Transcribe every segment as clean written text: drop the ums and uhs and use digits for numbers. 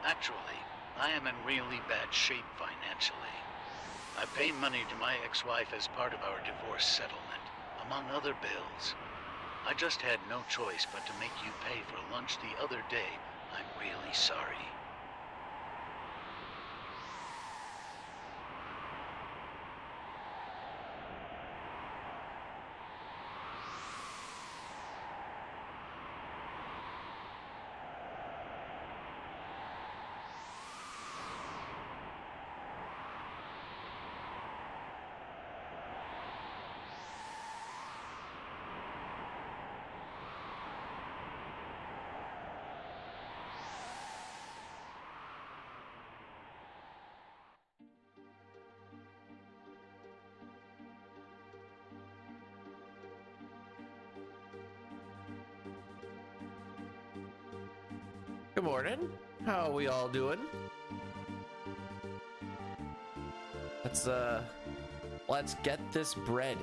Actually, I am in really bad shape financially. I pay money to my ex-wife as part of our divorce settlement, among other bills. I just had no choice but to make you pay for lunch the other day. I'm really sorry. Good morning. How are we all doing? Let's get this bread.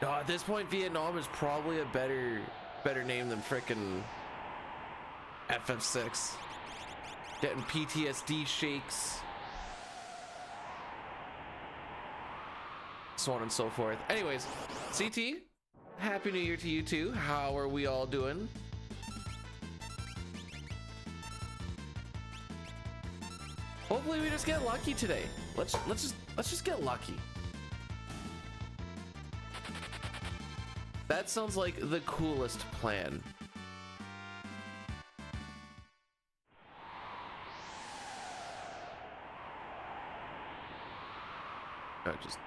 At this point, Vietnam is probably a better name than frickin' FF6. Getting PTSD shakes. So on and so forth. Anyways, CT, Happy New Year to you too. How are we all doing? Hopefully we just get lucky today. Let's just get lucky. That sounds like the coolest plan. Just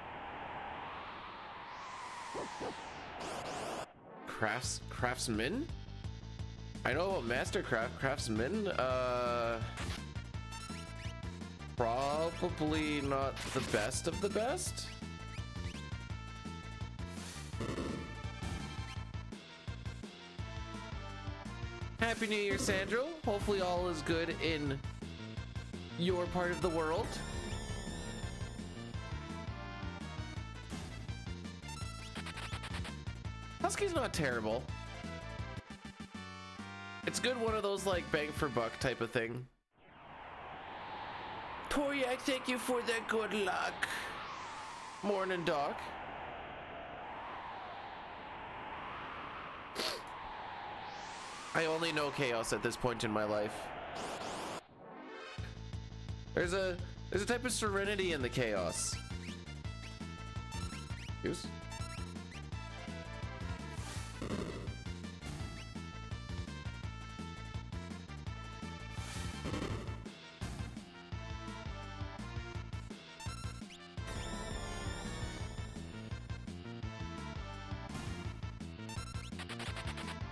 craftsman? I know about craftsman. Probably not the best of the best. Happy New Year, Sandro. Hopefully all is good in your part of the world. Husky's not terrible. It's good, one of those like bang for buck type of thing. Toriak, thank you for that good luck. Morning, Doc. I only know chaos at this point in my life. There's a type of serenity in the chaos. Use.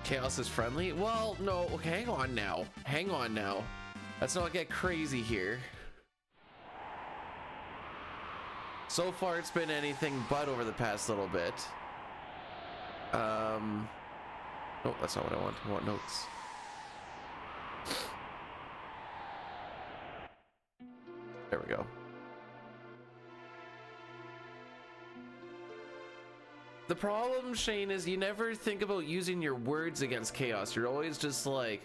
Chaos is friendly? Well, no, okay, hang on now. Hang on now. Let's not get crazy here. So far, it's been anything but over the past little bit. No, that's not what I want. I want notes. There we go. The problem, Shane, is you never think about using your words against chaos. You're always just like,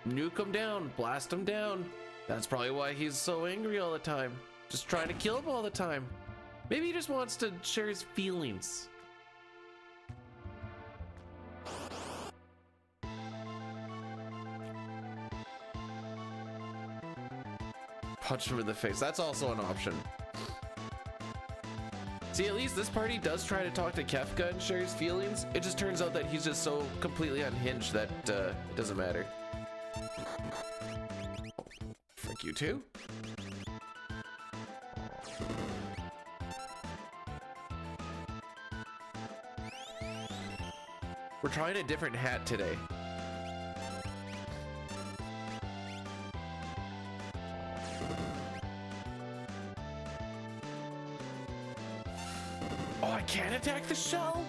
nuke him down, blast him down. That's probably why he's so angry all the time. Just trying to kill him all the time. Maybe he just wants to share his feelings. Punch him in the face. That's also an option. See, at least this party does try to talk to Kefka and share his feelings. It just turns out that he's just so completely unhinged that it doesn't matter. Frick you too. We're trying a different hat today. Oh, I can't attack the shell?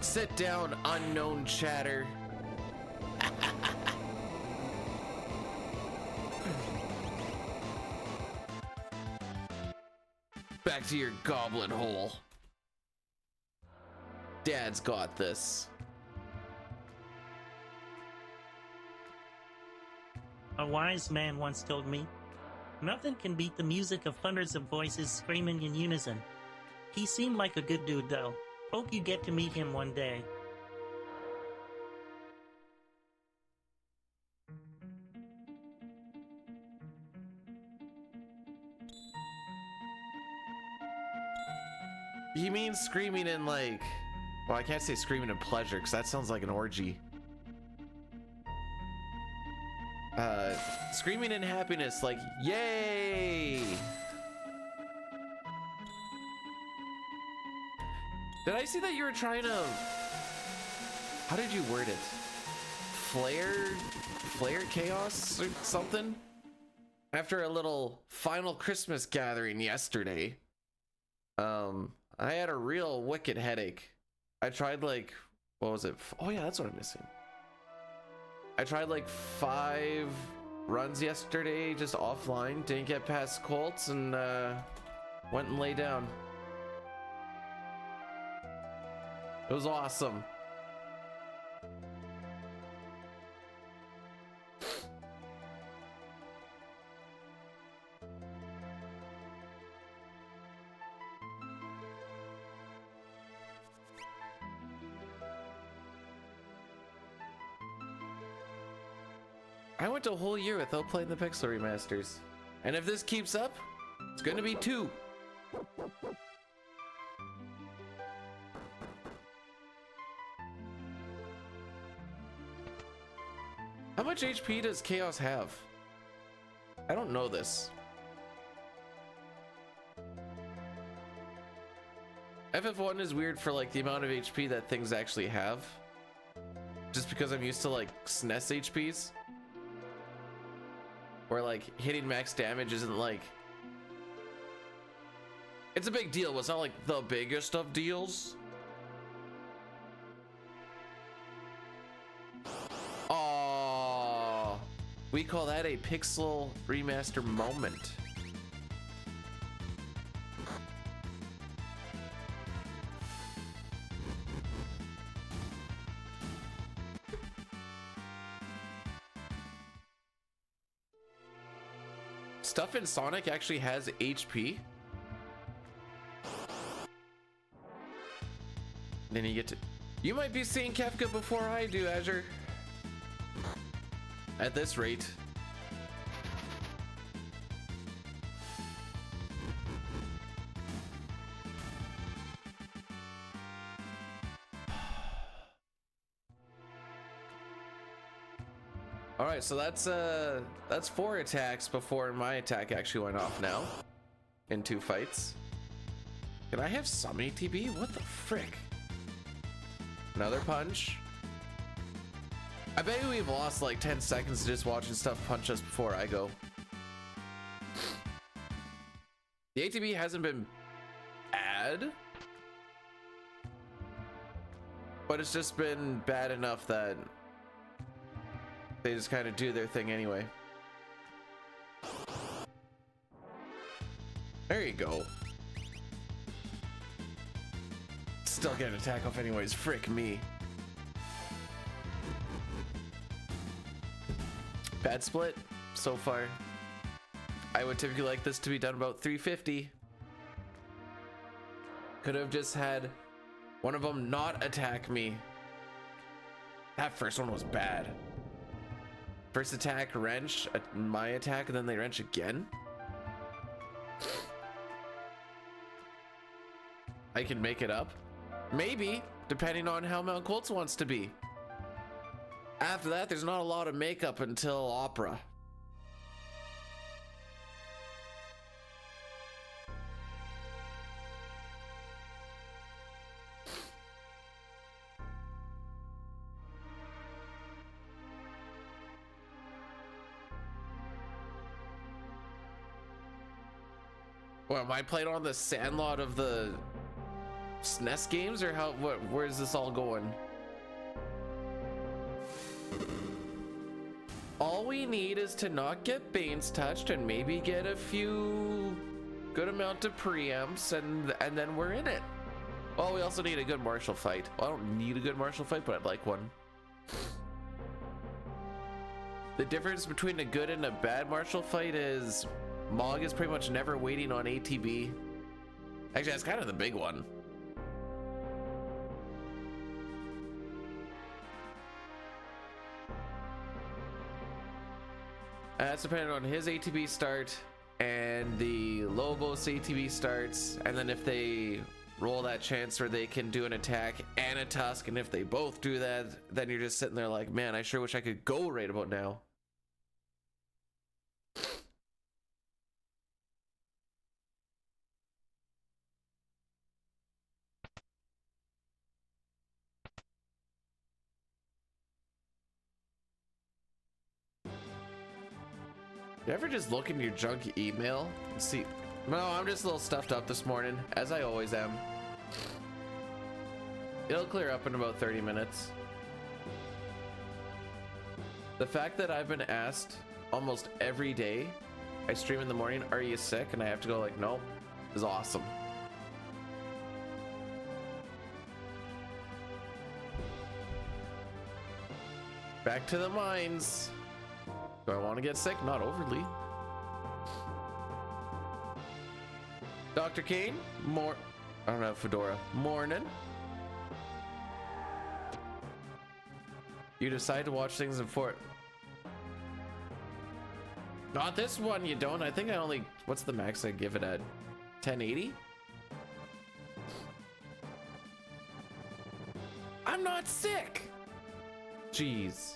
Sit down, unknown chatter. Back to your goblet hole. Dad's got this. A wise man once told me, nothing can beat the music of hundreds of voices screaming in unison. He seemed like a good dude, though. Hope you get to meet him one day. He means screaming in like... Well, I can't say screaming in pleasure because that sounds like an orgy. Screaming in happiness, like, yay! Did I see that you were trying to... How did you word it? Flare chaos or something? After a little final Christmas gathering yesterday, I had a real wicked headache. I tried like, what was it? Oh yeah, that's what I'm missing. I tried like 5 runs yesterday, just offline, didn't get past Colts, and went and lay down. It was awesome. I went a whole year without playing the Pixel remasters. And if this keeps up, it's gonna be 2. How much HP does Chaos have? I don't know this. FF1 is weird for like the amount of HP that things actually have. Just because I'm used to like SNES HPs. Where like hitting max damage isn't like... It's a big deal, but it's not like the biggest of deals. Aww. We call that a Pixel remaster moment. Stuff in Sonic actually has HP. Then you get to... You might be seeing Kefka before I do, Azure. At this rate. All right, so that's 4 attacks before my attack actually went off now in 2 fights. Can I have some ATB? What the frick? Another punch. I bet you we've lost like 10 seconds just watching stuff punch us before I go. The ATB hasn't been bad, but it's just been bad enough that they just kind of do their thing anyway. There you go. Still get an attack off anyways, frick me. Bad split so far. I would typically like this to be done about 350. Could have just had one of them not attack me. That first one was bad. First attack, wrench, my attack, and then they wrench again. I can make it up. Maybe, depending on how Mount Colts wants to be. After that, there's not a lot of makeup until Opera. Well, am I playing on the sandlot of the SNES games, or how? Where's this all going? All we need is to not get Bane's touched and maybe get a few good amount of preamps, and then we're in it. Well, we also need a good martial fight. Well, I don't need a good martial fight, but I'd like one. The difference between a good and a bad martial fight is Mog is pretty much never waiting on ATB. Actually, that's kind of the big one. That's dependent on his ATB start and the Lobos ATB starts, and then if they roll that chance where they can do an attack and a tusk, and if they both do that, then you're just sitting there like, man, I sure wish I could go right about now. You ever just look in your junk email and see? No, I'm just a little stuffed up this morning, as I always am. It'll clear up in about 30 minutes. The fact that I've been asked almost every day, I stream in the morning, are you sick? And I have to go like, nope, is awesome. Back to the mines. Do I want to get sick? Not overly. Dr. Kane? I don't know, Fedora. Morning. You decide to watch things in Fort. Not this one, you don't. I think I only... What's the max I give it at? 1080? I'm not sick! Jeez.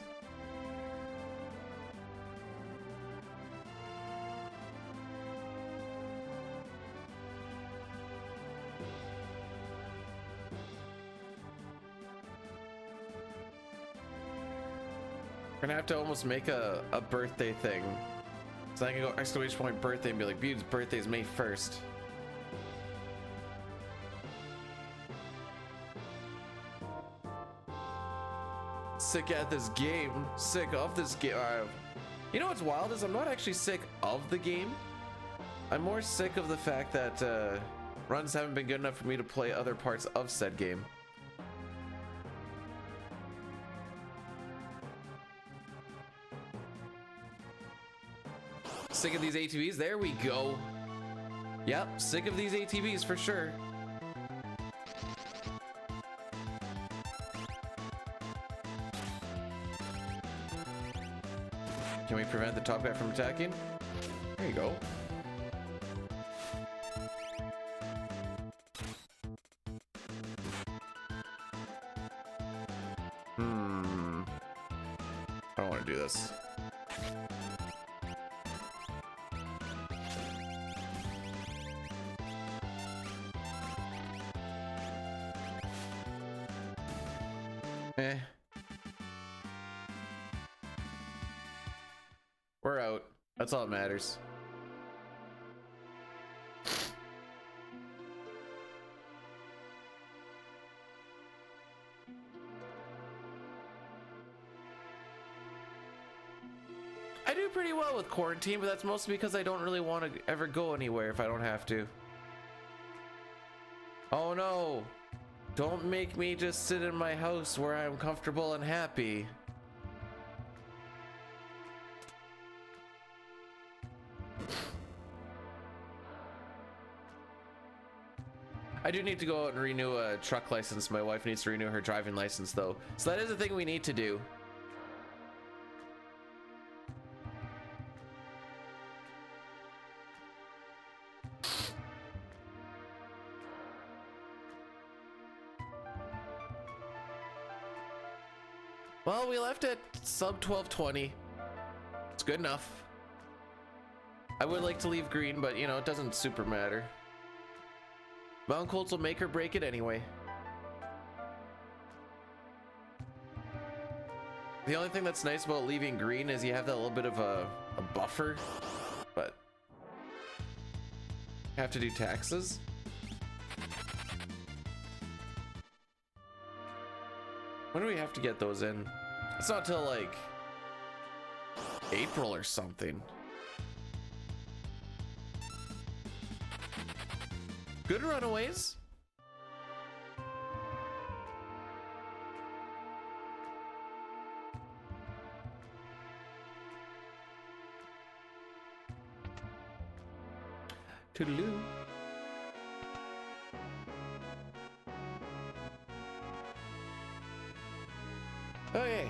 We're gonna have to almost make a birthday thing. So I can go exclamation point birthday and be like, Bude's birthday is May 1st. Sick at this game. Sick of this game. You know what's wild is I'm not actually sick of the game. I'm more sick of the fact that runs haven't been good enough for me to play other parts of said game. Sick of these ATVs? There we go. Yep, sick of these ATVs for sure. Can we prevent the top guy from attacking? There you go. I don't want to do this. We're out. That's all that matters. I do pretty well with quarantine, but that's mostly because I don't really want to ever go anywhere if I don't have to. Oh no. Don't make me just sit in my house where I'm comfortable and happy. I do need to go out and renew a truck license. My wife needs to renew her driving license though. So that is a thing we need to do. Well, we left at sub 1220. It's good enough. I would like to leave green, but you know, it doesn't super matter. Mountain Colts will make or break it anyway. The only thing that's nice about leaving green is you have that little bit of a buffer, but you have to do taxes. When do we have to get those in? It's not till like April or something. Good Runaways. Toodaloo. Okay.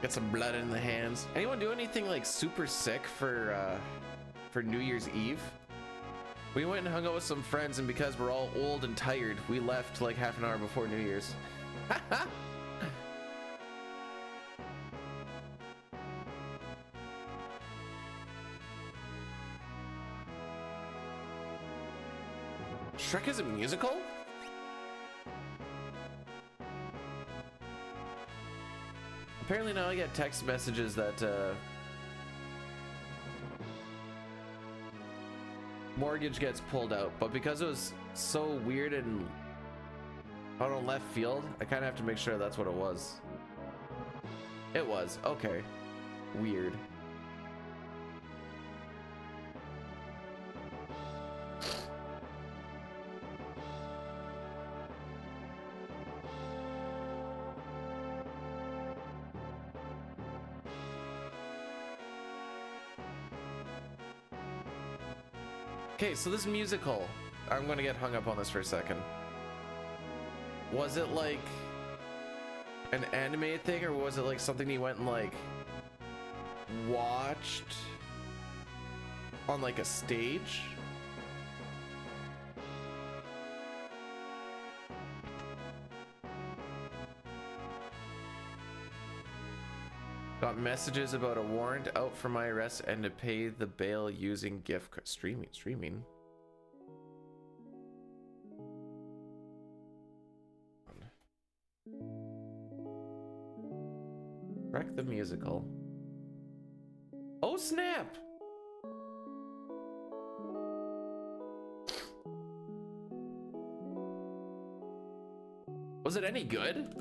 Get some blood in the hands. Anyone do anything like super sick for New Year's Eve? We went and hung out with some friends, and because we're all old and tired, we left like half an hour before New Year's. Shrek is a musical? Apparently now I get text messages that mortgage gets pulled out, but because it was so weird and out on left field, I kind of have to make sure that's what it was. It was. Okay. Weird. Okay, so this musical, I'm gonna get hung up on this for a second. Was it like an animated thing, or was it like something you went and like watched on like a stage? Got messages about a warrant out for my arrest and to pay the bail using gift card. Streaming. Wreck the musical. Oh snap! Was it any good?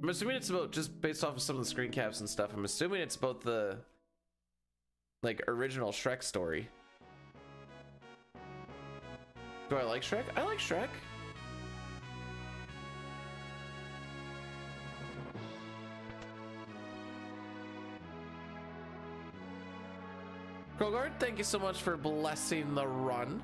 I'm assuming it's about, just based off of some of the screen caps and stuff, I'm assuming it's about the like original Shrek story. Do I like Shrek? I like Shrek. Krogard, thank you so much for blessing the run.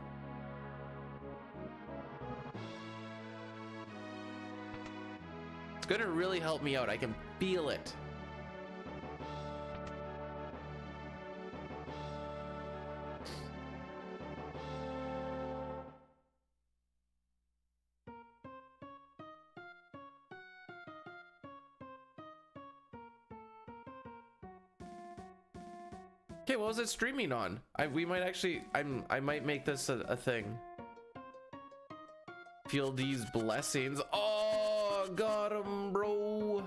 It's gonna really help me out. I can feel it. Okay, what was it streaming on? We might actually, I might make this a thing. Feel these blessings. Oh, got him, bro.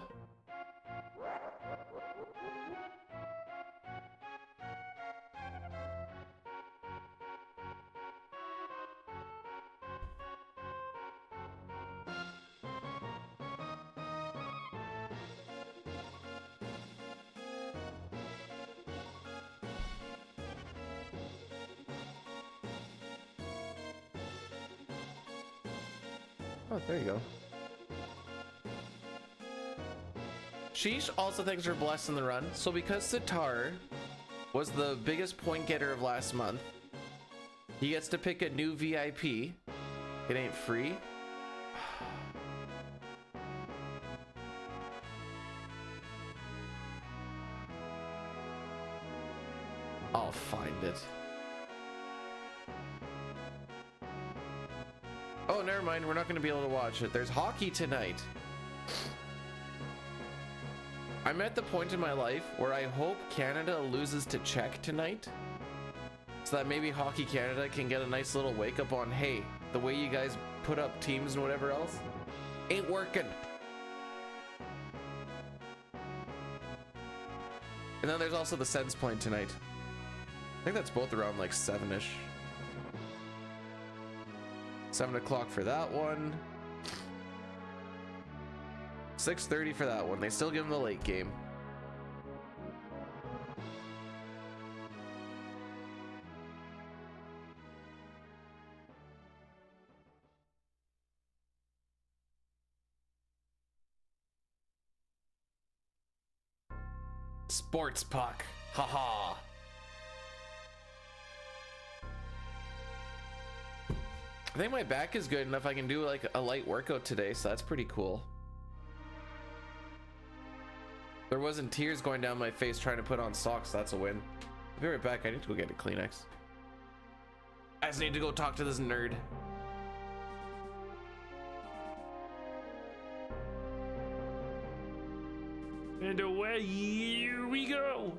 Oh, there you go. Sheesh also thanks for blessing the run. So because Sitar was the biggest point getter of last month, he gets to pick a new VIP. It ain't free. I'll find it. Oh, never mind. We're not going to be able to watch it. There's hockey tonight. I'm at the point in my life where I hope Canada loses to Czech tonight, so that maybe Hockey Canada can get a nice little wake up on, hey, the way you guys put up teams and whatever else ain't working. And then there's also the Sens playing tonight. I think that's both around like 7-ish. 7 o'clock for that one. 6:30 for that one. They still give them the late game. Sports puck. Haha. I think my back is good enough I can do like a light workout today, so that's pretty cool. There wasn't tears going down my face trying to put on socks. That's a win. I'll be right back. I need to go get a Kleenex. I just need to go talk to this nerd. And away we go.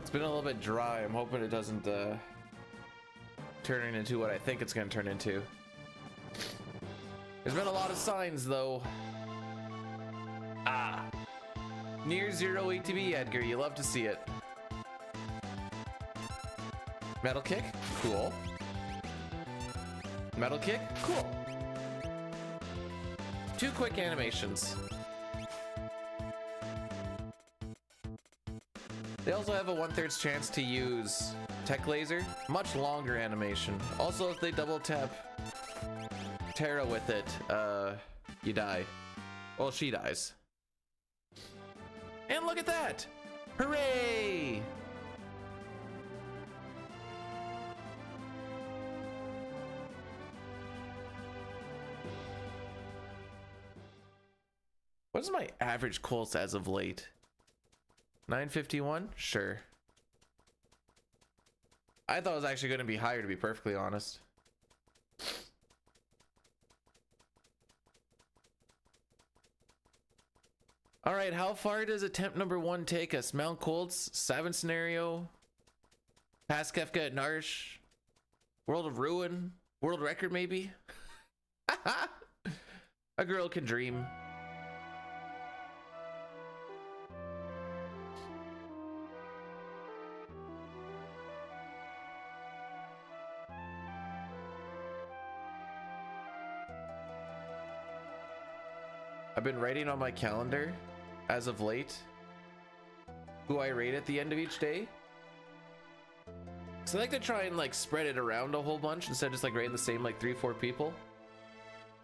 It's been a little bit dry. I'm hoping it doesn't turn into what I think it's going to turn into. There's been a lot of signs though. Ah, near zero ATB, Edgar. You love to see it. Metal kick, cool. Metal kick, cool. 2 quick animations. They also have a 1/3 chance to use Tech Laser, much longer animation. Also, if they double tap Terra with it, you die. Well, she dies. And look at that! Hooray! What is my average Colts as of late? 951? Sure. I thought it was actually going to be higher, to be perfectly honest. All right, how far does attempt number 1 take us? Mount Colts, 7 scenario, past Kefka at Narsh, World of Ruin, world record maybe? A girl can dream. I've been writing on my calendar as of late who I rate at the end of each day. So I like to try and like spread it around a whole bunch instead of just like rating the same like 3-4 people.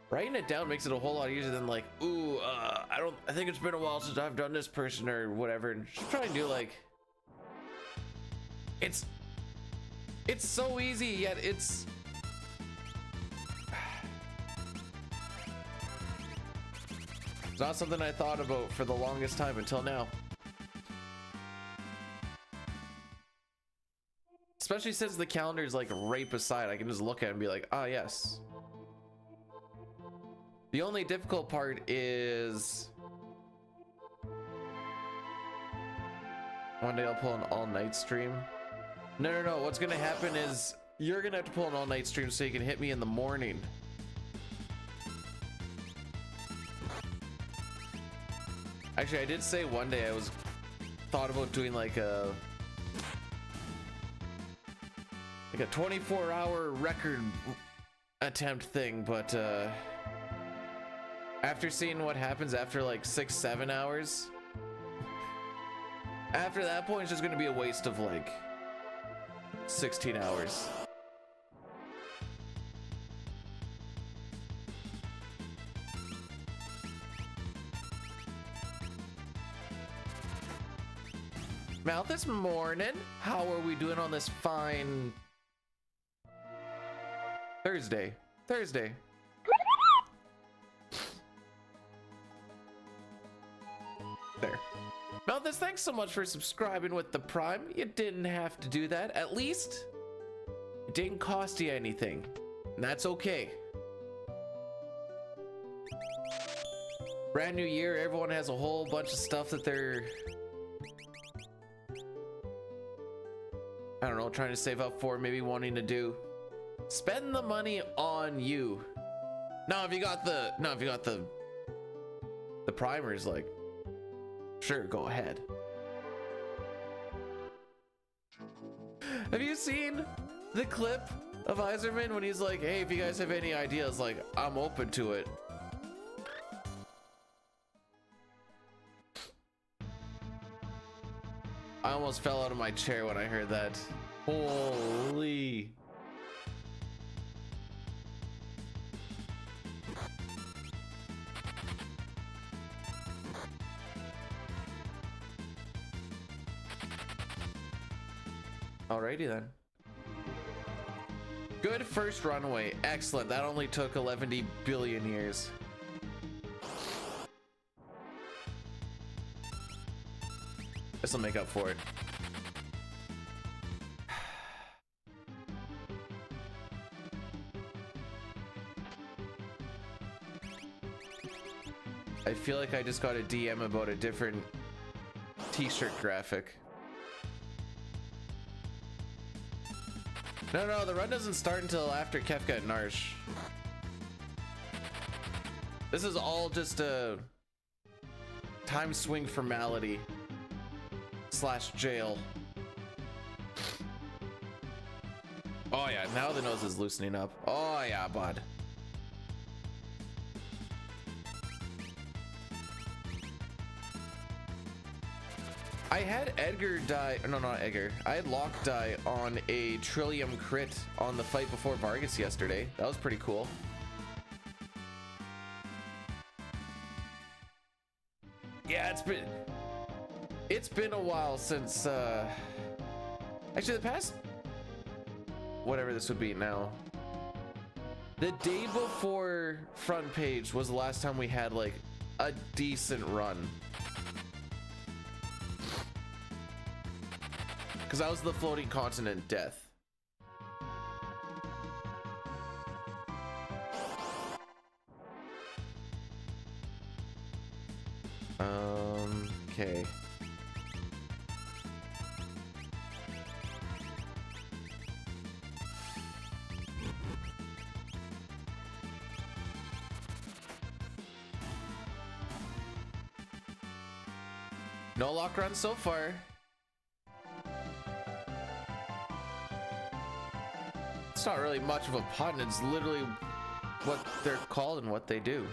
Writing it down makes it a whole lot easier than like, ooh, I think it's been a while since I've done this person or whatever, and just try and do like, it's so easy, yet it's not something I thought about for the longest time until now. Especially since the calendar is like right beside, I can just look at it and be like, ah, yes. The only difficult part is one day I'll pull an all-night stream. No. What's gonna happen is you're gonna have to pull an all-night stream so you can hit me in the morning. Actually, I did say one day I thought about doing like a 24-hour record attempt thing, but after seeing what happens after like 6-7 hours, after that point it's just gonna be a waste of like 16 hours. Mouth, this morning, how are we doing on this fine Thursday? There. Malthus, thanks so much for subscribing with the Prime. You didn't have to do that. At least it didn't cost you anything. And that's okay. Brand new year, everyone has a whole bunch of stuff that they're, I don't know, trying to save up for, maybe wanting to do. Spend the money on you. Now, if you got the primers, like, sure, go ahead. Have you seen the clip of Iserman when he's like, hey, if you guys have any ideas, like, I'm open to it. I almost fell out of my chair when I heard that. Holy. Alrighty then. Good first runway. Excellent. That only took 11 billion years. This will make up for it. I feel like I just got a DM about a different t-shirt graphic. No, the run doesn't start until after Kefka and Narsh. This is all just a time swing formality / jail. Oh yeah, now the nose is loosening up. Oh yeah, bud. I had Edgar die, no, not Edgar. I had Locke die on a Trillium crit on the fight before Vargas yesterday. That was pretty cool. Yeah, it's been a while since, actually the past, whatever this would be now. The day before front page was the last time we had like a decent run. Because that was the floating continent death. Okay. No lock run so far. It's not really much of a pun, it's literally what they're called and what they do.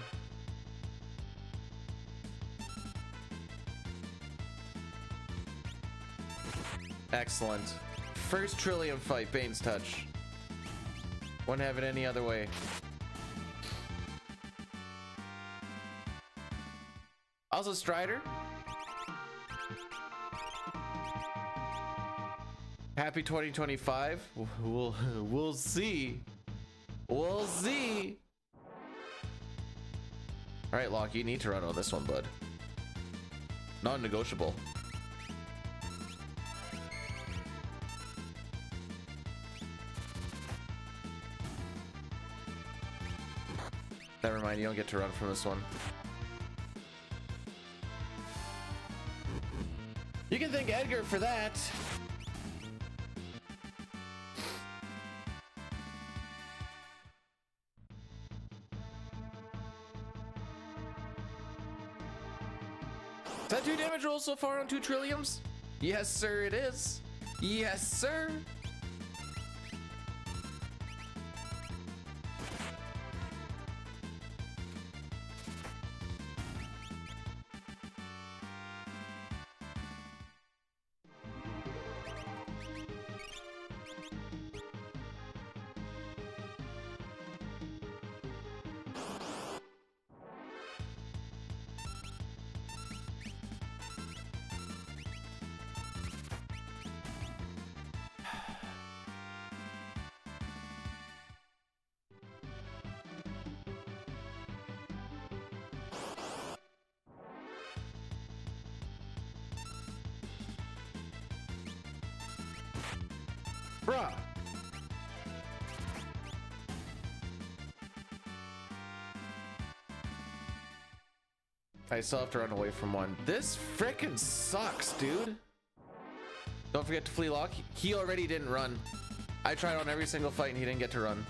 Excellent. First Trillium fight, Bane's touch. Wouldn't have it any other way. Also Strider. Happy 2025. We'll see. We'll see. All right, Locke, you need to run on this one, bud. Non-negotiable. Never mind, you don't get to run from this one. You can thank Edgar for that. Is that 2 damage rolls so far on 2 Trilliums? Yes, sir, it is. Yes, sir. Bruh. I still have to run away from one. This frickin' sucks, dude. Don't forget to flee lock. He already didn't run. I tried on every single fight and he didn't get to run.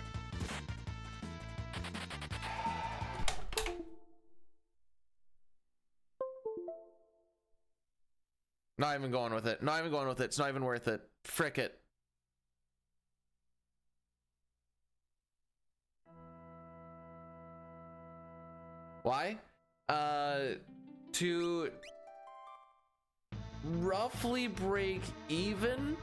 Not even going with it. Not even going with it. It's not even worth it. Frick it. Why? To roughly break even,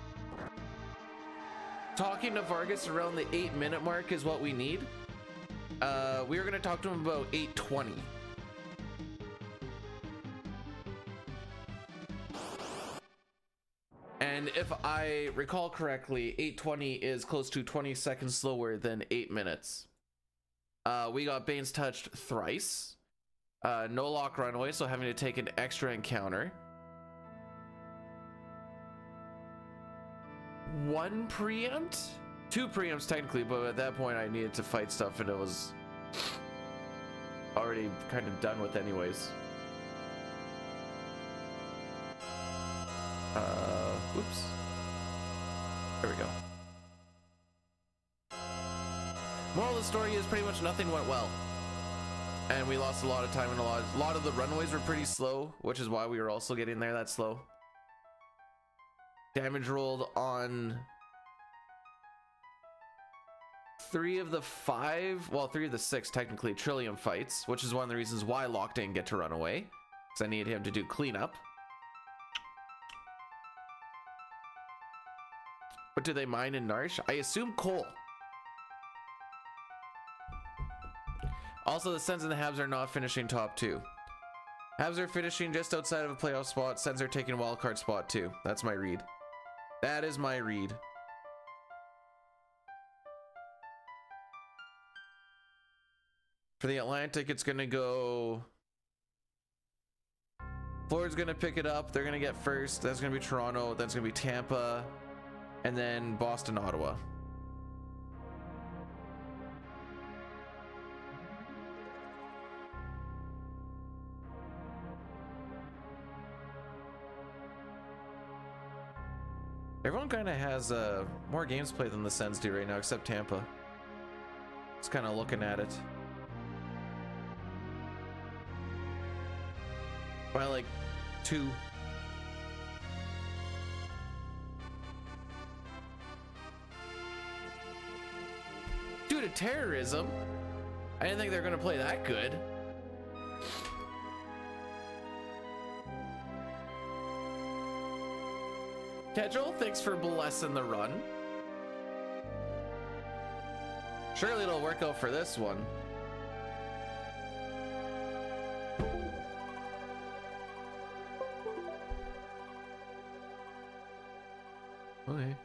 talking to Vargas around the 8-minute mark is what we need. We were gonna talk to him about 8:20. And if I recall correctly, 8:20 is close to 20 seconds slower than 8 minutes. We got Bane's touched thrice. No lock runaway, so having to take an extra encounter. 1 preempt? 2 preempts technically, but at that point I needed to fight stuff and it was already kind of done with anyways. Oops. There we go. Moral of the story is pretty much nothing went well. And we lost a lot of time and a lot of the runways were pretty slow, which is why we were also getting there that slow. Damage rolled on 3 of the 5, well, 3 of the 6 technically Trillium fights, which is one of the reasons why Locke didn't get to run away, because I needed him to do cleanup. What do they mine in Narsh? I assume coal. Also, the Sens and the Habs are not finishing top 2. Habs are finishing just outside of a playoff spot. Sens are taking a wildcard spot too. That's my read. That is my read. For the Atlantic, it's going to go... Florida's going to pick it up. They're going to get first. That's going to be Toronto. That's going to be Tampa. And then Boston, Ottawa. Everyone kind of has more games played than the Sens do right now, except Tampa. Just kind of looking at it. By like 2. Due to terrorism, I didn't think they were going to play that good. Kedril, thanks for blessing the run. Surely it'll work out for this one. Okay.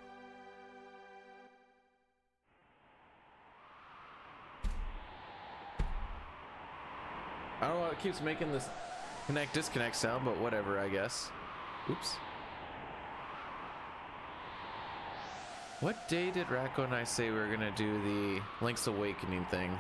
I don't know why it keeps making this connect disconnect sound, but whatever, I guess. Oops. What day did Racco and I say we were gonna do the Link's Awakening thing?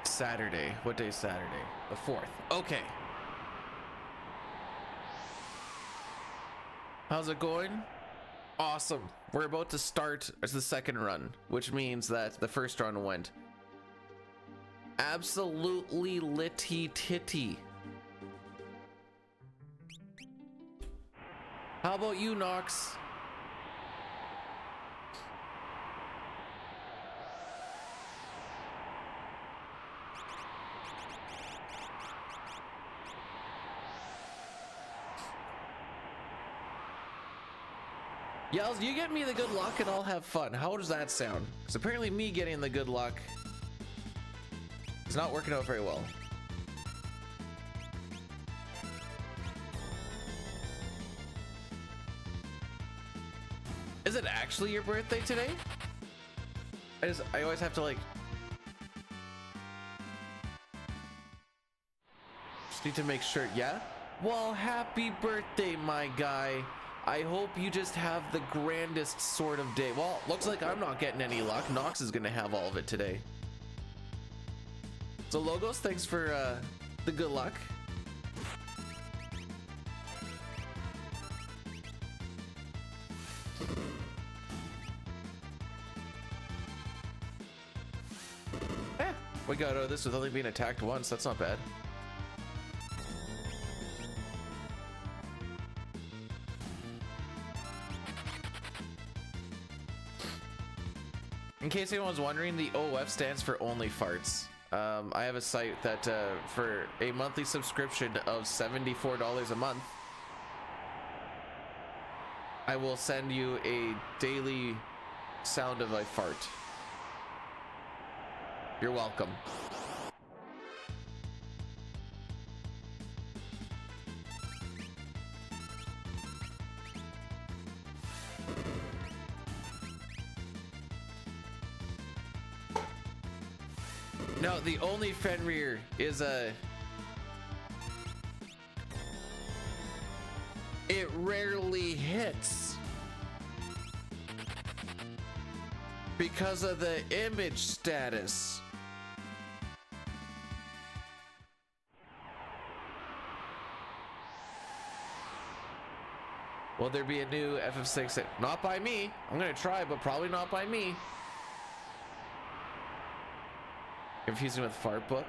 Saturday. What day is Saturday? The 4th. Okay. How's it going? Awesome. We're about to start the second run, which means that the first run went absolutely litty titty. How about you, Nox? Yells, you get me the good luck and I'll have fun. How does that sound? Because apparently me getting the good luck is not working out very well. Is Is it actually your birthday today? I always have to like just need to make sure. Yeah, well, happy birthday, my guy. I hope you just have the grandest sort of day. Well, looks like I'm not getting any luck. Nox is gonna have all of it today. So Logos, thanks for the good luck. We got out of this with only being attacked once. That's not bad. In case anyone's wondering, the OF stands for Only Farts. I have a site that for a monthly subscription of $74 a month, I will send you a daily sound of a fart. You're welcome. No, the only Fenrir is a... It rarely hits. Because of the image status. Will there be a new FF6? Not by me. I'm gonna try, but probably not by me. Confusing with Fartbook.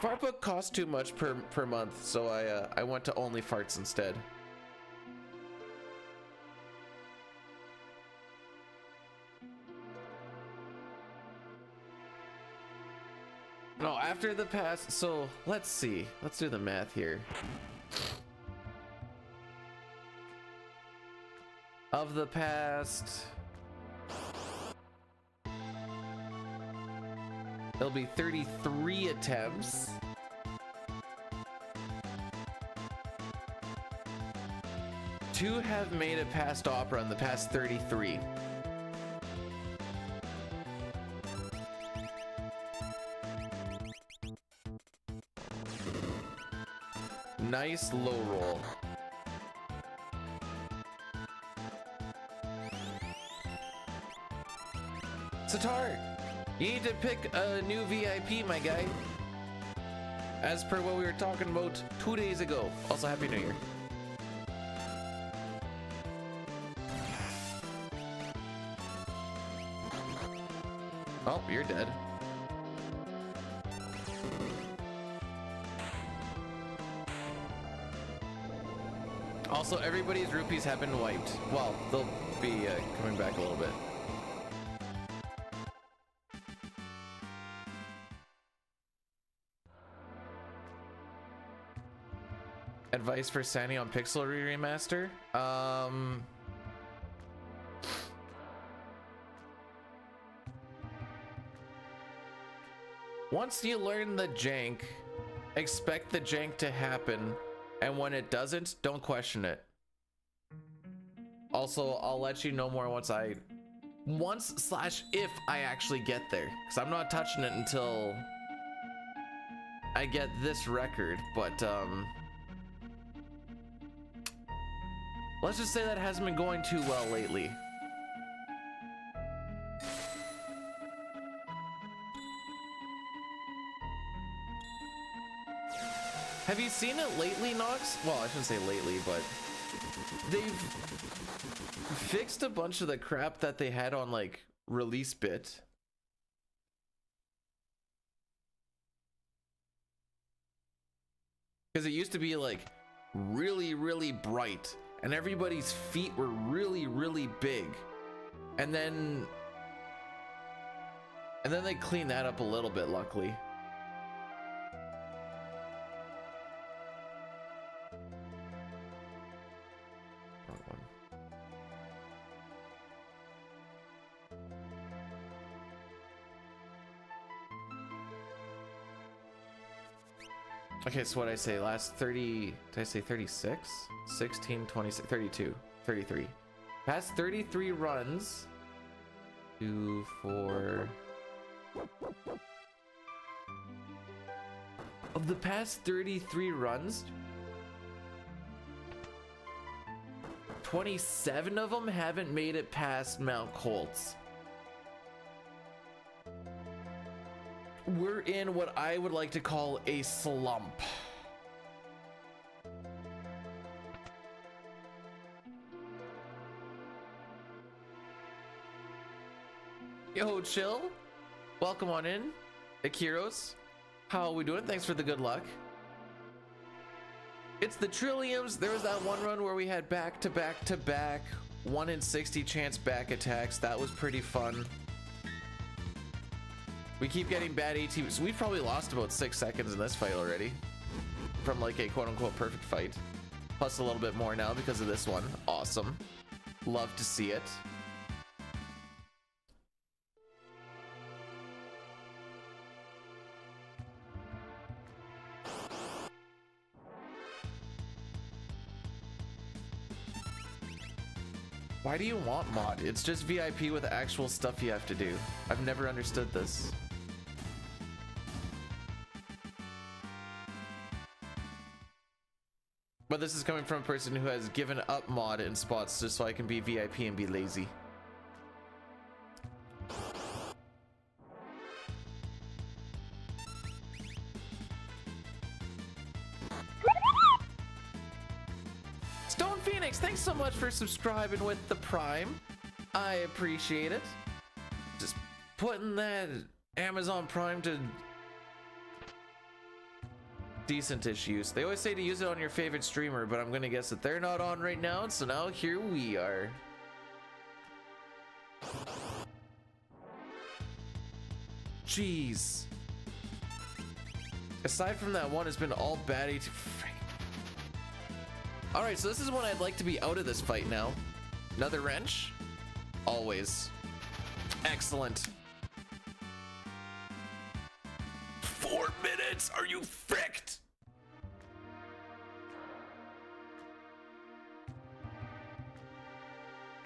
Fartbook costs too much per month, so I went to Only Farts instead. No, after the past, so let's see. Let's do the math here. Of the past, it'll be 33 attempts. Two have made it past Opera in the past 33. Nice low roll. Sitar, you need to pick a new VIP, my guy. As per what we were talking about 2 days ago. Also, Happy New Year. Oh, you're dead. Also, everybody's rupees have been wiped. Well, they'll be coming back a little bit. Advice for Sandy on Pixel Remaster? Once you learn the jank, expect the jank to happen, and when it doesn't, don't question it. Also, I'll let you know more once if I actually get there, because I'm not touching it until I get this record, but let's just say that hasn't been going too well lately. Have you seen it lately, Nox? Well, I shouldn't say lately, but they've fixed a bunch of the crap that they had on like release bit. Because it used to be like really, really bright and everybody's feet were really, really big. And then they cleaned that up a little bit, luckily. Okay, so what did I say? Last 30, did I say 36? 16, 26, 32, 33. Past 33 runs. 2, 4. Of the past 33 runs, 27 of them haven't made it past Mount Colts. We're in what I would like to call a slump. Yo, chill. Welcome on in, Akiros. How are we doing? Thanks for the good luck. It's the Trilliums. There was that one run where we had back to back to back 1 in 60 chance back attacks. That was pretty fun. We keep getting bad ATVs. So we've probably lost about 6 seconds in this fight already from like a quote unquote perfect fight. Plus a little bit more now because of this one. Awesome. Love to see it. Why do you want mod? It's just VIP with actual stuff you have to do. I've never understood this. But this is coming from a person who has given up mod in spots just so I can be VIP and be lazy. Stone Phoenix, thanks so much for subscribing with the Prime. I appreciate it. Just putting that Amazon Prime to decent-ish use. They always say to use it on your favorite streamer, but I'm gonna guess that they're not on right now, so now here we are. Jeez. Aside from that one, it's been all baddie to frick. Alright, so this is when I'd like to be out of this fight now. Another wrench? Always. Excellent. 4 minutes? Are you fricked?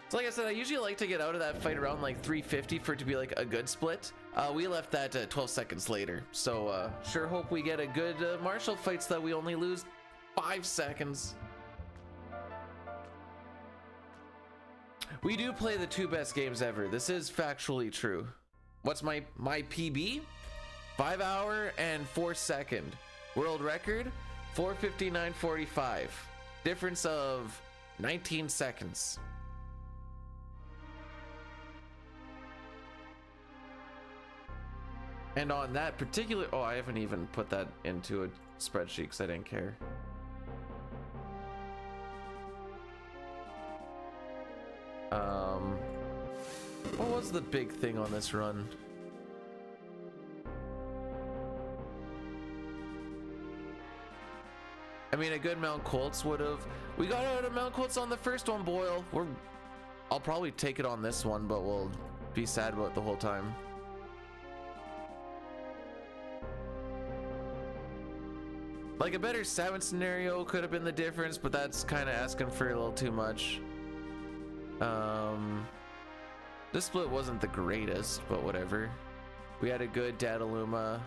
So like I said, I usually like to get out of that fight around like 350 for it to be like a good split. We left that 12 seconds later. So sure hope we get a good martial fight so that we only lose 5 seconds. We do play the 2 best games ever. This is factually true. What's my PB? 5 hour and 4 second. World record 4:59:45. Difference of 19 seconds. And on that particular, oh, I haven't even put that into a spreadsheet because I didn't care. What was the big thing on this run? I mean, a good Mount Colts would have. We got out of Mount Colts on the first one, Boyle. I'll probably take it on this one, but we'll be sad about it the whole time. Like a better 7 scenario could have been the difference, but that's kind of asking for a little too much. This split wasn't the greatest, but whatever. We had a good Dataluma.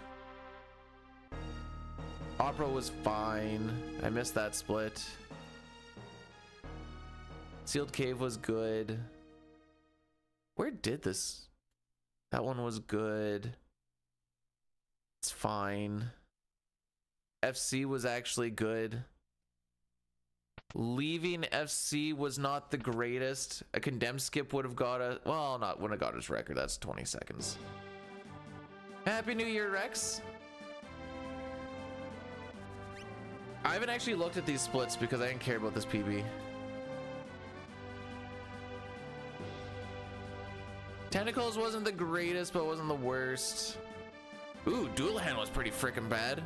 Opera was fine. I missed that split. Sealed Cave was good. Where did this? That one was good. It's fine. FC was actually good. Leaving FC was not the greatest. A condemned skip would have got a, well, not wouldn't have got his record. That's 20 seconds. Happy New Year, Rex. I haven't actually looked at these splits because I didn't care about this PB. Tentacles wasn't the greatest, but wasn't the worst. Ooh, Doulahan was pretty freaking bad.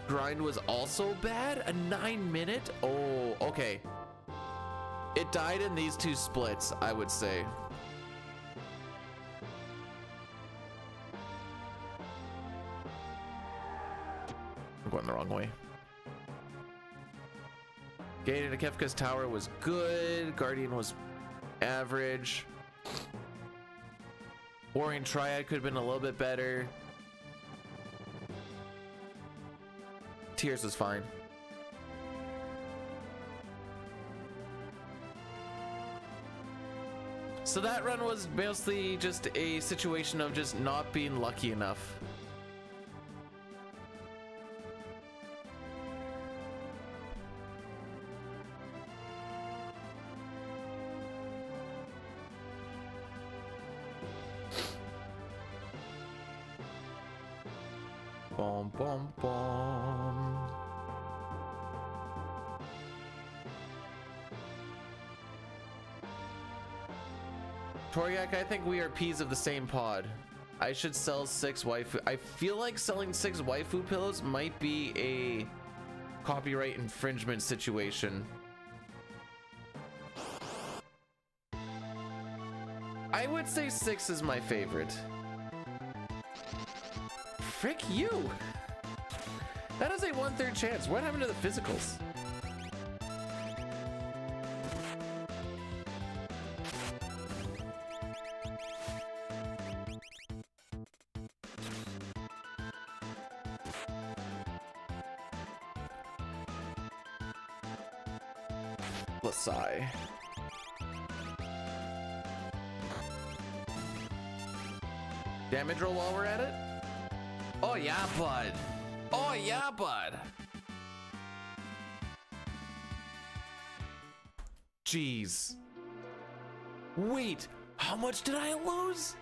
Grind was also bad. A 9-minute? Oh, okay. It died in these 2 splits, I would say. I'm going the wrong way. Gate into Kefka's tower was good. Guardian was average. Warring Triad could have been a little bit better. Tears was fine. So that run was mostly just a situation of just not being lucky enough. Bom, bom, bom. Toriak, I think we are peas of the same pod. I should sell 6 waifu. I feel like selling 6 waifu pillows might be a copyright infringement situation. I would say 6 is my favorite. Frick you! That is a 1/3 chance. What happened to the physicals? Lasai. Damage roll while we're at it? Oh yeah, bud. Oh yeah, bud. Jeez. Wait, how much did I lose?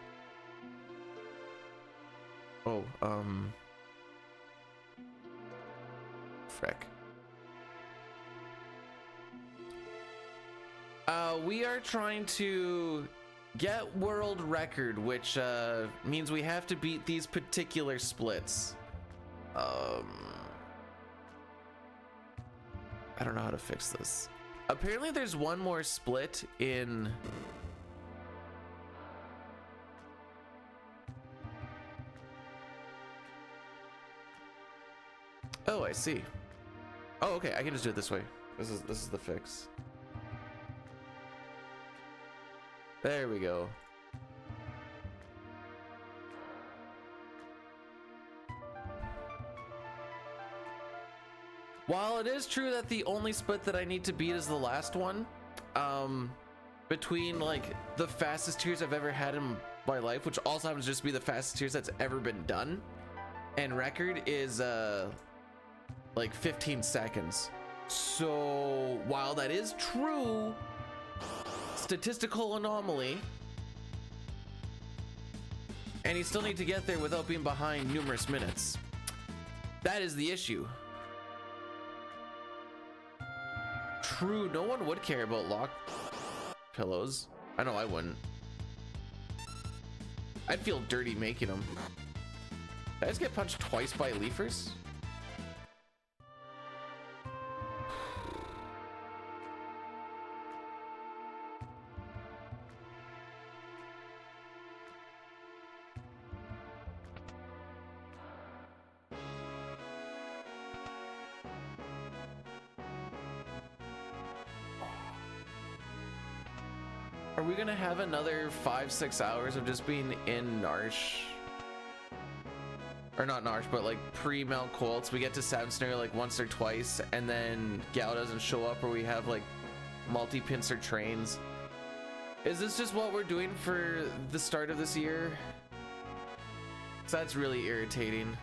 Oh, frick. We are trying to get world record, which means we have to beat these particular splits. I don't know how to fix this. Apparently there's one more split in oh, I see. Oh, okay, I can just do it this way. This is the fix. There we go. While it is true that the only split that I need to beat is the last one, between like the fastest tiers I've ever had in my life, which also happens to just be the fastest tiers that's ever been done, and record is like 15 seconds. So while that is true, statistical anomaly, and you still need to get there without being behind numerous minutes. That is the issue. True, no one would care about lock pillows. I know I wouldn't. I'd feel dirty making them. Did I just get punched twice by leafers? Are we gonna have another 5-6 hours of just being in Narsh? Or not Narsh, but like pre-Mount Colts. We get to Saturn Snare like once or twice, and then Gao doesn't show up, or we have like multi-pincer trains. Is this just what we're doing for the start of this year? 'Cause that's really irritating.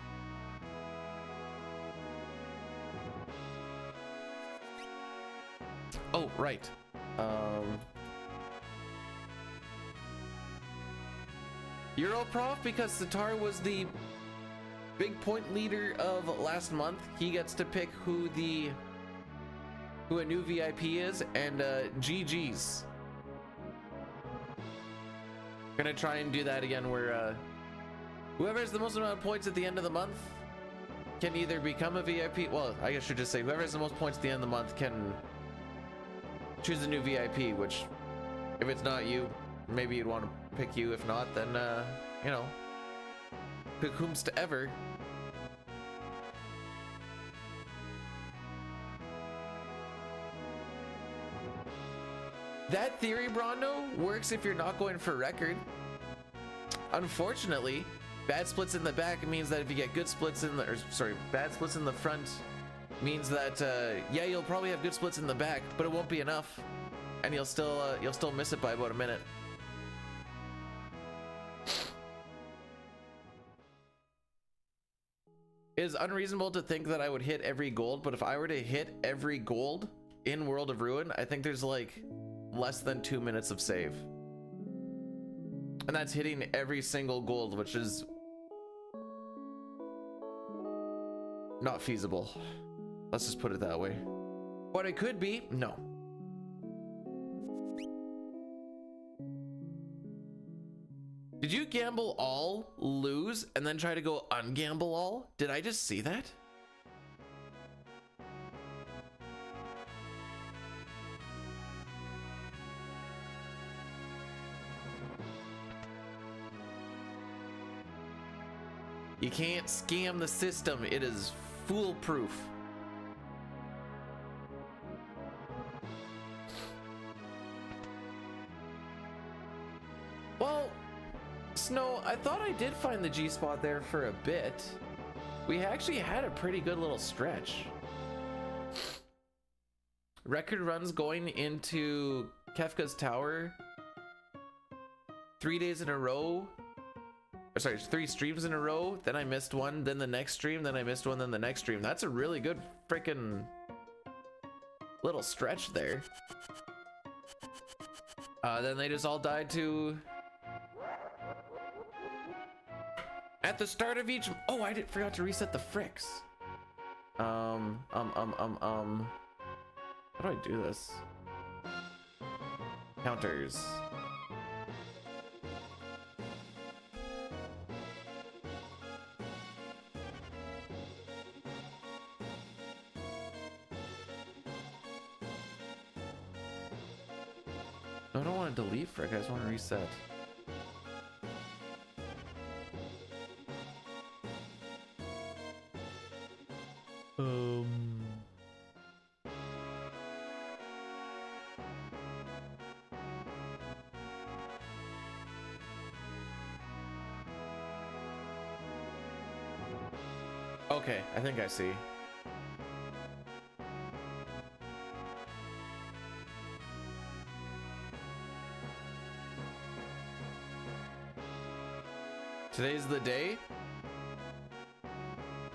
Oh, right. Europrof, because Sitar was the big point leader of last month. He gets to pick who a new VIP is, and GG's. Gonna try and do that again where whoever has the most amount of points at the end of the month can either become a VIP. Well, I guess I should just say whoever has the most points at the end of the month can choose a new VIP, which if it's not you, maybe you'd want to pick you. If not, then you know, pick whomst ever. That theory, Brondo, works if you're not going for record. Unfortunately, bad splits in the back means that if you get good splits in the, or sorry, bad splits in the front means that yeah, you'll probably have good splits in the back, but it won't be enough, and you'll still miss it by about a minute. It is unreasonable to think that I would hit every gold, but if I were to hit every gold in World of Ruin, I think there's like less than 2 minutes of save. And that's hitting every single gold, which is not feasible. Let's just put it that way. What it could be, no. Did you gamble all, lose, and then try to go ungamble all? Did I just see that? You can't scam the system. It is foolproof. Well, Snow, I thought I did find the G spot there for a bit. We actually had a pretty good little stretch. Record runs going into Kefka's Tower 3 days in a row. Or sorry, 3 streams in a row. Then I missed one, then the next stream, then I missed one, then the next stream. That's a really good freaking little stretch there. Then they just all died to... At the start of each... Oh, I forgot to reset the fricks. How do I do this? Counters. No, I don't want to delete frick, I just want to reset. Okay, I think I see. Today's the day.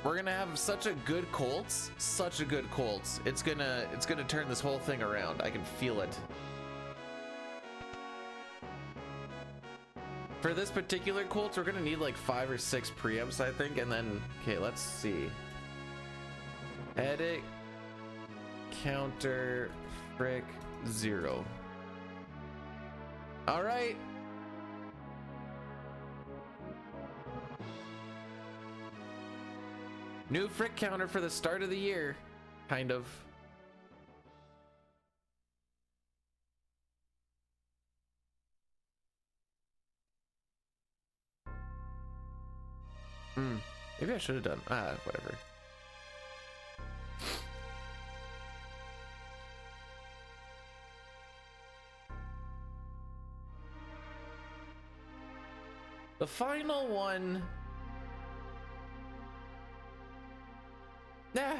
We're gonna have such a good Colts, such a good Colts. It's gonna turn this whole thing around. I can feel it. For this particular Colts, we're gonna need like 5 or 6 preamps, I think, and then okay, let's see. Edit, counter, frick, 0. All right. New frick counter for the start of the year, kind of. Maybe I should have done, whatever. The final one. Nah.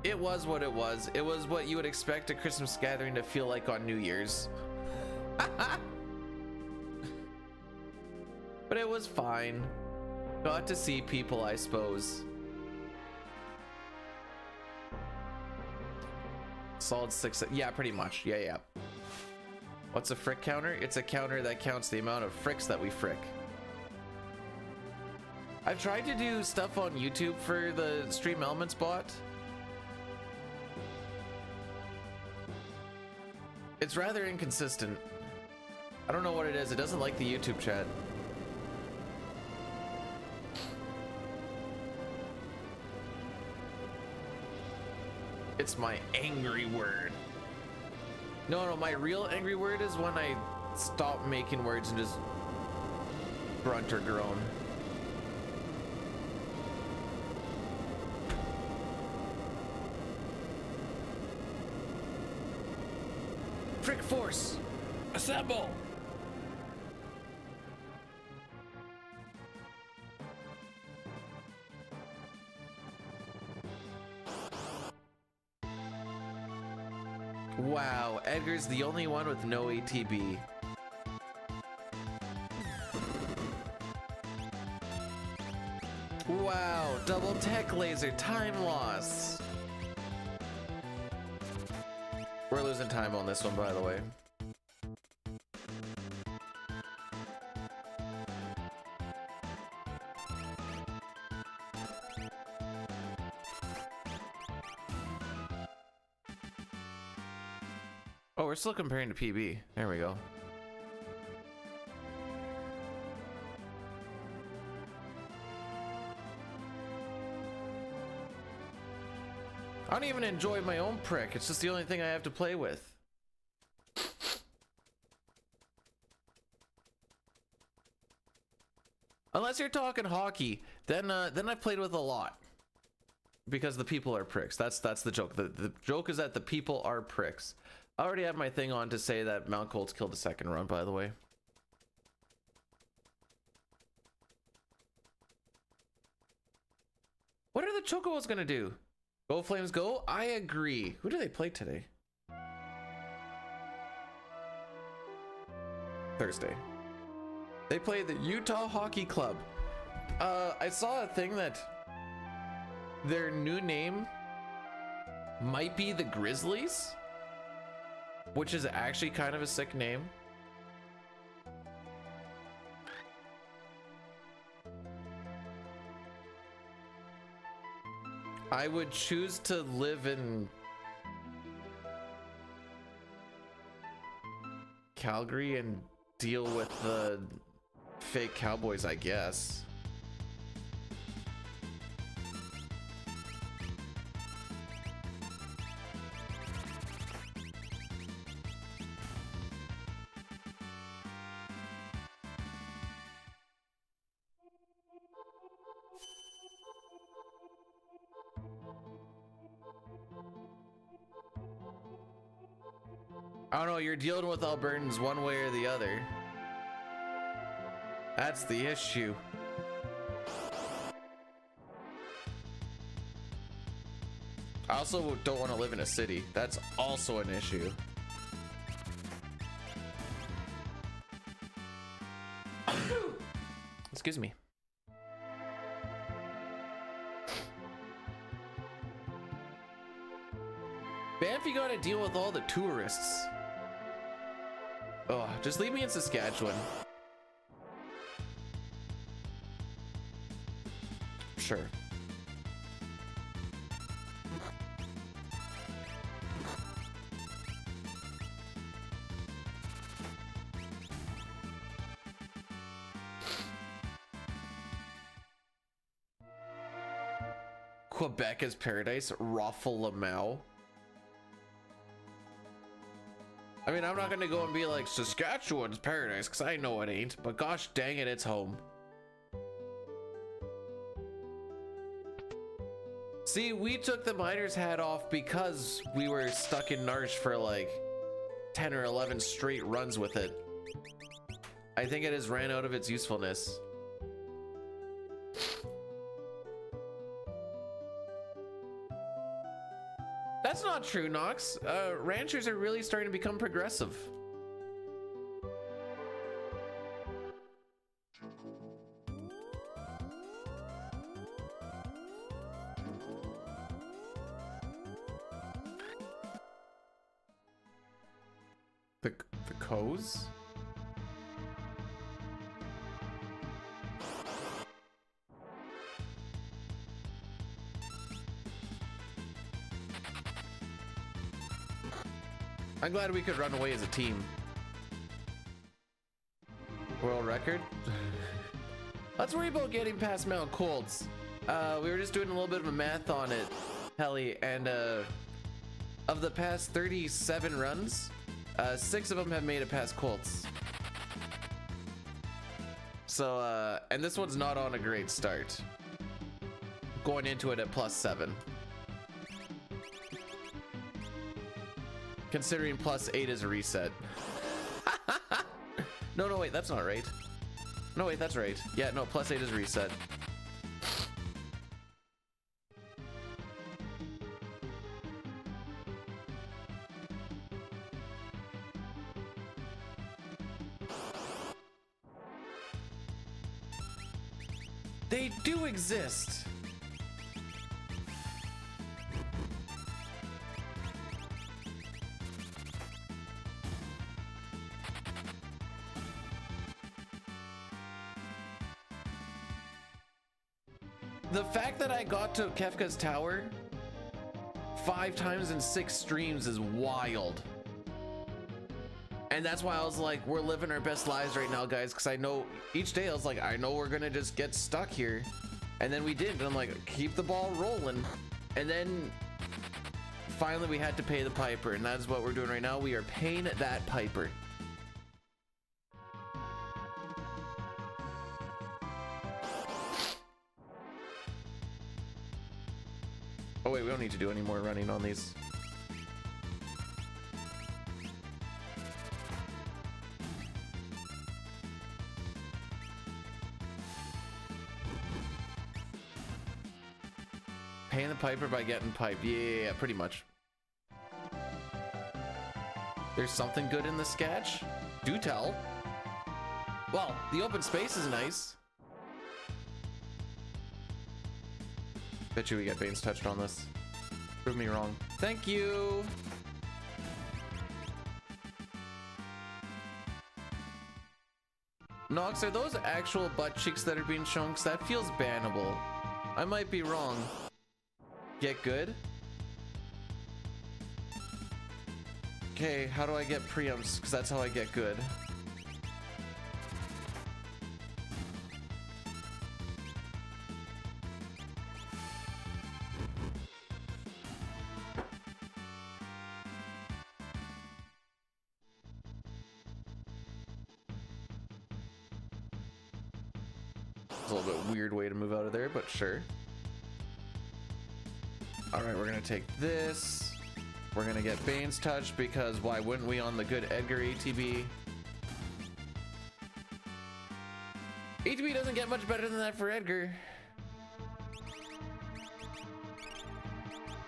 It was what it was. It was what you would expect a Christmas gathering to feel like on New Year's. But it was fine. Got to see people, I suppose. Solid 6. Yeah, pretty much. Yeah. What's a frick counter? It's a counter that counts the amount of fricks that we frick. I've tried to do stuff on YouTube for the Stream Elements bot. It's rather inconsistent. I don't know what it is. It doesn't like the YouTube chat. It's my angry word. No, my real angry word is when I stop making words and just grunt or groan. Prick force, assemble! Wow, Edgar's the only one with no ATB. Wow, double tech laser, time loss. We're losing time on this one, by the way. Oh, we're still comparing to PB. There we go. I don't even enjoy my own prick. It's just the only thing I have to play with. Unless you're talking hockey, then I played with a lot. Because the people are pricks. That's the joke. The joke is that the people are pricks. I already have my thing on to say that Mount Colt's killed the second run, by the way. What are the Chocobos gonna do? Go Flames go? I agree. Who do they play today? Thursday. They play the Utah Hockey Club. I saw a thing that their new name might be the Grizzlies, which is actually kind of a sick name. I would choose to live in Calgary and deal with the fake Cowboys, I guess. I don't know, you're dealing with Albertans one way or the other. That's the issue. I also don't want to live in a city. That's also an issue. Excuse me. Banff, you gotta deal with all the tourists. Oh, just leave me in Saskatchewan. Sure. Quebec is paradise. Raffle-Lamau. I mean, I'm not gonna go and be like Saskatchewan's paradise because I know it ain't, but gosh dang it, it's home. See, we took the miner's hat off because we were stuck in Narsh for like 10 or 11 straight runs with it. I think it has ran out of its usefulness. That's not true, Nox. Ranchers are really starting to become progressive. The Coes? I'm glad we could run away as a team. World record? Let's worry about getting past Mount Colts. We were just doing a little bit of a math on it, Helly, and of the past 37 runs, 6 of them have made it past Colts. So, and this one's not on a great start. Going into it at +7. Considering +8 is a reset. No, wait, that's not right. No, wait, that's right. Yeah, no, +8 is a reset. They do exist. The fact that I got to Kefka's Tower 5 times in 6 streams is wild. And that's why I was like, we're living our best lives right now, guys, because I know each day I was like, I know we're gonna just get stuck here. And then we did, and I'm like, keep the ball rolling. And then finally we had to pay the piper, and that is what we're doing right now. We are paying that piper. Oh wait, we don't need to do any more running on these. Paying the piper by getting piped. Yeah, pretty much. There's something good in the sketch? Do tell. Well, the open space is nice. Bet you we get Bane's touched on this. Prove me wrong. Thank you. Nox, are those actual butt cheeks that are being shown? 'Cause that feels bannable. I might be wrong. Get good? Okay, how do I get preamps? Because that's how I get good. It's a little bit weird way to move out of there, but sure. All right, we're gonna take this. We're gonna get Bane's touch because why wouldn't we on the good Edgar ATB? ATB doesn't get much better than that for Edgar.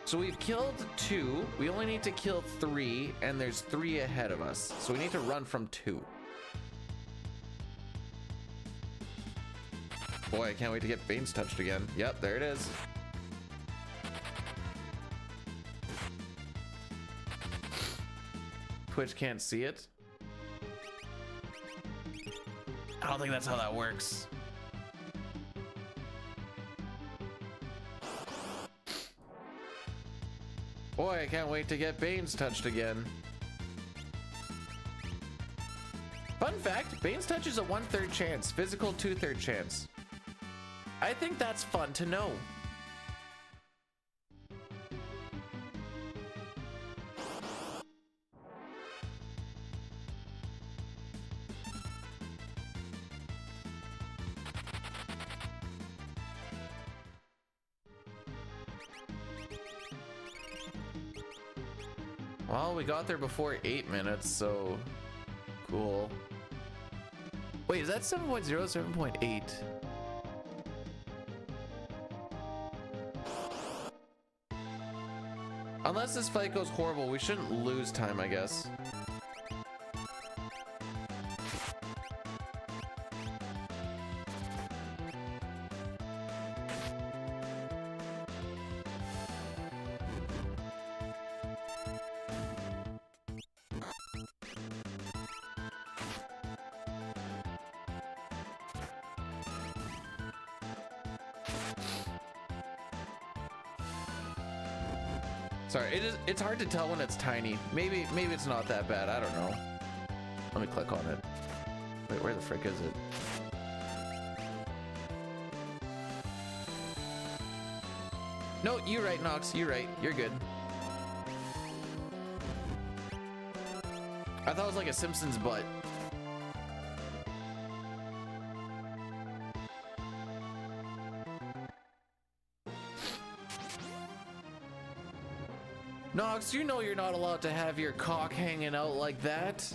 So we've killed 2. We only need to kill 3, and there's 3 ahead of us. So we need to run from 2. Boy, I can't wait to get Bane's touched again. Yep, there it is. Twitch can't see it. I don't think that's how that works. Boy, I can't wait to get Bane's touched again. Fun fact, Bane's touch is a 1/3 chance, physical 2/3 chance. I think that's fun to know. Well, we got there before 8 minutes, so cool. Wait, is that 7.0, 7.8? Unless this fight goes horrible, we shouldn't lose time, I guess. Sorry, it's hard to tell when it's tiny. Maybe it's not that bad. I don't know. Let me click on it. Wait, where the frick is it? No, you're right, Nox. You're right. You're good. I thought it was like a Simpsons butt. Nox, you know you're not allowed to have your cock hanging out like that.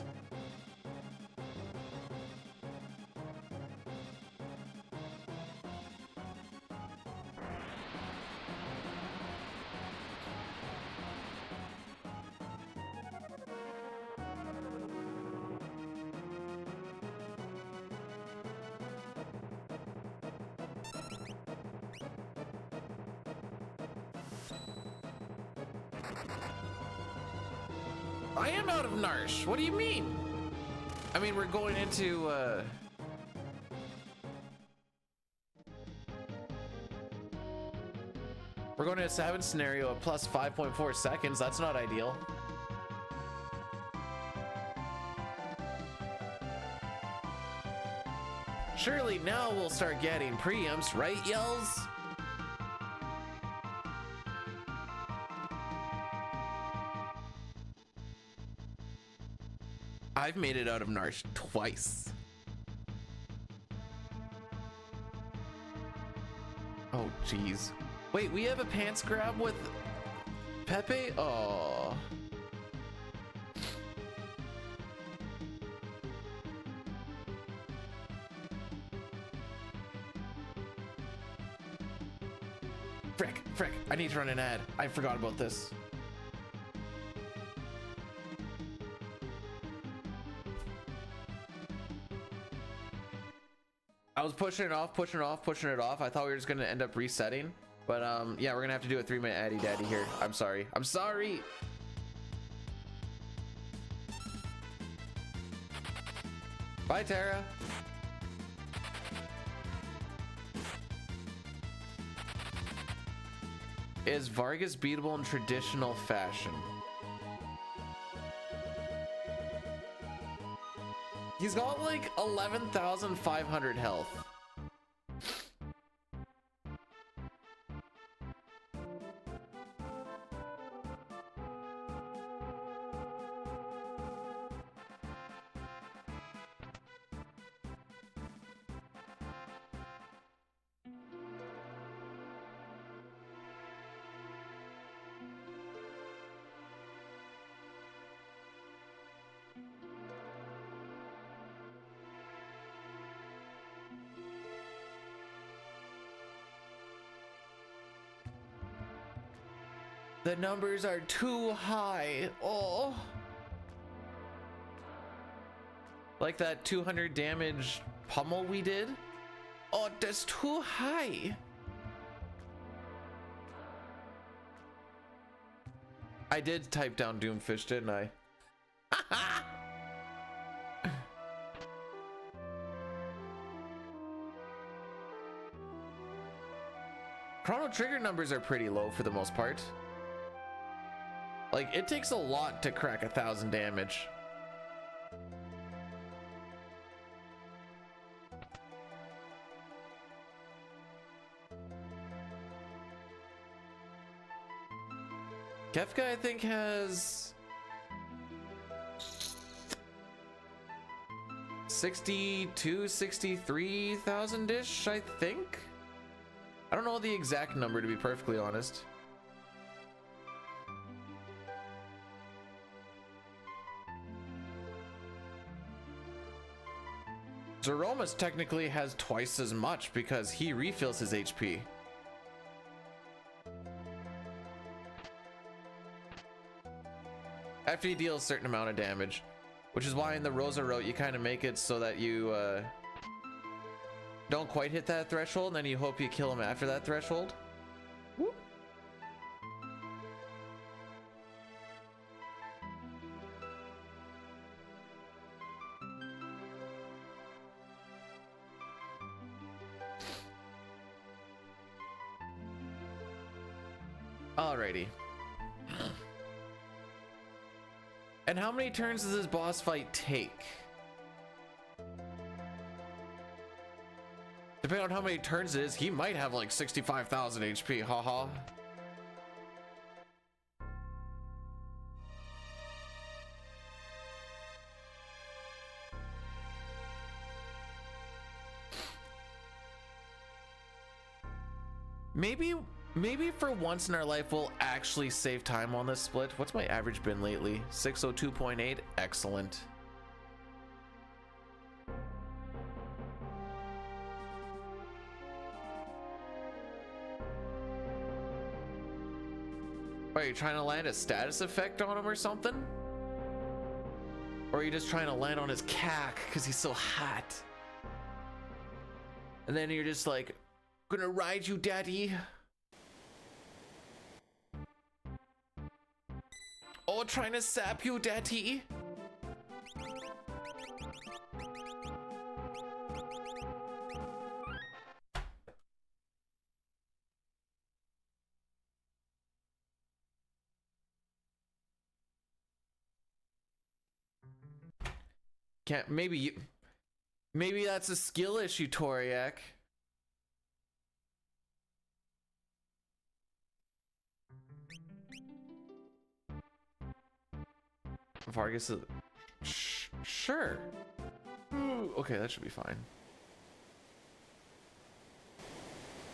I am out of Narsh. What do you mean? I mean, we're going into, we're going to a savage scenario at plus 5.4 seconds. That's not ideal. Surely now we'll start getting preamps, right, Yells? I've made it out of Narsh twice. Oh, jeez. Wait, we have a pants grab with Pepe? Oh. Frick, I need to run an ad. I forgot about this. I was pushing it off. I thought we were just gonna end up resetting, but yeah, we're gonna have to do a 3-minute addy daddy here. I'm sorry. Bye, Tara. Is Vargas beatable in traditional fashion? He's got like 11,500 health. The numbers are too high. Oh. Like that 200 damage pummel we did? Oh, that's too high. I did type down Doomfish, didn't I? Chrono Trigger numbers are pretty low for the most part. Like, it takes a lot to crack 1,000 damage. Kefka, I think, has 63,000-ish, I think. I don't know the exact number, to be perfectly honest. Zeromus technically has twice as much because he refills his HP. After he deals a certain amount of damage, which is why in the Rosa route you kind of make it so that you don't quite hit that threshold, and then you hope you kill him after that threshold. Whoop. Alrighty. And how many turns does this boss fight take? Depending on how many turns it is, he might have like 65,000 HP, haha. Maybe for once in our life we'll actually save time on this split. What's my average been lately? 602.8. Excellent. Are you trying to land a status effect on him or something? Or are you just trying to land on his cack because he's so hot? And then you're just like, gonna ride you, daddy. Oh, trying to sap you, daddy. Can't, maybe that's a skill issue, Toriak. Vargas is... sure. Ooh, okay, that should be fine.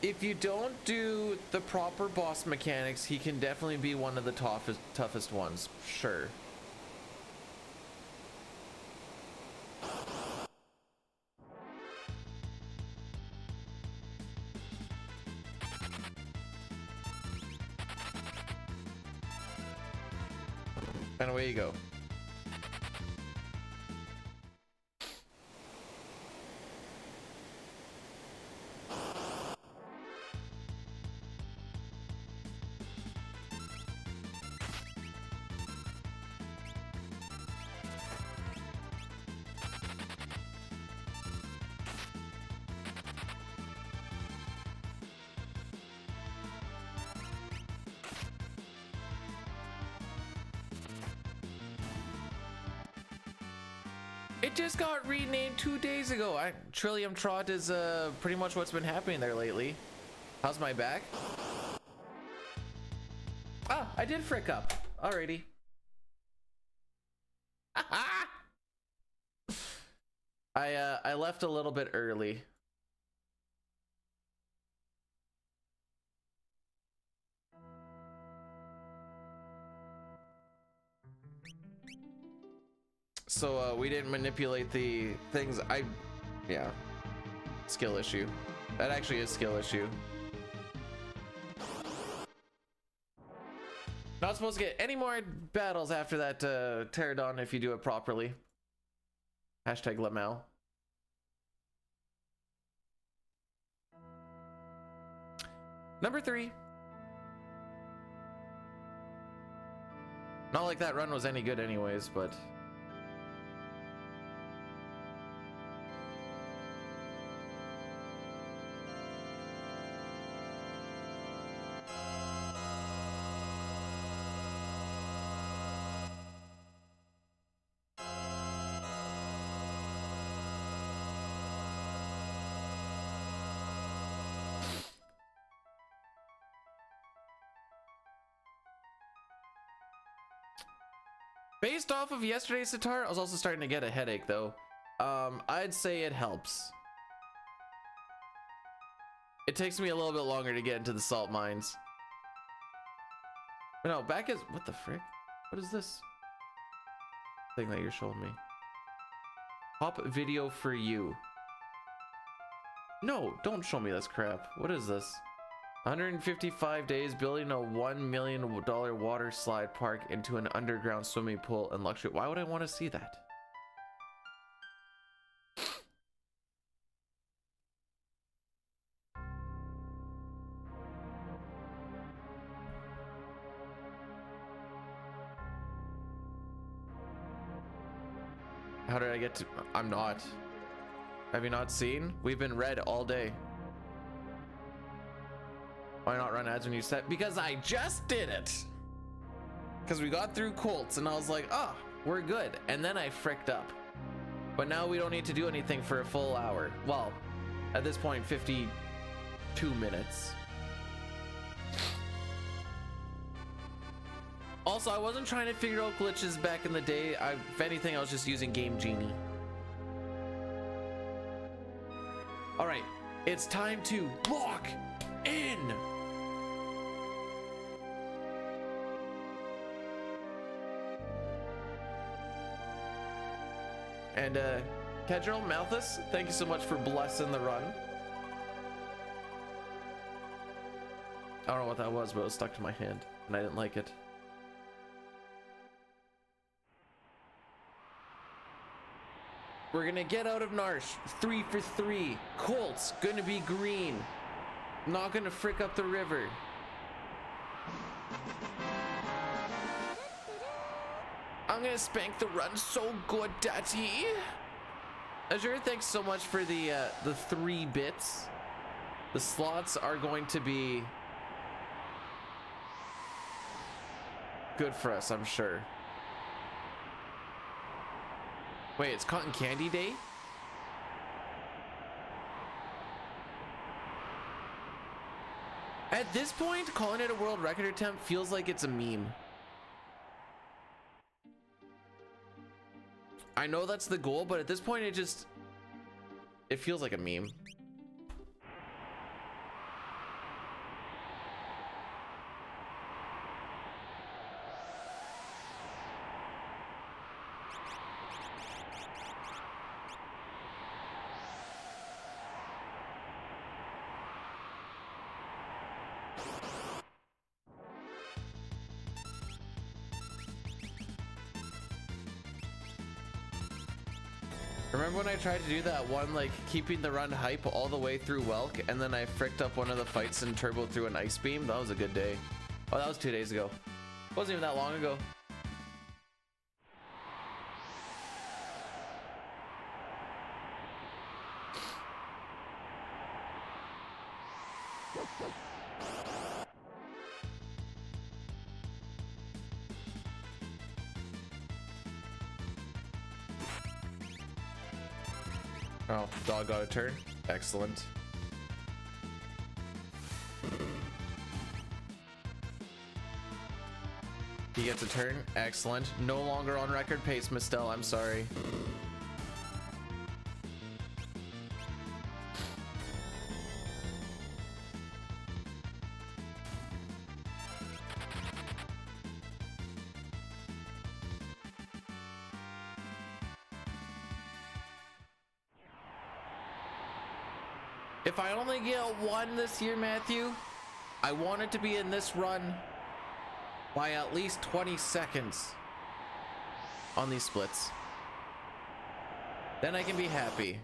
If you don't do the proper boss mechanics, he can definitely be one of the toughest ones. Sure. And away you go. It just got renamed 2 days ago. Trillium Trot is pretty much what's been happening there lately. How's my back? Ah, I did frick up. Alrighty. I left a little bit early. So we didn't manipulate the things. Yeah, skill issue. That actually is skill issue. Not supposed to get any more battles after that Pterodon if you do it properly. Hashtag Lamel. Number 3. Not like that run was any good anyways, but... Based off of yesterday's sitar, I was also starting to get a headache though. I'd say it helps. It takes me a little bit longer to get into the salt mines. But no, back is, what the frick? What is this thing that you're showing me? Pop video for you. No, don't show me this crap. What is this? 155 days building a $1 million water slide park into an underground swimming pool and luxury. Why would I want to see that? How did I get to... I'm not. Have you not seen? We've been red all day. Why not run ads when you set? Because I just did it. Because we got through Colts and I was like, oh, we're good. And then I fricked up. But now we don't need to do anything for a full hour. Well, at this point, 52 minutes. Also, I wasn't trying to figure out glitches back in the day. If anything, I was just using Game Genie. All right, it's time to lock in. And Kedril Malthus, thank you so much for blessing the run. I don't know what that was, but it was stuck to my hand, and I didn't like it. We're gonna get out of Narsh. 3 for 3. Colts gonna be green. Not gonna frick up the river. I'm gonna spank the run so good, daddy. Azure, thanks so much for the 3 bits. The slots are going to be good for us, I'm sure. Wait, it's Cotton Candy Day? At this point, calling it a world record attempt feels like it's a meme. I know that's the goal, but at this point it feels like a meme. Remember when I tried to do that one, like keeping the run hype all the way through Welk, and then I fricked up one of the fights and turboed through an ice beam? That was a good day. Oh, that was 2 days ago. Wasn't even that long ago. Oh, dog got a turn. Excellent. He gets a turn. Excellent. No longer on record pace, Mistel. I'm sorry. If I only get 1 this year, Matthew, I want it to be in this run by at least 20 seconds on these splits. Then I can be happy.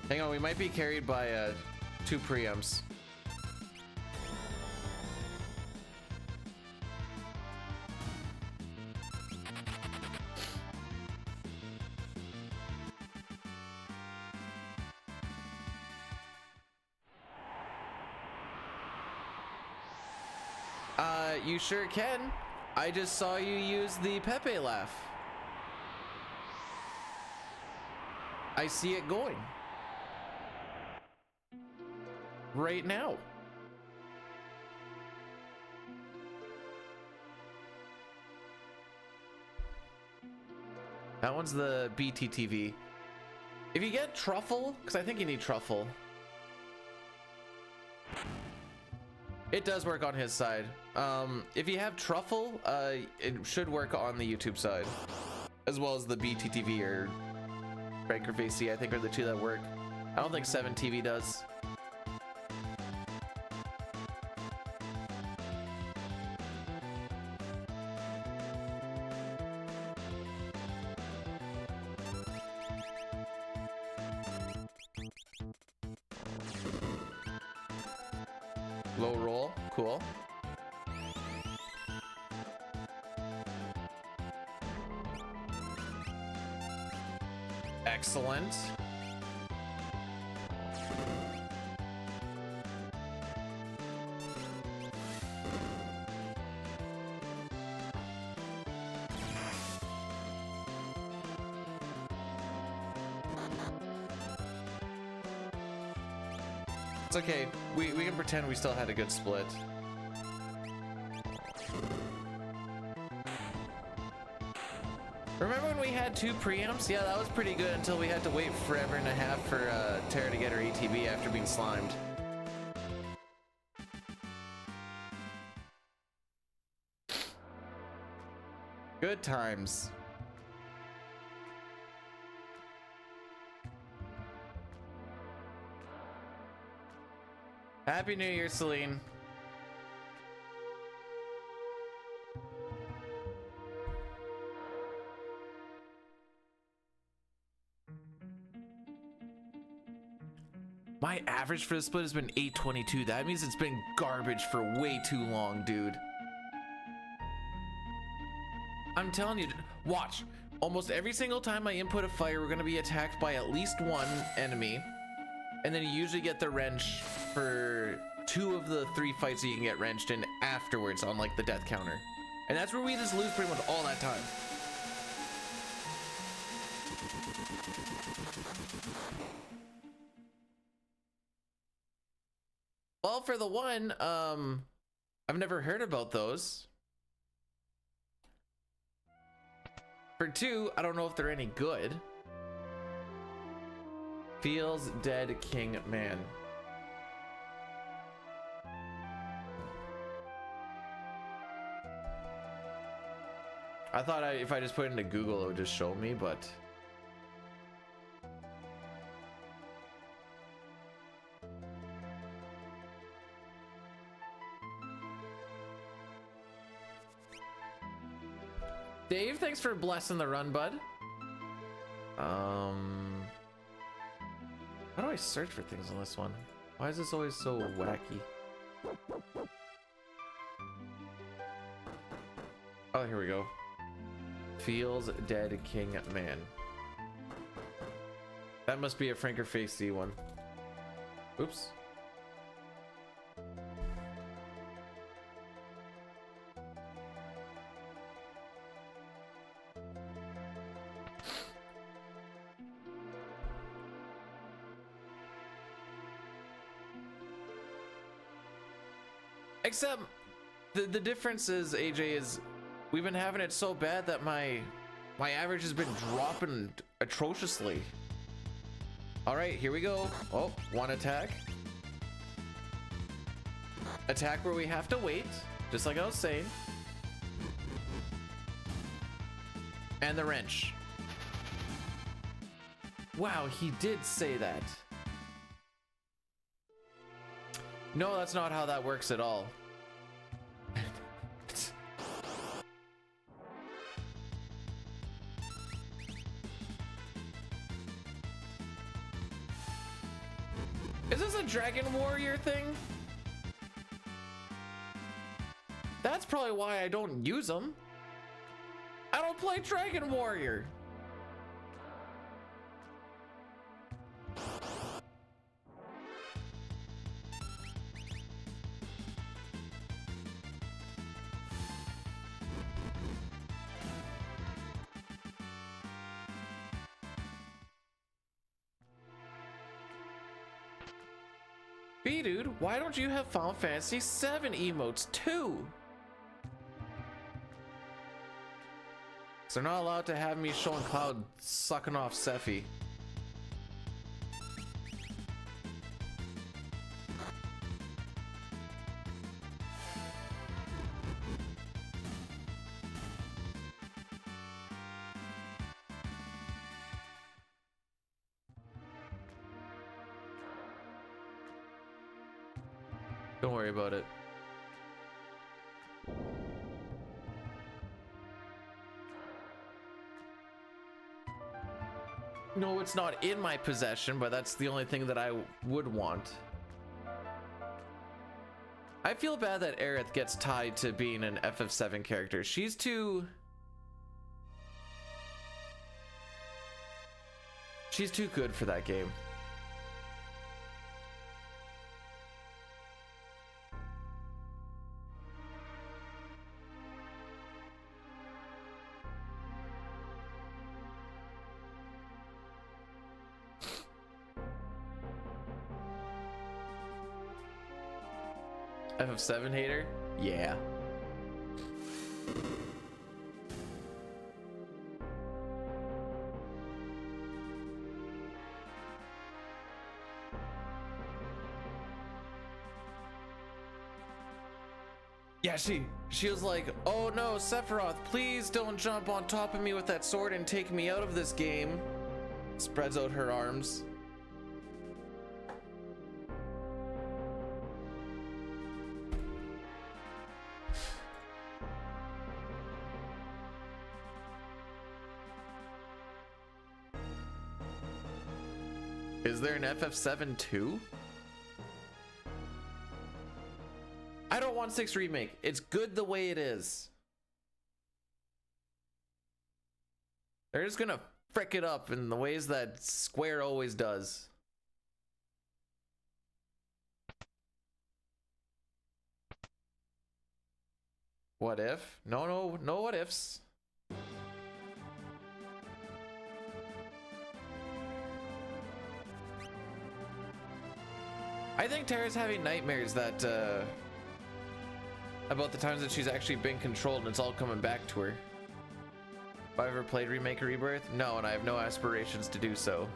Hang on, we might be carried by 2 preamps. You sure can. I just saw you use the Pepe laugh. I see it going. Right now. That one's the BTTV. If you get truffle, because I think you need truffle. It does work on his side. If you have truffle, it should work on the YouTube side, as well as the BTTV or Banker VC. I think are the 2 that work. I don't think 7TV does. Low roll, cool. Excellent. It's okay. We can pretend we still had a good split. Remember when we had had 2 preamps. Yeah, that was pretty good until we had to wait forever and a half for Tara to get her ATB after being slimed. Good times. Happy New Year, Celine. My average for the split has been 822. That means it's been garbage for way too long, dude. I'm telling you, watch. Almost every single time I input a fire, we're gonna be attacked by at least 1 enemy. And then you usually get the wrench for 2 of the 3 fights that you can get wrenched in afterwards on like the death counter. And that's where we just lose pretty much all that time. Well, for the 1, I've never heard about those. For 2, I don't know if they're any good. Feels dead king man. I thought if I just put it into Google, it would just show me, but Dave, thanks for blessing the run, bud. How do I search for things on this one? Why is this always so wacky? Oh, here we go. Feels dead king man. That must be a Franker Face C one. Oops. Except the difference is, AJ, is we've been having it so bad that my average has been dropping atrociously. All right, here we go. Oh, 1 attack. Attack where we have to wait, just like I was saying. And the wrench. Wow, he did say that. No, that's not how that works at all. Is this a Dragon Warrior thing? That's probably why I don't use them. I don't play Dragon Warrior. B dude, why don't you have Final Fantasy VII emotes too? So they're not allowed to have me showing Cloud sucking off Sephi. Don't worry about it. No, it's not in my possession, but that's the only thing that I would want. I feel bad that Aerith gets tied to being an FF7 character. She's too good for that game. FF7 hater? Yeah. Yeah, she was like, oh no, Sephiroth, please don't jump on top of me with that sword and take me out of this game. Spreads out her arms. Is there an FF7 too? I don't want 6 remake. It's good the way it is. They're just gonna frick it up in the ways that Square always does. What if? No what ifs. I think Tara's having nightmares that about the times that she's actually been controlled and it's all coming back to her. Have I ever played Remake or Rebirth? No, and I have no aspirations to do so.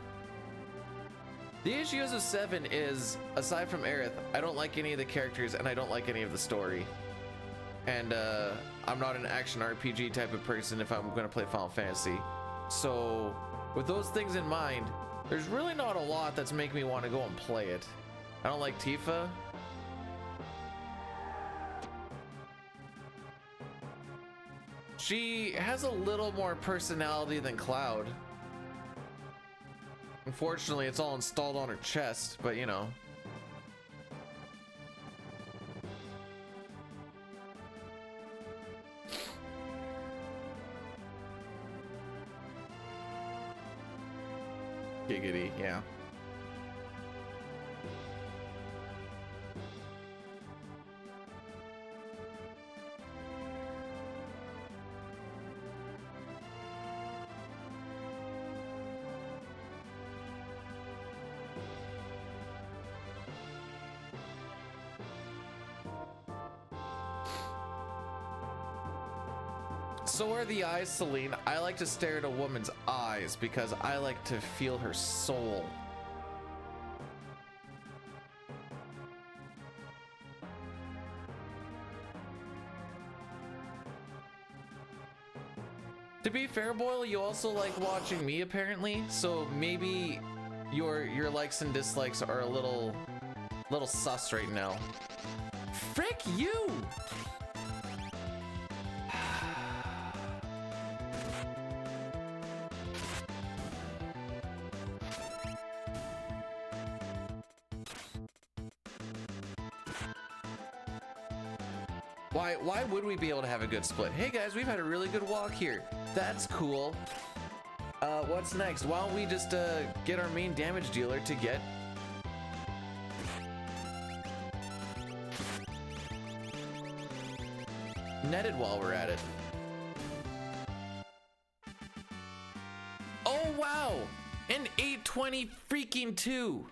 The issues of 7 is, aside from Aerith, I don't like any of the characters and I don't like any of the story. And I'm not an action RPG type of person if I'm gonna play Final Fantasy. So with those things in mind, there's really not a lot that's making me want to go and play it. I don't like Tifa. She has a little more personality than Cloud. Unfortunately, it's all installed on her chest, but you know. Giggity, yeah. So are the eyes, Celine. I like to stare at a woman's eyes because I like to feel her soul. To be fair, Boyle, you also like watching me apparently, so maybe your likes and dislikes are a little sus right now. Frick you! Why would we be able to have a good split? Hey guys, we've had a really good walk here. That's cool. What's next? Why don't we just get our main damage dealer to get netted while we're at it. Oh wow! An 820 freaking 2.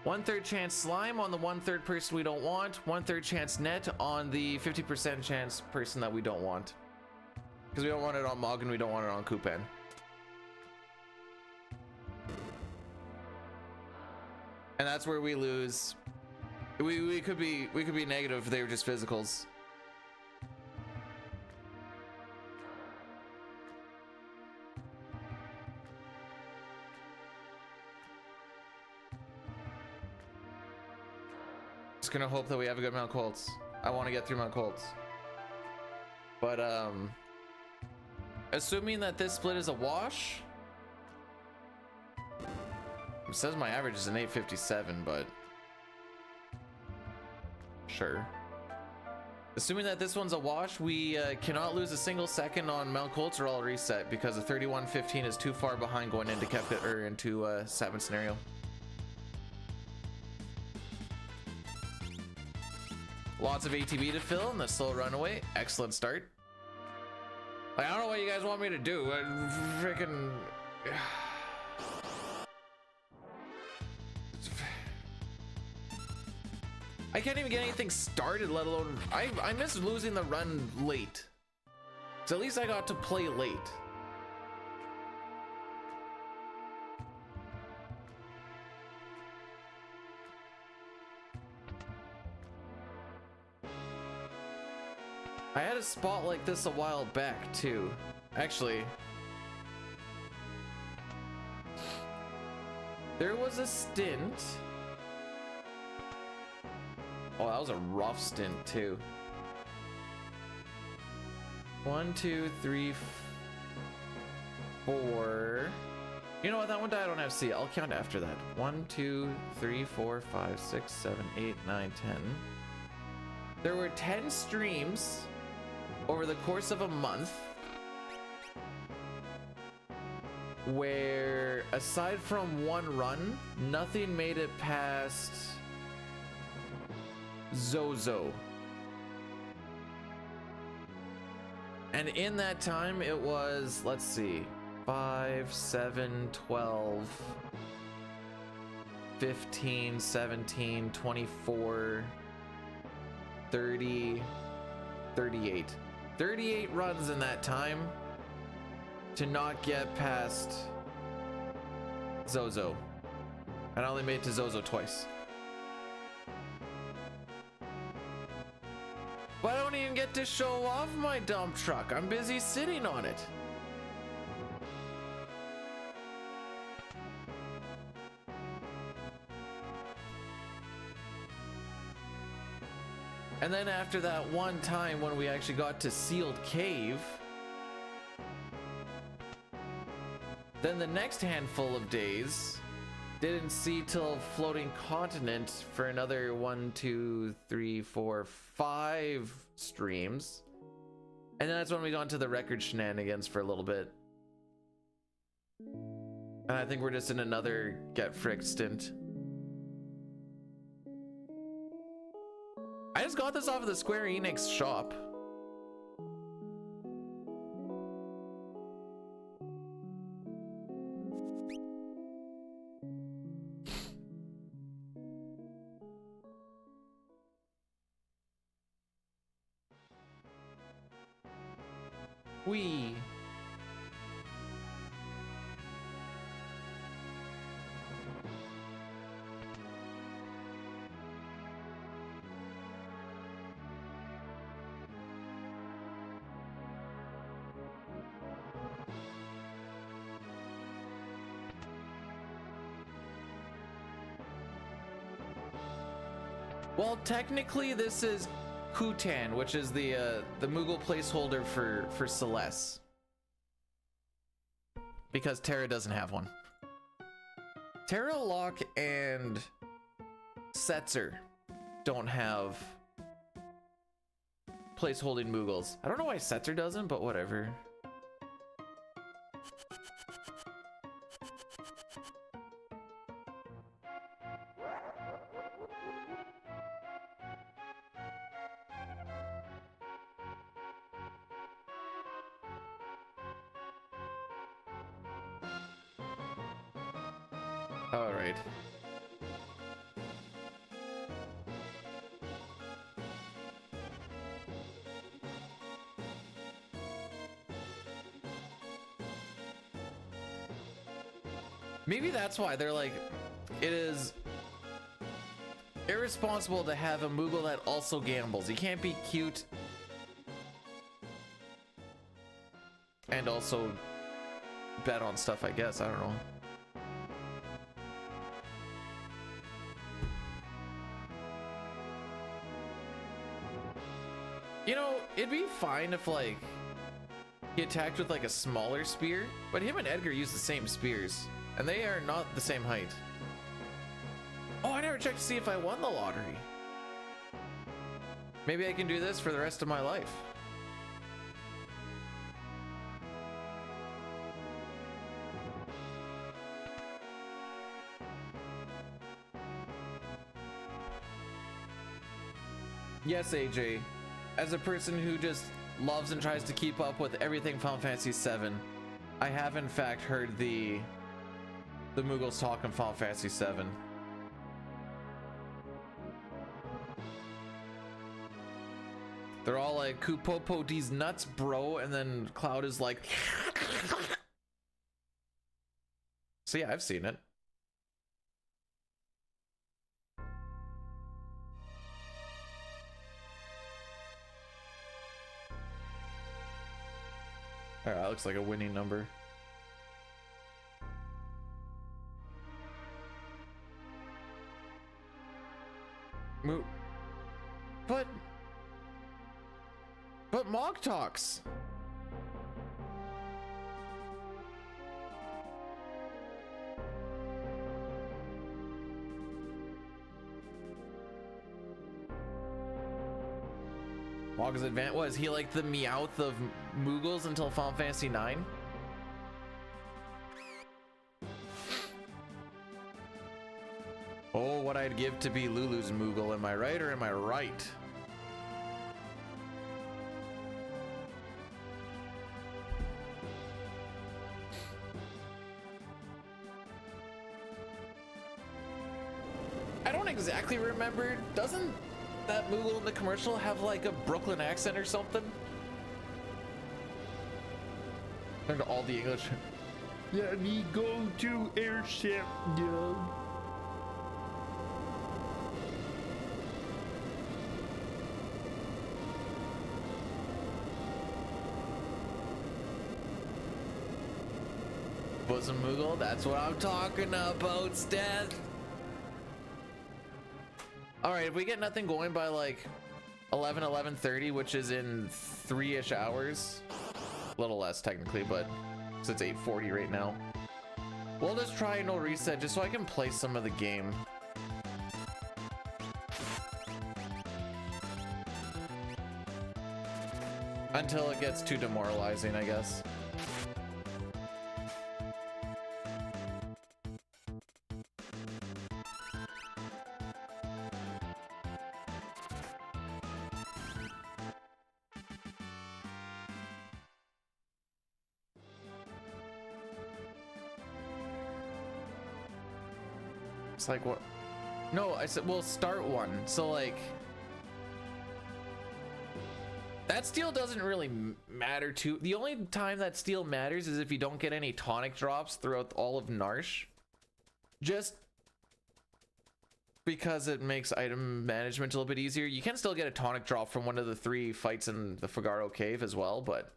One-third chance slime on the one-third person we don't want. One-third chance net on the 50% chance person that we don't want. Because we don't want it on Mog and we don't want it on Kupan. And that's where we lose. We could be negative if they were just physicals. Just gonna hope that we have a good Mount Colts. I want to get through Mount Colts. But assuming that this split is a wash, it says my average is an 857, but sure. Assuming that this one's a wash, we cannot lose a single second on Mount Colts or I'll reset because a 31-15 is too far behind going into Kefka or into 7 scenario. Lots of ATB to fill and the slow runaway. Excellent start. Like, I don't know what you guys want me to do. Freaking. I can't even get anything started, let alone I miss losing the run late. So at least I got to play late. I had a spot like this a while back too. Actually, there was a stint. Oh, that was a rough stint too. 1, 2, 3, 4. You know what? That one I don't have to see. I'll count after that. 1, 2, 3, 4, 5, 6, 7, 8, 9, 10. There were 10 streams over the course of a month where, aside from one run, nothing made it past Zozo. And in that time, it was, let's see, 5, 7, 12, 15, 17, 24, 30, 38. 38 runs in that time to not get past Zozo. And I only made it to Zozo twice. But I don't even get to show off my dump truck. I'm busy sitting on it. And then after that one time when we actually got to Sealed Cave, then the next handful of days didn't see till Floating Continent for another 1, 2, 3, 4, 5 streams. And then that's when we got into the record shenanigans for a little bit. And I think we're just in another get fricked stint. I just got this off of the Square Enix shop. Wee. Well, technically this is Kutan, which is the Moogle placeholder for Celeste. Because Terra doesn't have one. Terra, Locke, and Setzer don't have placeholding Moogles. I don't know why Setzer doesn't, but whatever. All right. Maybe that's why they're like, it is irresponsible to have a Moogle that also gambles. He can't be cute and also bet on stuff, I guess. I don't know. You know, it'd be fine if, like, he attacked with, like, a smaller spear, but him and Edgar use the same spears, and they are not the same height. Oh, I never checked to see if I won the lottery. Maybe I can do this for the rest of my life. Yes, AJ. As a person who just loves and tries to keep up with everything Final Fantasy VII, I have in fact heard the Moogles talk in Final Fantasy VII. They're all like, Kupopo these nuts, bro. And then Cloud is like, so yeah, I've seen it. Alright, that looks like a winning number. But Mog Talks. Mog's advance was he like the Meowth of Moogles until Final Fantasy 9? Oh, what I'd give to be Lulu's Moogle, am I right or am I right? I don't exactly remember. Doesn't that Moogle in the commercial have like a Brooklyn accent or something? Learned all the English. Let me go to airship, dog. Bosom Moogle, that's what I'm talking about, Steph. All right, if we get nothing going by like 11:30, which is in 3-ish hours, a little less technically, but since it's 8:40 right now, we'll just try no reset just so I can play some of the game. Until it gets too demoralizing, I guess. It's like, what? No, I said, we'll start one. So like, that steal doesn't really matter too. The only time that steal matters is if you don't get any tonic drops throughout all of Narsh. Just because it makes item management a little bit easier. You can still get a tonic drop from one of the 3 fights in the Figaro Cave as well, but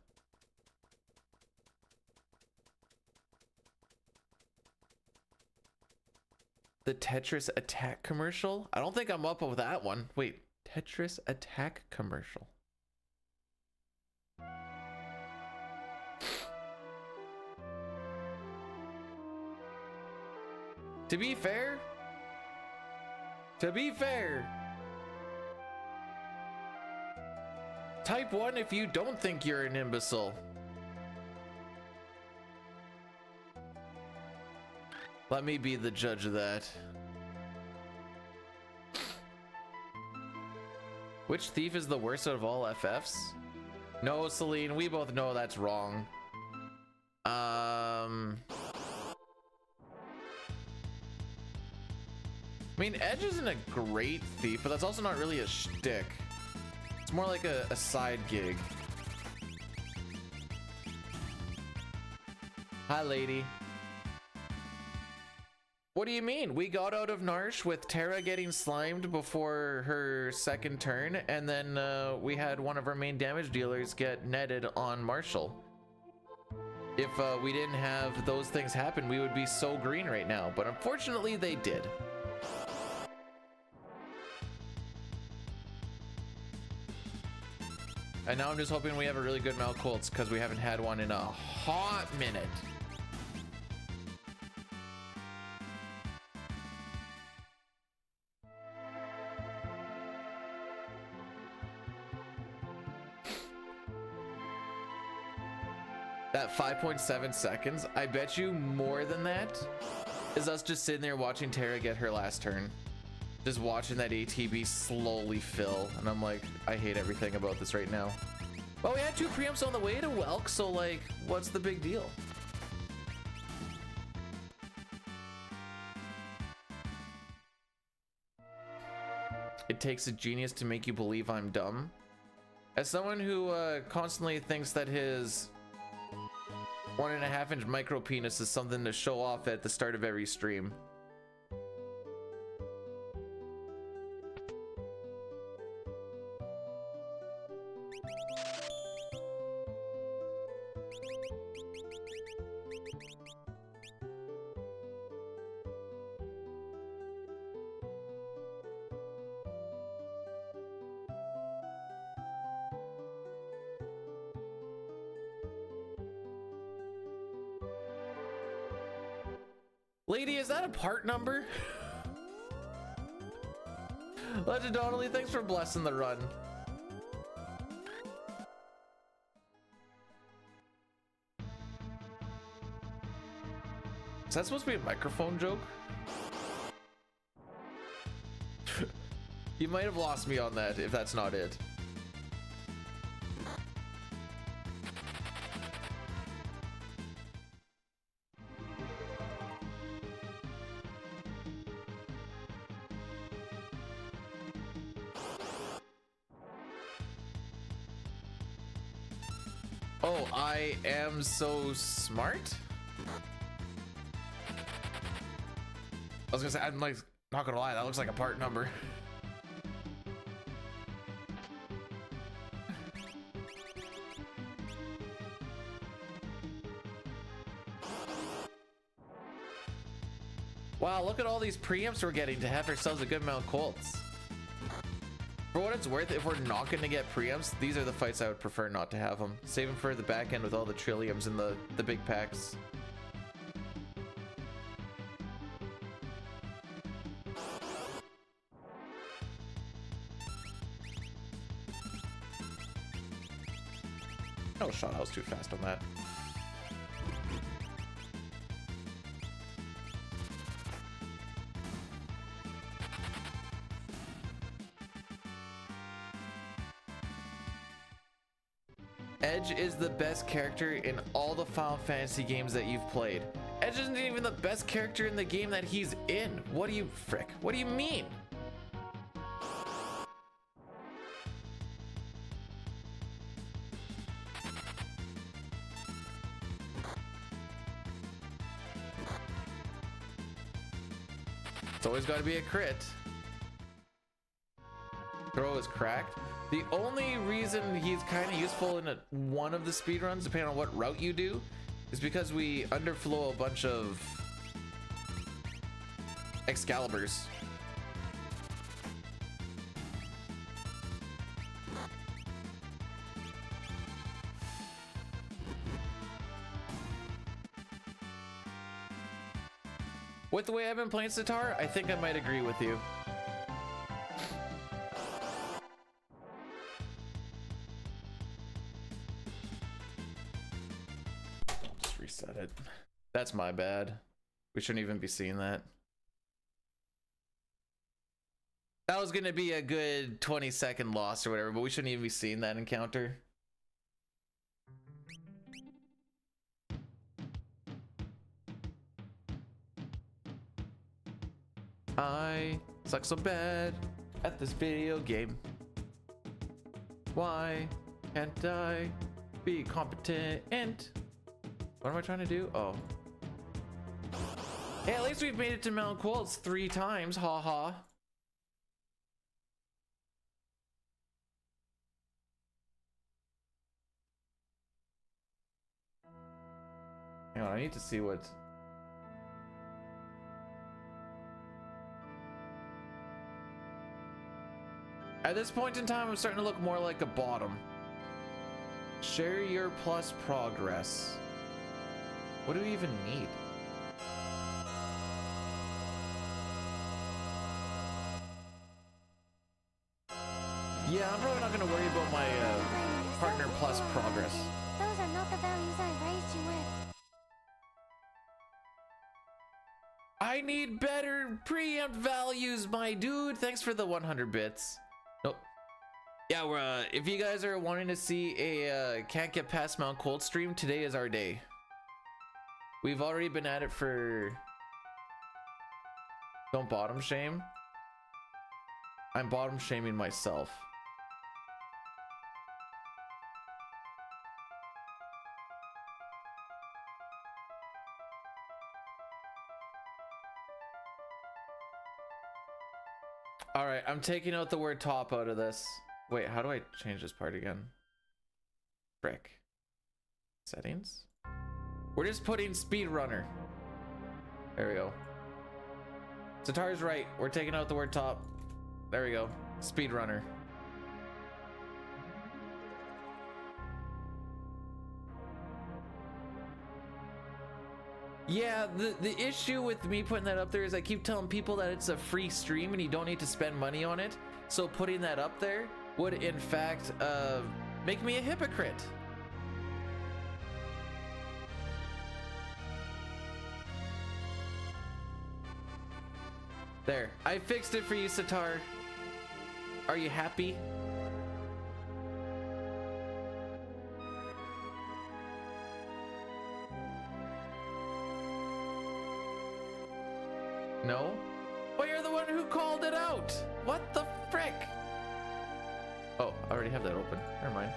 the Tetris Attack commercial? I don't think I'm up with that one. Wait, Tetris Attack commercial. To be fair, type 1 if you don't think you're an imbecile. Let me be the judge of that. Which thief is the worst out of all FFs? No, Celine, we both know that's wrong. I mean, Edge isn't a great thief, but that's also not really a shtick. It's more like a side gig. Hi, lady. What do you mean? We got out of Narsh with Terra getting slimed before her second turn, and then we had one of our main damage dealers get netted on Marshall. If we didn't have those things happen, we would be so green right now, but unfortunately they did. And now I'm just hoping we have a really good Malcolts because we haven't had one in a hot minute. That 5.7 seconds, I bet you more than that is us just sitting there watching Terra get her last turn. Just watching that ATB slowly fill. And I'm like, I hate everything about this right now. Well, we had 2 preempts on the way to Welk, so like, what's the big deal? It takes a genius to make you believe I'm dumb. As someone who constantly thinks that his 1.5-inch micro penis is something to show off at the start of every stream. Lady, is that a part number? Legend Donnelly, thanks for blessing the run. Is that supposed to be a microphone joke? You might have lost me on that if that's not it. Oh, I am so smart? I was gonna say, I'm like, not gonna lie, that looks like a part number. Wow, look at all these preamps we're getting to have ourselves a good amount of Colts. For what it's worth, if we're not going to get preamps, these are the fights I would prefer not to have them. Save them for the back end with all the trilliums and the big packs. Oh, shot, I was too fast on that. Edge is the best character in all the Final Fantasy games that you've played. Edge isn't even the best character in the game that he's in. What do you frick? What do you mean? It's always got to be a crit. Throw is cracked. The only reason he's kind of useful in one of the speedruns, depending on what route you do, is because we underflow a bunch of Excaliburs. With the way I've been playing Sitar, I think I might agree with you. Reset it. That's my bad. We shouldn't even be seeing that. That was gonna be a good 20-second loss or whatever, but we shouldn't even be seeing that encounter. I suck so bad at this video game. Why can't I be competent? What am I trying to do? Oh. Hey, at least we've made it to Mount Quilts 3 times. Ha ha. Hang on, I need to see what... At this point in time, I'm starting to look more like a bottom. Share your plus progress. What do we even need? Yeah, I'm probably not going to worry about my partner plus progress. Those are not the values I raised you with. I need better preamp values, my dude. Thanks for the 100 bits. Nope. Yeah, we're, if you guys are wanting to see a Can't Get Past Mount Cold stream, today is our day. We've already been at it for... Don't bottom shame. I'm bottom shaming myself. All right, I'm taking out the word top out of this. Wait, how do I change this part again? Frick. Settings? We're just putting speedrunner. There we go. Satar's right. We're taking out the word top. There we go. Speedrunner. Yeah, the issue with me putting that up there is I keep telling people that it's a free stream and you don't need to spend money on it. So putting that up there would in fact make me a hypocrite. There, I fixed it for you, Satar. Are you happy? No? Well, you're the one who called it out. What the frick? Oh, I already have that open. Never mind.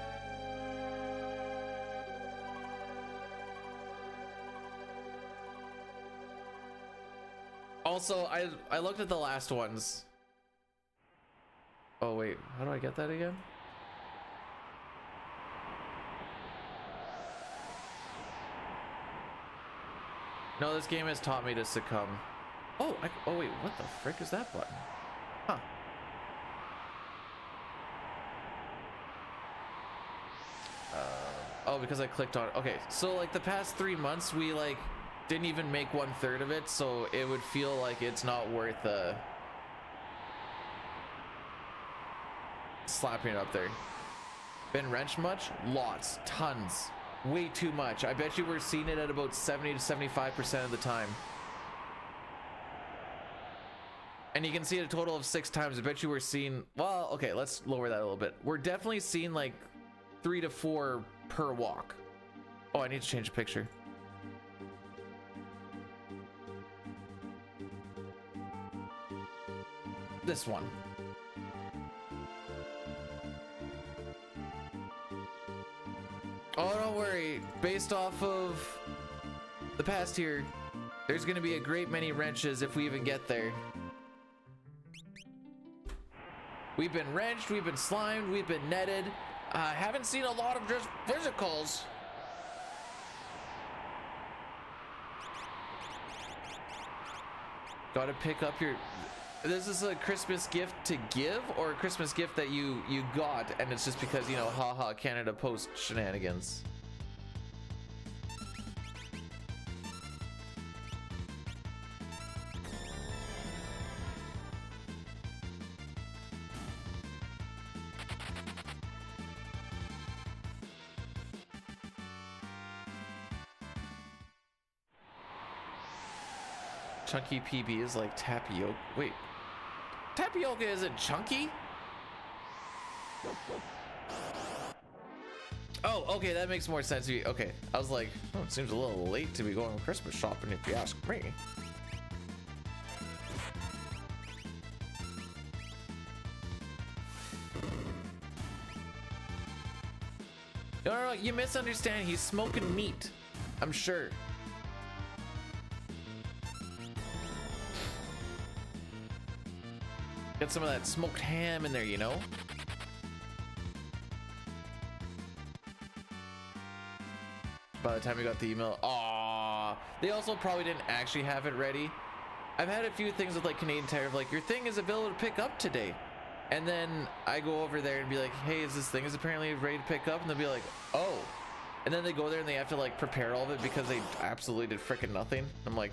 Also, I looked at the last ones. Oh wait, how do I get that again? No, this game has taught me to succumb. Oh, oh wait, what the frick is that button? Huh. Oh, because I clicked on it. Okay, so like the past 3 months, we like didn't even make 1/3 of it, so it would feel like it's not worth slapping it up there. Been wrenched much? Lots, tons, way too much. I bet you we're seeing it at about 70 to 75% of the time. And you can see it a total of 6 times. I bet you we're seeing, well, okay, let's lower that a little bit. We're definitely seeing like 3 to 4 per walk. Oh, I need to change the picture. This one. Oh, don't worry. Based off of the past here, there's going to be a great many wrenches if we even get there. We've been wrenched, we've been slimed, we've been netted. Haven't seen a lot of just physicals. Gotta pick up your... This is a Christmas gift to give, or a Christmas gift that you got, and it's just because, you know, haha, Canada Post shenanigans. Chunky PB is like tapioca. Wait, tapioca isn't chunky? Oh, okay, that makes more sense to me. Okay, I was like, oh, it seems a little late to be going Christmas shopping if you ask me. No, you misunderstand. He's smoking meat, I'm sure. Get some of that smoked ham in there, you know? By the time we got the email, aww. They also probably didn't actually have it ready. I've had a few things with like Canadian Tire of like, your thing is available to pick up today. And then I go over there and be like, hey, is this thing is apparently ready to pick up? And they'll be like, oh. And then they go there and they have to like prepare all of it because they absolutely did frickin' nothing. I'm like,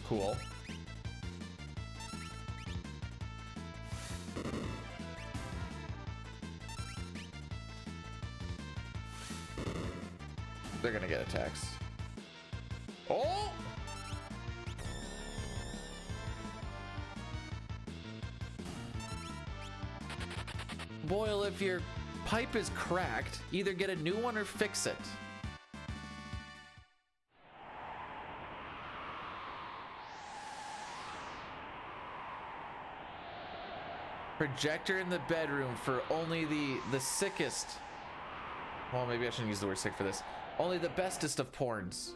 cool. They're gonna get a tax. Oh! Boyle, if your pipe is cracked, either get a new one or fix it. Projector in the bedroom for only the sickest. Well, maybe I shouldn't use the word sick for this. Only the bestest of porns.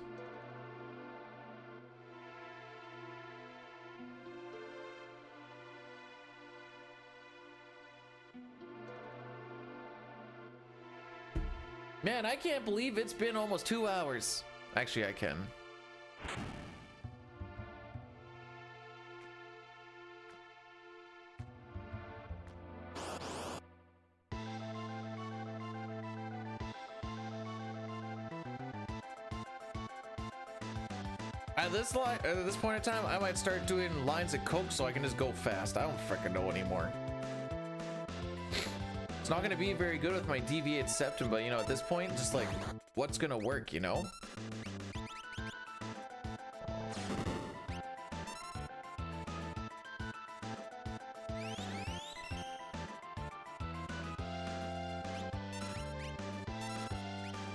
Man, I can't believe it's been almost 2 hours. Actually, I can. At this point in time, I might start doing lines of coke so I can just go fast. I don't freaking know anymore. It's not gonna be very good with my deviate septum, but you know, at this point, just like, what's gonna work, you know?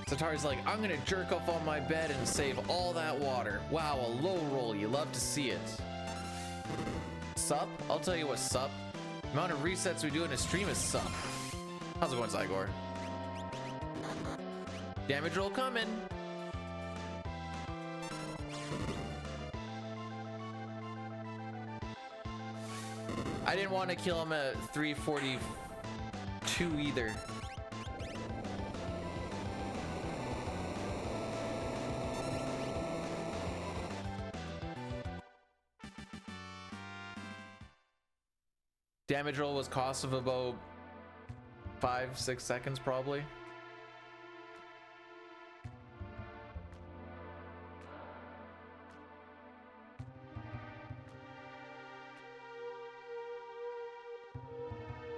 Satari's like, I'm gonna jerk off on my bed and save all that water. Wow, a low roll, you love to see it. Sup? I'll tell you what, sup. Amount of resets we do in a stream is sup. How's it going, Zygor? Damage roll coming. I didn't want to kill him at 342 either. Damage roll was cost of about 5-6 seconds probably.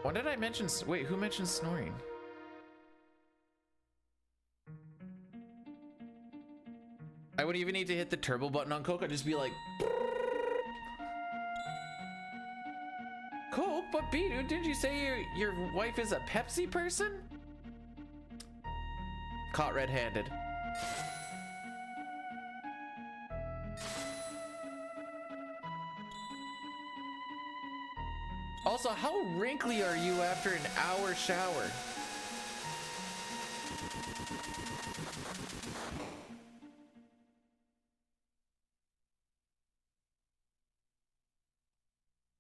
When did I mention? Wait, who mentioned snoring? I wouldn't even need to hit the turbo button on Coke. I'd just be like, Coke, but B, dude, did you say your wife is a Pepsi person? Caught red-handed. Also, how wrinkly are you after an hour shower?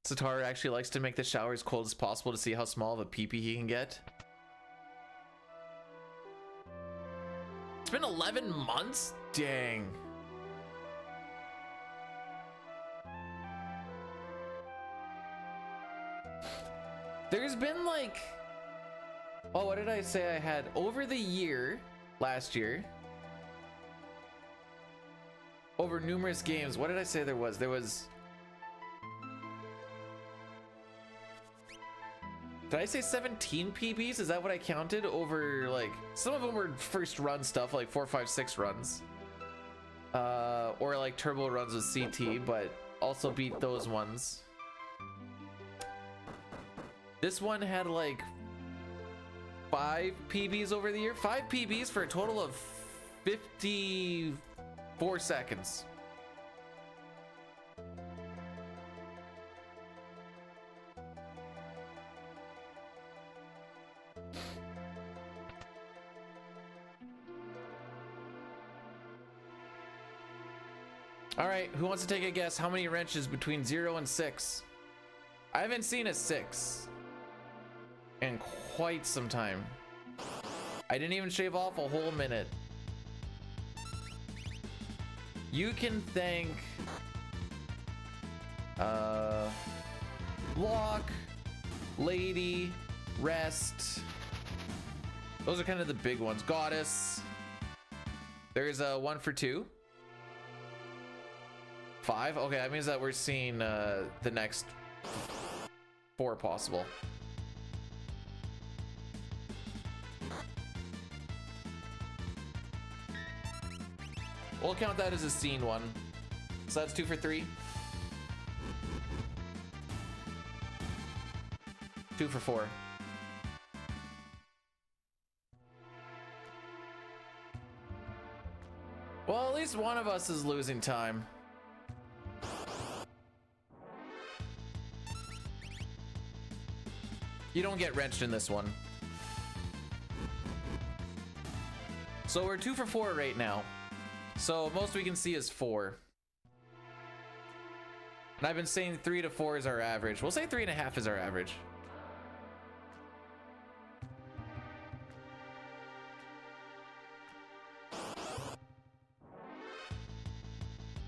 Satar actually likes to make the shower as cold as possible to see how small of a pee-pee he can get. It's been 11 months? Dang. There's been like, oh, what did I say I had? Over the year, last year, over numerous games, what did I say there was? There was, did I say 17 PBs? Is that what I counted over? Like, some of them were first run stuff, like 4, 5, 6 runs. Or like turbo runs with CT, but also beat those ones. This one had like 5 PBs over the year. 5 PBs for a total of 54 seconds. All right, who wants to take a guess? How many wrenches between 0 and 6? I haven't seen a 6 in quite some time. I didn't even shave off a whole minute. You can thank Block, Lady, Rest. Those are kind of the big ones. Goddess. There's a 1 for 2. 5. Okay, that means that we're seeing the next 4 possible. We'll count that as a scene 1. So that's 2 for 3. 2 for 4. Well, at least one of us is losing time. You don't get wrenched in this one. So we're 2 for 4 right now. So most we can see is 4. And I've been saying 3 to 4 is our average. We'll say 3.5 is our average.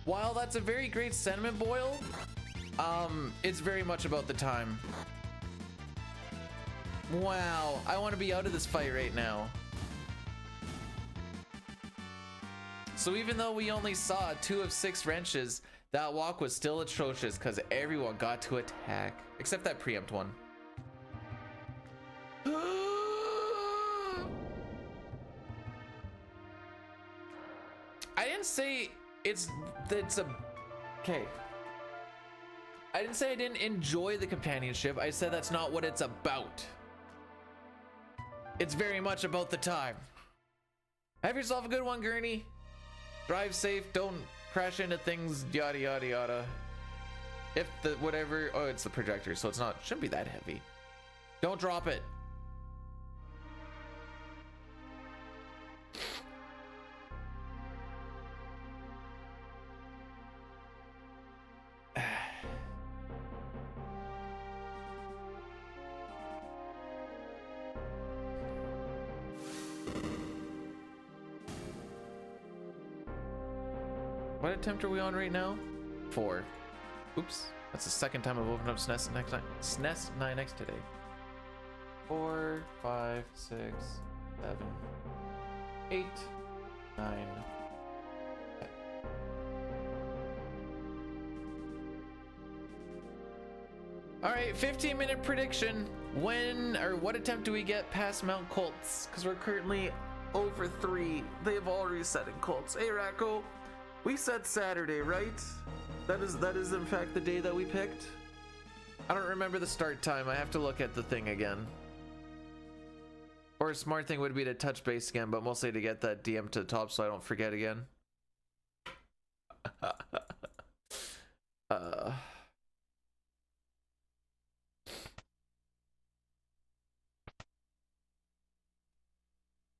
while that's a very great sentiment, Boyle, it's very much about the time. Wow, I want to be out of this fight right now. So even though we only saw 2 of 6 wrenches, that walk was still atrocious because everyone got to attack, except that preempt one. I didn't say it's a okay. I didn't say I didn't enjoy the companionship. I said that's not what it's about. It's very much about the time. Have yourself a good one, Gurney. Drive safe, don't crash into things, yada yada yada. If the whatever, oh, it's the projector, so it's not, shouldn't be that heavy. Don't drop it. What attempt are we on right now? 4. Oops, that's the second time I've opened up SNES 9X today. 4, 5, 6, 7, 8, 9. All right, 15-minute prediction. When or what attempt do we get past Mount Colts? Because we're currently over 3. They've all reset in Colts. Hey, Racco. We said Saturday, right? That is in fact the day that we picked. I don't remember the start time. I have to look at the thing again. Or a smart thing would be to touch base again, but mostly to get that DM to the top so I don't forget again.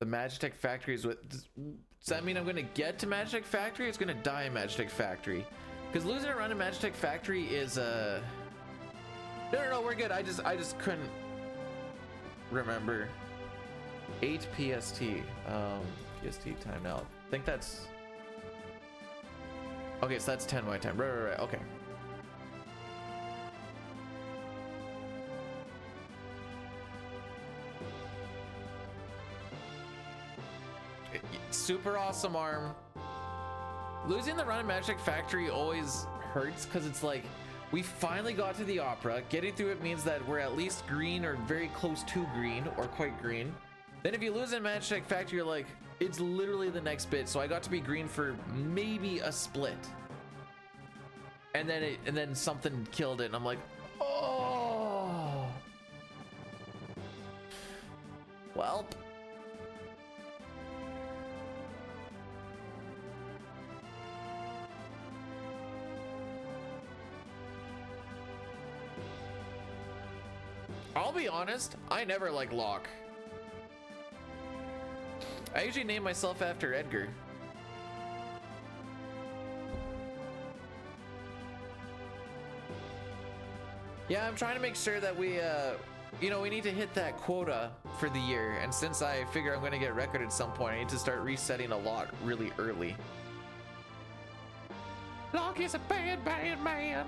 The Magitech Factory is what. Does that mean I'm gonna get to Magitech Factory? Or it's gonna die in Magitech Factory? Because losing a run in Magitech Factory is No, we're good. I just couldn't remember. 8 PST. PST time now. I think that's. Okay, so that's 10 my time. Right. Okay. Super awesome arm. Losing the run in Magitech Factory always hurts because it's like we finally got to the opera. Getting through it means that we're at least green or very close to green or quite green. Then if you lose in Magitech Factory, you're like, it's literally the next bit. So I got to be green for maybe a split. And then something killed it and I'm like, oh. Well. I'll be honest, I never like Locke. I usually name myself after Edgar. Yeah, I'm trying to make sure that we, we need to hit that quota for the year. And since I figure I'm going to get record at some point, I need to start resetting a lot really early. Locke is a bad man.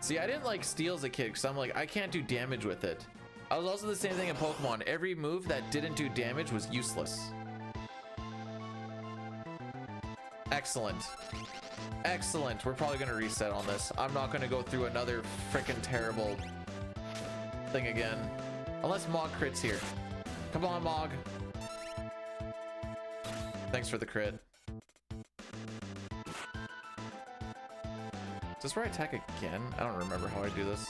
See, I didn't like Steel as a kid because I'm like, I can't do damage with it. I was also the same thing in Pokemon. Every move that didn't do damage was useless. Excellent. Excellent. We're probably going to reset on this. I'm not going to go through another freaking terrible thing again. Unless Mog crits here. Come on, Mog. Thanks for the crit. Is this where I attack again? I don't remember how I do this.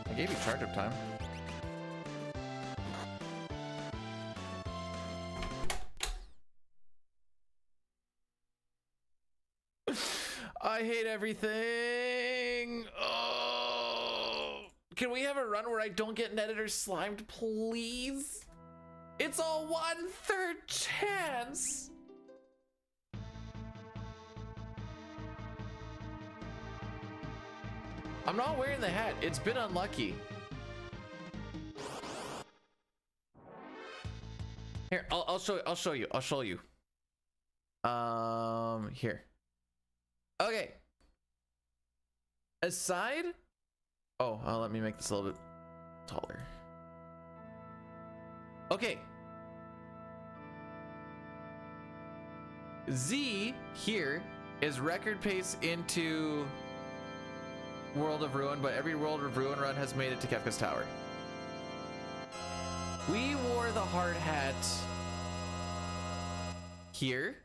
I gave you charge up time. I hate everything. Oh. Can we have a run where I don't get an editor slimed, please? It's a 1/3 chance. I'm not wearing the hat. It's been unlucky. Here, I'll show you. Here. Okay. Aside. Oh, let me make this a little bit taller. Okay. Z here is record pace into World of Ruin, but every World of Ruin run has made it to Kefka's Tower. We wore the hard hat here,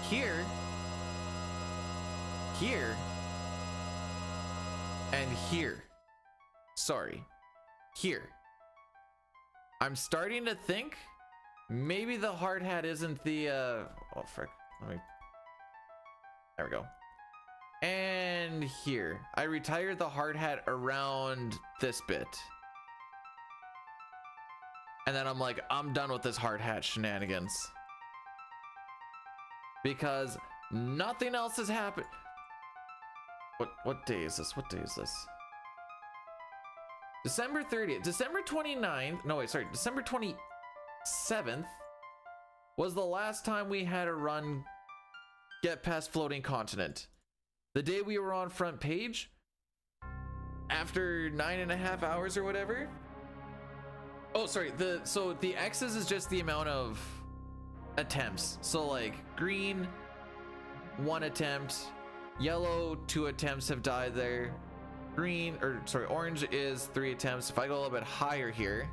here, here, and here. Sorry, here. I'm starting to think maybe the hard hat isn't the oh frick. There we go. And here. I retired the hard hat around this bit. And then I'm like, I'm done with this hard hat shenanigans. Because nothing else has happened. What day is this? What day is this? December 30th. December 29th. No, wait, sorry. December 27th was the last time we had a run get past Floating Continent. The day we were on front page, after 9.5 hours or whatever. Oh, sorry. So the X's is just the amount of attempts. So like green, 1 attempt, yellow, 2 attempts have died there. Orange is 3 attempts. If I go a little bit higher here,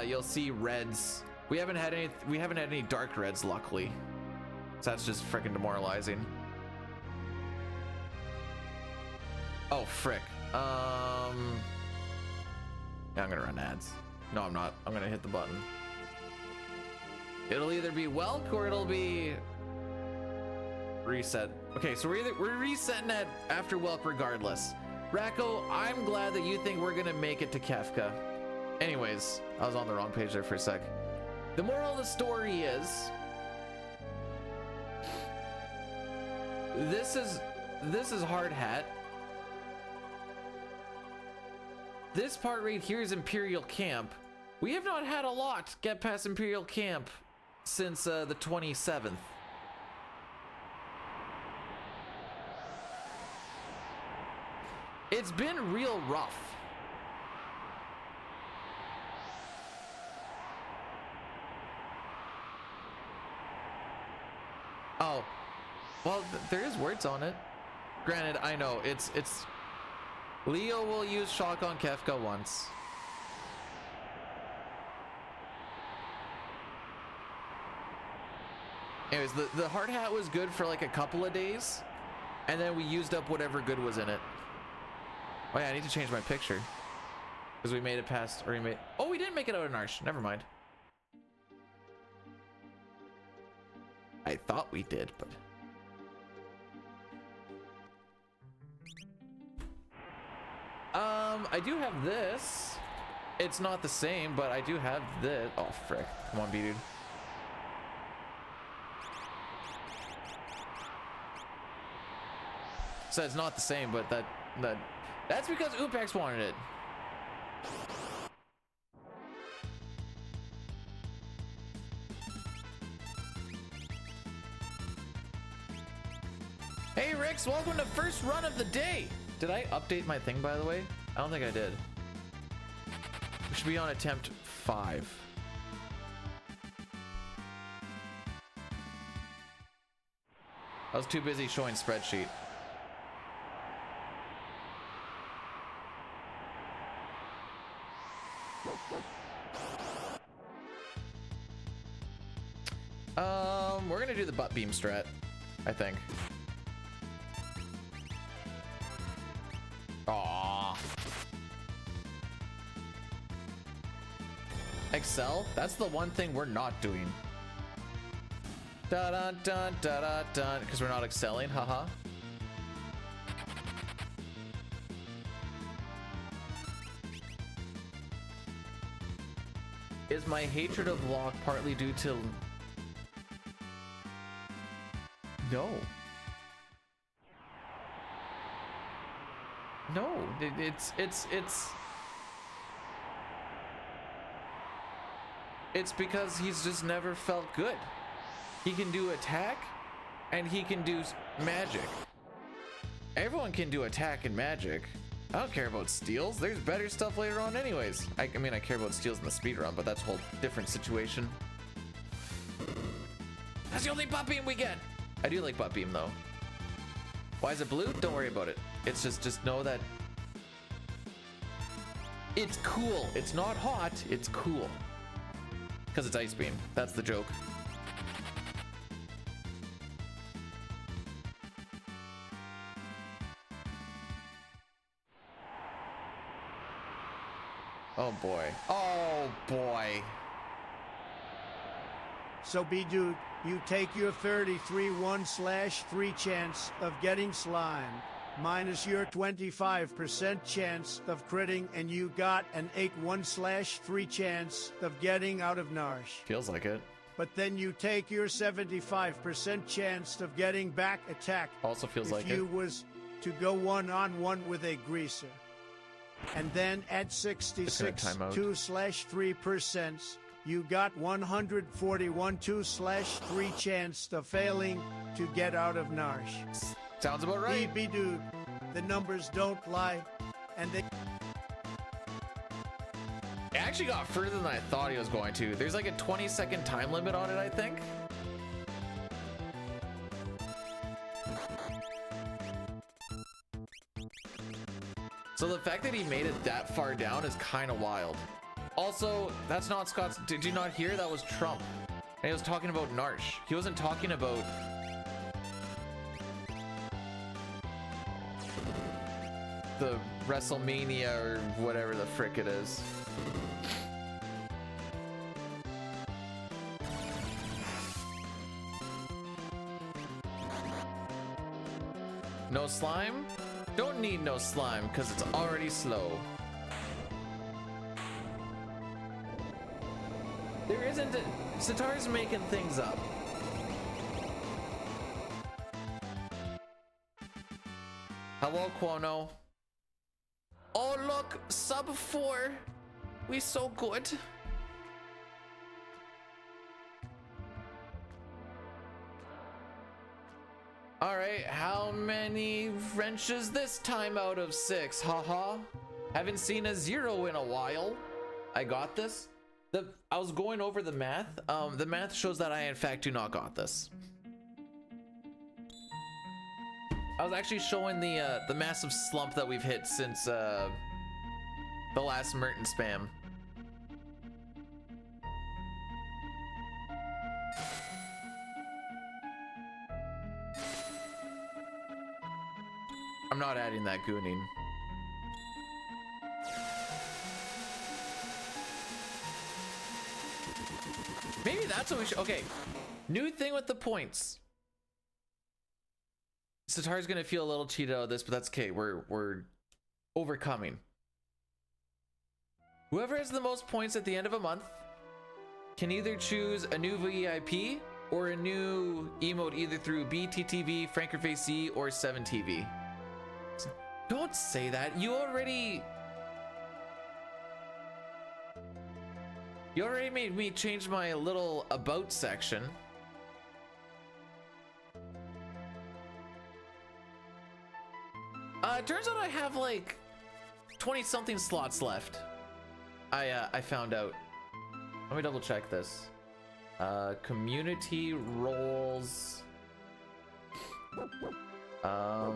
you'll see reds. We haven't had any dark reds, luckily. So that's just freaking demoralizing. Oh frick. Yeah, I'm gonna run ads. No, I'm not. I'm gonna hit the button. It'll either be Welk or it'll be reset. Okay, so we're resetting that after Welk regardless. Racco, I'm glad that you think we're gonna make it to Kefka. Anyways, I was on the wrong page there for a sec. The moral of the story is this is hard hat. This part right here is Imperial Camp. We have not had a lot get past Imperial Camp since the 27th. It's been real rough. Oh, well, there is words on it. Granted, I know it's Leo will use shock on Kefka once. Anyways, the hard hat was good for like a couple of days, and then we used up whatever good was in it. Oh yeah, I need to change my picture because we made it past, or we made. Oh, we didn't make it out in Arsh. Never mind. I thought we did, but. I do have this. It's not the same, but I do have this. Oh frick! Come on, B-dude. So it's not the same, but that's because Upex wanted it. Hey Rix, welcome to first run of the day. Did I update my thing, by the way? I don't think I did. We should be on attempt 5. I was too busy showing spreadsheet. We're gonna do the butt beam strat, I think. Aww. Excel? That's the one thing we're not doing. Da da da da da da. Because we're not excelling, haha. Is my hatred of Locke partly due to... No. No, it's because he's just never felt good. He can do attack and he can do magic. Everyone can do attack and magic. I don't care about steals. There's better stuff later on anyways. I mean, I care about steals in the speedrun, but that's a whole different situation. That's the only butt beam we get. I do like butt beam though. Why is it blue? Don't worry about it. It's just know that it's cool. It's not hot, it's cool. Because it's ice beam. That's the joke. Oh boy. Oh boy. So B-Dude, you take your 33/1/3 chance of getting slimed, minus your 25% chance of critting, and you got an 8/1/3 chance of getting out of Narsh. Feels like it. But then you take your 75% chance of getting back attacked. Also feels like it. If you was to go one-on-one with a greaser. And then at 66/2/3%, you got 141/2/3 chance of failing to get out of Narsh. Sounds about right. B-Dude, the numbers don't lie, and they... It actually got further than I thought he was going to. There's like a 20-second time limit on it, I think. So the fact that he made it that far down is kind of wild. Also, that's not Scott's. Did you not hear? That was Trump. And he was talking about Narsh. He wasn't talking about... the WrestleMania or whatever the frick it is. No slime? Don't need no slime because it's already slow. There isn't a... Sitar's making things up. Hello, Quono. Oh, look, sub 4. We so good. All right, how many wrenches this time out of 6? Haha. Haven't seen a 0 in a while. I got this. I was going over the math. The math shows that I in fact do not got this. I was actually showing the massive slump that we've hit since the last Merton spam. I'm not adding that gooning. Maybe that's what we should. Okay, new thing with the points. Sitar's gonna feel a little cheated out of this, but that's okay. We're overcoming. Whoever has the most points at the end of a month can either choose a new VIP or a new emote either through BTTV, FrankerFaceZ, or 7TV. Don't say that. You already made me change my little about section. It turns out I have like 20 something slots left. I found out. Let me double check this. Community roles. How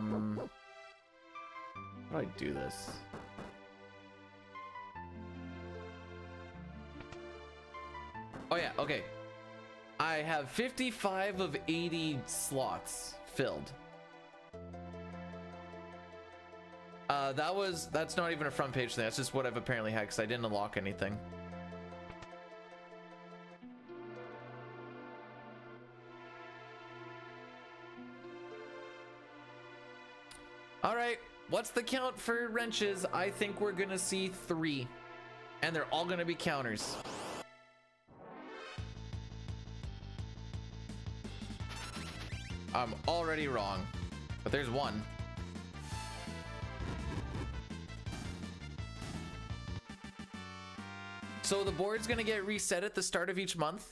do I do this? Oh yeah, okay. I have 55 of 80 slots filled. That's not even a front page thing. That's just what I've apparently had because I didn't unlock anything. All right, what's the count for wrenches? I think we're gonna see 3, and they're all gonna be counters. I'm already wrong, but there's one. So the board's gonna get reset at the start of each month,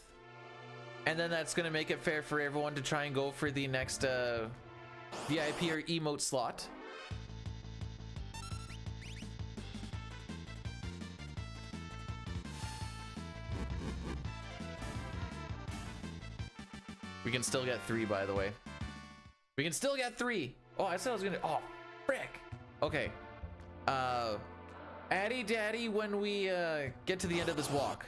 and then that's gonna make it fair for everyone to try and go for the next VIP or emote slot. We can still get 3, by the way. We can still get 3. Oh, I said I was gonna. Oh, frick. Okay. Addy daddy when we get to the end of this walk.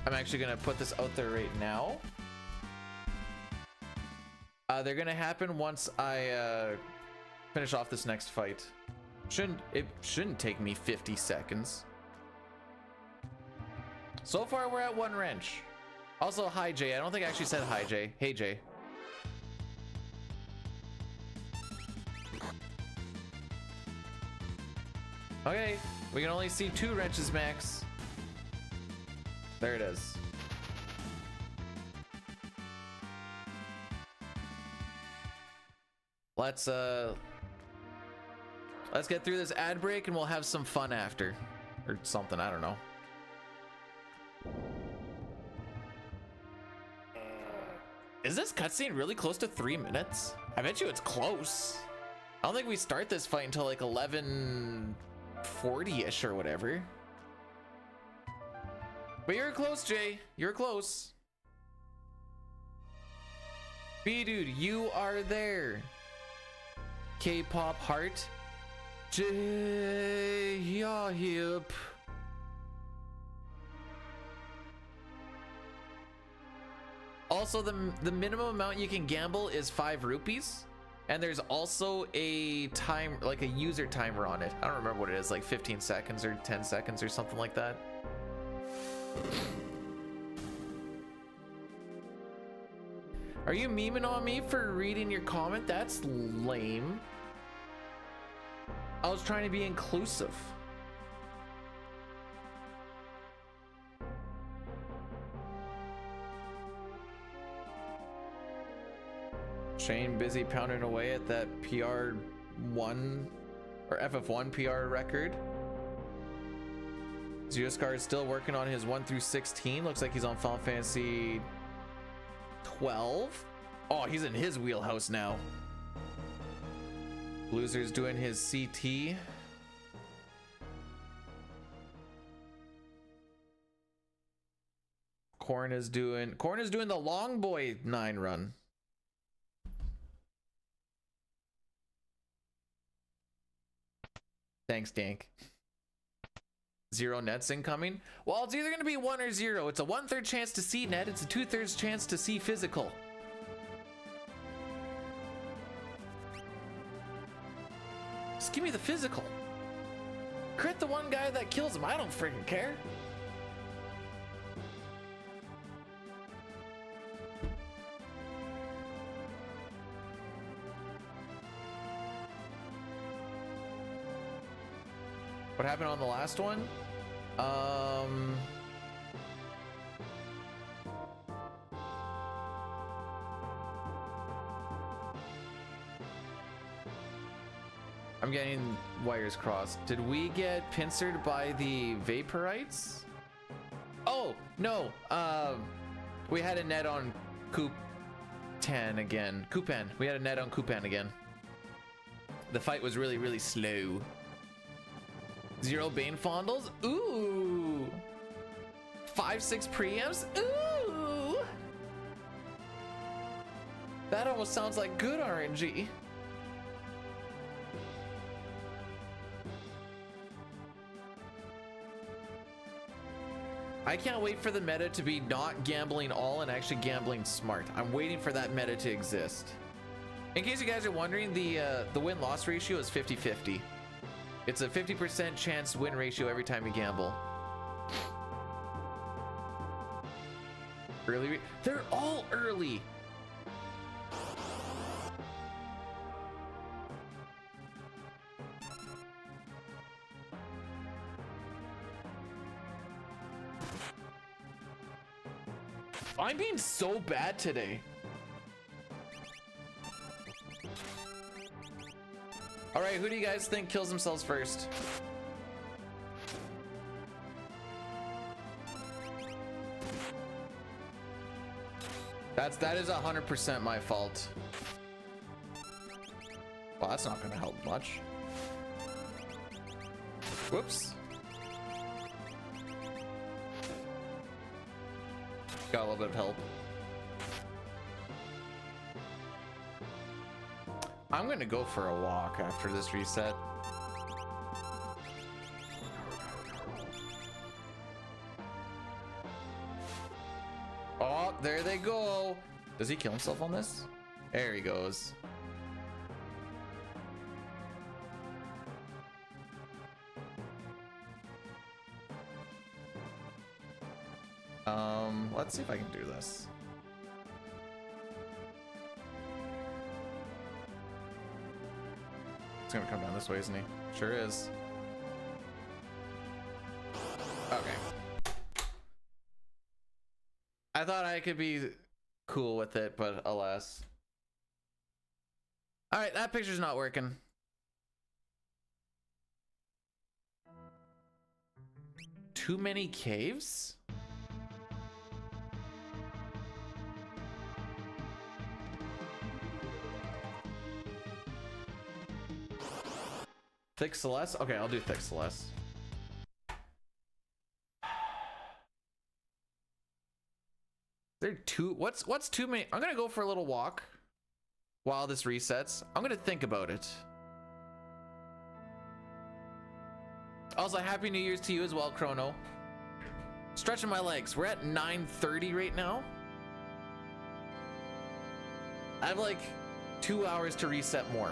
I'm actually gonna put this out there right now. They're gonna happen once I finish off this next fight. It shouldn't take me 50 seconds. So far we're at 1 wrench. Also, hi Jay. I don't think I actually said hi Jay. Hey Jay. Okay, we can only see 2 wrenches max. There it is. Let's get through this ad break and we'll have some fun after. Or something, I don't know. Is this cutscene really close to 3 minutes? I bet you it's close. I don't think we start this fight until like 11:40-ish or whatever. But you're close, Jay. You're close. B-dude, you are there. K-pop heart. Jay, yeah, hip. Also, the minimum amount you can gamble is 5 rupees. And there's also a time, like a user timer on it. I don't remember what it is, like 15 seconds or 10 seconds or something like that. Are you memeing on me for reading your comment? That's lame. I was trying to be inclusive. Shane busy pounding away at that PR1 or FF1 PR record. Zeuscar is still working on his 1 through 16. Looks like he's on Final Fantasy 12. Oh, he's in his wheelhouse now. Loser's doing his CT. Corn is doing the Long Boy 9 run. Thanks, Dank. 0 nets incoming. Well, it's either going to be 1 or 0. It's a 1/3 chance to see net. It's a 2/3 chance to see physical. Just give me the physical. Crit the one guy that kills him. I don't freaking care. What happened on the last one? I'm getting wires crossed. Did we get pincered by the Vaporites? Oh, no. We had a net on Kupan again. Kupan. We had a net on Kupan again. The fight was really, really slow. 0 Bane Fondles. Ooh. 5-6 preamps. Ooh. That almost sounds like good RNG. I can't wait for the meta to be not gambling all and actually gambling smart. I'm waiting for that meta to exist. In case you guys are wondering, the win-loss ratio is 50-50. It's a 50% chance win ratio every time you gamble. They're all early. I'm being so bad today. All right, who do you guys think kills themselves first? That is 100% my fault. Well, that's not gonna help much. Whoops. Got a little bit of help. I'm gonna go for a walk after this reset. Oh, there they go. Does he kill himself on this? There he goes. Let's see if I can do this. It's gonna come down this way, isn't he? Sure is. Okay. I thought I could be cool with it, but alas. All right, that picture's not working. Too many caves? Thick Celeste? Okay, I'll do Thick Celeste. There two. What's too many? I'm gonna go for a little walk while this resets. I'm gonna think about it. Also, Happy New Year's to you as well, Chrono. Stretching my legs. We're at 9:30 right now. I have like 2 hours to reset more.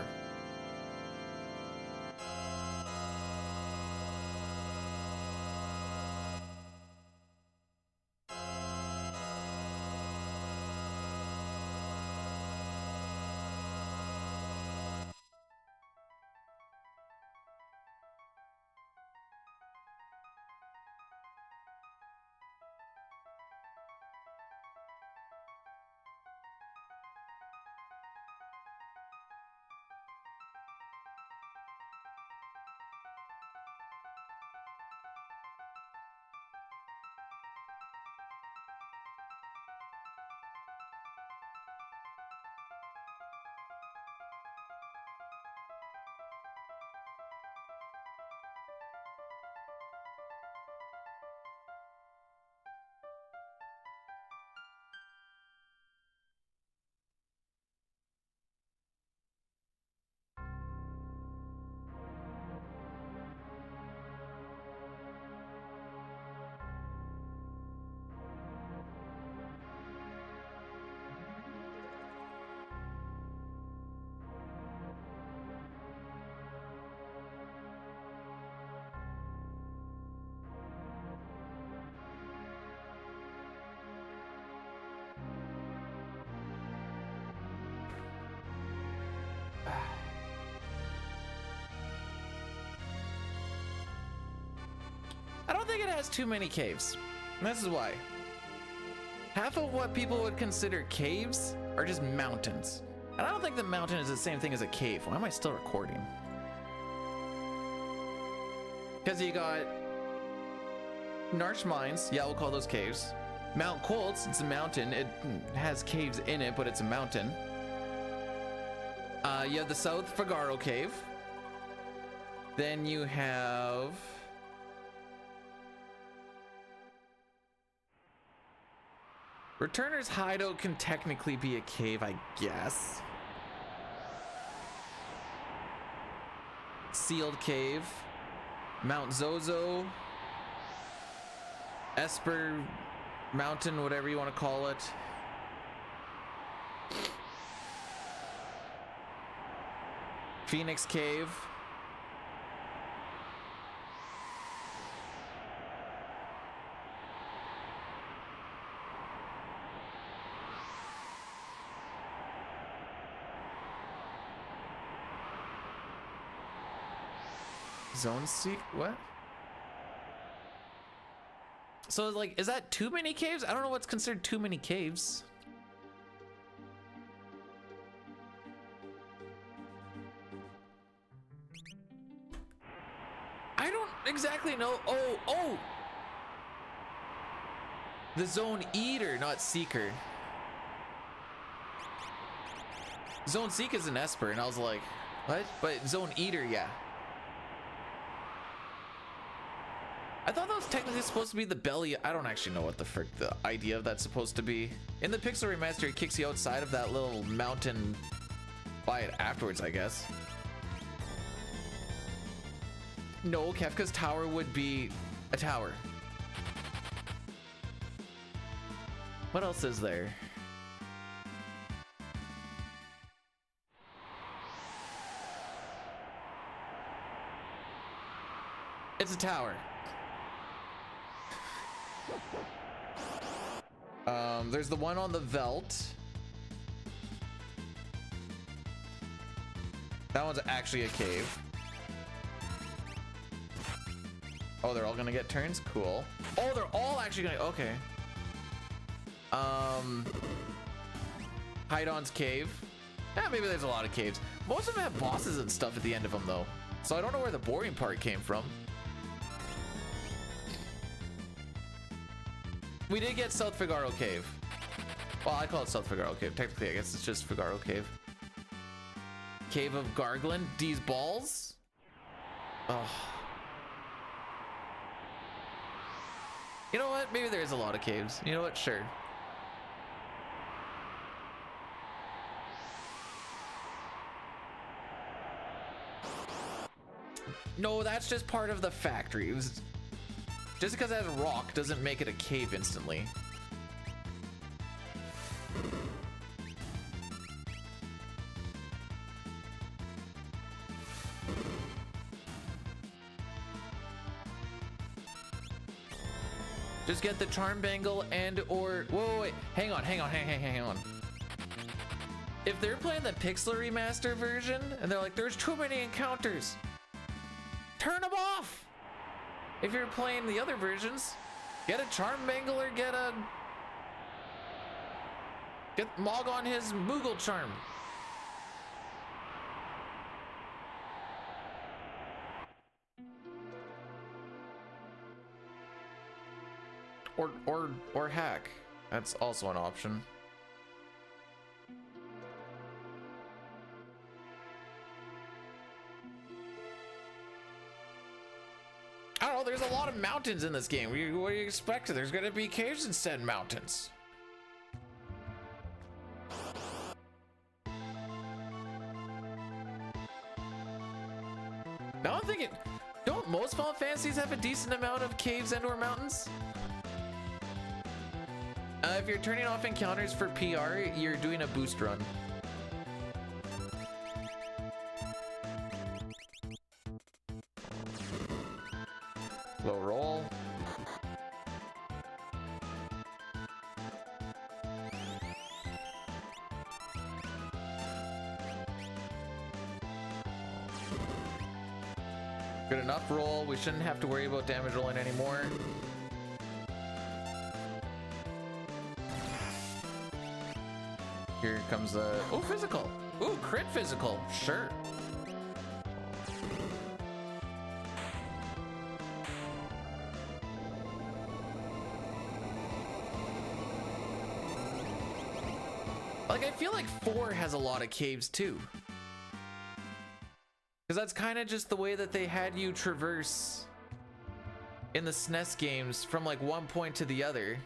I don't think it has too many caves. And this is why. Half of what people would consider caves are just mountains. And I don't think the mountain is the same thing as a cave. Why am I still recording? Because you got Narch Mines. Yeah, we'll call those caves. Mount Colts, it's a mountain. It has caves in it, but it's a mountain. You have the South Fagaro Cave. Then you have... Returner's Hideout can technically be a cave, I guess. Sealed Cave. Mount Zozo. Esper Mountain, whatever you want to call it. Phoenix Cave. Zone Seek? What? So like, is that too many caves? I don't know what's considered too many caves. I don't exactly know. Oh. The Zone Eater, not Seeker. Zone Seek is an Esper, and I was like, what? But Zone Eater, yeah. I thought that was technically supposed to be the belly. I don't actually know what the frick the idea of that's supposed to be. In the Pixel Remaster, it kicks you outside of that little mountain by it afterwards, I guess. No, Kefka's tower would be a tower. What else is there? It's a tower. There's the one on the Veldt. That one's actually a cave. Oh, they're all gonna get turns? Cool. Oh, they're all actually gonna, okay. Hydon's cave. Yeah, maybe there's a lot of caves. Most of them have bosses and stuff at the end of them though. So I don't know where the boring part came from. We did get South Figaro Cave. Well, I call it South Figaro Cave. Technically, I guess it's just Figaro Cave. Cave of Garglan. D's balls. Oh. You know what? Maybe there is a lot of caves. You know what? Sure. No, that's just part of the factory. It was just because it has rock doesn't make it a cave instantly. Just get the charm bangle and or whoa, wait, hang on. If they're playing the Pixel Remaster version and they're like, there's too many encounters, turn them off. If you're playing the other versions, get a charm bangle or get Mog on his Moogle charm. Or hack. That's also an option. I don't know, there's a lot of mountains in this game. What do you expect? There's gonna be caves instead of mountains. Now I'm thinking, don't most Final Fantasies have a decent amount of caves and or mountains? If you're turning off encounters for PR, you're doing a boost run. Low roll. Good enough roll. We shouldn't have to worry about damage rolling anymore. Here comes the, oh, physical. Ooh, crit physical, sure. Like, I feel like 4 has a lot of caves too. Because that's kind of just the way that they had you traverse in the SNES games from like one point to the other.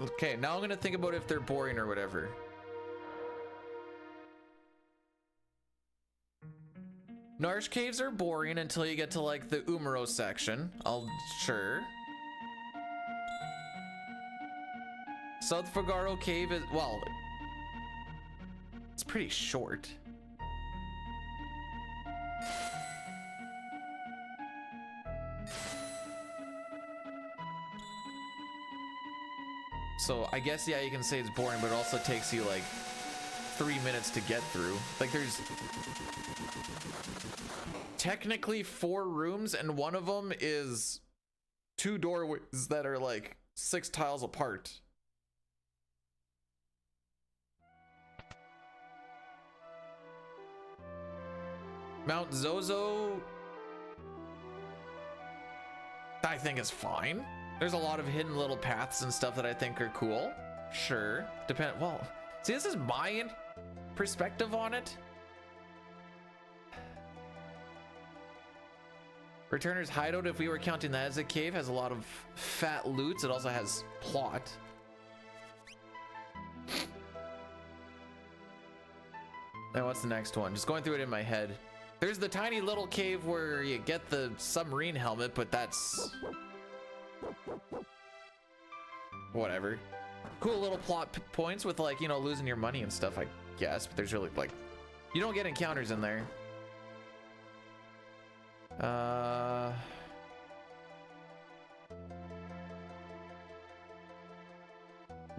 Okay, now I'm gonna think about if they're boring or whatever. Narsh caves are boring until you get to like the Umaro section. Sure. South Figaro cave is, well, it's pretty short. So I guess, yeah, you can say it's boring, but it also takes you like 3 minutes to get through. Like there's technically 4 rooms and one of them is 2 doorways that are like 6 tiles apart. Mount Zozo, I think is fine. There's a lot of hidden little paths and stuff that I think are cool. Sure, well, see, this is my perspective on it. Returner's Hideout, if we were counting that as a cave, has a lot of fat loots. It also has plot. Now what's the next one? Just going through it in my head. There's the tiny little cave where you get the submarine helmet, but that's whatever. Cool little plot points with, like, you know, losing your money and stuff, I guess, but there's really, like, you don't get encounters in there. I'm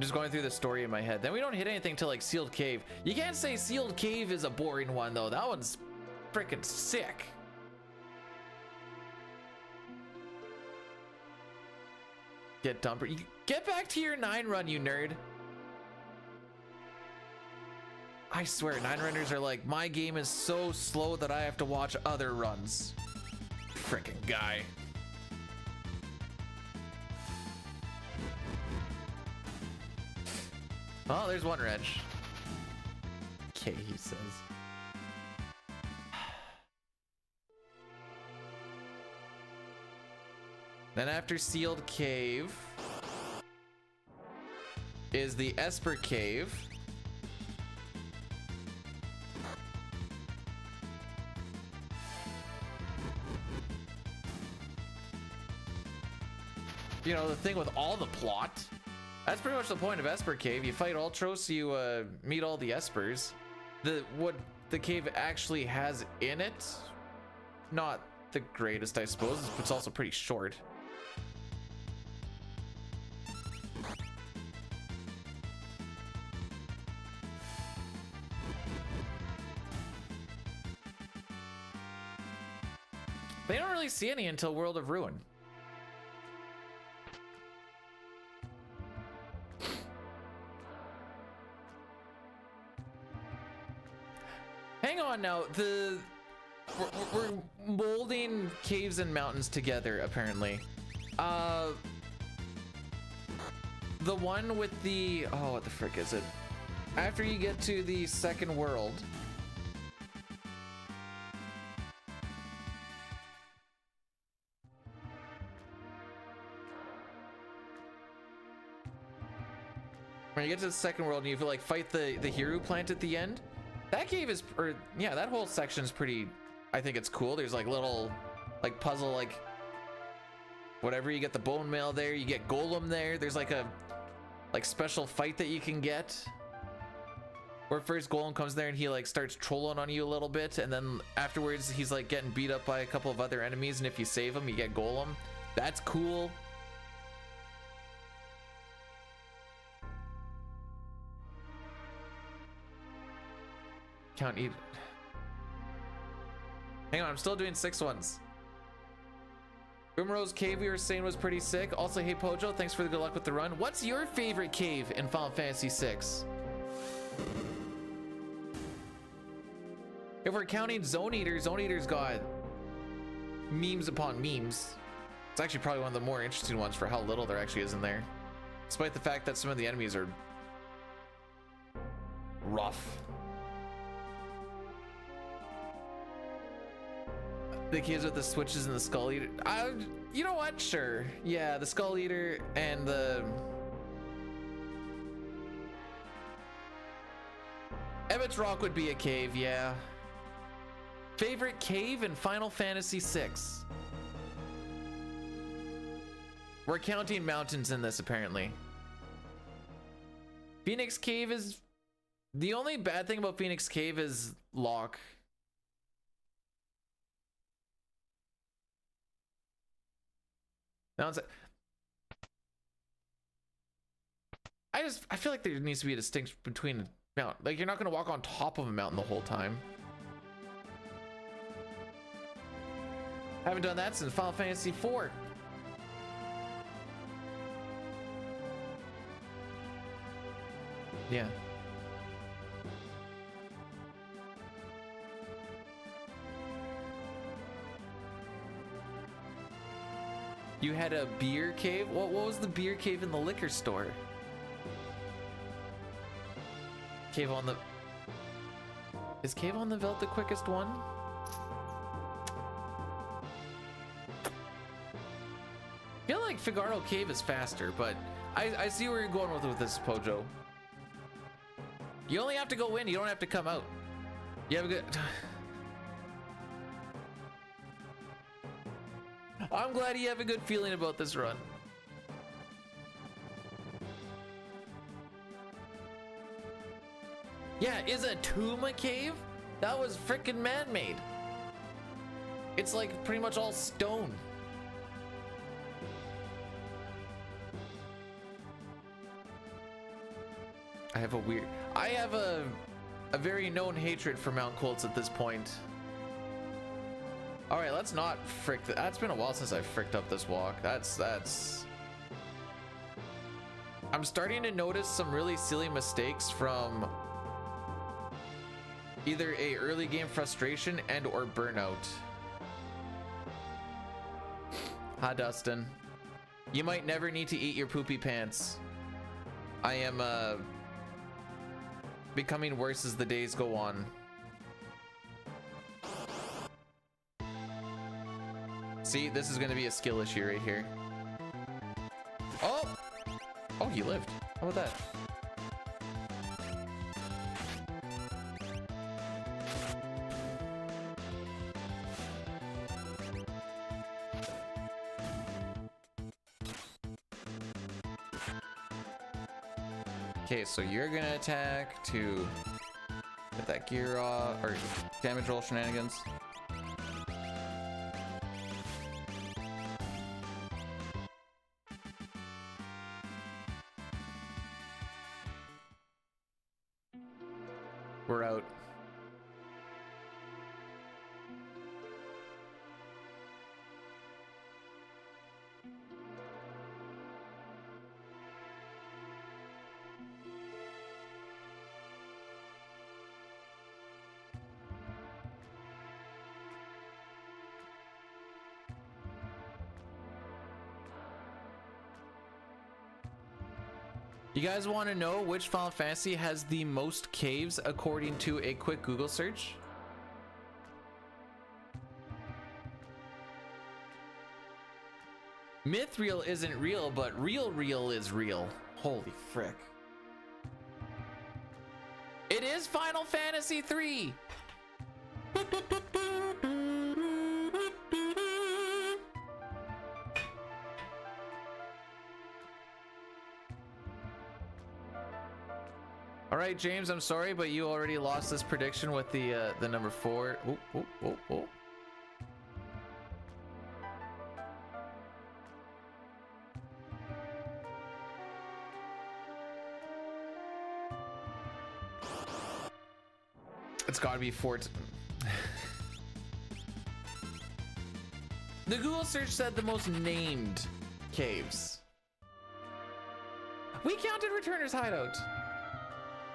just going through the story in my head. Then we don't hit anything till like Sealed Cave. You can't say Sealed Cave is a boring one though. That one's freaking sick. Get dumper. You get back to your 9 run, you nerd. I swear, 9 runners are like, my game is so slow that I have to watch other runs. Freaking guy. Oh, there's one wrench. Okay, he says. Then after Sealed Cave is the Esper Cave. You know, the thing with all the plot. That's pretty much the point of Esper Cave. You fight Ultros, you meet all the Espers. What the cave actually has in it, not the greatest, I suppose. It's also pretty short. They don't really see any until World of Ruin. Hang on now, we're molding caves and mountains together, apparently. The one with the, oh, what the frick is it? After you get to the second world. When you get to the second world and you feel like fight the Hiru plant at the end, that cave is, or yeah, that whole section is pretty, I think it's cool. There's like little, like puzzle, like whatever, you get the bone mail there, you get Golem there. There's like a, like special fight that you can get. Where first Golem comes there and he like starts trolling on you a little bit. And then afterwards he's like getting beat up by a couple of other enemies. And if you save him, you get Golem. That's cool. Count eat. Hang on, I'm still doing 6 ones. Rimrose Cave we were saying was pretty sick. Also, hey Pojo, thanks for the good luck with the run. What's your favorite cave in Final Fantasy VI? If we're counting Zone Eater, Zone Eater's got memes upon memes. It's actually probably one of the more interesting ones for how little there actually is in there. Despite the fact that some of the enemies are rough. The kids with the switches and the Skull Eater. You know what? Sure. Yeah, the Skull Eater and the Emmett's Rock would be a cave, yeah. Favorite cave in Final Fantasy VI? We're counting mountains in this, apparently. Phoenix Cave is... The only bad thing about Phoenix Cave is Locke. Now it's... I feel like there needs to be a distinction between mountain. Like, you're not gonna walk on top of a mountain the whole time. Haven't done that since Final Fantasy IV. Yeah. You had a beer cave? What was the beer cave in the liquor store? Cave on the... Is Cave on the Veldt the quickest one? I feel like Figaro Cave is faster, but I see where you're going with this, Pojo. You only have to go in, you don't have to come out. You have a good... I'm glad you have a good feeling about this run. Yeah, is a tomb a cave? That was freaking man-made. It's like pretty much all stone. I have a very known hatred for Mount Colts at this point. All right, let's not frick. That's been a while since I fricked up this walk. That's. I'm starting to notice some really silly mistakes from either a early game frustration and or burnout. Hi, Dustin. You might never need to eat your poopy pants. I am becoming worse as the days go on. See, this is gonna be a skill issue right here. Oh! Oh, he lived. How about that? Okay, so you're gonna attack to get that gear off, or damage roll shenanigans. We're out. You guys want to know which Final Fantasy has the most caves according to a quick Google search? Mithril isn't real, but real is real. Holy frick. It is Final Fantasy 3. All right, James, I'm sorry, but you already lost this prediction with the number 4. Ooh. It's gotta be 4. The Google search said the most named caves. We counted Returner's Hideout.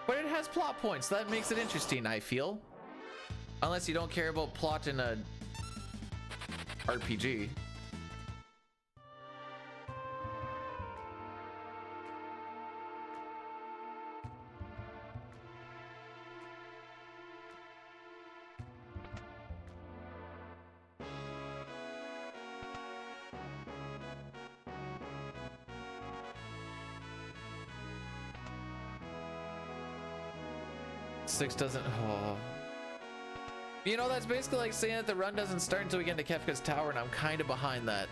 But it has plot points. That makes it interesting, I feel. Unless you don't care about plot in a RPG. Six doesn't. Oh. You know, that's basically like saying that the run doesn't start until we get into Kefka's Tower, and I'm kind of behind that.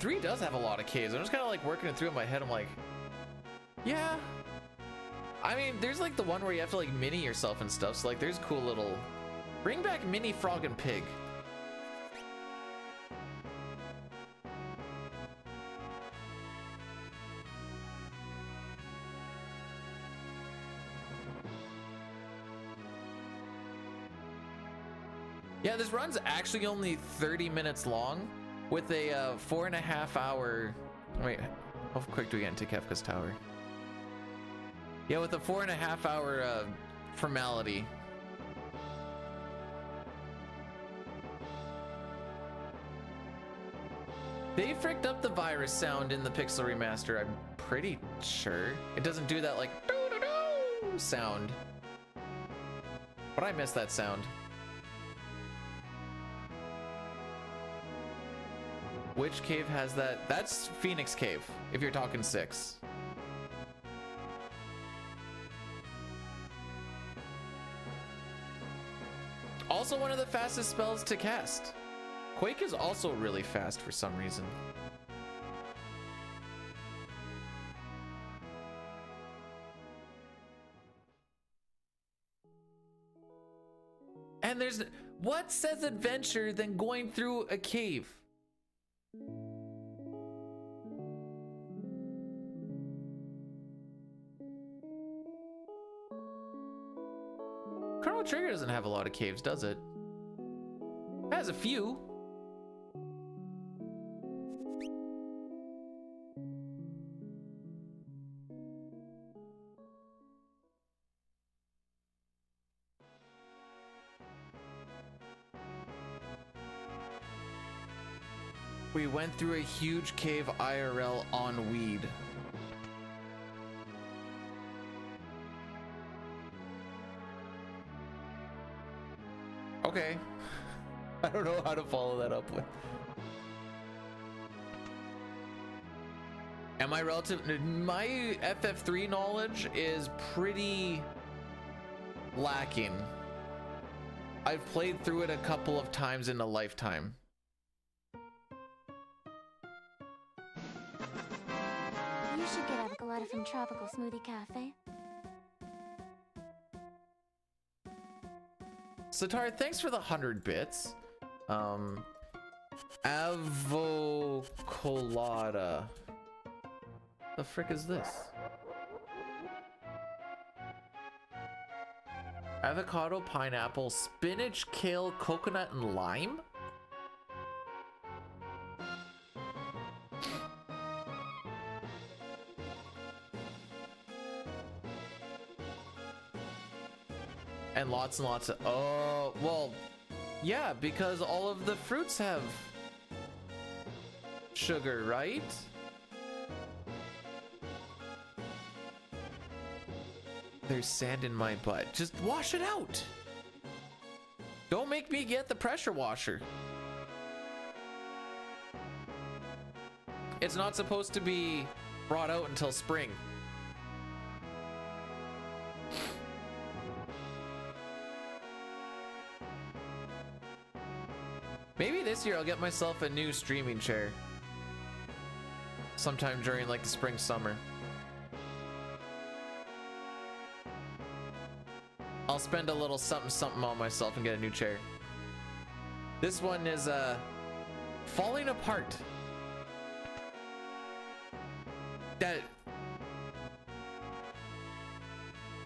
3 does have a lot of caves. I'm just kind of like working it through in my head. I'm like, yeah. I mean, there's like the one where you have to like mini yourself and stuff. So like, there's cool little. Bring back Mini Frog and Pig. Yeah, this run's actually only 30 minutes long with a 4.5 hour. Wait, how quick do we get into Kefka's Tower? Yeah, with a 4.5 hour formality. They fricked up the virus sound in the Pixel Remaster, I'm pretty sure. It doesn't do that like doo-doo-doo sound. But I miss that sound. Which cave has that? That's Phoenix Cave, if you're talking 6. Also one of the fastest spells to cast. Quake is also really fast for some reason. And there's, what says adventure than going through a cave? Chrono Trigger doesn't have a lot of caves, does it? It has a few. We went through a huge cave IRL on weed. Okay. I don't know how to follow that up with. And my FF3 knowledge is pretty lacking. I've played through it a couple of times in a lifetime. You should get avocado from Tropical Smoothie Cafe. Satar, thanks for the 100 bits. Avocolada. The frick is this? Avocado, pineapple, spinach, kale, coconut, and lime? And lots of, oh, well, yeah, because all of the fruits have sugar, right? There's sand in my butt. Just wash it out. Don't make me get the pressure washer. It's not supposed to be brought out until spring. Maybe this year I'll get myself a new streaming chair. Sometime during like the spring, summer. I'll spend a little something on myself and get a new chair. This one is falling apart. That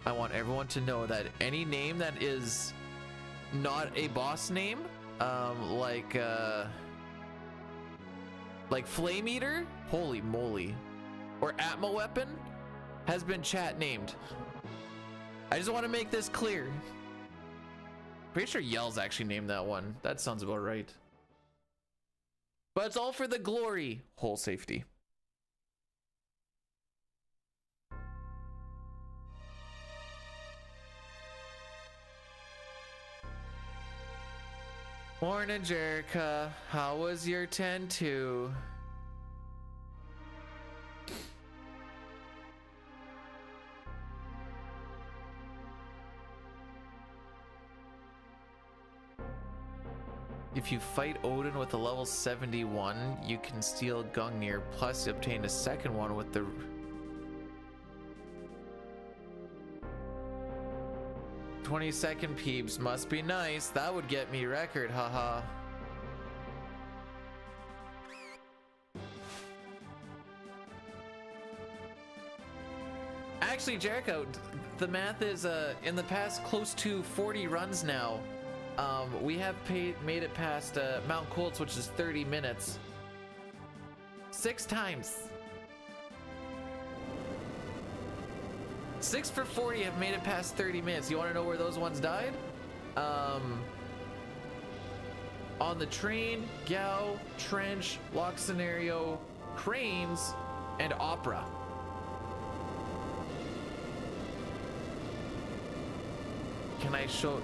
I want everyone to know that any name that is not a boss name, like Flame Eater, holy moly, or Atma Weapon, has been chat named. I just want to make this clear. Pretty sure Yell's actually named that one. That sounds about right. But it's all for the glory. Whole safety. Morning, Jerica. How was your 10-2? If you fight Odin with a level 71, you can steal Gungnir, plus you obtain a second one with the... "20-second peeps must be nice. That would get me record, haha." Actually, Jericho, the math is in the past close to 40 runs now. We have made it past Mount Colts, which is 30 minutes. 6 times. 6 for 40 have made it past 30 minutes. You want to know where those ones died? On the train, Gao, trench, lock scenario, cranes, and opera. Can I show?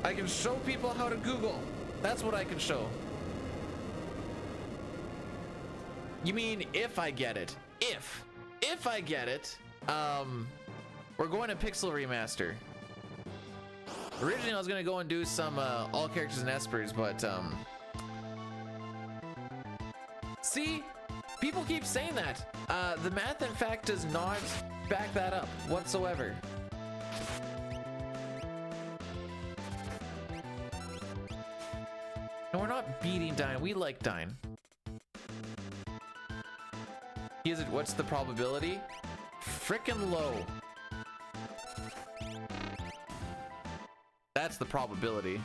I can show people how to Google. That's what I can show. You mean if I get it? If I get it, we're going to Pixel Remaster. Originally, I was gonna go and do some all characters and espers, but see, people keep saying that. The math, in fact, does not back that up whatsoever. And we're not beating Dine. We like Dine. What's the probability? Frickin' low. That's the probability.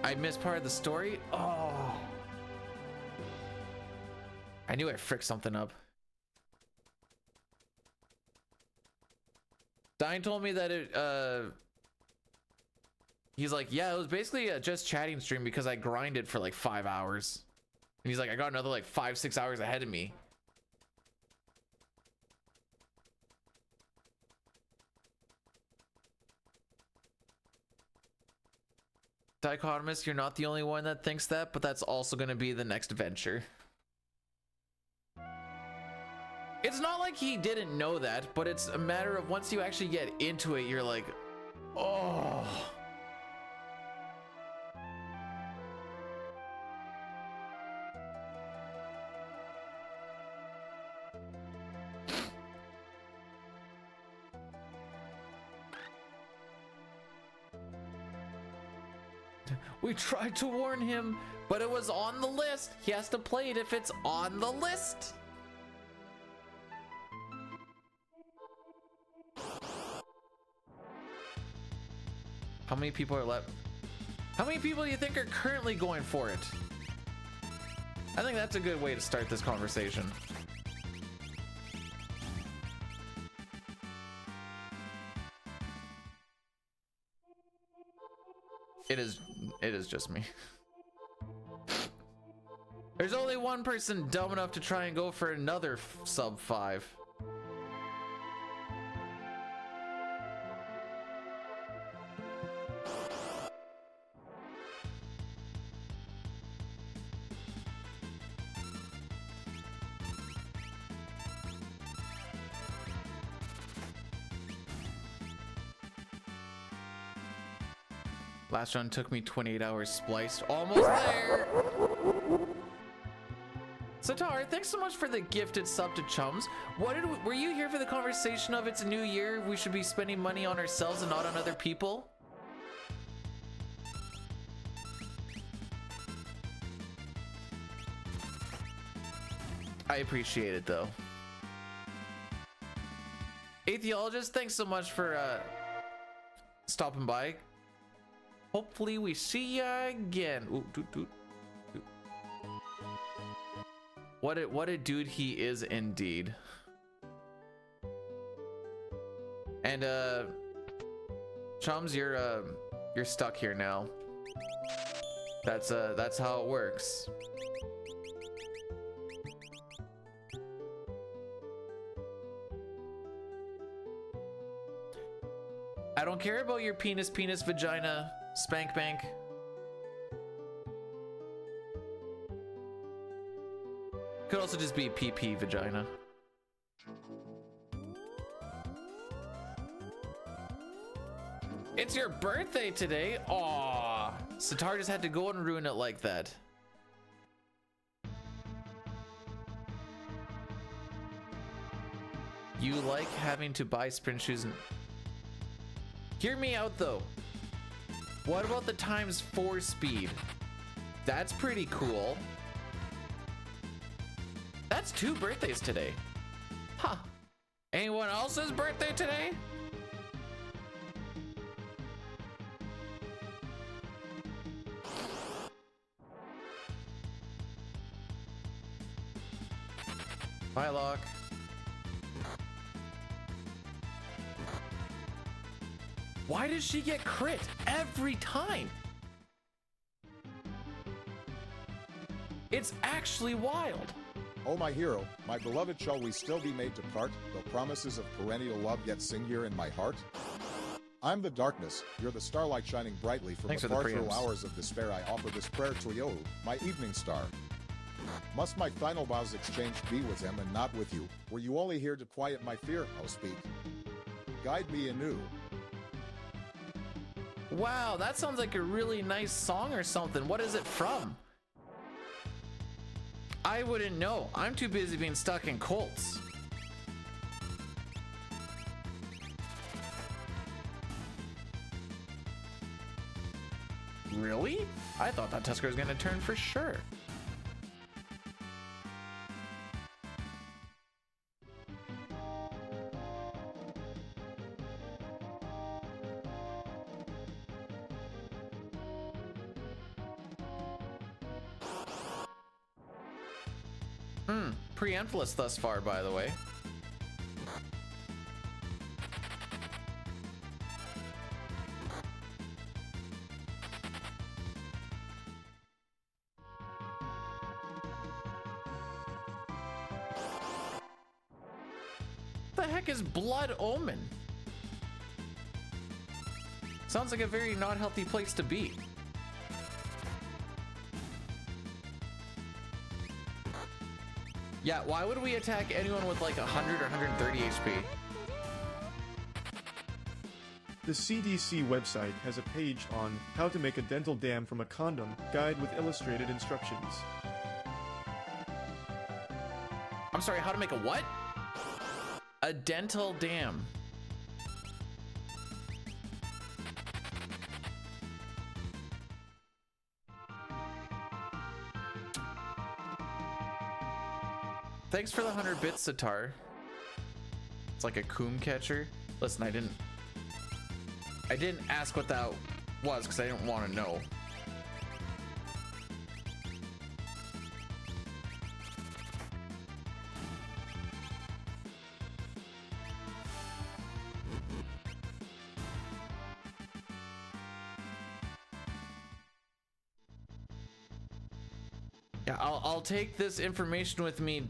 I missed part of the story? Oh. I knew I fricked something up. Dine told me that it, he's like, yeah, it was basically a just chatting stream because I grinded for like 5 hours. And he's like, I got another like 5-6 hours ahead of me. Dichotomist, you're not the only one that thinks that, but that's also going to be the next venture. It's not like he didn't know that, but it's a matter of once you actually get into it, you're like, oh. We tried to warn him, but it was on the list. He has to play it if it's on the list. How many people are left? How many people do you think are currently going for it? I think that's a good way to start this conversation. It is just me. There's only one person dumb enough to try and go for another sub 5. Last run took me 28 hours spliced. Almost there! Satar, thanks so much for the gifted sub to Chums. Were you here for the conversation of it's a new year, we should be spending money on ourselves and not on other people? I appreciate it though. Atheologist, thanks so much for stopping by. Hopefully we see ya again. Ooh, doot, doot, doot. What a dude he is indeed. And Chums, you're stuck here now. That's how it works. I don't care about your penis, vagina, spank bank. Could also just be PP vagina. It's your birthday today? Aw, Sitar just had to go and ruin it like that. You like having to buy sprint shoes and... Hear me out though. What about the ×4 speed? That's pretty cool. That's 2 birthdays today. Huh. Anyone else's birthday today? Bye, Locke. Why does she get crit every time? It's actually wild. Oh my hero, my beloved, shall we still be made to part, though promises of perennial love yet sing here in my heart? I'm the darkness, you're the starlight shining brightly from Thanks the for the far through preamps. hours of despair. I offer this prayer to you, my evening star. Must my final vows exchanged be with him and not with you? Were you only here to quiet my fear? Oh, speak. Guide me anew. Wow, that sounds like a really nice song or something. What is it from? I wouldn't know. I'm too busy being stuck in cults. Really? I thought that Tusker was gonna turn for sure. Preemptless thus far, by the way. The heck is Blood Omen? Sounds like a very not healthy place to be. Yeah, why would we attack anyone with like 100 or 130 HP? The CDC website has a page on how to make a dental dam from a condom, guide with illustrated instructions. I'm sorry, how to make a what? A dental dam. Thanks for the 100 bits, Sitar. It's like a coom catcher. Listen, I didn't ask what that was because I didn't want to know. Yeah, I'll take this information with me.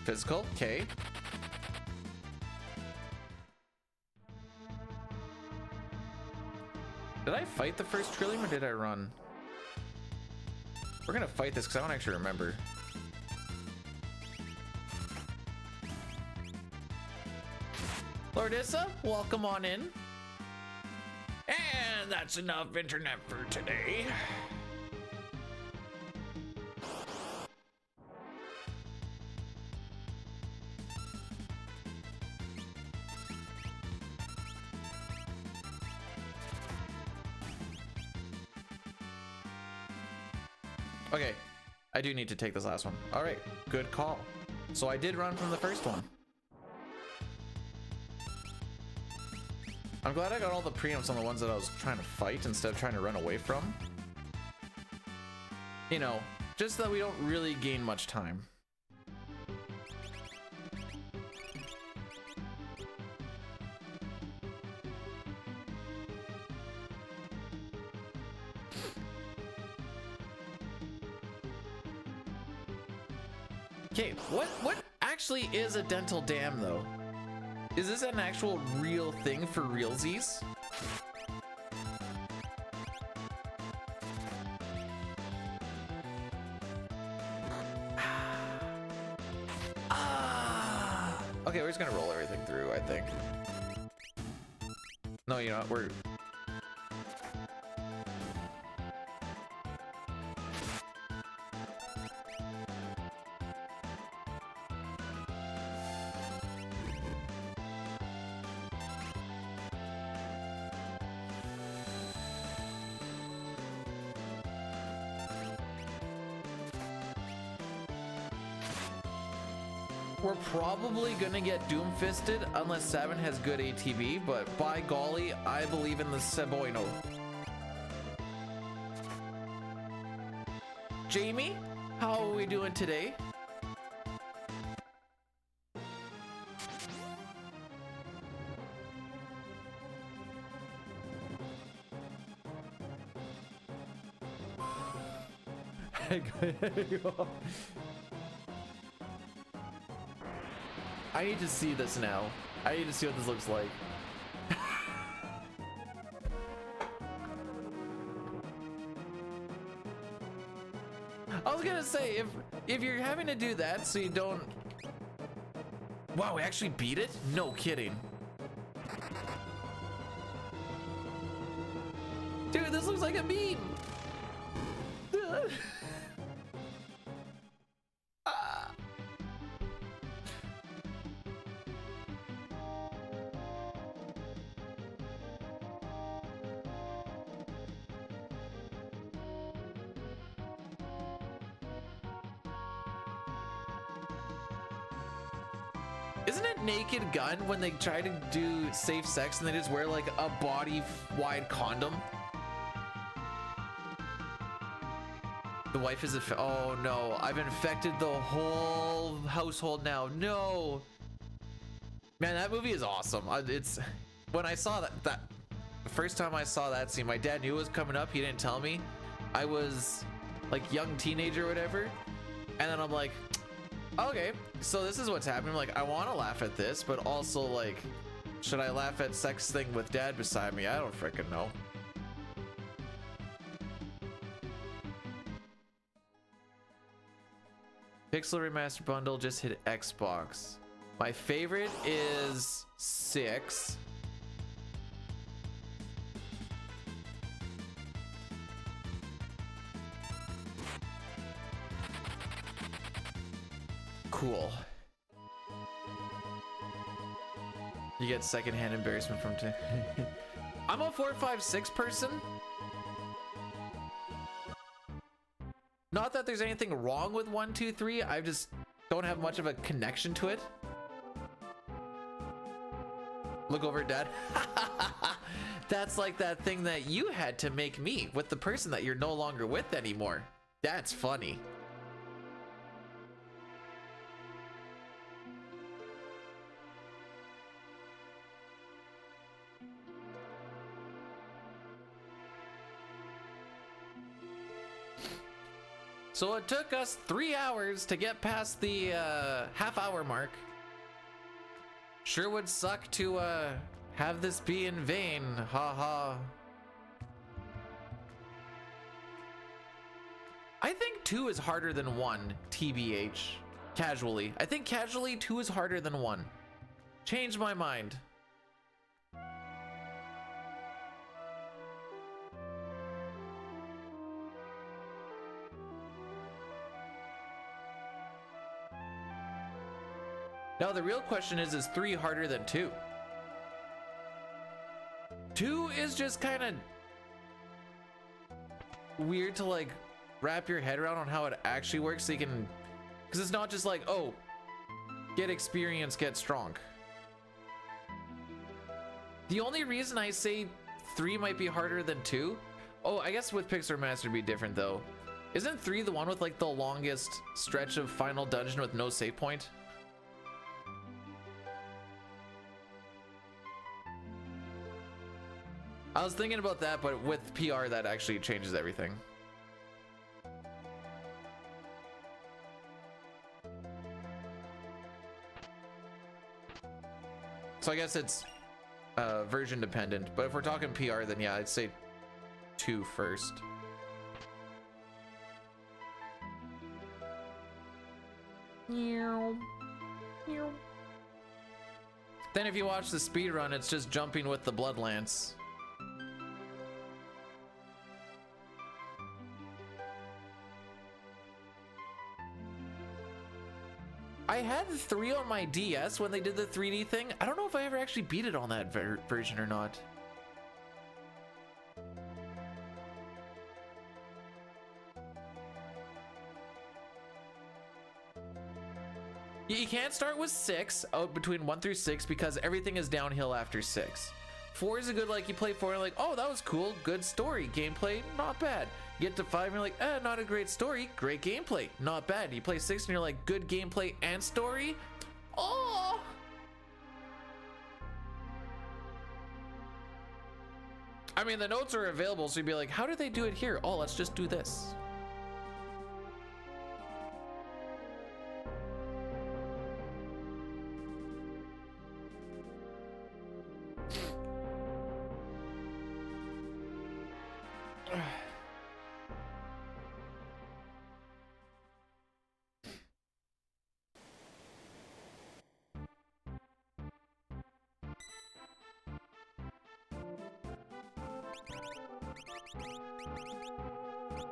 Physical, okay. Did I fight the first Trillium or did I run? We're gonna fight this because I don't actually remember. Lordissa, welcome on in. And that's enough internet for today. Okay, I do need to take this last one. All right, good call. So I did run from the first one. I'm glad I got all the preamps on the ones that I was trying to fight instead of trying to run away from. You know, just so that we don't really gain much time. Okay, what actually is a dental dam though? Is this an actual real thing for realsies? Okay, we're just gonna roll everything through, I think. No, you know what, we're... we're probably gonna get doom-fisted unless Savin has good ATB, but by golly, I believe in the Ceboino. Jamie, how are we doing today? I need to see this now. I need to see what this looks like. I was gonna say, if you're having to do that so you don't... Wow, we actually beat it? No kidding. Dude, this looks like a meme. Isn't it Naked Gun when they try to do safe sex and they just wear like a body-wide condom? The wife is oh no, I've infected the whole household now. No. Man, that movie is awesome. It's when I saw that the first time I saw that scene, my dad knew it was coming up. He didn't tell me. I was like young teenager or whatever. And then I'm like, okay, so this is what's happening. Like, I want to laugh at this, but also like, should I laugh at sex thing with dad beside me? I don't freaking know. Pixel Remaster Bundle just hit Xbox. My favorite is 6. Cool. You get secondhand embarrassment from I'm a 4-5-6 person. Not that there's anything wrong with 1, 2, 3. I just don't have much of a connection to it. Look over at dad. That's like that thing that you had to make me with the person that you're no longer with anymore. That's funny. So it took us 3 hours to get past the half-hour mark. Sure would suck to have this be in vain, haha. I think 2 is harder than 1, TBH. Casually. I think casually 2 is harder than 1. Changed my mind. Now the real question is 3 harder than 2? 2 is just kind of weird to like wrap your head around on how it actually works, so you can, because it's not just like, oh, get experience, get strong. The only reason I say 3 might be harder than 2, oh, I guess with Pixar Master it'd be different though. Isn't 3 the one with like the longest stretch of final dungeon with no save point? I was thinking about that, but with PR that actually changes everything. So I guess it's version dependent, but if we're talking PR, then yeah, I'd say 2 first. Then if you watch the speed run, it's just jumping with the blood lance. I had 3 on my DS when they did the 3D thing. I don't know if I ever actually beat it on that version or not. You can't start with 6 out between 1 through 6 because everything is downhill after 6. 4 is a good, like, you play 4 and like, oh, that was cool, good story, gameplay, not bad. You get to 5 and you're like, not a great story, great gameplay, not bad. You play 6 and you're like, good gameplay and story, oh. I mean, the notes are available, so you'd be like, how did they do it here? Oh, let's just do this.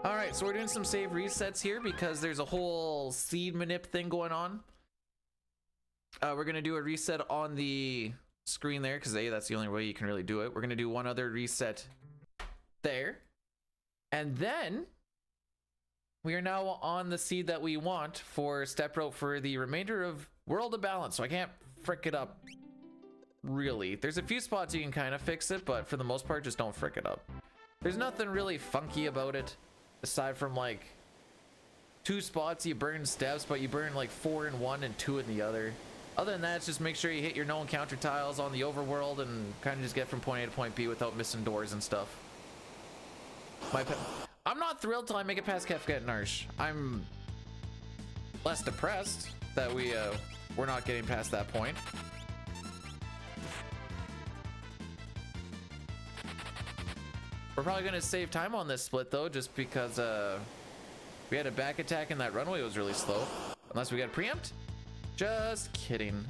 All right, so we're doing some save resets here because there's a whole seed manip thing going on. We're gonna do a reset on the screen there because that's the only way you can really do it. We're gonna do one other reset there, and then we are now on the seed that we want for step rope for the remainder of World of Balance. So I can't frick it up really. There's a few spots you can kind of fix it, but for the most part, just don't frick it up. There's nothing really funky about it. Aside from like 2 spots you burn steps, but you burn like 4 in one and 2 in the other. Other than that, it's just make sure you hit your known counter tiles on the overworld and kind of just get from point A to point B without missing doors and stuff. I'm not thrilled till I make it past Kefka and Narsh. I'm less depressed that we're not getting past that point. We're probably gonna save time on this split though, just because we had a back attack and that runway was really slow. Unless we got preempt. Just kidding.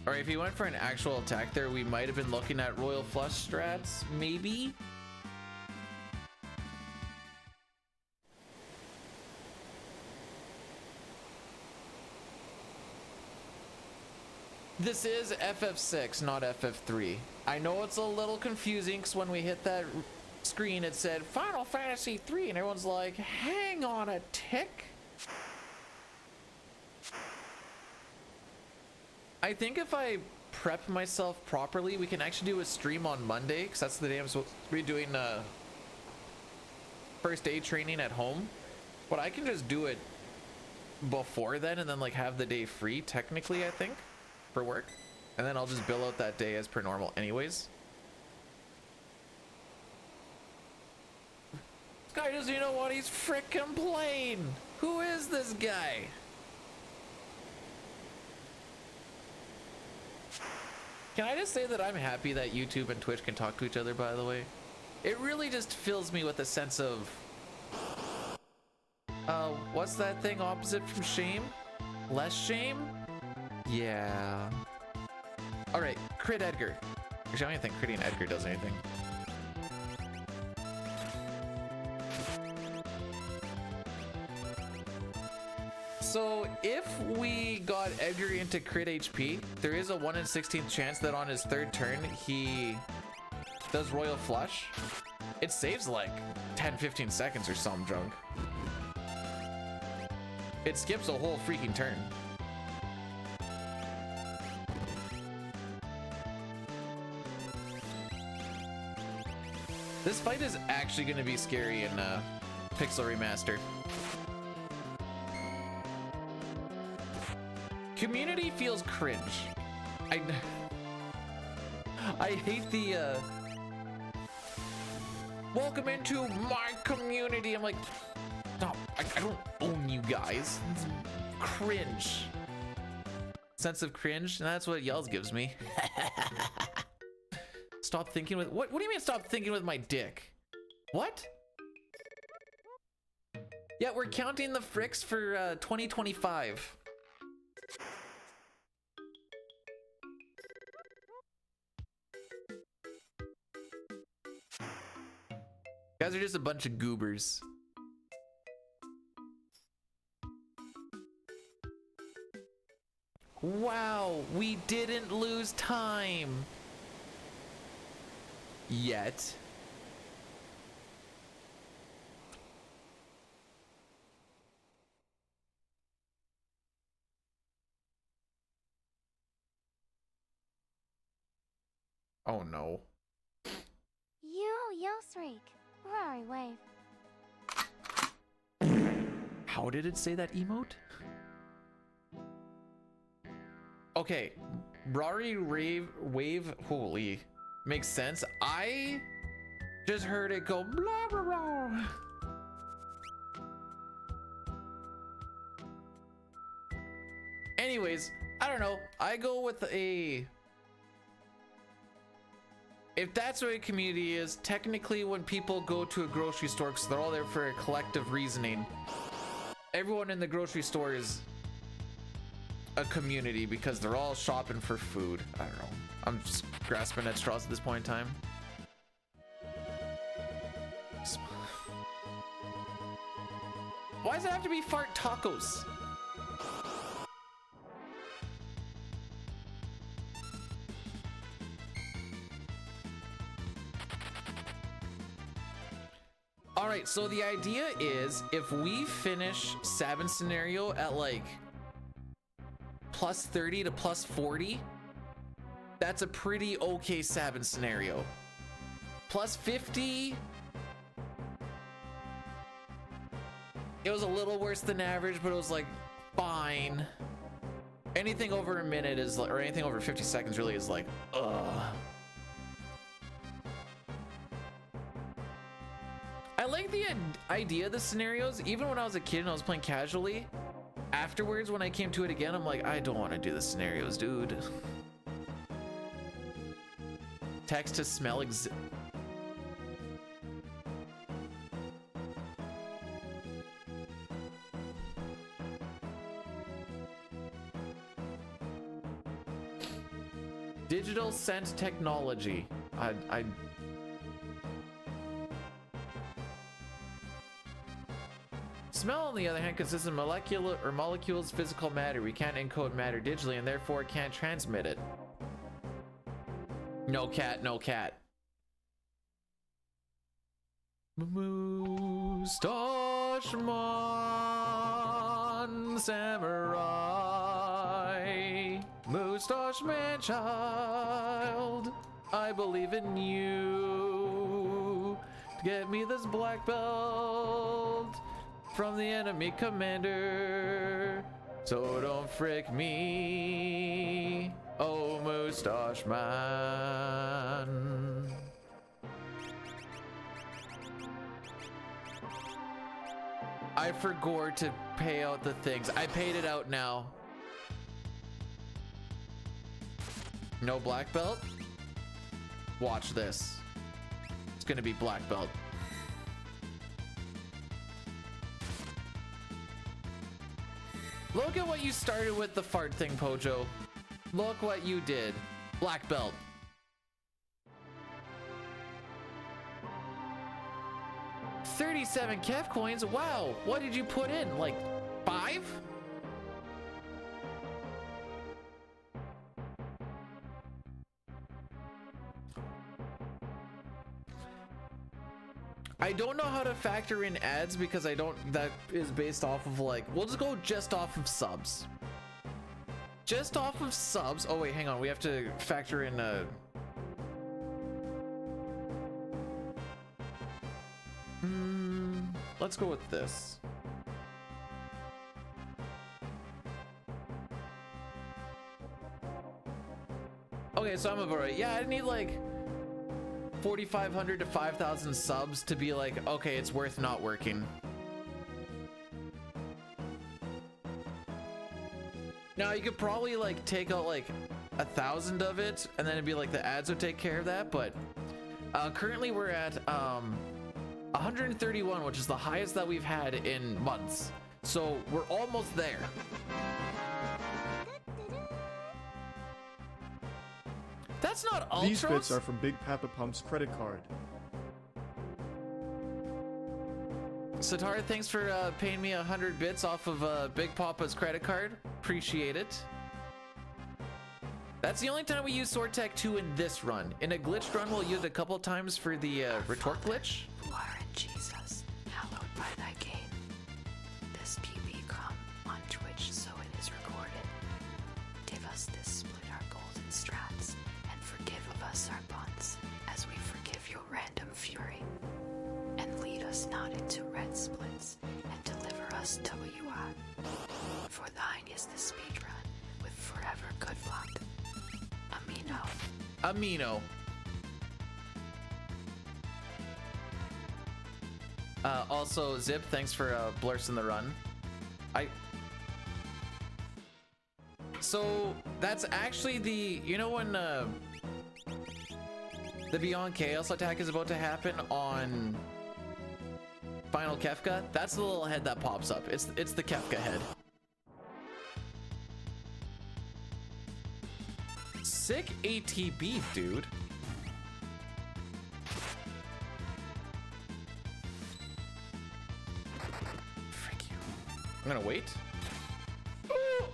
Or if he went for an actual attack there, we might have been looking at Royal Flush strats, maybe? This is FF6, not FF3. I know it's a little confusing because when we hit that screen, it said Final Fantasy 3, and everyone's like, hang on a tick. I think if I prep myself properly, we can actually do a stream on Monday, because that's the day I'm supposed to be doing first aid training at home. But I can just do it before then and then like have the day free, technically, I think, for work. And then I'll just bill out that day as per normal anyways. This guy doesn't even know what he's frickin' playing. Who is this guy? Can I just say that I'm happy that YouTube and Twitch can talk to each other, by the way? It really just fills me with a sense of... what's that thing opposite from shame? Less shame? Yeah. Alright, crit Edgar. Actually, I don't even think critting Edgar does anything. So if we got Edgar into crit HP, there is a 1 in 16th chance that on his 3rd turn he does Royal Flush. It saves like 10-15 seconds or some junk. It skips a whole freaking turn. This fight is actually going to be scary in Pixel Remaster. Community feels cringe. I hate the welcome into my community. I'm like, no, I don't own you guys. It's cringe. Sense of cringe, and that's what Yells gives me. Stop thinking with what do you mean stop thinking with my dick? What? Yeah, we're counting the fricks for 2025. You guys are just a bunch of goobers. Wow, we didn't lose time. Yet. Oh no. Yo, Sreek. Rory wave. How did it say that emote? Okay, Rory wave, holy, makes sense. I just heard it go blah blah blah. Anyways, I don't know. I go with a. If that's what a community is, technically when people go to a grocery store, because they're all there for a collective reasoning, everyone in the grocery store is a community because they're all shopping for food. I don't know. I'm just grasping at straws at this point in time. Why does it have to be fart tacos? All right, so the idea is if we finish Sabin scenario at like plus 30 to plus 40, that's a pretty okay Sabin scenario. Plus 50, it was a little worse than average, but it was like fine. Anything over a minute is like, or anything over 50 seconds really is like, ugh. I like the idea of the scenarios. Even when I was a kid and I was playing casually, afterwards when I came to it again, I'm like, I don't want to do the scenarios, dude. Text to smell digital scent technology. I Smell, on the other hand, consists of molecules, physical matter. We can't encode matter digitally and therefore can't transmit it. No cat, no cat. Moustache man, samurai, Moustache man child, I believe in you. To get me this black belt from the enemy commander, so don't frick me, oh Moustache man. I forgot to pay out the things. I paid it out now. No black belt? Watch this. It's gonna be black belt. Look at what you started with the fart thing, Pojo. Look what you did. Black belt. $37 Kev coins. Wow. What did you put in? Like 5? I don't know how to factor in ads because I don't, that is based off of like, we'll just go just off of subs. Just off of subs. Oh wait, hang on. We have to factor in let's go with this. Okay, so I'm about right. Yeah, I need like 4,500 to 5,000 subs to be like, okay, it's worth not working. Now you could probably like take out like 1,000 of it and then it'd be like the ads would take care of that, but currently we're at 131, which is the highest that we've had in months. So we're almost there. That's not ultros. These bits are from Big Papa Pump's credit card. Satara, thanks for paying me 100 bits off of Big Papa's credit card. Appreciate it. That's the only time we use Sword Tech 2 in this run. In a glitched run, we'll use it a couple times for the retort glitch. Who are in Jesus, hallowed by thy name. This PB come on Twitch, so it is recorded. Give us this split our golden strats, and forgive of us our buns, as we forgive your random fury. And lead us not into red splits, and deliver us WI. For thine is the speed run, with forever good luck. Amino. Also, Zip, thanks for blursing the run. So that's actually the, you know when the Beyond Chaos attack is about to happen on Final Kefka? That's the little head that pops up. It's the Kefka head. Sick ATB, dude. Frick you. I'm gonna wait. Ooh.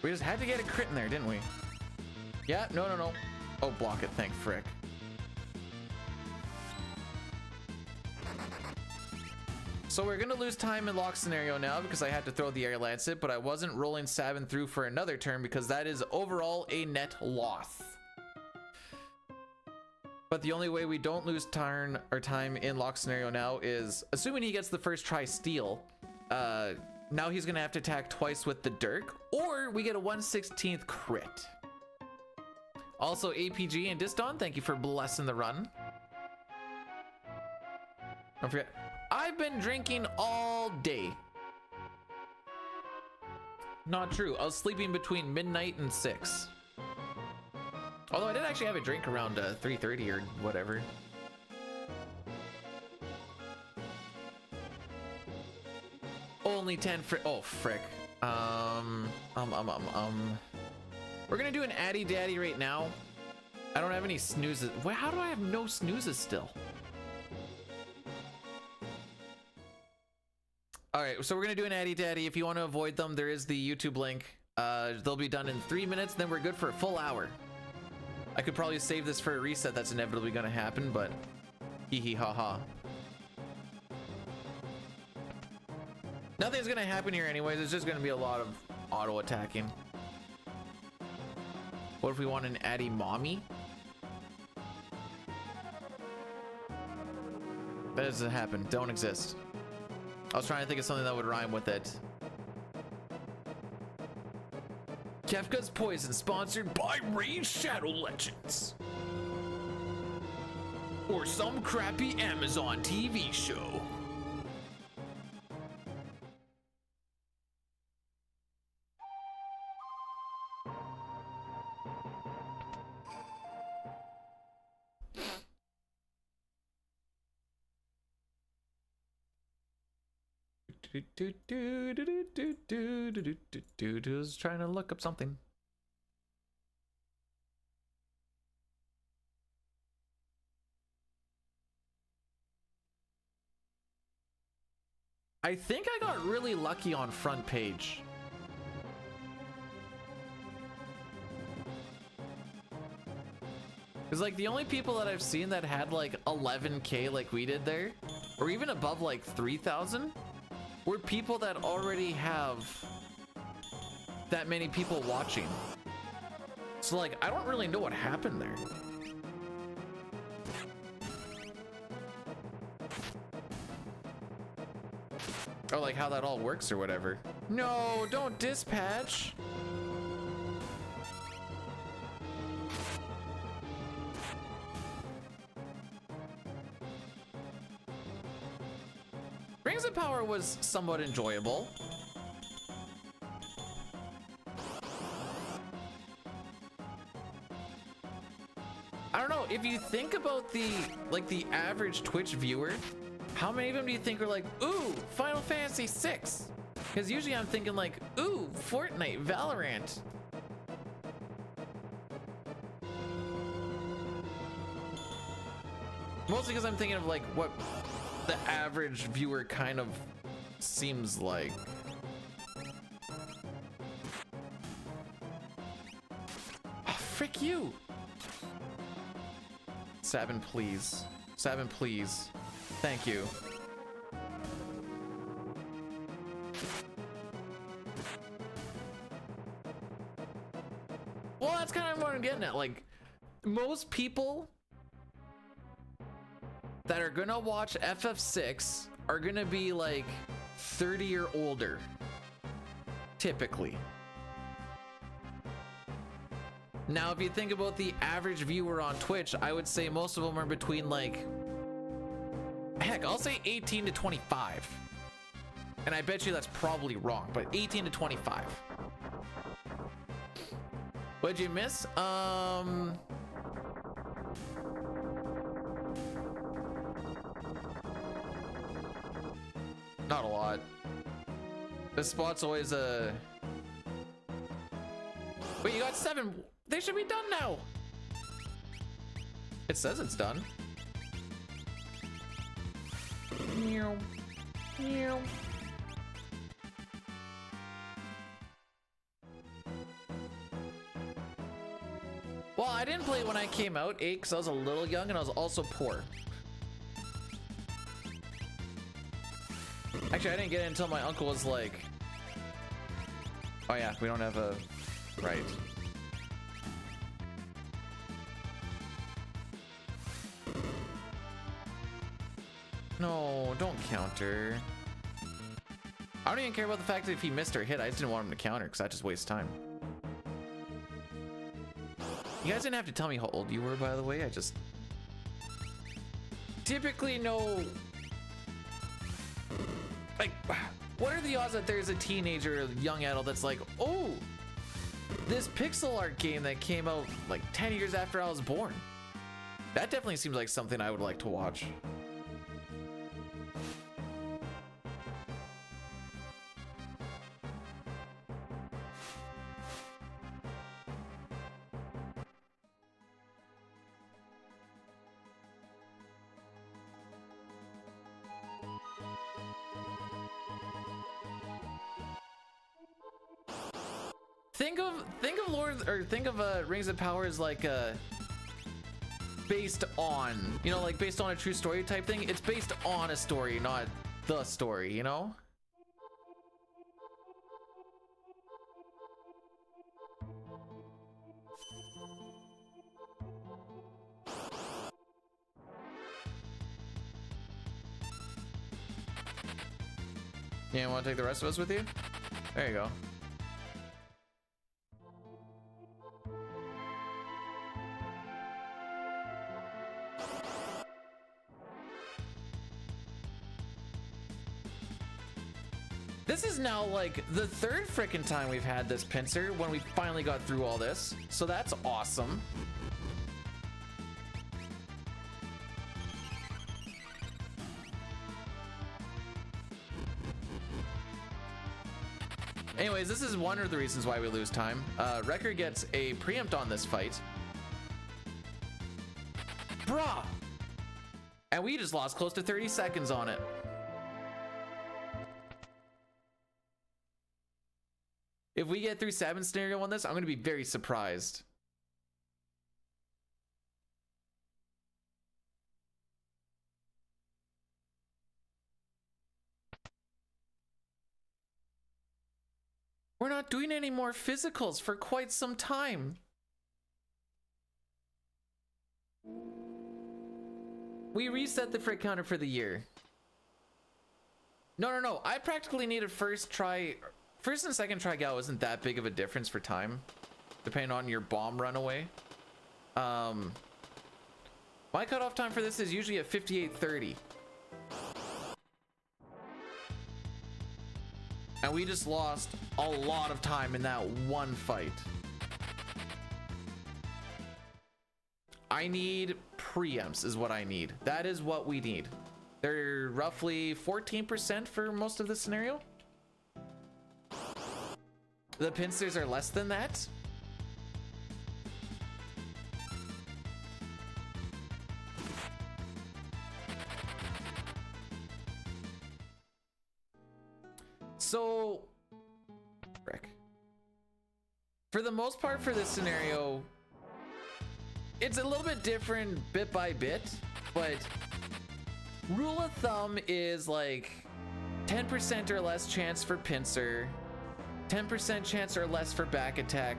We just had to get a crit in there, didn't we? Yeah, no. Oh, block it, thank frick. So we're gonna lose time in lock scenario now because I had to throw the air lancet, but I wasn't rolling Sabin through for another turn because that is overall a net loss. But the only way we don't lose turn or time in lock scenario now is, assuming he gets the first try steal, now he's gonna have to attack twice with the Dirk, or we get a 1/16 crit. Also, APG and Diston, thank you for blessing the run. Don't forget, I've been drinking all day. Not true. I was sleeping between midnight and 6. Although I did actually have a drink around 3:30 or whatever. Only 10 frick. Oh, frick. We're gonna do an Addy Daddy right now. I don't have any snoozes. Wait, how do I have no snoozes still? All right, so we're gonna do an Addy Daddy. If you want to avoid them, there is the YouTube link. They'll be done in 3 minutes, then we're good for a full hour. I could probably save this for a reset that's inevitably gonna happen, but hee hee ha ha. Nothing's gonna happen here anyways, it's just gonna be a lot of auto attacking. What if we want an Addy Mommy? That doesn't happen, don't exist. I was trying to think of something that would rhyme with it. Kefka's Poison, sponsored by Raid Shadow Legends. Or some crappy Amazon TV show. Just trying to look up something. I think I got really lucky on front page. Because like the only people that I've seen that had like 11K like we did there, or even above like 3,000, were people that already have that many people watching. So like, I don't really know what happened there. Or like how that all works or whatever. No, don't dispatch. Rings of Power was somewhat enjoyable. I don't know, if you think about the average Twitch viewer, how many of them do you think are like, ooh, Final Fantasy VI? Because usually I'm thinking like, ooh, Fortnite, Valorant. Mostly because I'm thinking of like what the average viewer kind of seems like. Thank you. 7, please. 7, please. Thank you. Well, that's kind of what I'm getting at. Like, most people that are gonna watch FF6 are gonna be like 30 or older, typically. Now, if you think about the average viewer on Twitch, I would say most of them are between like, heck, I'll say 18 to 25. And I bet you that's probably wrong, but 18 to 25. What'd you miss? Not a lot. This spot's always a... Wait, you got 7. They should be done now. It says it's done. Meow. Meow. Well, I didn't play it when I came out, because I was a little young and I was also poor. Actually, I didn't get it until my uncle was like, oh yeah, we don't have a... Right. No, don't counter. I don't even care about the fact that if he missed or hit, I just didn't want him to counter because that just wastes time. You guys didn't have to tell me how old you were, by the way. I just typically know, like, what are the odds that there's a teenager or young adult that's like, oh, this pixel art game that came out like 10 years after I was born? That definitely seems like something I would like to watch. Think of Rings of Power as like based on, you know, like based on a true story type thing. It's based on a story, not the story, you know? Yeah, want to take the rest of us with you? There you go. This is now like the 3rd frickin' time we've had this pincer when we finally got through all this. So that's awesome. Anyways, this is one of the reasons why we lose time. Wrecker gets a preempt on this fight. Bruh! And we just lost close to 30 seconds on it. If we get through 7 scenario on this, I'm going to be very surprised. We're not doing any more physicals for quite some time. We reset the frick counter for the year. No. I practically need a first and second try gal isn't that big of a difference for time, depending on your bomb runaway. My cutoff time for this is usually at 58:30. And we just lost a lot of time in that one fight. I need preempts is what I need. That is what we need. They're roughly 14% for most of the scenario. The pincers are less than that. So, frick. For the most part for this scenario, it's a little bit different bit by bit, but rule of thumb is like 10% or less chance for pincer, 10% chance or less for back attack,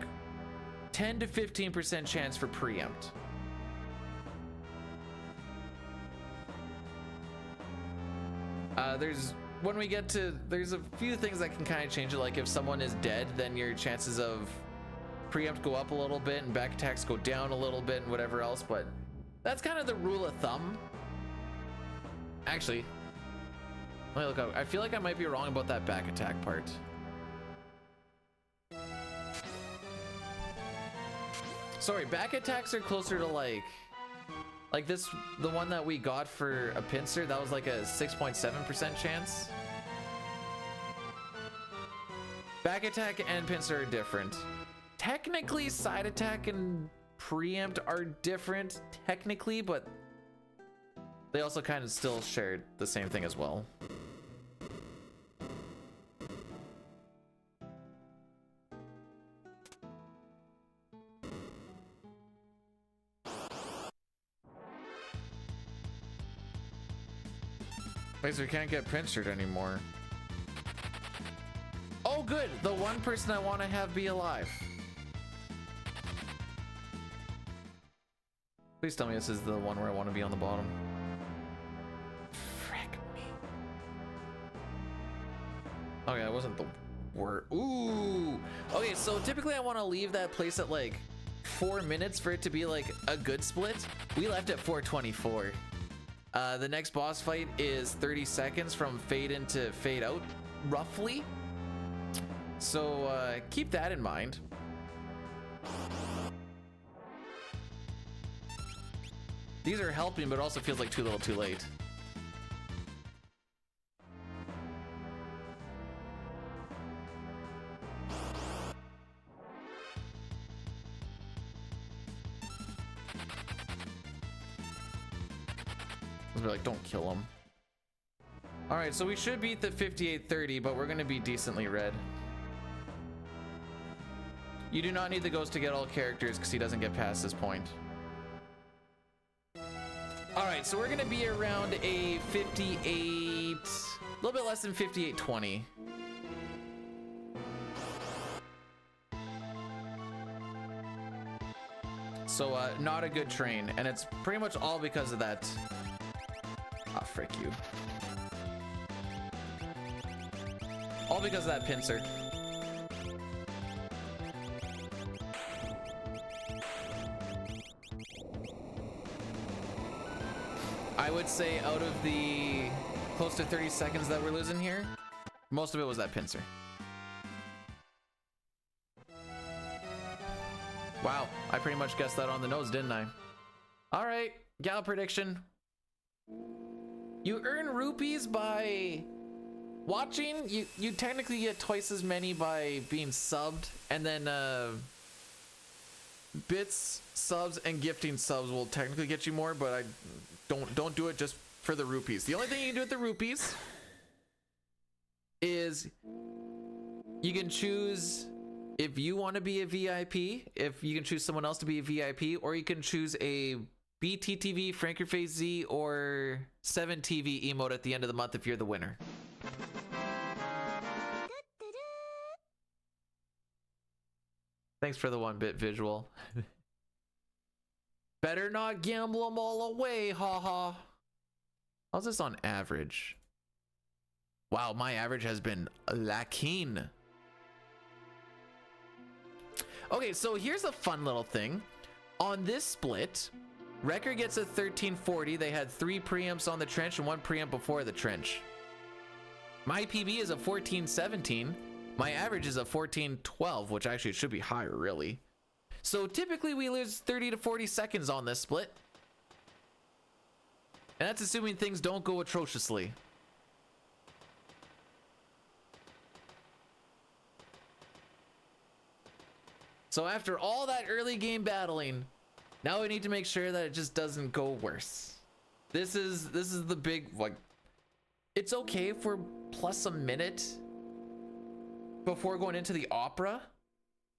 10 to 15% chance for preempt. There's a few things that can kind of change it. Like if someone is dead, then your chances of preempt go up a little bit and back attacks go down a little bit and whatever else, but that's kind of the rule of thumb. Actually, let me look up. I feel like I might be wrong about that back attack part. Sorry, back attacks are closer to like this, the one that we got for a pincer, that was like a 6.7% chance. Back attack and pincer are different. Technically, side attack and preempt are different, technically, but they also kind of still share the same thing as well. Wait, so we can't get pincered anymore. Oh, good. The one person I want to have be alive. Please tell me this is the one where I want to be on the bottom. Frick me. Okay, that wasn't the word. Ooh. Okay, so typically I want to leave that place at like 4 minutes for it to be like a good split. We left at 4:24. The next boss fight is 30 seconds from fade in to fade out, roughly. So keep that in mind. These are helping, but it also feels like too little too late. We're like, don't kill him. All right, so we should beat the 5830, but we're gonna be decently red. You do not need the ghost to get all characters because he doesn't get past this point. All right, so we're gonna be around a 58, a little bit less than 5820. So not a good train, and it's pretty much all because of that. Ah, frick you. All because of that pincer. I would say out of the close to 30 seconds that we're losing here, most of it was that pincer. Wow, I pretty much guessed that on the nose, didn't I? All right, gal prediction. You earn rupees by watching. You technically get twice as many by being subbed, and then bits, subs, and gifting subs will technically get you more, but I don't do it just for the rupees. The only thing you can do with the rupees is you can choose if you want to be a VIP, if you can choose someone else to be a VIP, or you can choose a BTTV, Frank Your Face Z, or 7TV emote at the end of the month if you're the winner. Thanks for the 1-bit visual. Better not gamble them all away, haha. How's this on average? Wow, my average has been lacking. Okay, so here's a fun little thing. On this split, Wrecker gets a 1340. They had 3 preamps on the trench and 1 preamp before the trench. My PB is a 1417. My average is a 1412, which actually should be higher, really. So typically we lose 30 to 40 seconds on this split. And that's assuming things don't go atrociously. So after all that early game battling, now we need to make sure that it just doesn't go worse. This is the big, like, it's okay for plus a minute before going into the opera,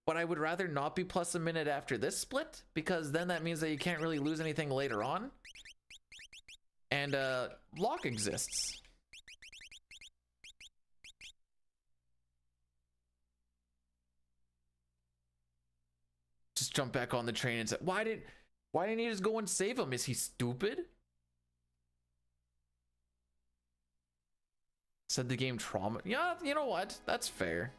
but I would rather not be plus a minute after this split, because then that means that you can't really lose anything later on. And lock exists. Just jump back on the train and say, why didn't he just go and save him? Is he stupid? Said the game trauma. Yeah, you know what? That's fair.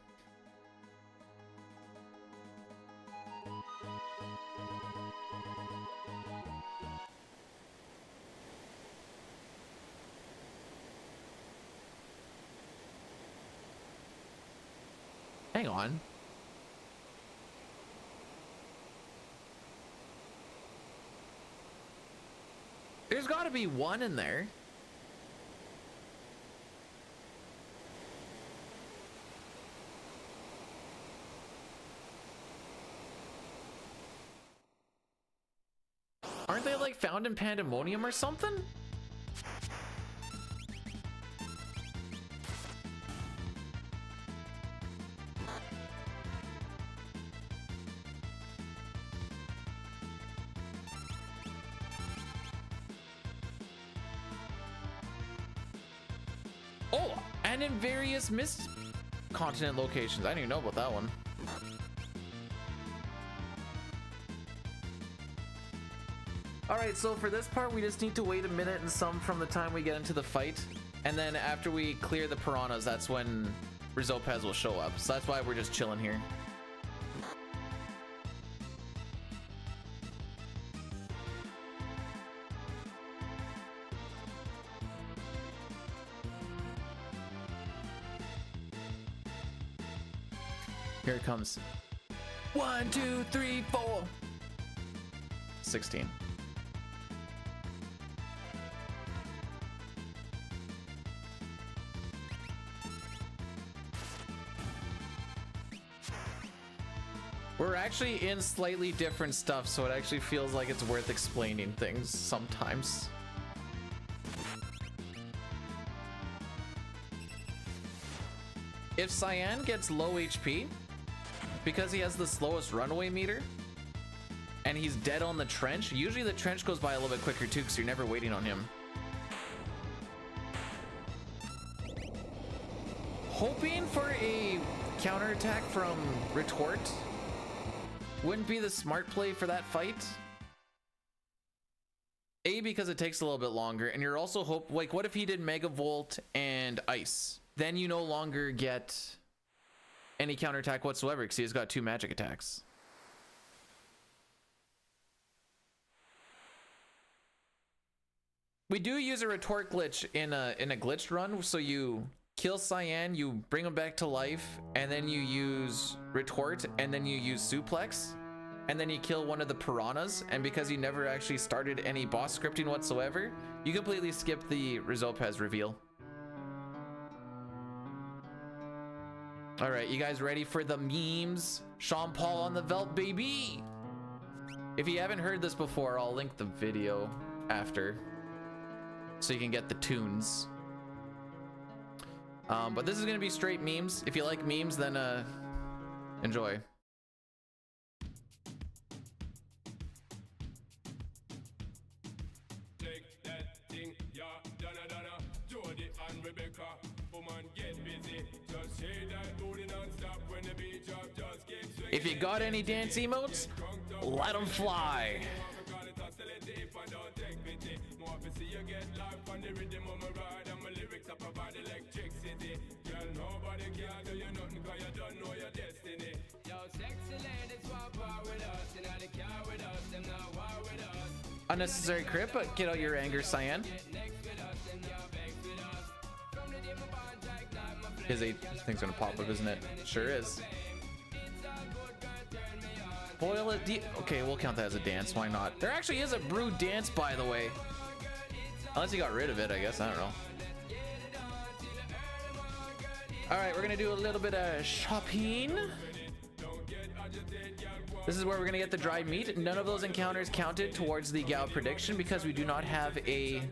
Hang on. There's got to be one in there. Aren't they like found in Pandemonium or something? Oh, and in various mist continent locations. I didn't even know about that one. Alright, so for this part, we just need to wait a minute and some from the time we get into the fight. And then after we clear the piranhas, that's when Rizopez will show up. So that's why we're just chilling here. Here it comes. 1, 2, 3, 4. 16. We're actually in slightly different stuff, so it actually feels like it's worth explaining things sometimes. If Cyan gets low HP, because he has the slowest runaway meter, and he's dead on the trench, usually the trench goes by a little bit quicker too, because you're never waiting on him. Hoping for a counterattack from Retort wouldn't be the smart play for that fight. A, because it takes a little bit longer, and you're also like, what if he did Mega Volt and Ice? Then you no longer get any counterattack whatsoever, because he's got 2 magic attacks. We do use a retort glitch in a glitched run, so you kill Cyan, you bring him back to life, and then you use retort, and then you use suplex, and then you kill one of the piranhas, and because you never actually started any boss scripting whatsoever, you completely skip the Rizopez reveal. All right, you guys ready for the memes? Sean Paul on the Velt, baby! If you haven't heard this before, I'll link the video after, so you can get the tunes. But this is gonna be straight memes. If you like memes, then enjoy. Take that thing, yeah, Donna, Jody and Rebecca, woman get busy. Just shake that booty non-stop when the beat drop, just keep swinging. If you got any dance emotes, let them fly. Unnecessary crit, but get out your anger, Cyan. His 8 thing's gonna pop up, isn't it? Sure is. Boil it. Okay, we'll count that as a dance. Why not? There actually is a brew dance, by the way. Unless he got rid of it, I guess. I don't know. All right, we're gonna do a little bit of shopping. This is where we're gonna get the dried meat. None of those encounters counted towards the gal prediction because we do not have a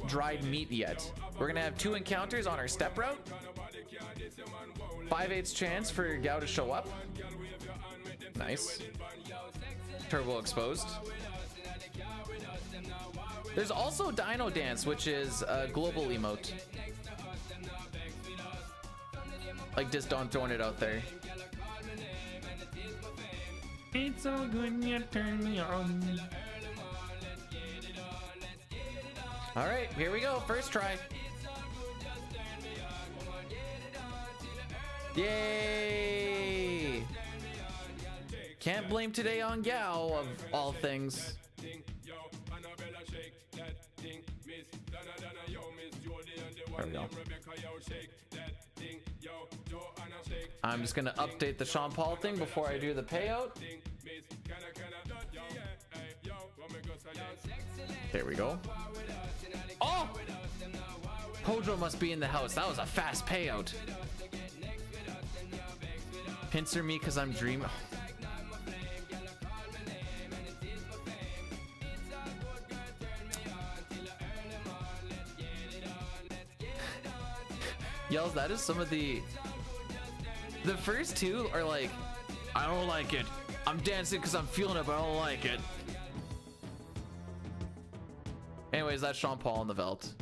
dried meat yet. We're gonna have 2 encounters on our step route, 5/8 chance for Gao to show up. Nice. Turbo exposed. There's also Dino Dance, which is a global emote. Like, just don't throwing it out there. It's so good you turn me on. All right, here we go. First try. Yay! Can't blame today on Gao, of all things. There we go. I'm just gonna update the Sean Paul thing before I do the payout. There we go. Oh! Hojo must be in the house. That was a fast payout. Pincer me because I'm dreaming. Yells, that is some of the first two are like, I don't like it. I'm dancing because I'm feeling it, but I don't like it. Anyways, that's Sean Paul on the Velt.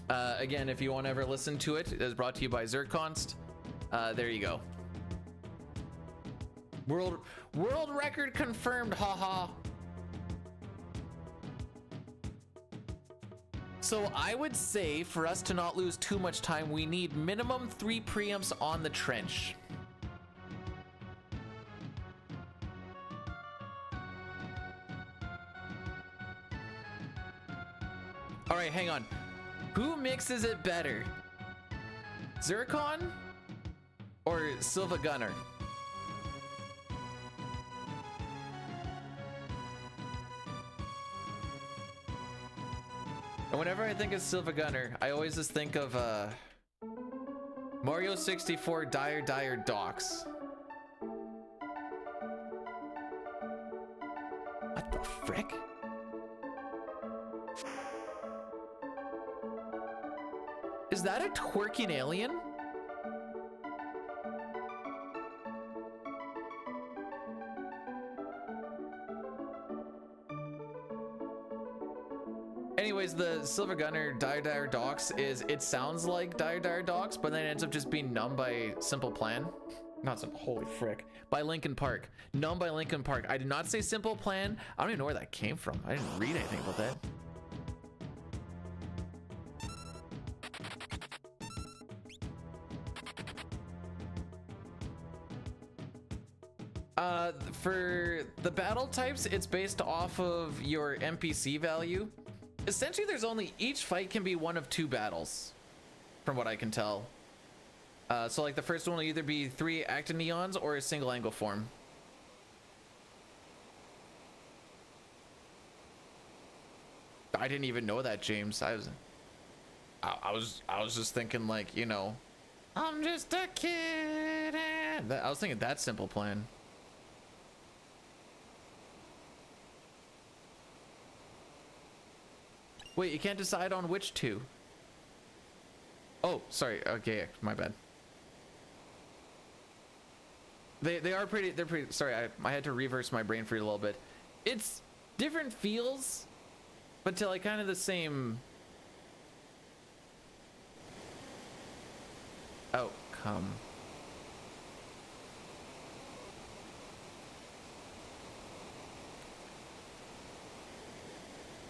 Again, if you want to ever listen to it, it is brought to you by Zirconst. There you go. World record confirmed, haha. So I would say for us to not lose too much time, we need minimum 3 preamps on the trench. All right, hang on. Who mixes it better? Zircon or Silva Gunner? And whenever I think of Silva Gunner, I always just think of Mario 64 Dire Docks. What the frick? Is that a twerking alien? Anyways, the Silver Gunner Dire Docks is, it sounds like Dire Docks, but then it ends up just being Numb by Simple Plan. Not some, holy frick. By Linkin Park. Numb by Linkin Park. I did not say Simple Plan. I don't even know where that came from. I didn't read anything about that. For the battle types, it's based off of your NPC value. Essentially, there's only, each fight can be one of 2 battles, from what I can tell. So like the first one will either be 3 active neons or a single angle form. I didn't even know that, James. I was just thinking, like, you know, I'm just a kid. I was thinking that Simple Plan. Wait, you can't decide on which 2. Oh, sorry. Okay, my bad. They are pretty. They're pretty. Sorry, I had to reverse my brain for you a little bit. It's different feels, but to like kind of the same outcome.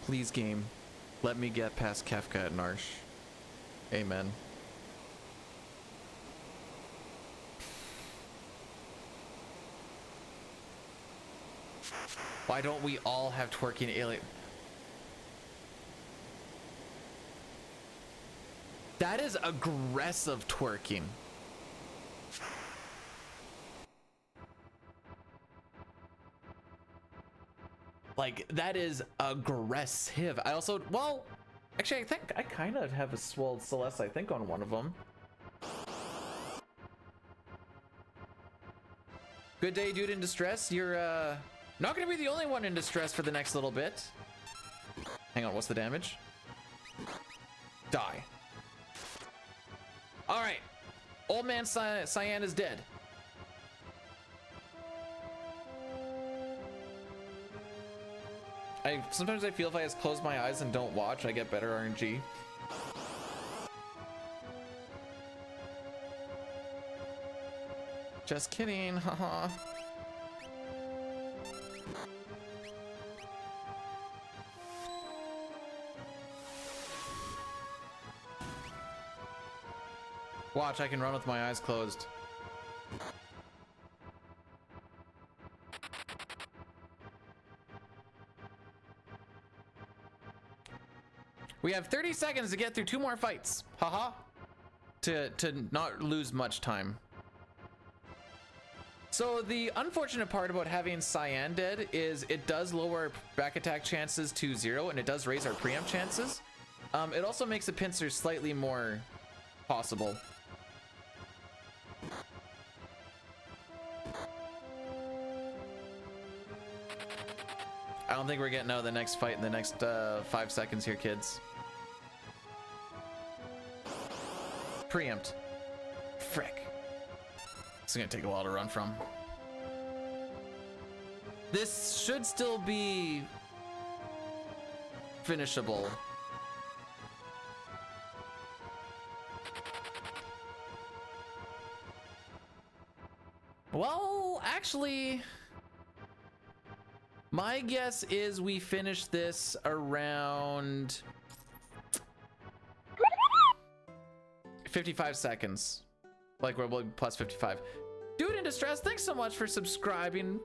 Please, game. Let me get past Kefka at Narsh. Amen. Why don't we all have twerking alien? That is aggressive twerking. Like, that is aggressive. I also, well, actually, I think I kind of have a swole Celeste, I think, on one of them. Good day, dude in distress. You're not gonna be the only one in distress for the next little bit. Hang on, what's the damage? Die. All right. Old man Cyan is dead. Sometimes I feel if I just close my eyes and don't watch, I get better RNG. Just kidding, haha. Watch, I can run with my eyes closed. We have 30 seconds to get through 2 more fights. Haha. To not lose much time. So the unfortunate part about having Cyan dead is it does lower back attack chances to 0 and it does raise our preempt chances. It also makes the pincer slightly more possible. I don't think we're getting out of the next fight in the next 5 seconds here, kids. Preempt. Frick. This is gonna take a while to run from. This should still be finishable. Well, actually, my guess is we finish this around 55 seconds. Like we're plus 55. Dude in distress, thanks so much for subscribing.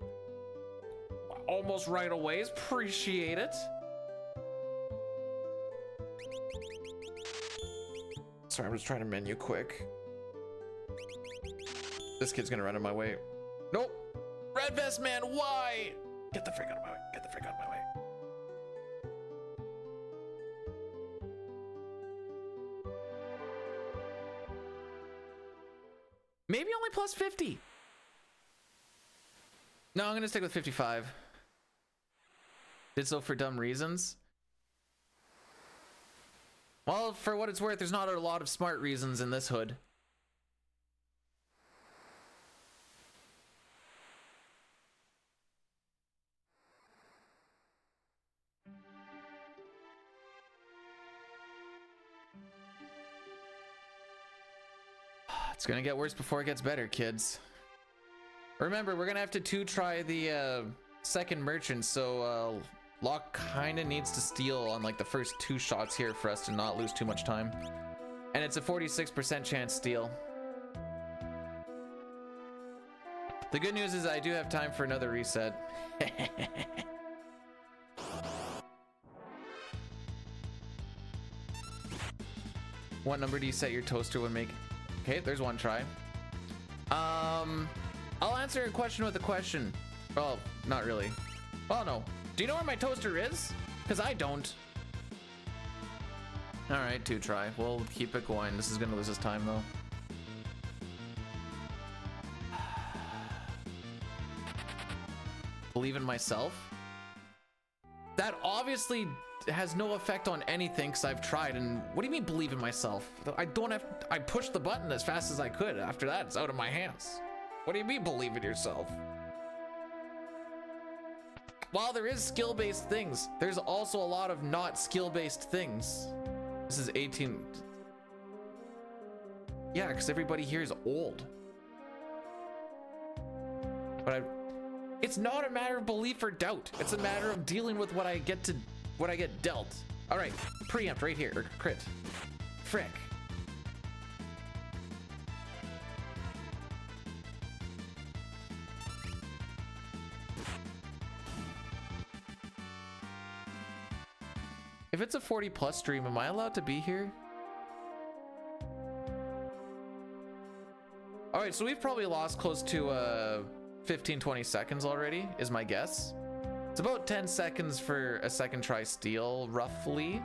Almost right away, appreciate it. Sorry, I'm just trying to menu quick. This kid's gonna run in my way. Nope. Red vest man, why? Get the frick out of my way. Get the frick out of my way. Maybe only plus 50. No, I'm gonna stick with 55. Did so for dumb reasons. Well, for what it's worth, there's not a lot of smart reasons in this hood. It's gonna get worse before it gets better, kids. Remember, we're gonna have to try the second merchant, so Locke kinda needs to steal on like the first 2 shots here for us to not lose too much time. And it's a 46% chance steal. The good news is I do have time for another reset. What number do you set your toaster when making? Okay, there's one try. I'll answer a question with a question. Well, not really. Oh no. Do you know where my toaster is? Because I don't. All right, 2 try. We'll keep it going. This is gonna lose us time though. Believe in myself? That obviously has no effect on anything because I've tried. And what do you mean believe in myself? I pushed the button as fast as I could. After that, it's out of my hands. What do you mean believe in yourself? While there is skill-based things, there's also a lot of not skill-based things. This is 18. Yeah, because everybody here is old. But it's not a matter of belief or doubt. It's a matter of dealing with what I get dealt. All right, preempt right here, or crit. Frick. If it's a 40+ stream, am I allowed to be here? All right, so we've probably lost close to 15-20 seconds already, is my guess. It's about 10 seconds for a second try steal, roughly.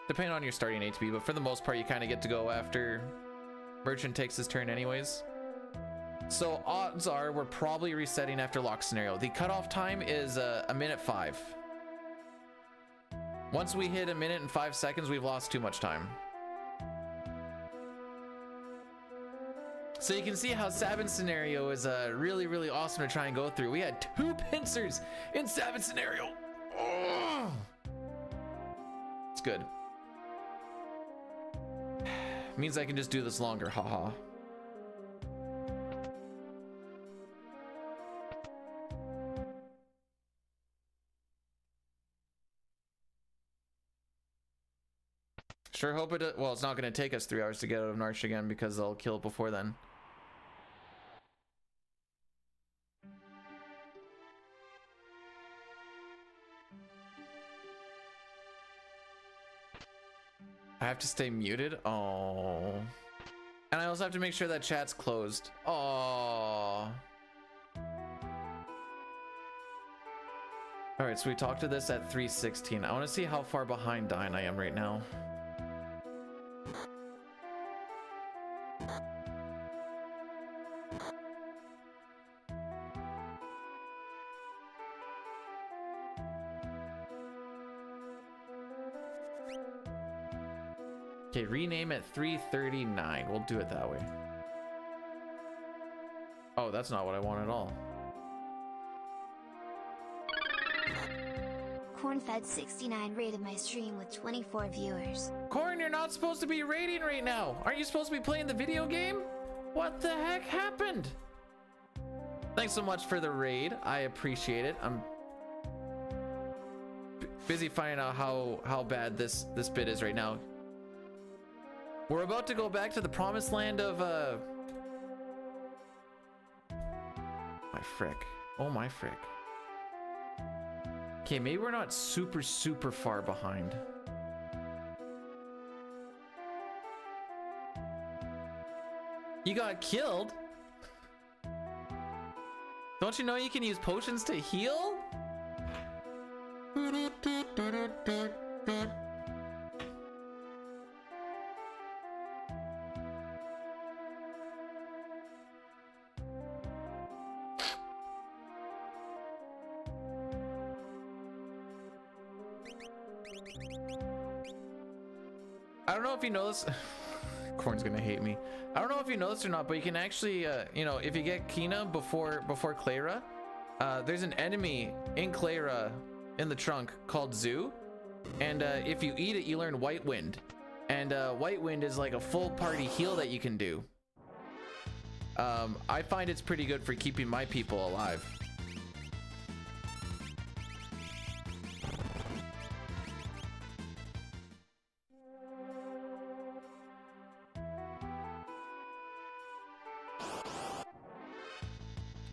Depending on your starting HP, but for the most part, you kind of get to go after Merchant takes his turn anyways. So odds are we're probably resetting after lock scenario. The cutoff time is a minute 5. Once we hit a minute and 5 seconds, we've lost too much time. So you can see how Savage Scenario is really, really awesome to try and go through. We had 2 pincers in Savage Scenario. Oh! It's good. Means I can just do this longer, haha. Sure hope it, well, it's not going to take us 3 hours to get out of Narch again because they'll kill it before then. I have to stay muted. Oh. And I also have to make sure that chat's closed. Oh. All right, so we talked to this at 3:16. I want to see how far behind Dine I am right now. Okay, rename at 3:39. We'll do it that way. Oh, that's not what I want at all. Cornfed69 rated my stream with 24 viewers. Corn, you're not supposed to be raiding right now. Aren't you supposed to be playing the video game? What the heck happened? Thanks so much for the raid. I appreciate it. I'm busy finding out how bad this bit is right now. We're about to go back to the promised land of my frick. Oh my frick. Okay, maybe we're not super far behind. You got killed? Don't you know you can use potions to heal? I don't know if you know this. Corn's gonna hate me. I don't know if you know this or not, but you can actually, you know, if you get Kina before Clara, there's an enemy in Clara in the trunk called Zoo, and if you eat it, you learn White Wind, and White Wind is like a full party heal that you can do. I find it's pretty good for keeping my people alive.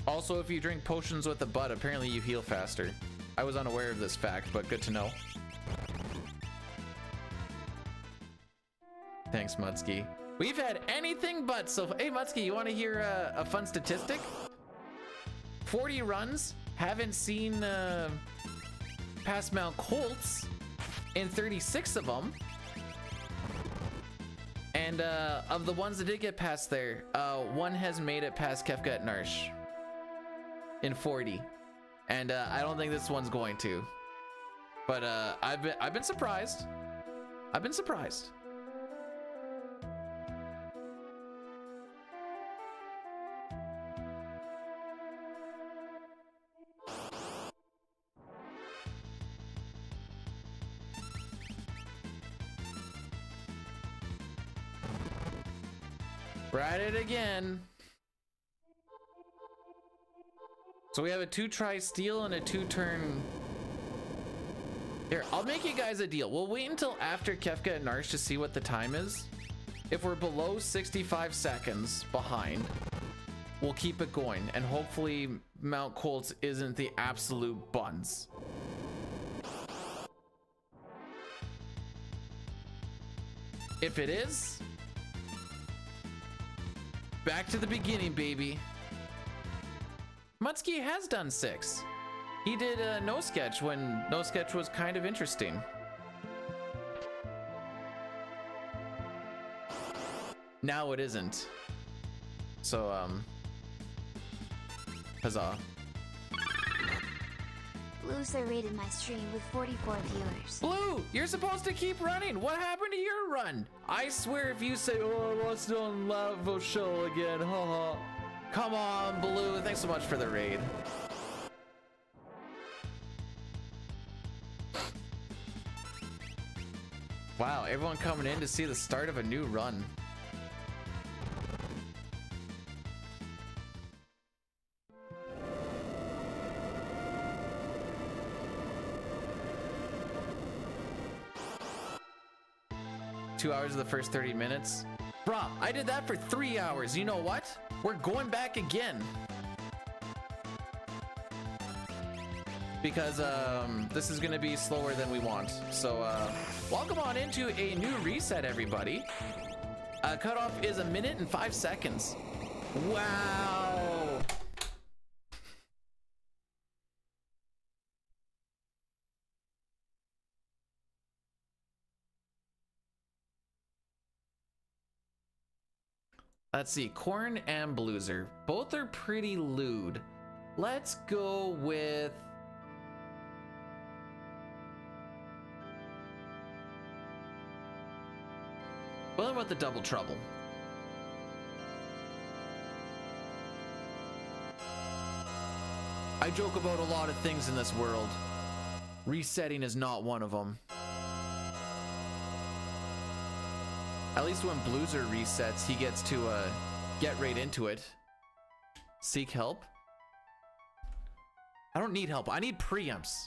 Also, if you drink potions with the butt, apparently you heal faster. I was unaware of this fact, but good to know. Thanks, Mutsky. We've had anything but, so hey Mutsky, you want to hear a fun statistic? 40 runs, haven't seen past Mount Colts in 36 of them. And of the ones that did get past there, one has made it past Kefka at Narsh in 40, and I don't think this one's going to, but I've been surprised. I've been surprised. We're at it again. So we have a 2-try steal and a 2-turn. Here, I'll make you guys a deal. We'll wait until after Kefka and Narsh to see what the time is. If we're below 65 seconds behind, we'll keep it going, and hopefully Mount Colts isn't the absolute buns. If it is, back to the beginning, baby. Mutsky has done 6. He did No Sketch when No Sketch was kind of interesting. Now it isn't. So, huzzah. Blueser rated my stream with 44 viewers. Blue, you're supposed to keep running. What happened to your run? I swear if you say, oh, let's do a Lavo show again, haha. Come on, Blue. Thanks so much for the raid. Wow, everyone coming in to see the start of a new run. Two hours of the first 30 minutes. Bruh, I did that for 3 hours. You know what? We're going back again. Because this is gonna be slower than we want. So welcome on into a new reset, everybody. Cutoff is 1 minute and 5 seconds. Wow. Let's see, Corn and Blueser. Both are pretty lewd. Let's go with... What about the Double Trouble? I joke about a lot of things in this world. Resetting is not one of them. At least when Blueser resets, he gets to get right into it. Seek help? I don't need help. I need preamps.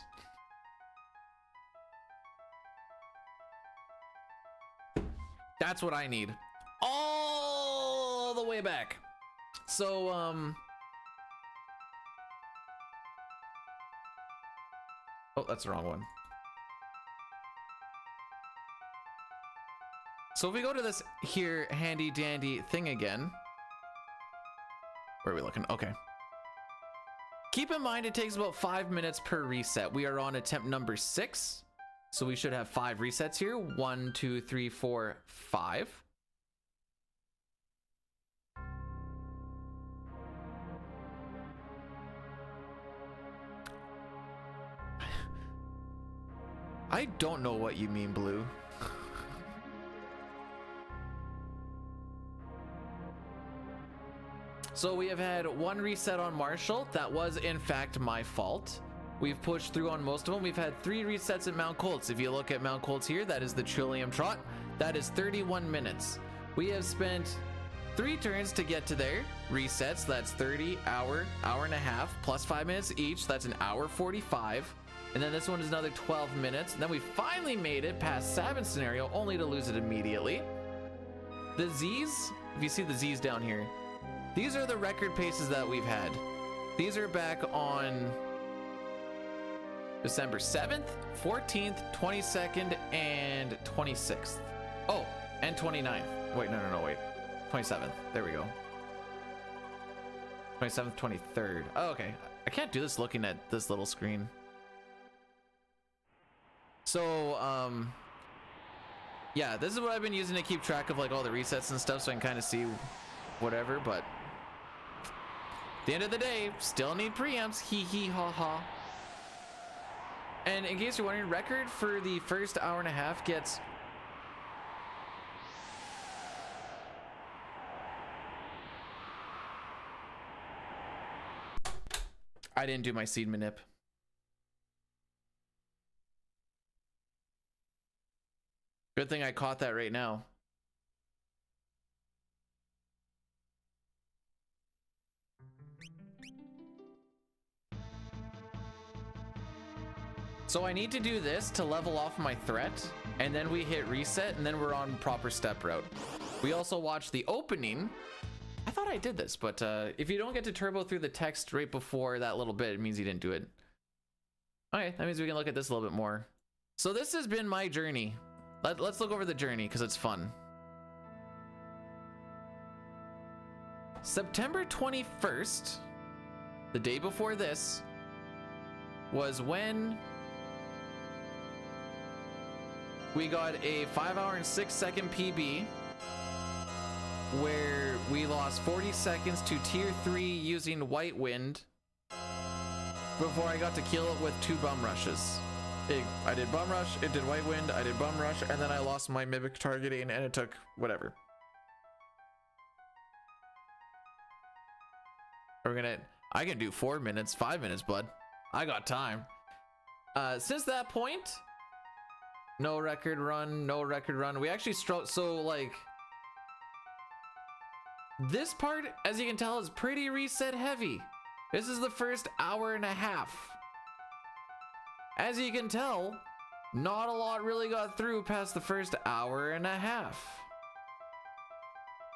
That's what I need. All the way back. So, oh, that's the wrong one. So if we go to this here handy dandy thing again. Where are we looking? Okay. Keep in mind it takes about 5 minutes per reset. We are on attempt number 6. So we should have 5 resets here. 1, 2, 3, 4, 5. I don't know what you mean, Blue. So we have had 1 reset on Marshall. That was in fact my fault. We've pushed through on most of them. We've had 3 resets at Mount Colts. If you look at Mount Colts here, that is the Trillium Trot. That is 31 minutes. We have spent 3 turns to get to there. Resets, that's 30, hour and a half, plus 5 minutes each. That's an hour 45. And then this one is another 12 minutes. And then we finally made it past Savage Scenario, only to lose it immediately. The Z's, if you see the Z's down here, these are the record paces that we've had. These are back on December 7th, 14th, 22nd, and 26th. Oh, and 29th. Wait, no, wait. 27th. There we go. 27th, 23rd. Oh, okay. I can't do this looking at this little screen. So, yeah, this is what I've been using to keep track of like all the resets and stuff so I can kind of see whatever, but at the end of the day, still need preamps. Hee hee ha ha. And in case you're wondering, record for the first hour and a half gets... I didn't do my seed manip. Good thing I caught that right now. So I need to do this to level off my threat, and then we hit reset, and then we're on proper step route. We also watch the opening. I thought I did this, but if you don't get to turbo through the text right before that little bit, it means you didn't do it. Okay, that means we can look at this a little bit more. So this has been my journey. Let's look over the journey because it's fun. September 21st, the day before this, was when we got a 5 hour and 6 second PB where we lost 40 seconds to tier 3 using White Wind. before I got to kill it with 2 bum rushes. I did bum rush, it did white wind, I did bum rush, and then I lost my mimic targeting, and it took whatever. I can do 4 minutes, 5 minutes, bud. I got time. Since that point, no record run, no record run. We actually so like, this part, as you can tell, is pretty reset heavy. This is the first hour and a half. As you can tell, not a lot really got through past the first hour and a half.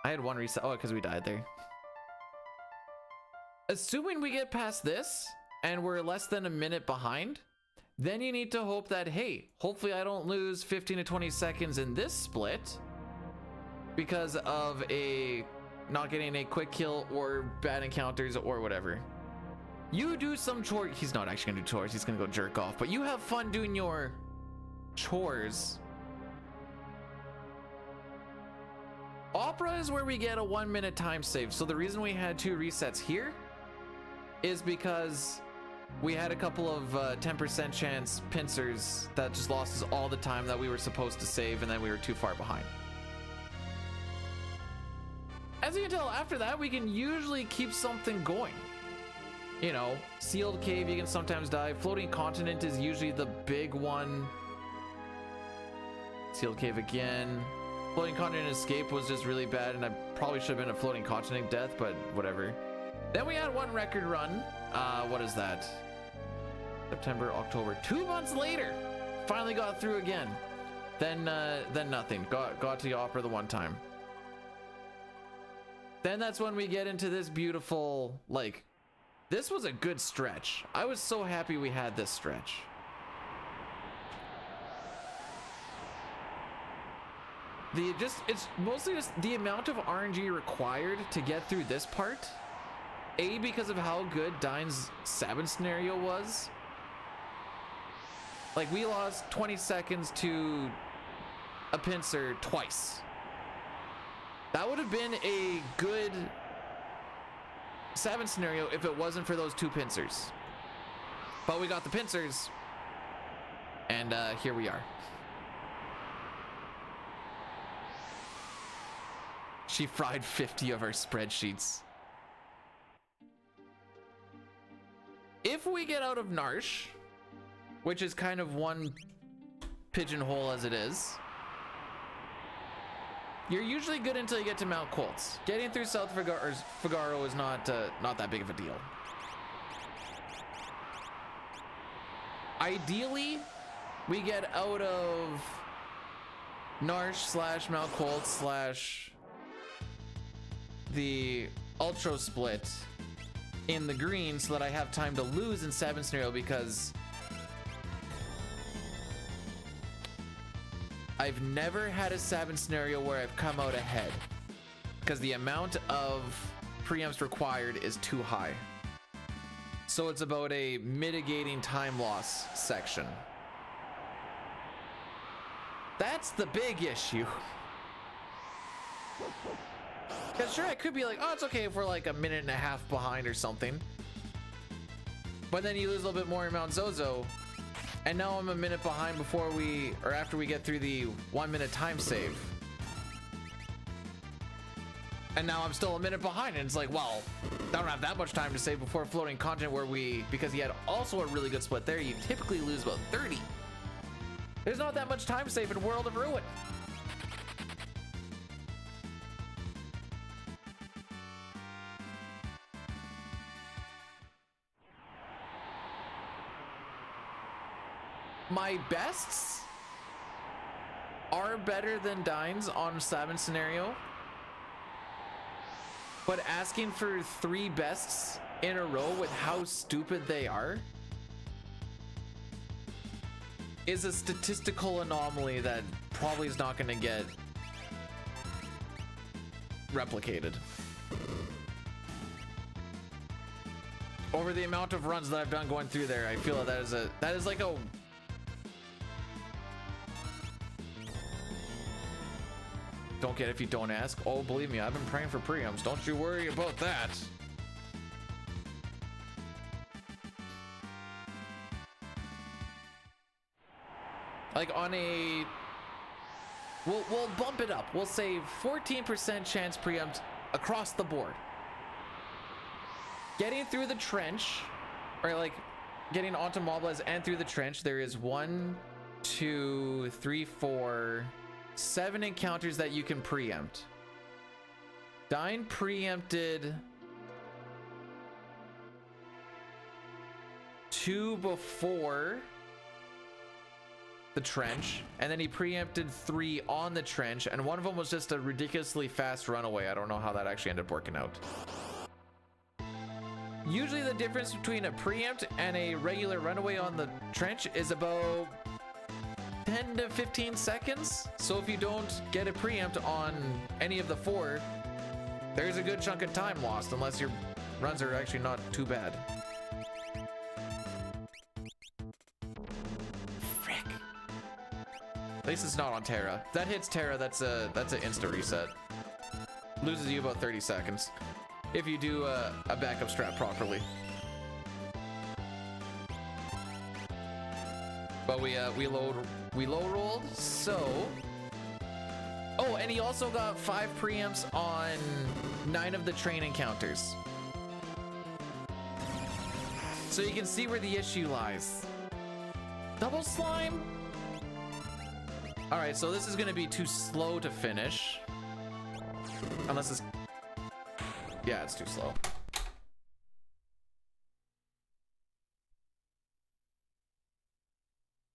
I had 1 reset, oh, because we died there. Assuming we get past this, and we're less than a minute behind, then you need to hope that, hey, hopefully I don't lose 15 to 20 seconds in this split because of not getting a quick kill or bad encounters or whatever. You do some chores. He's not actually gonna do chores, he's gonna go jerk off, but you have fun doing your chores. Opera is where we get a 1 minute time save. So the reason we had 2 resets here is because we had a couple of 10% chance pincers that just lost us all the time that we were supposed to save, and then we were too far behind. As you can tell, after that, we can usually keep something going. You know, sealed cave, you can sometimes die. Floating continent is usually the big one. Sealed cave again. Floating continent escape was just really bad, and I probably should have been a floating continent death, but whatever. Then we had 1 record run. What is that? September, October. 2 months later, finally got through again. Then nothing. Got to the opera the 1 time. Then that's when we get into this beautiful, like, this was a good stretch. I was so happy we had this stretch. It's mostly just the amount of RNG required to get through this part. A, because of how good Dine's Sabin scenario was. Like, we lost 20 seconds to a pincer twice. That would have been a good Sabin scenario if it wasn't for those 2 pincers. But we got the pincers, and here we are. She fried 50 of our spreadsheets. If we get out of Narsh, which is kind of one pigeonhole as it is, you're usually good until you get to Mount Colts. Getting through South Figaro is not that big of a deal. Ideally, we get out of Narsh / Mount Colts / the Ultra split in the green so that I have time to lose in 7 scenario, because I've never had a 7 scenario where I've come out ahead because the amount of preempts required is too high. So it's about a mitigating time loss section. That's the big issue. Because sure, I could be like, oh, it's okay if we're like a minute and a half behind or something. But then you lose a little bit more in Mount Zozo. And now I'm a minute behind after we get through the 1 minute time save. And now I'm still a minute behind, and it's like, well, I don't have that much time to save before floating content because he had also a really good split there, you typically lose about 30. There's not that much time save in World of Ruin. My bests are better than Dines on 7 scenario, but asking for 3 bests in a row with how stupid they are is a statistical anomaly that probably is not going to get replicated. Over the amount of runs that I've done going through there, I feel that is like a don't get if you don't ask. Oh, believe me, I've been praying for preempts. Don't you worry about that. Like on a, we'll bump it up. We'll say 14% chance preempt across the board. Getting through the trench, or like getting onto Moblez and through the trench, there is 1, 2, 3, 4, 7 encounters that you can preempt. Dine preempted 2 before the trench, and then he preempted 3 on the trench, and one of them was just a ridiculously fast runaway. I don't know how that actually ended up working out. Usually the difference between a preempt and a regular runaway on the trench is about 10 to 15 seconds. So if you don't get a preempt on any of the 4, there's a good chunk of time lost, unless your runs are actually not too bad. Frick. At least it's not on Terra. If that hits Terra, that's an insta reset. Loses you about 30 seconds if you do a backup strat properly. But we low rolled, so. Oh, and he also got 5 preempts on 9 of the train encounters. So you can see where the issue lies. Double slime? All right, so this is gonna be too slow to finish. Unless it's, yeah, it's too slow.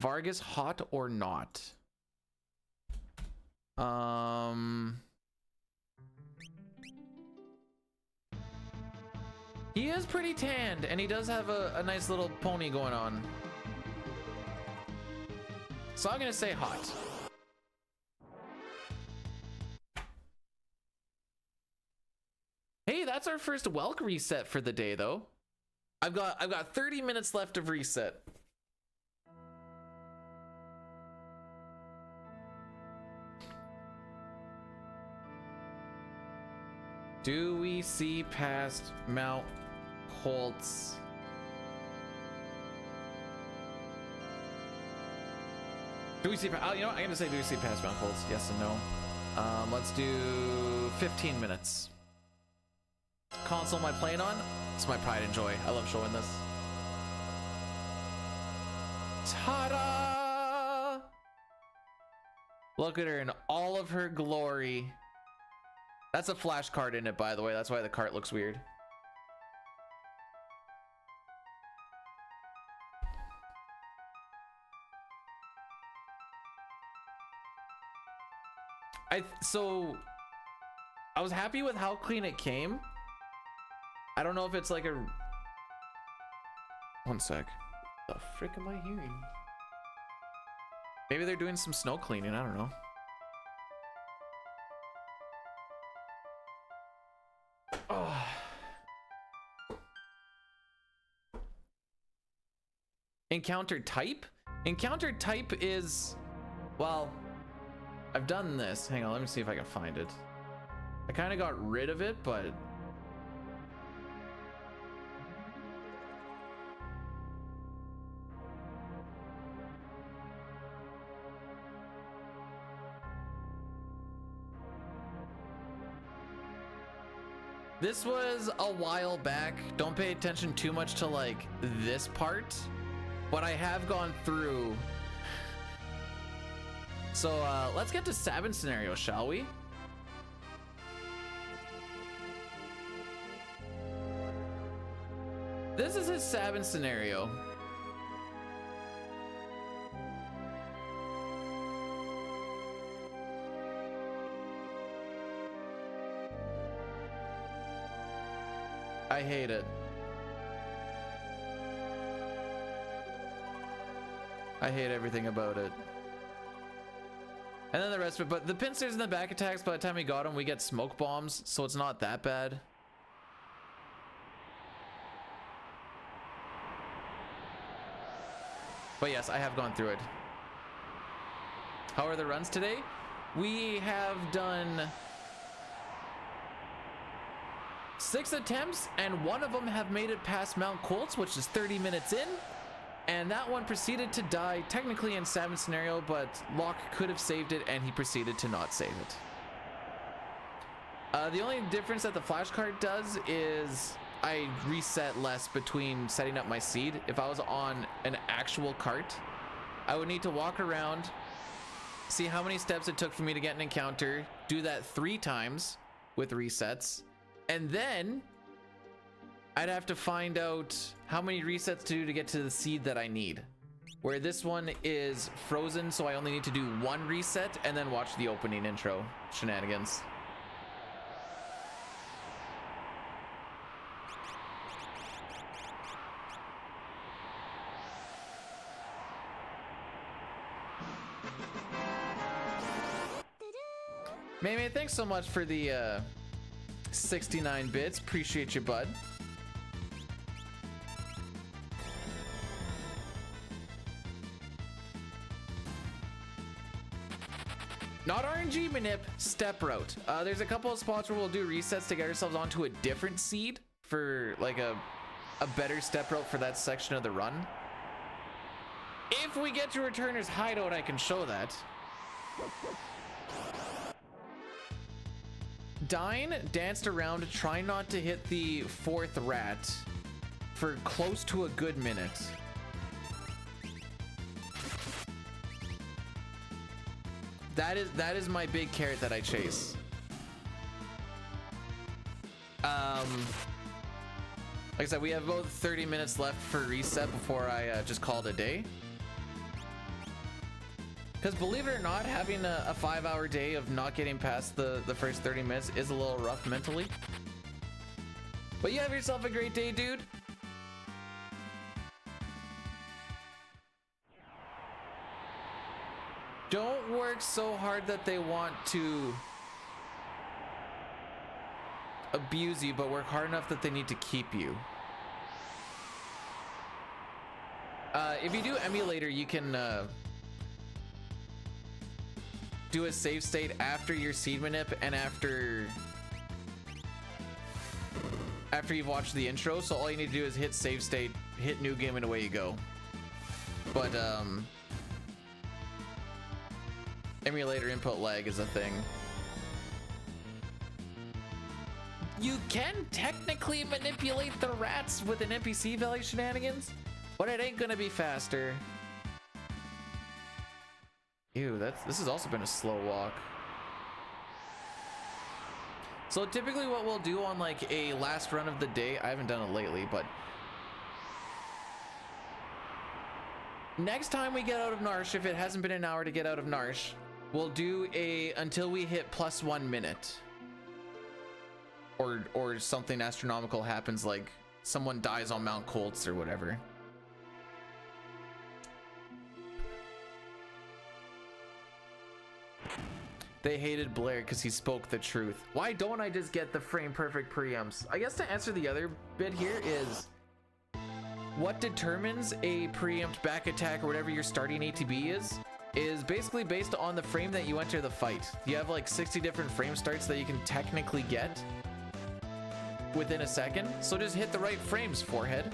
Vargas hot or not? He is pretty tanned, and he does have a nice little pony going on. So I'm gonna say hot. Hey, that's our first Welk reset for the day, though. I've got 30 minutes left of reset. Do we see past Mount Holtz? Do we see? You know what? I'm gonna say do we see past Mount Holtz? Yes and no. Let's do 15 minutes. Console am I playing on? It's my pride and joy. I love showing this. Ta-da! Look at her in all of her glory. That's a flash card in it, by the way. That's why the cart looks weird. So I was happy with how clean it came. I don't know if it's like a... One sec. What the frick am I hearing? Maybe they're doing some snow cleaning. I don't know. Oh. Encounter type? Encounter type is... Well, I've done this. Hang on, let me see if I can find it. I kind of got rid of it, but... This was a while back. Don't pay attention too much to like this part, but I have gone through. So let's get to Sabin scenario, shall we? This is his Sabin scenario. I hate it. I hate everything about it. And then the rest of it, but the pincers and the back attacks, by the time we got them, we get smoke bombs, so it's not that bad. But yes, I have gone through it. How are the runs today? We have done 6 attempts, and one of them have made it past Mount Colts, which is 30 minutes in. And that one proceeded to die, technically in salmon scenario, but Locke could have saved it, and he proceeded to not save it. The only difference that the flashcard does is I reset less between setting up my seed. If I was on an actual cart, I would need to walk around, see how many steps it took for me to get an encounter, do that 3 times with resets, and then I'd have to find out how many resets to do to get to the seed that I need. Where this one is frozen, so I only need to do 1 reset and then watch the opening intro shenanigans. May, thanks so much for the 69 bits. Appreciate you, bud. Not RNG manip, step route. There's a couple of spots where we'll do resets to get ourselves onto a different seed for like a better step route for that section of the run. If we get to Returner's hideout, I can show that. Dine danced around trying not to hit the 4th rat for close to a good minute. That is my big carrot that I chase. Like I said, we have about 30 minutes left for reset before I just call it a day. Because believe it or not, having a 5-hour day of not getting past the first 30 minutes is a little rough mentally. But you have yourself a great day, dude. Don't work so hard that they want to abuse you, but work hard enough that they need to keep you. If you do emulator, you can do a save state after your seed manip and after you've watched the intro. So all you need to do is hit save state, hit new game, and away you go. But emulator input lag is a thing. You can technically manipulate the rats with an NPC value shenanigans, but it ain't gonna be faster. Ew, this has also been a slow walk. So typically what we'll do on like a last run of the day, I haven't done it lately, but next time we get out of Narsh, if it hasn't been an hour to get out of Narsh, we'll do a until we hit +1 minute. Or something astronomical happens, like someone dies on Mount Colts or whatever. They hated Blair because he spoke the truth. Why don't I just get the frame perfect preempts? I guess to answer the other bit here is, what determines a preempt back attack or whatever your starting ATB is basically based on the frame that you enter the fight. You have like 60 different frame starts that you can technically get within a second. So just hit the right frames, forehead.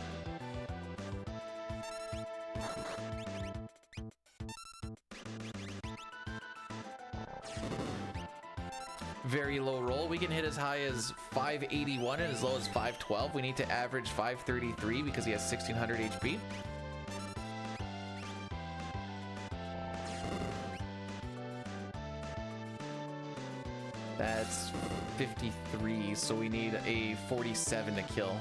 Very low roll. We can hit as high as 581 and as low as 512. We need to average 533 because he has 1600 HP. That's 53, so we need a 47 to kill.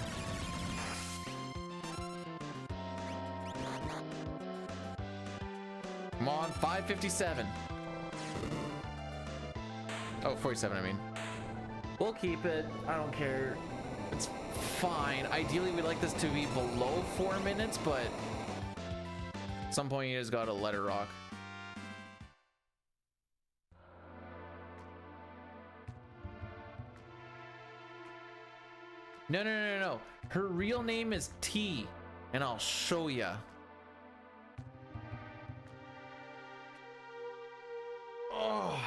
Come on, 557. Oh, 47, I mean. We'll keep it. I don't care. It's fine. Ideally, we'd like this to be below 4 minutes, but at some point, you just gotta let it rock. No. Her real name is T, and I'll show ya. Oh.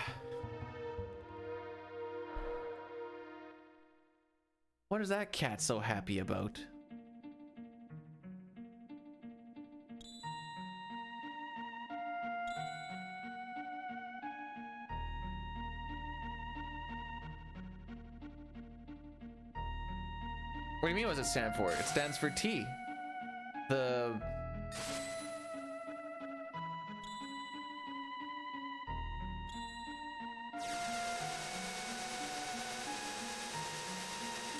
What is that cat so happy about? What do you mean what does it stand for? It stands for T. The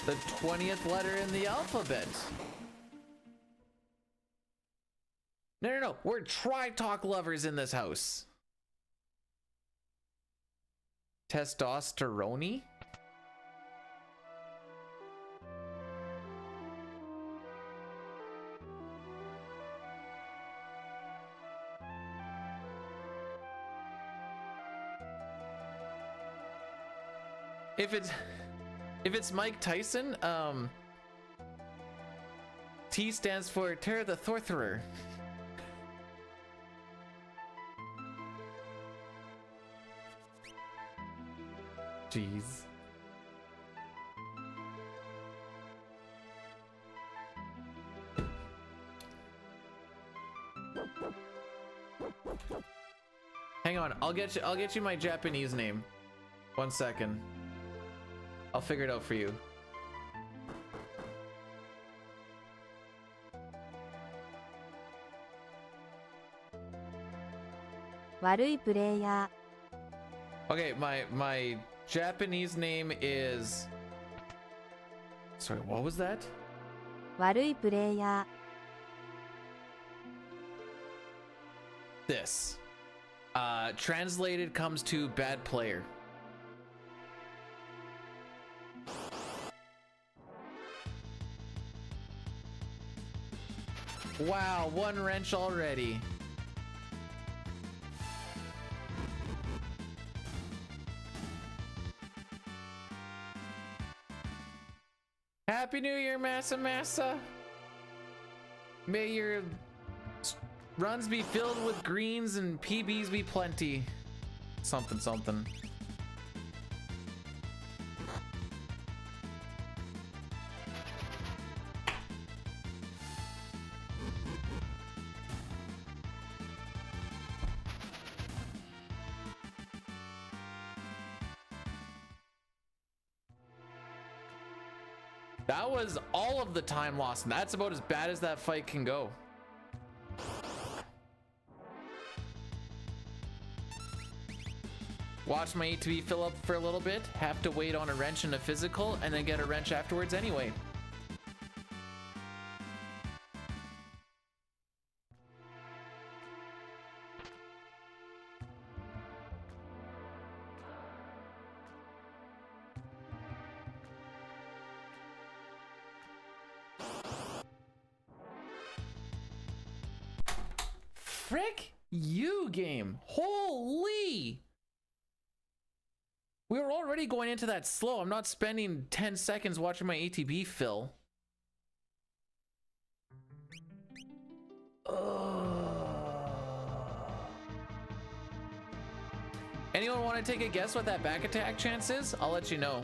the 20th letter in the alphabet. No. We're tri-talk lovers in this house. Testosterone? If it's Mike Tyson, T stands for Terror the Thortherer. Jeez. Hang on, I'll get you my Japanese name. 1 second. I'll figure it out for you. Okay, my Japanese name is... Sorry, what was that? This. Translated comes to bad player. Wow, 1 wrench already. Happy New Year, Massa. May your runs be filled with greens and PBs be plenty. Something. That was all of the time lost, and that's about as bad as that fight can go. Watch my ATB fill up for a little bit, have to wait on a wrench and a physical, and then get a wrench afterwards anyway. Frick you, game. Holy! We were already going into that slow. I'm not spending 10 seconds watching my ATB fill. Anyone want to take a guess what that back attack chance is? I'll let you know.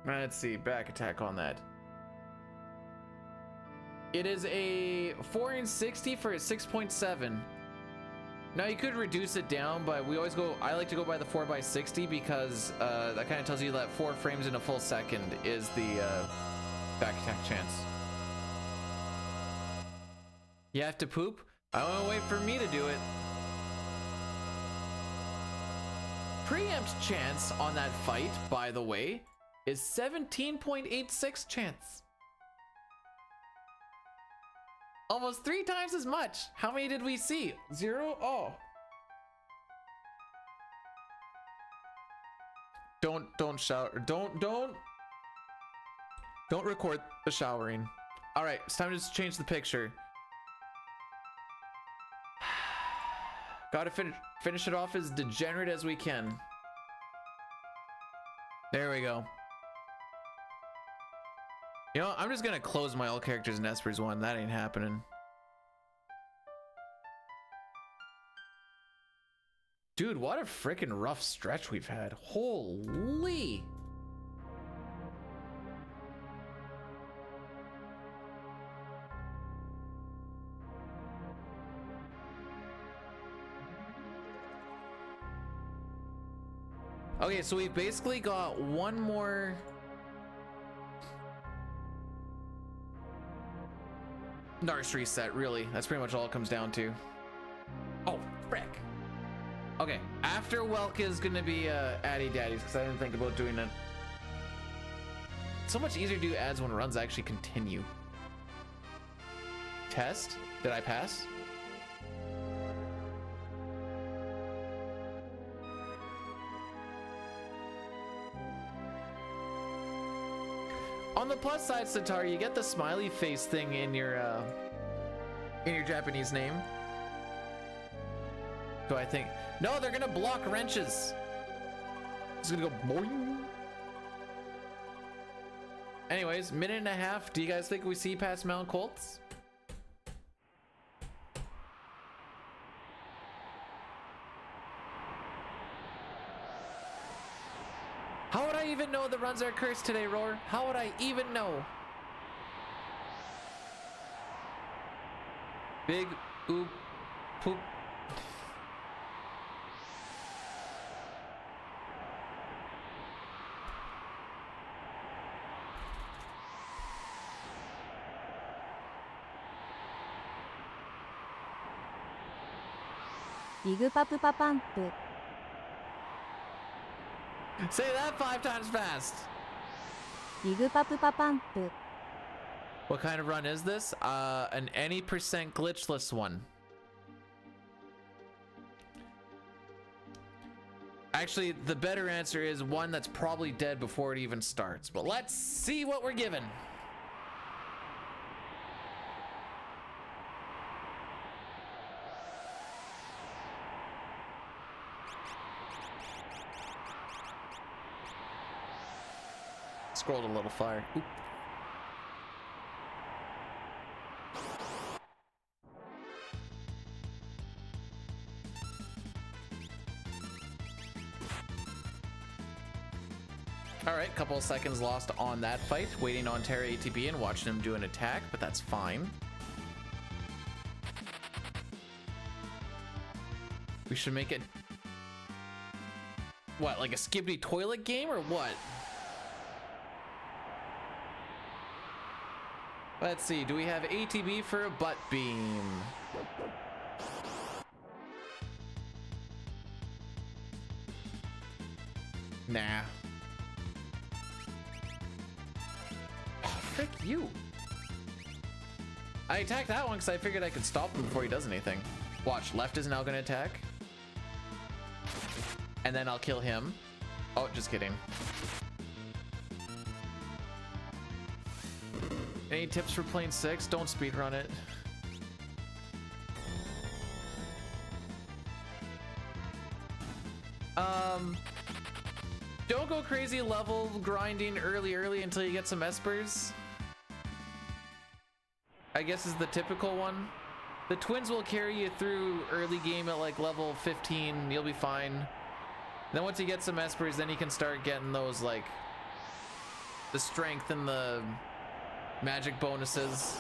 Let's see, back attack on that. It is a 4 and 60 for a 6.7. Now you could reduce it down, but I like to go by the 4x60 because that kind of tells you that 4 frames in a full second is the back attack chance. You have to poop? I want to wait for me to do it. Preempt chance on that fight, by the way, is 17.86 chance. Almost 3 times as much. How many did we see? 0? Oh. Don't shower. Don't record the showering. All right, it's time to just change the picture. Gotta finish it off as degenerate as we can. There we go. You know, I'm just gonna close my all characters in Esper's one. That ain't happening. Dude, what a freaking rough stretch we've had. Holy. Okay, so we've basically got one more. Nursery set, really. That's pretty much all it comes down to. Oh, frick. Okay, after Welk is gonna be Addy Daddies, because I didn't think about doing it. So much easier to do ads when runs actually continue. Test? Did I pass? On the plus side, Satar, you get the smiley face thing in your Japanese name. So I think no, they're gonna block wrenches. It's gonna go boing. Anyways, minute and a half. Do you guys think we see past Mount Colts? How would I even know the runs are cursed today, Roar? How would I even know? Big oop poop. Say that 5 times fast. What kind of run is this? An any percent glitchless one. Actually, the better answer is one that's probably dead before it even starts. But let's see what we're given. Scrolled a little far. Oop. All right, couple of seconds lost on that fight. Waiting on Terra ATB and watching him do an attack, but that's fine. We should make it what, like a skibbity toilet game or what? Let's see, do we have ATB for a butt beam? Nah. Oh, frick you. I attacked that one because I figured I could stop him before he does anything. Watch, left is now gonna attack. And then I'll kill him. Oh, just kidding. Any tips for playing 6? Don't speedrun it. Don't go crazy level grinding early until you get some espers. I guess is the typical one. The twins will carry you through early game at like level 15. You'll be fine. Then once you get some espers, then you can start getting those like the strength and the magic bonuses.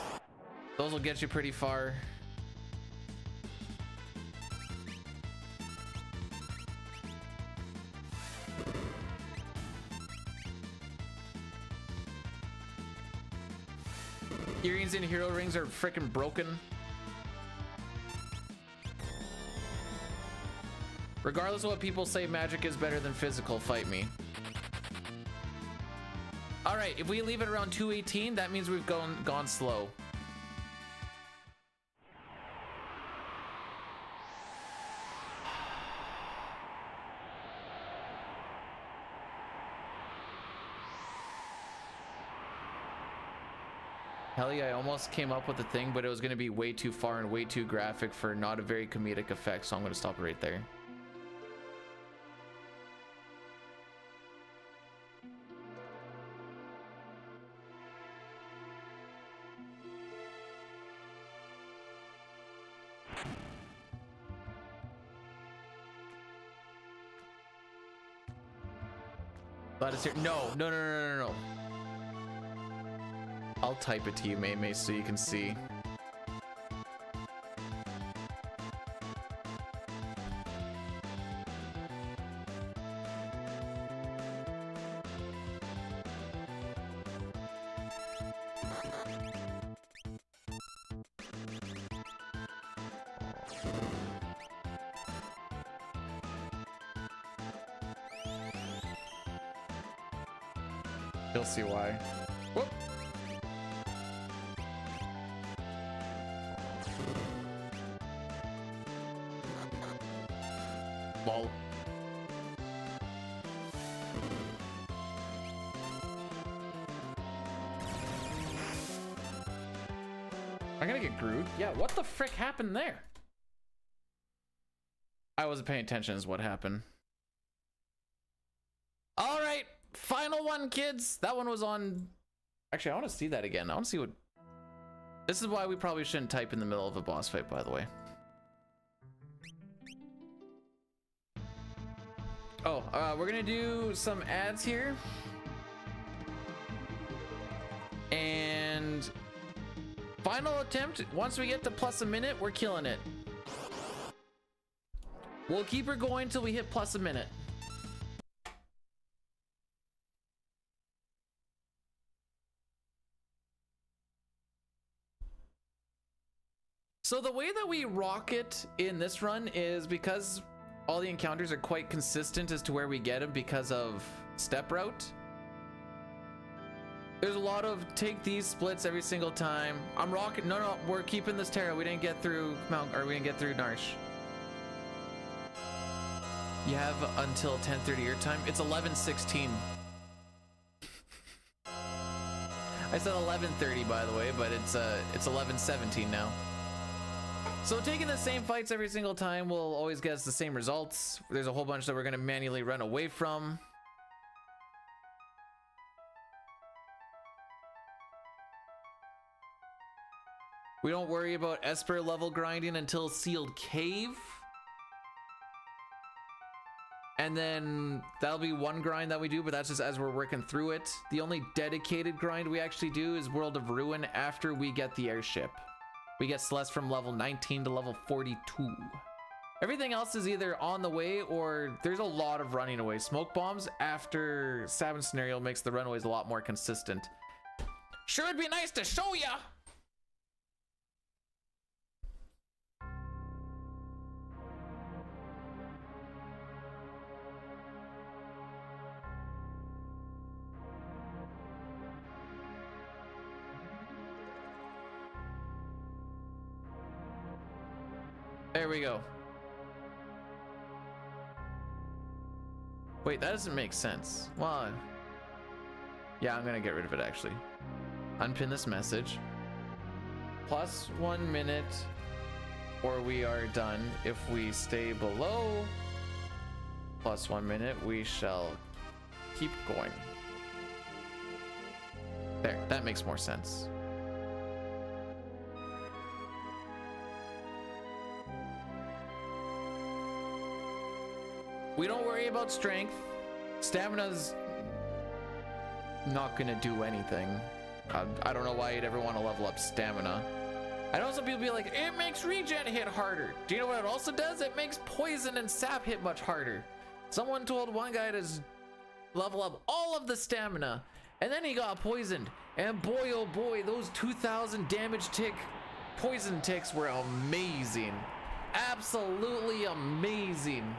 Those will get you pretty far. Earrings and hero rings are freaking broken. Regardless of what people say, magic is better than physical. Fight me. All right, if we leave it around 218, that means we've gone slow. Hell yeah, I almost came up with a thing, but it was going to be way too far and way too graphic for not a very comedic effect, so I'm going to stop it right there. Glad it's here. No. I'll type it to you, May, so you can see. You'll see why. Whoop. Lol. I'm gonna get Groot. Yeah, what the frick happened there? I wasn't paying attention is what happened. All right, final one, kids. That one was on... Actually, I want to see that again. I want to see what... This is why we probably shouldn't type in the middle of a boss fight, by the way. Oh, we're gonna do some ads here. And... Final attempt. Once we get to plus a minute, we're killing it. We'll keep her going till we hit plus a minute. So the way that we rock it in this run is because all the encounters are quite consistent as to where we get them because of step route. There's a lot of take these splits every single time. I'm rocking. No, we're keeping this Terra. We didn't get through we didn't get through Narsh. You have until 10:30 your time. It's 11:16. I said 11:30 by the way, but it's 11:17 now. So taking the same fights every single time will always get us the same results. There's a whole bunch that we're gonna manually run away from. We don't worry about Esper level grinding until Sealed Cave. And then that'll be one grind that we do, but that's just as we're working through it. The only dedicated grind we actually do is World of Ruin after we get the airship. We get Celeste from level 19 to level 42. Everything else is either on the way or there's a lot of running away. Smoke bombs after Savage Scenario makes the runaways a lot more consistent. Sure, it'd be nice to show ya! There we go. Wait, that doesn't make sense. Well, yeah, I'm gonna get rid of it actually. Unpin this message. Plus 1 minute, or we are done. If we stay below plus 1 minute, we shall keep going. There, that makes more sense. We don't worry about strength. Stamina's not gonna do anything. I don't know why you'd ever want to level up stamina. I know some people be like, it makes regen hit harder. Do you know what it also does? It makes poison and sap hit much harder. Someone told one guy to level up all of the stamina, and then he got poisoned. And boy, oh boy, those 2,000 damage tick poison ticks were amazing. Absolutely amazing.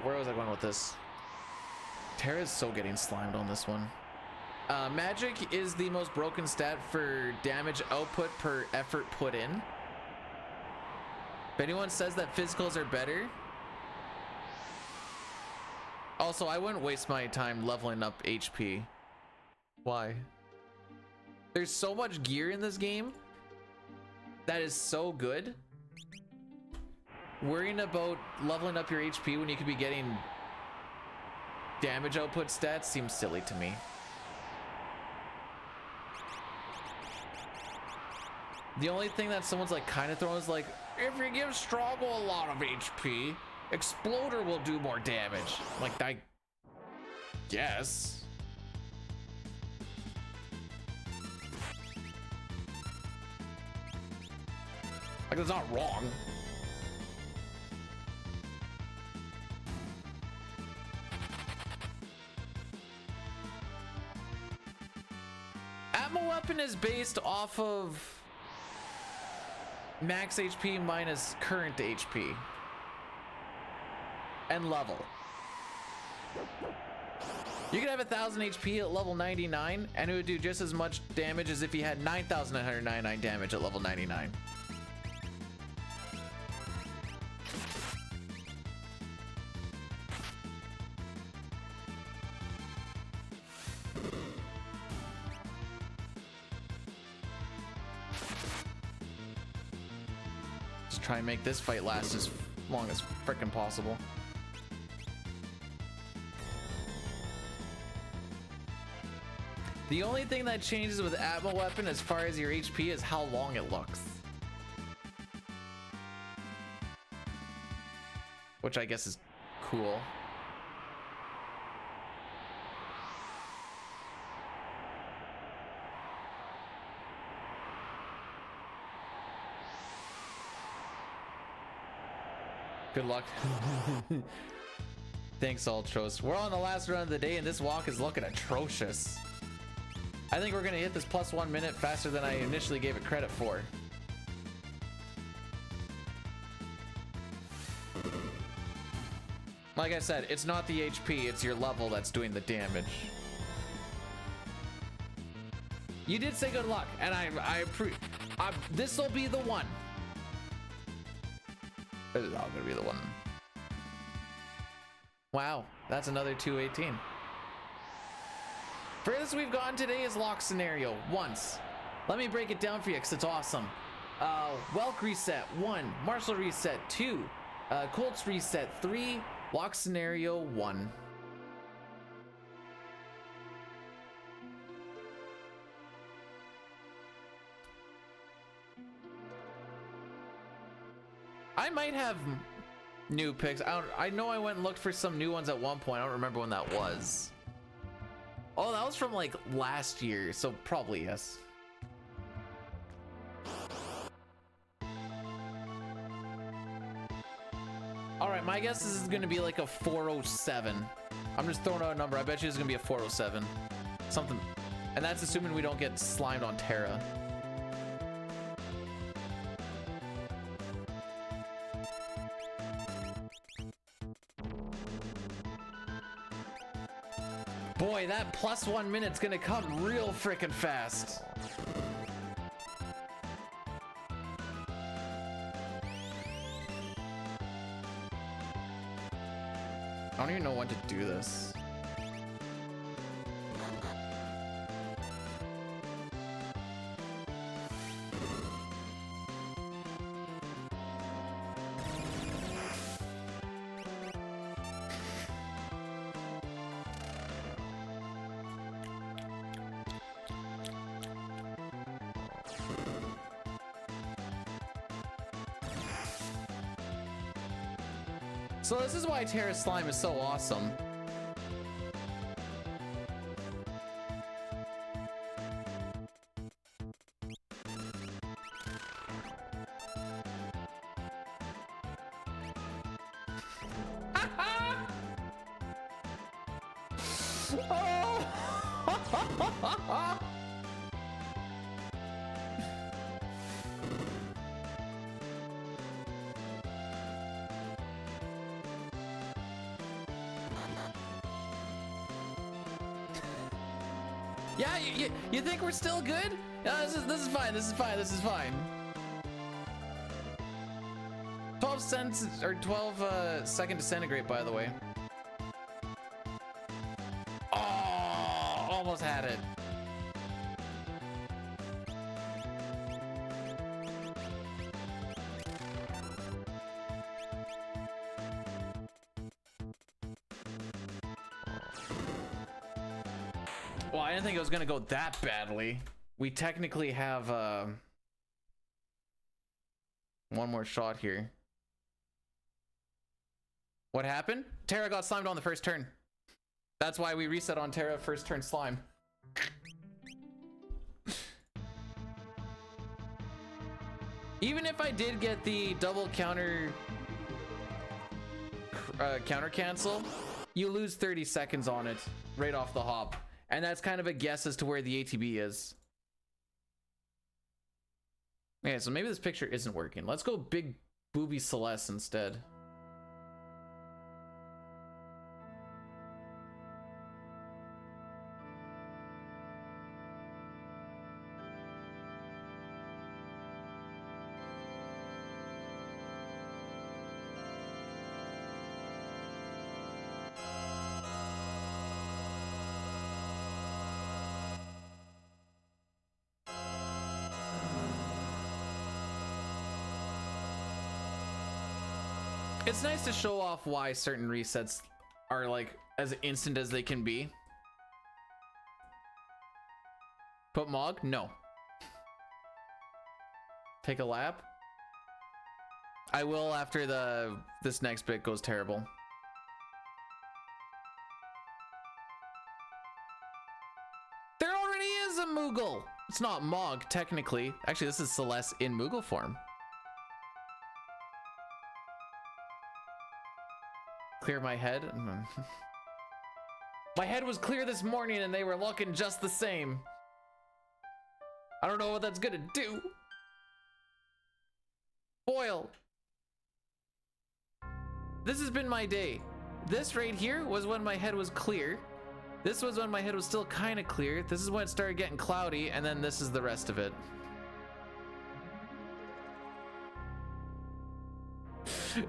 Where was I going with this? Terra's so getting slimed on this one. Magic is the most broken stat for damage output per effort put in. If anyone says that physicals are better, also I wouldn't waste my time leveling up HP. Why? There's so much gear in this game that is so good. Worrying about leveling up your HP when you could be getting damage output stats seems silly to me. The only thing that someone's like kind of throwing is like, if you give Stroggle a lot of HP, Exploder will do more damage. Like, I guess. Like, it's not wrong. Atmo weapon is based off of max HP minus current HP and level. You could have 1,000 HP at level 99 and it would do just as much damage as if you had 9,999 damage at level 99. Just try and make this fight last as long as frickin' possible. The only thing that changes with Atmo weapon as far as your HP is how long it looks. Which I guess is cool. Good luck. Thanks, Ultros. We're on the last run of the day and this walk is looking atrocious. I think we're gonna hit this plus 1 minute faster than I initially gave it credit for. Like I said, it's not the HP, it's your level that's doing the damage. You did say good luck, and I approve. This will be the one. This is all gonna be the one. Wow, that's another 218. Furthest we've gone today is lock scenario once. Let me break it down for you because it's awesome. Welk reset 1, Marshall reset 2, Colts reset 3, lock scenario 1. I might have new picks. I know I went and looked for some new ones at one point. I don't remember when that was. Oh, that was from like last year, so probably yes. All right, my guess is gonna be like a 407. I'm just throwing out a number. I bet you it's gonna be a 407. Something, and that's assuming we don't get slimed on Terra. Boy, that plus 1 minute's gonna come real frickin' fast. I don't even know when to do this. So this is why Terra Slime is so awesome. Yeah, you think we're still good? This is fine. This is fine. This is fine. 12 cents or 12 second disintegrate, by the way. Oh, almost had it. Well, I didn't think it was gonna go that badly. We technically have one more shot here. What happened? Terra got slimed on the first turn. That's why we reset on Terra first turn slime. Even if I did get the double counter cancel, you lose 30 seconds on it right off the hop. And that's kind of a guess as to where the ATB is. Okay, so maybe this picture isn't working. Let's go big booby Celeste instead. It's nice to show off why certain resets are like as instant as they can be. Put Mog? No. Take a lap? I will after this next bit goes terrible. There already is a Moogle! It's not Mog, technically. Actually, this is Celeste in Moogle form. Clear my head. My head was clear this morning and they were looking just the same. I don't know what that's gonna do. Boil. This has been my day. This right here was when my head was clear. This was when my head was still kind of clear. This is when it started getting cloudy, and then this is the rest of it.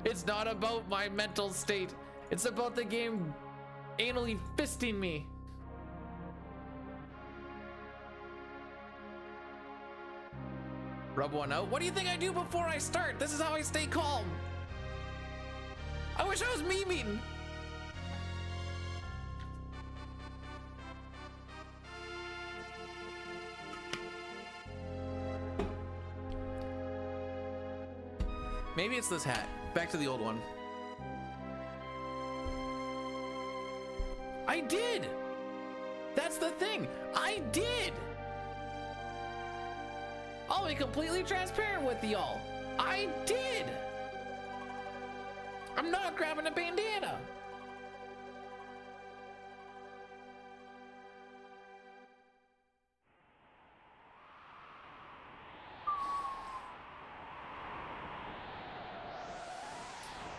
It's not about my mental state. It's about the game anally fisting me. Rub one out. What do you think I do before I start? This is how I stay calm. I wish I was memeing. Maybe it's this hat. Back to the old one. I did! That's the thing! I did! I'll be completely transparent with y'all. I did! I'm not grabbing a bandana.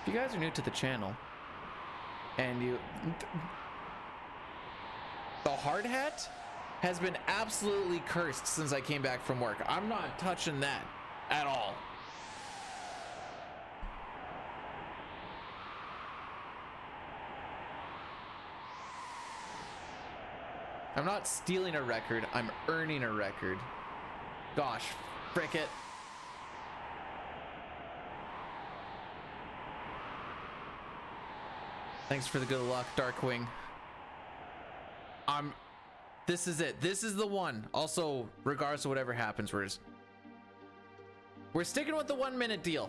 If you guys are new to the channel and the hard hat has been absolutely cursed since I came back from work. I'm not touching that at all. I'm not stealing a record, I'm earning a record. Gosh, frick it. Thanks for the good luck, Darkwing. This is it. This is the one. Also, regardless of whatever happens, we're sticking with the 1 minute deal.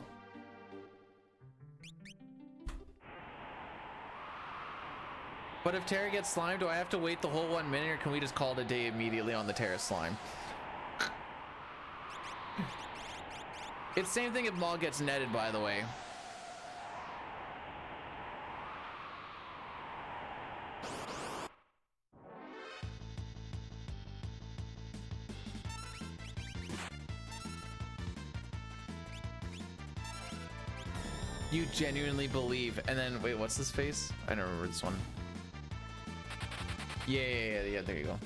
But if Terra gets slime, do I have to wait the whole 1 minute, or can we just call it a day immediately on the Terra slime? It's the same thing if Maul gets netted, by the way. You genuinely believe, and then wait, what's this face? I don't remember this one. Yeah, there you go.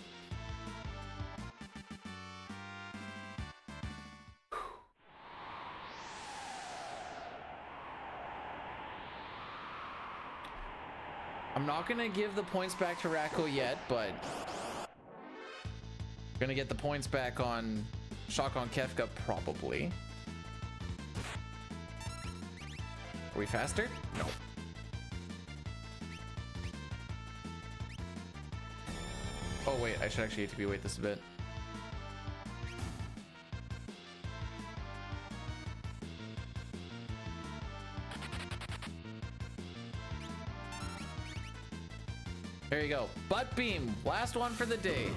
I'm not gonna give the points back to Racco yet, but gonna get the points back on Shotgun Kefka probably. Are we faster? No. Oh wait, I should actually ATB wait this a bit. There you go. Butt beam, last one for the day.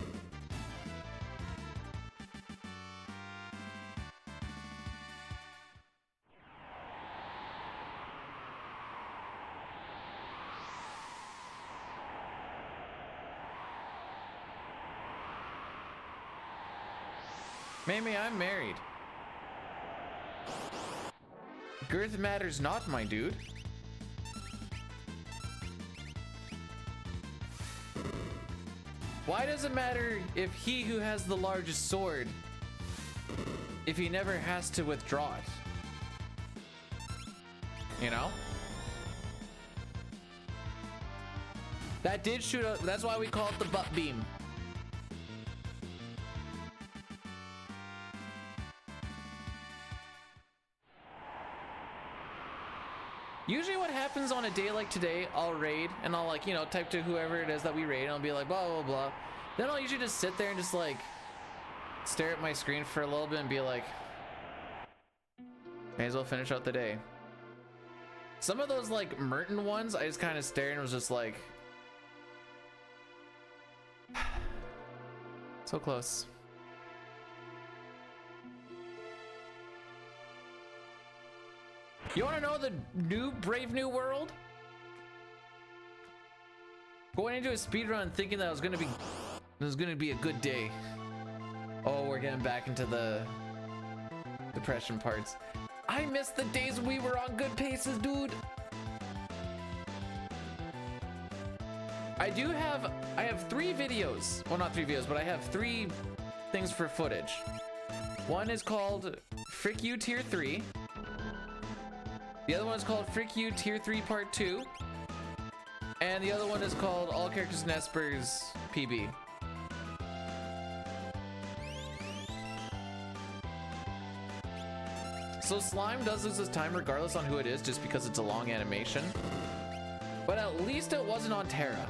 Mamie, I'm married. Girth matters not, my dude. Why does it matter if he who has the largest sword, if he never has to withdraw it? You know? That did shoot up. That's why we call it the butt beam. Usually what happens on a day like today, I'll raid and I'll like, you know, type to whoever it is that we raid and I'll be like, blah, blah, blah. Then I'll usually just sit there and just like stare at my screen for a little bit and be like, may as well finish out the day. Some of those like Merton ones, I just kind of stared and was just like, so close. You want to know the new Brave New World? Going into a speedrun thinking that it was gonna be a good day. Oh, we're getting back into the depression parts. I miss the days we were on good paces, dude. I have 3 videos. Well, not 3 videos, but I have 3 things for footage. One is called Frick You Tier 3. The other one is called Frick You Tier 3 Part 2. And the other one is called All Characters in Esper's PB. So Slime does lose his time regardless on who it is, just because it's a long animation. But at least it wasn't on Terra.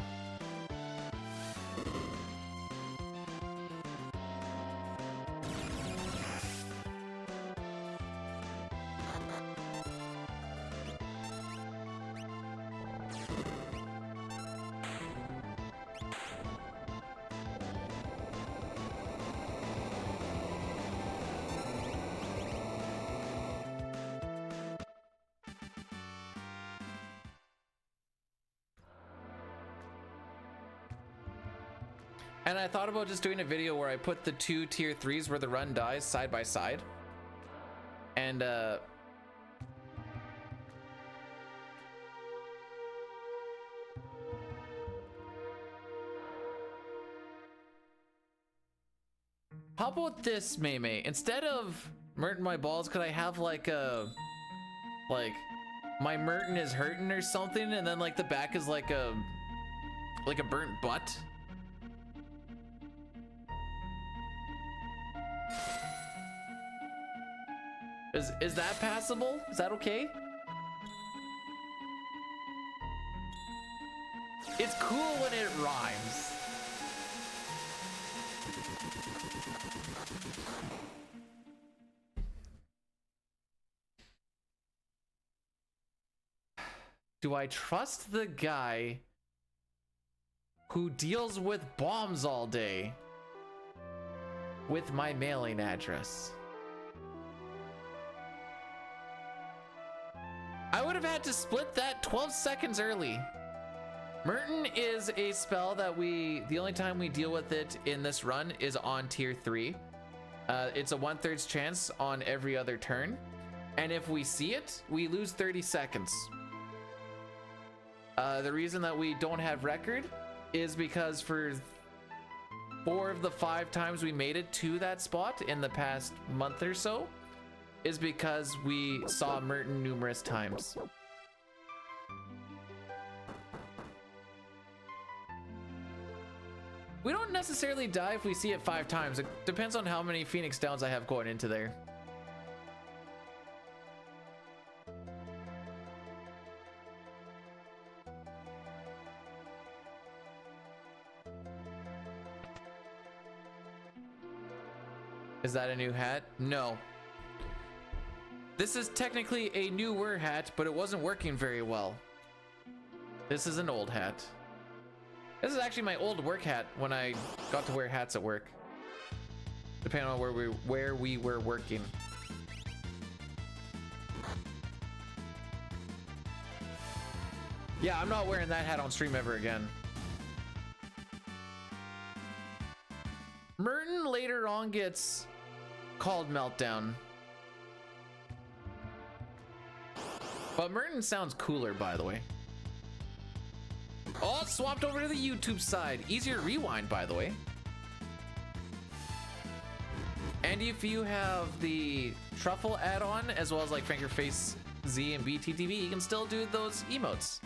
And I thought about just doing a video where I put the 2 tier 3s where the run dies side by side. And how about this, Maymay? Instead of Merton my balls, could I have like a my Merton is hurting or something, and then like the back is like a burnt butt? Is that passable? Is that okay? It's cool when it rhymes. Do I trust the guy who deals with bombs all day with my mailing address? I would have had to split that 12 seconds early. Merton is a spell that the only time we deal with it in this run is on tier 3. It's a 1/3 chance on every other turn. And if we see it, we lose 30 seconds. The reason that we don't have record is because for 4 of the 5 times we made it to that spot in the past month or so, is because we saw Merton numerous times. We don't necessarily die if we see it 5 times. It depends on how many Phoenix Downs I have going into there. Is that a new hat? No. This is technically a newer hat, but it wasn't working very well. This is an old hat. This is actually my old work hat when I got to wear hats at work. Depending on where we were working. Yeah, I'm not wearing that hat on stream ever again. Merton later on gets called Meltdown. But Merton sounds cooler, by the way. Oh, it swapped over to the YouTube side. Easier rewind, by the way. And if you have the Truffle add-on, as well as like Frank Your Face Z and BTTV, you can still do those emotes.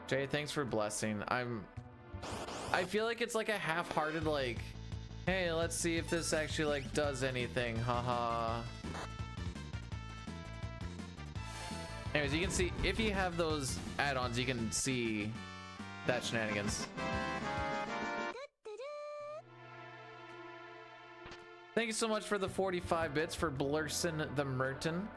Jay, thanks for blessing. I feel like it's like a half-hearted like, hey, let's see if this actually like does anything. Haha. Anyways, you can see if you have those add-ons, you can see that shenanigans. Thank you so much for the 45 bits for Blursin the Merton.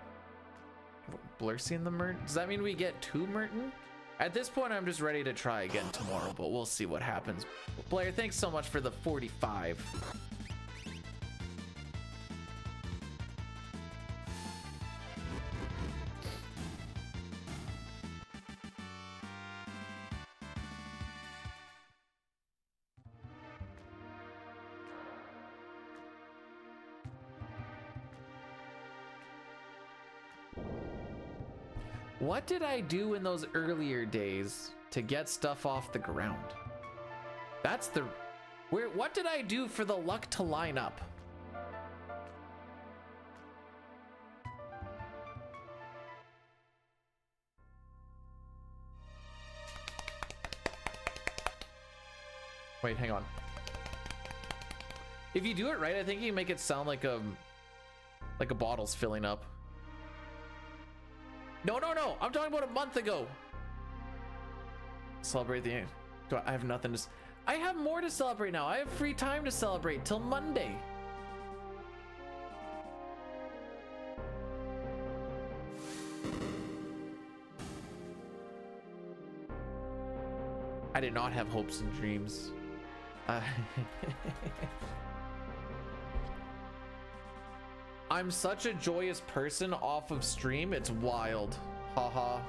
Blursin the Merton? Does that mean we get 2 Merton? At this point, I'm just ready to try again tomorrow, but we'll see what happens. Blair, thanks so much for the 45. What did I do in those earlier days to get stuff off the ground? That's the... What did I do for the luck to line up? Wait, hang on. If you do it right, I think you can make it sound like a bottle's filling up. No, I'm talking about a month ago. Celebrate the end. I have nothing to... I have more to celebrate now. I have free time to celebrate till Monday. I did not have hopes and dreams. I'm such a joyous person off of stream, it's wild. Haha.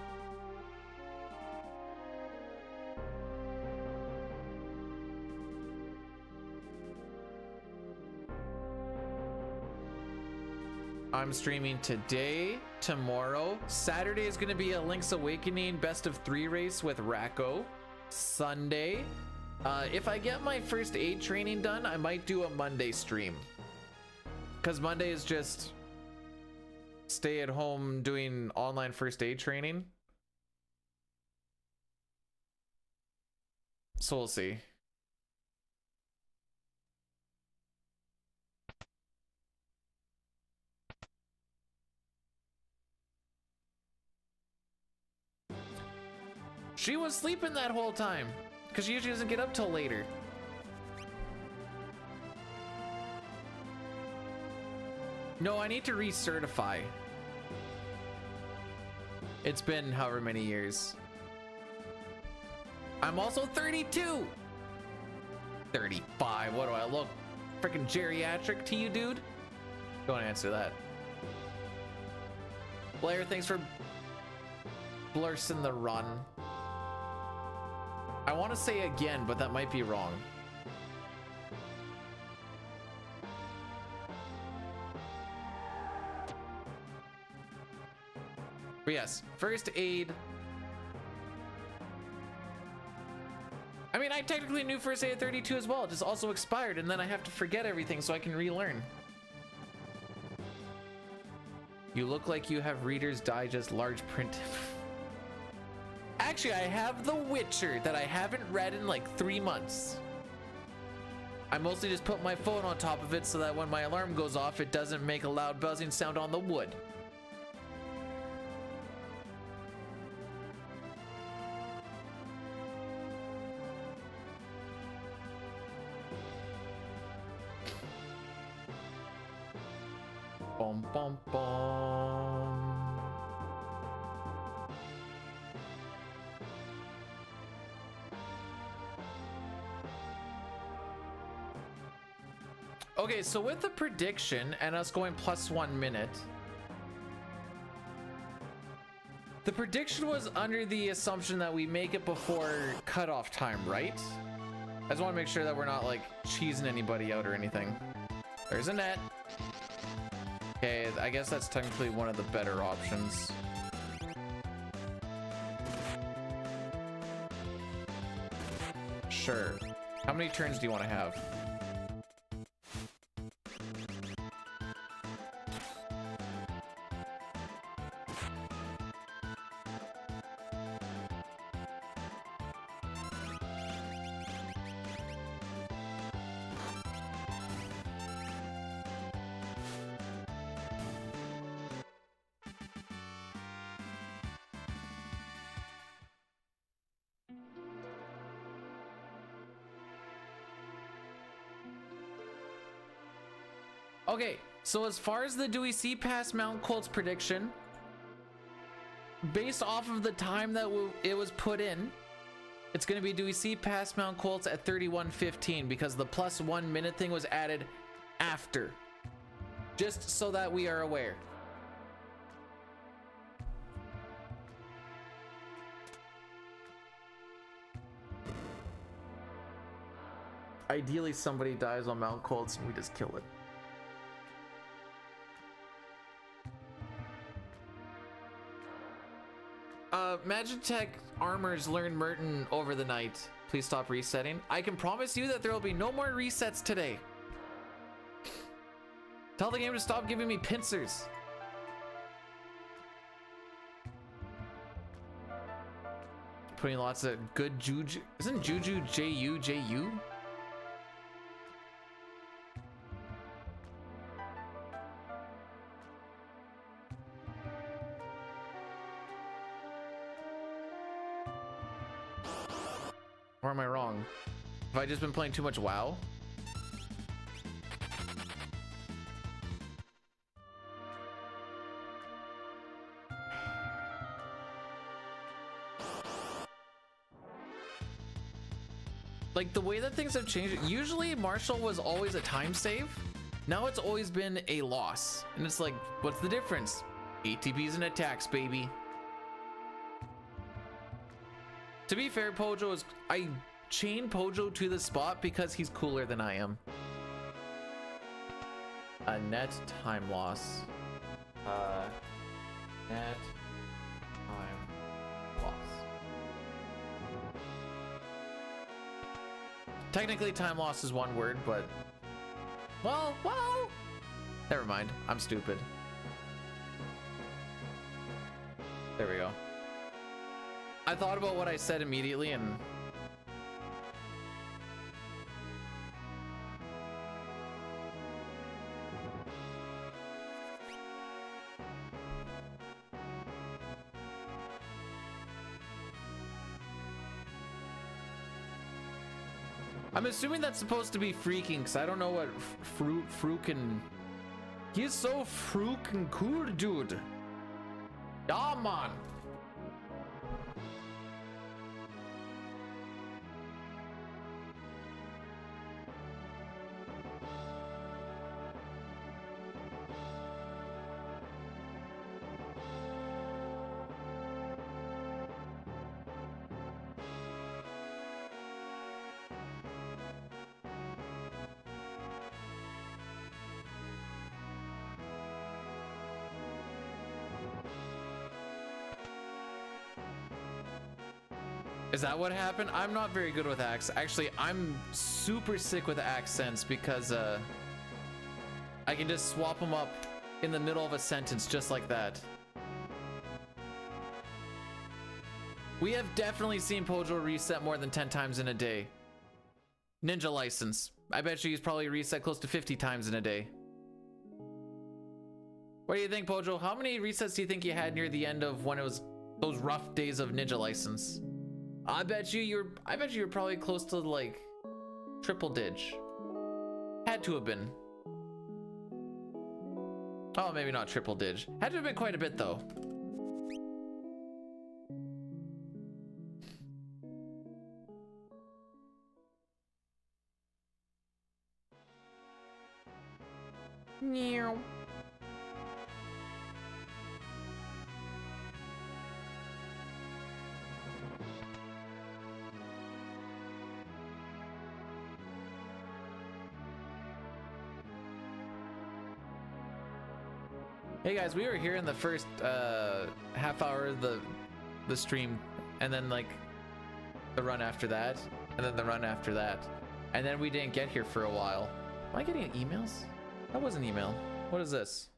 I'm streaming today, tomorrow. Saturday is gonna be a Link's Awakening best of 3 race with Racco. Sunday, if I get my first aid training done, I might do a Monday stream. Because Monday is just stay at home doing online first aid training. So we'll see. She was sleeping that whole time because she usually doesn't get up till later. No, I need to recertify. It's been however many years. I'm also 32. 35. What do I look? Freaking geriatric to you, dude? Don't answer that. Blair, thanks for blursin the run. I want to say again, but that might be wrong. But yes, first aid. I mean, I technically knew first aid at 32 as well. It just also expired, and then I have to forget everything so I can relearn. You look like you have Reader's Digest large print. Actually, I have The Witcher that I haven't read in like 3 months. I mostly just put my phone on top of it so that when my alarm goes off, it doesn't make a loud buzzing sound on the wood. Bum, bum, bum. Okay, so with the prediction and us going +1 minute, the prediction was under the assumption that we make it before cutoff time, right? I just want to make sure that we're not like cheesing anybody out or anything. There's a net. Okay, I guess that's technically one of the better options. Sure. How many turns do you want to have? Okay, so as far as the do we see past Mount Colt's prediction, based off of the time that it was put in, it's going to be do we see past Mount Colt's at 31:15 because the plus 1 minute thing was added after, just so that we are aware. Ideally, somebody dies on Mount Colt's and we just kill it. Magitech armors learn Merton over the night. Please stop resetting. I can promise you that there will be no more resets today. Tell the game to stop giving me pincers. Putting lots of good juju. Isn't juju J-U-J-U? Or am I wrong? Have I just been playing too much WoW? Like the way that things have changed, usually Marshall was always a time save. Now it's always been a loss. And it's like, what's the difference? ATBs and attacks, baby. To be fair, Pojo is, I chain Pojo to the spot because he's cooler than I am. A net time loss. Net time loss. Technically, time loss is one word, but well, never mind. I'm stupid. There we go. I thought about what I said immediately and I'm assuming that's supposed to be freaking because I don't know what frukin. He's so frukin cool, dude. Yeah, man. Is that what happened? I'm not very good with accents. Actually, I'm super sick with accents because I can just swap them up in the middle of a sentence just like that. We have definitely seen Pojo reset more than 10 times in a day. Ninja license. I bet you he's probably reset close to 50 times in a day. What do you think, Pojo? How many resets do you think you had near the end of when it was those rough days of Ninja license? I bet you were probably close to like triple dig. Had to have been. Oh, maybe not triple dig. Had to have been quite a bit though. Meow. Hey guys, we were here in the first half hour of the stream, and then like the run after that, and then the run after that, and then we didn't get here for a while. Am I getting emails? That was an email. What is this?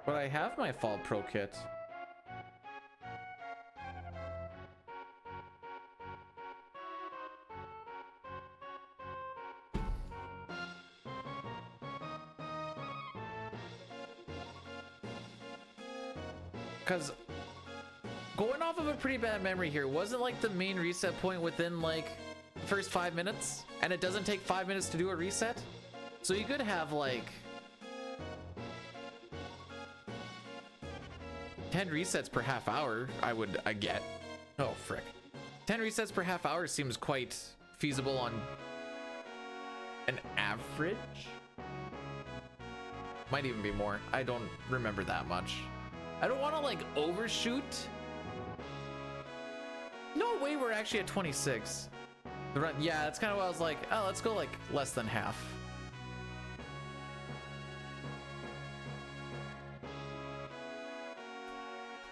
But I have my Fall Pro kit. Because going off of a pretty bad memory here, wasn't like the main reset point within like the first 5 minutes? And it doesn't take 5 minutes to do a reset? So you could have like 10 resets per half hour, I get. Oh, frick. 10 resets per half hour seems quite feasible on an average? Might even be more. I don't remember that much. I don't want to like overshoot. No way we're actually at 26. The run, yeah, that's kind of what I was like, oh, let's go like less than half.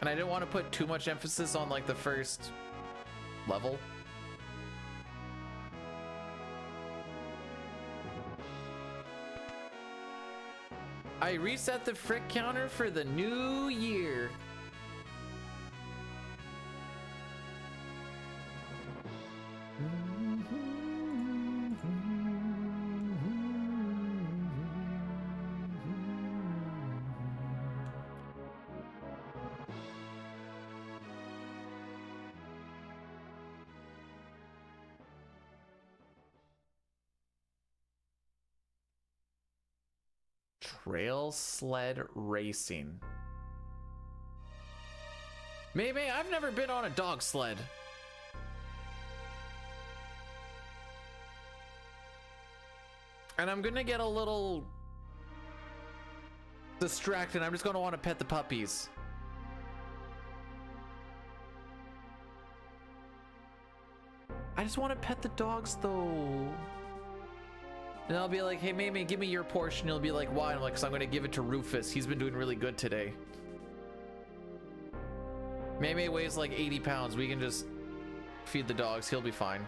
And I didn't want to put too much emphasis on like the first level. I reset the frick counter for the new year. Trail sled racing. Maybe I've never been on a dog sled. And I'm gonna get a little distracted. I'm just gonna want to pet the puppies. I just want to pet the dogs though. And I'll be like, hey, Mamie, give me your portion. He'll be like, why? I'm like, 'cause I'm going to give it to Rufus. He's been doing really good today. Mamie weighs like 80 pounds. We can just feed the dogs. He'll be fine.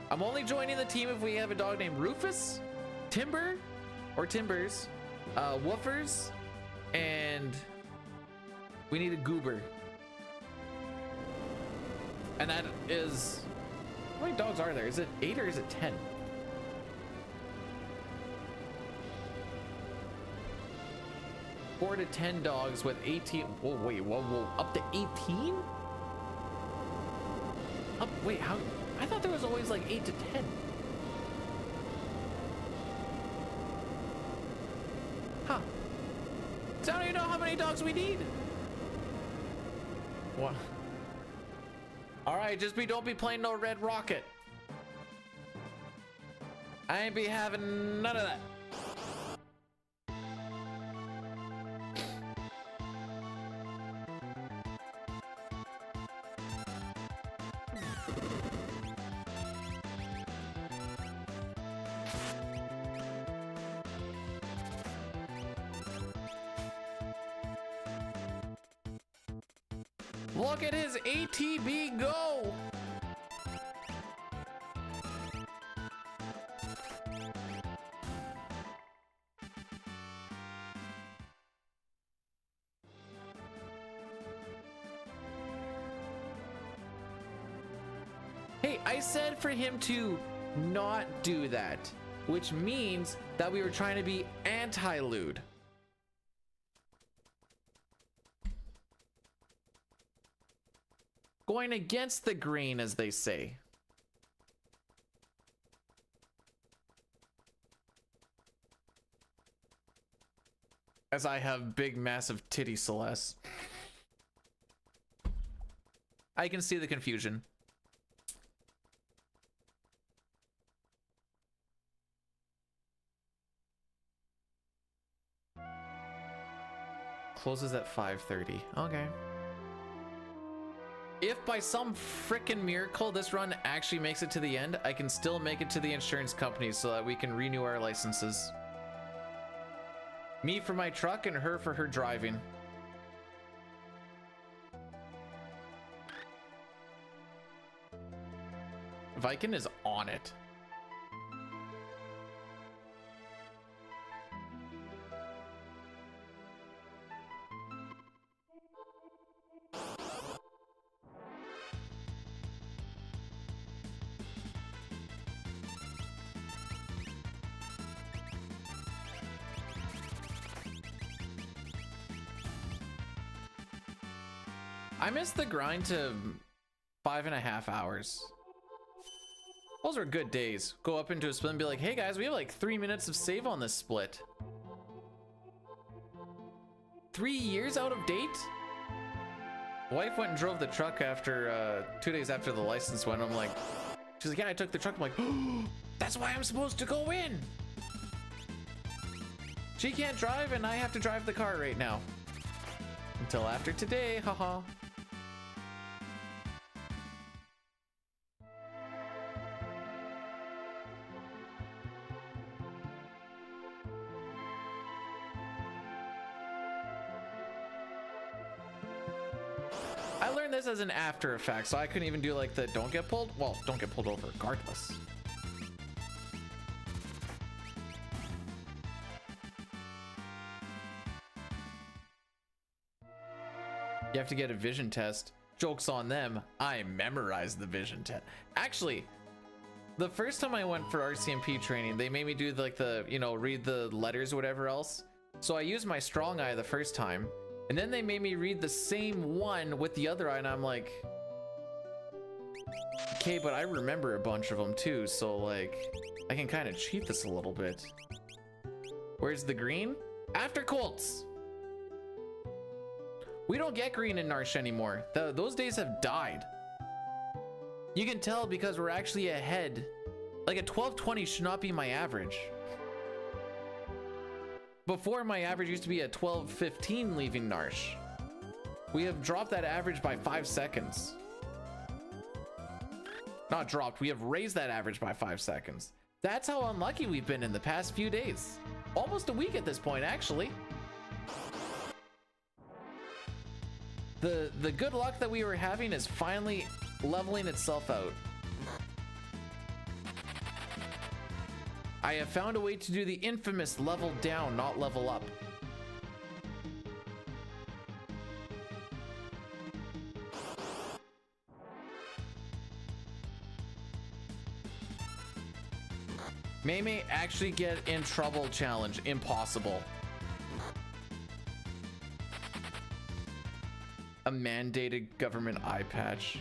I'm only joining the team if we have a dog named Rufus, Timber, or Timbers, Woofers, and we need a goober. And that is, how many dogs are there? Is it 8 or is it 10? Four to 10 dogs with 18. Whoa, wait, whoa, up to 18? Up, wait, how? I thought there was always like 8 to 10. Huh. So I don't even know how many dogs we need. What? All right, don't be playing no Red Rocket. I ain't be having none of that. Look at his ATB go! Hey, I said for him to not do that, which means that we were trying to be anti-lewd. Going against the grain, as they say. As I have big, massive titty Celeste. I can see the confusion. Closes at 5:30. Okay. If by some frickin' miracle this run actually makes it to the end, I can still make it to the insurance company so that we can renew our licenses. Me for my truck and her for her driving. Viking is on it. I missed the grind to 5.5 hours. Those are good days. Go up into a split and be like, hey guys, we have like 3 minutes of save on this split. 3 years out of date? Wife went and drove the truck after 2 days after the license went. I'm like, she's like, yeah, I took the truck. I'm like, oh, that's why I'm supposed to go in. She can't drive and I have to drive the car right now. Until after today, haha. I learned this as an after effect, so I couldn't even do like the don't get pulled. Well, don't get pulled over regardless. You have to get a vision test. Joke's on them. I memorized the vision test. Actually, the first time I went for RCMP training, they made me do like the, you know, read the letters or whatever else. So I used my strong eye the first time. And then they made me read the same one with the other eye, and I'm like, okay, but I remember a bunch of them too, so like, I can kind of cheat this a little bit. Where's the green? After Colts! We don't get green in Narsh anymore. Those days have died. You can tell because we're actually ahead. Like a 12:20 should not be my average. Before, my average used to be a 12:15 leaving Narsh. We have dropped that average by 5 seconds. Not dropped, we have raised that average by 5 seconds. That's how unlucky we've been in the past few days. Almost a week at this point, actually. The good luck that we were having is finally leveling itself out. I have found a way to do the infamous level down, not level up. May actually get in trouble challenge. Impossible. A mandated government eye patch.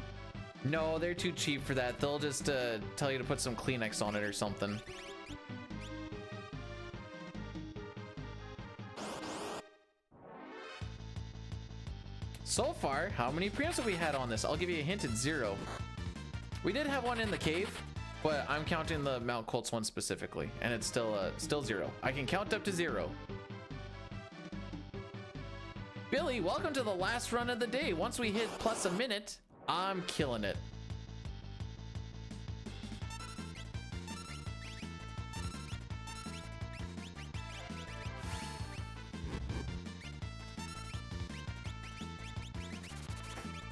No, they're too cheap for that. They'll just tell you to put some Kleenex on it or something. So far, how many preamps have we had on this? I'll give you a hint, it's 0. We did have one in the cave, but I'm counting the Mount Colts one specifically, and it's still 0. I can count up to 0. Billy, welcome to the last run of the day. Once we hit plus a minute, I'm killing it.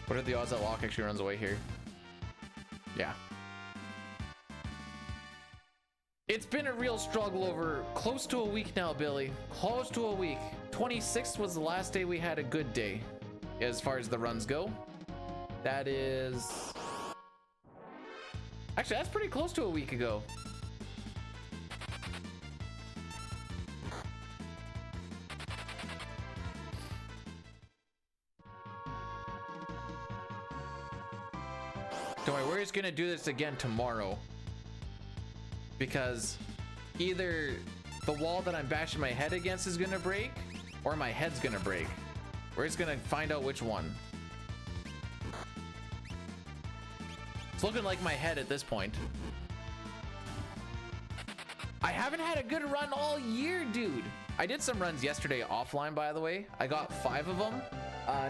What are the odds that Locke actually runs away here? Yeah. It's been a real struggle over close to a week now, Billy. Close to a week. 26th was the last day we had a good day as far as the runs go. That is... Actually, that's pretty close to a week ago. Don't worry, we're just gonna do this again tomorrow. Because either the wall that I'm bashing my head against is gonna break, or my head's gonna break. We're just gonna find out which one. It's looking like my head at this point. I haven't had a good run all year, dude. I did some runs yesterday offline, by the way. I got 5 of them.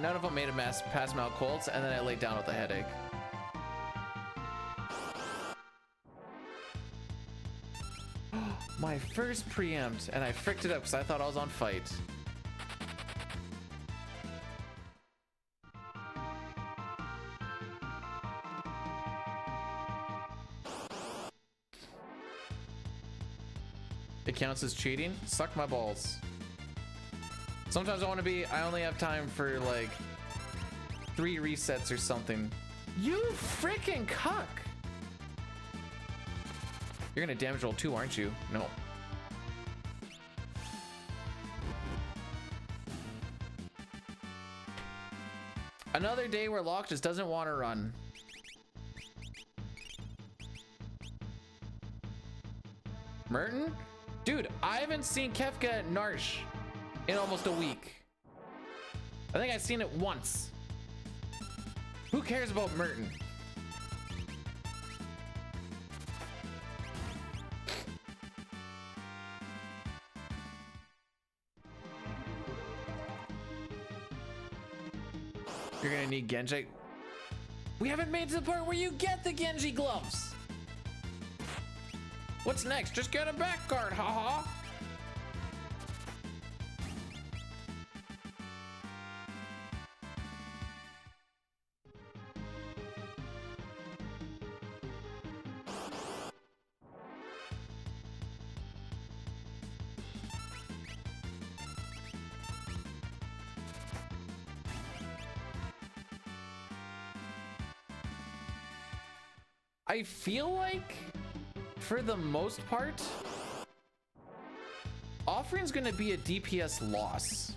None of them made a mess past Mount Colts, and then I laid down with a headache. My first preempt, and I fricked it up because I thought I was on fight. It counts as cheating? Suck my balls. Sometimes I only have time for like 3 resets or something. You freaking cuck! You're gonna damage roll 2, aren't you? No. Another day where Locke just doesn't want to run. Merton? Dude, I haven't seen Kefka at Narsh in almost a week. I think I've seen it once. Who cares about Merton? You're gonna need Genji. We haven't made it to the part where you get the Genji gloves. What's next? Just get a back guard, haha. I feel like, for the most part, Offering's gonna be a DPS loss.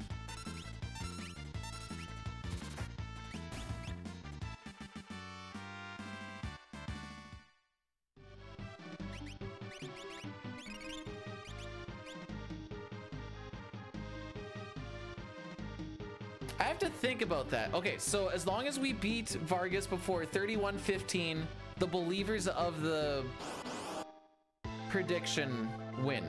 I have to think about that. Okay, so as long as we beat Vargas before 31:15, the believers of the prediction win.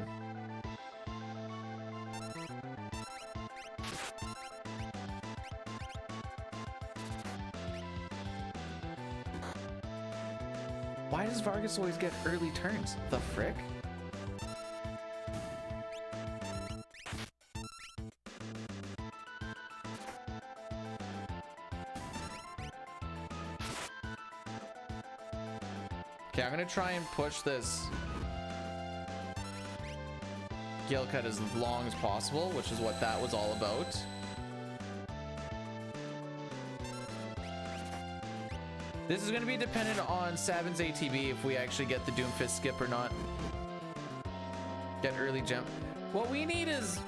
Why does Vargas always get early turns? The frick? Okay, I'm gonna try and push this Gale cut as long as possible, which is what that was all about. This is gonna be dependent on Sabin's ATB if we actually get the Doomfist skip or not. Get early jump. What we need is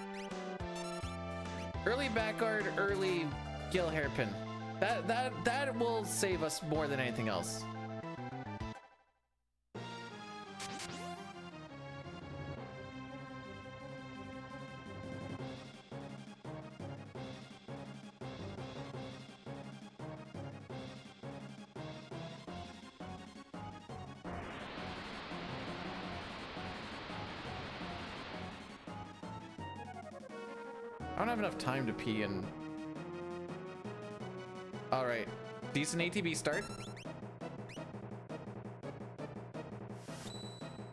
early back guard, early Gale hairpin. That will save us more than anything else. I don't have enough time to pee and... Alright. Decent ATB start.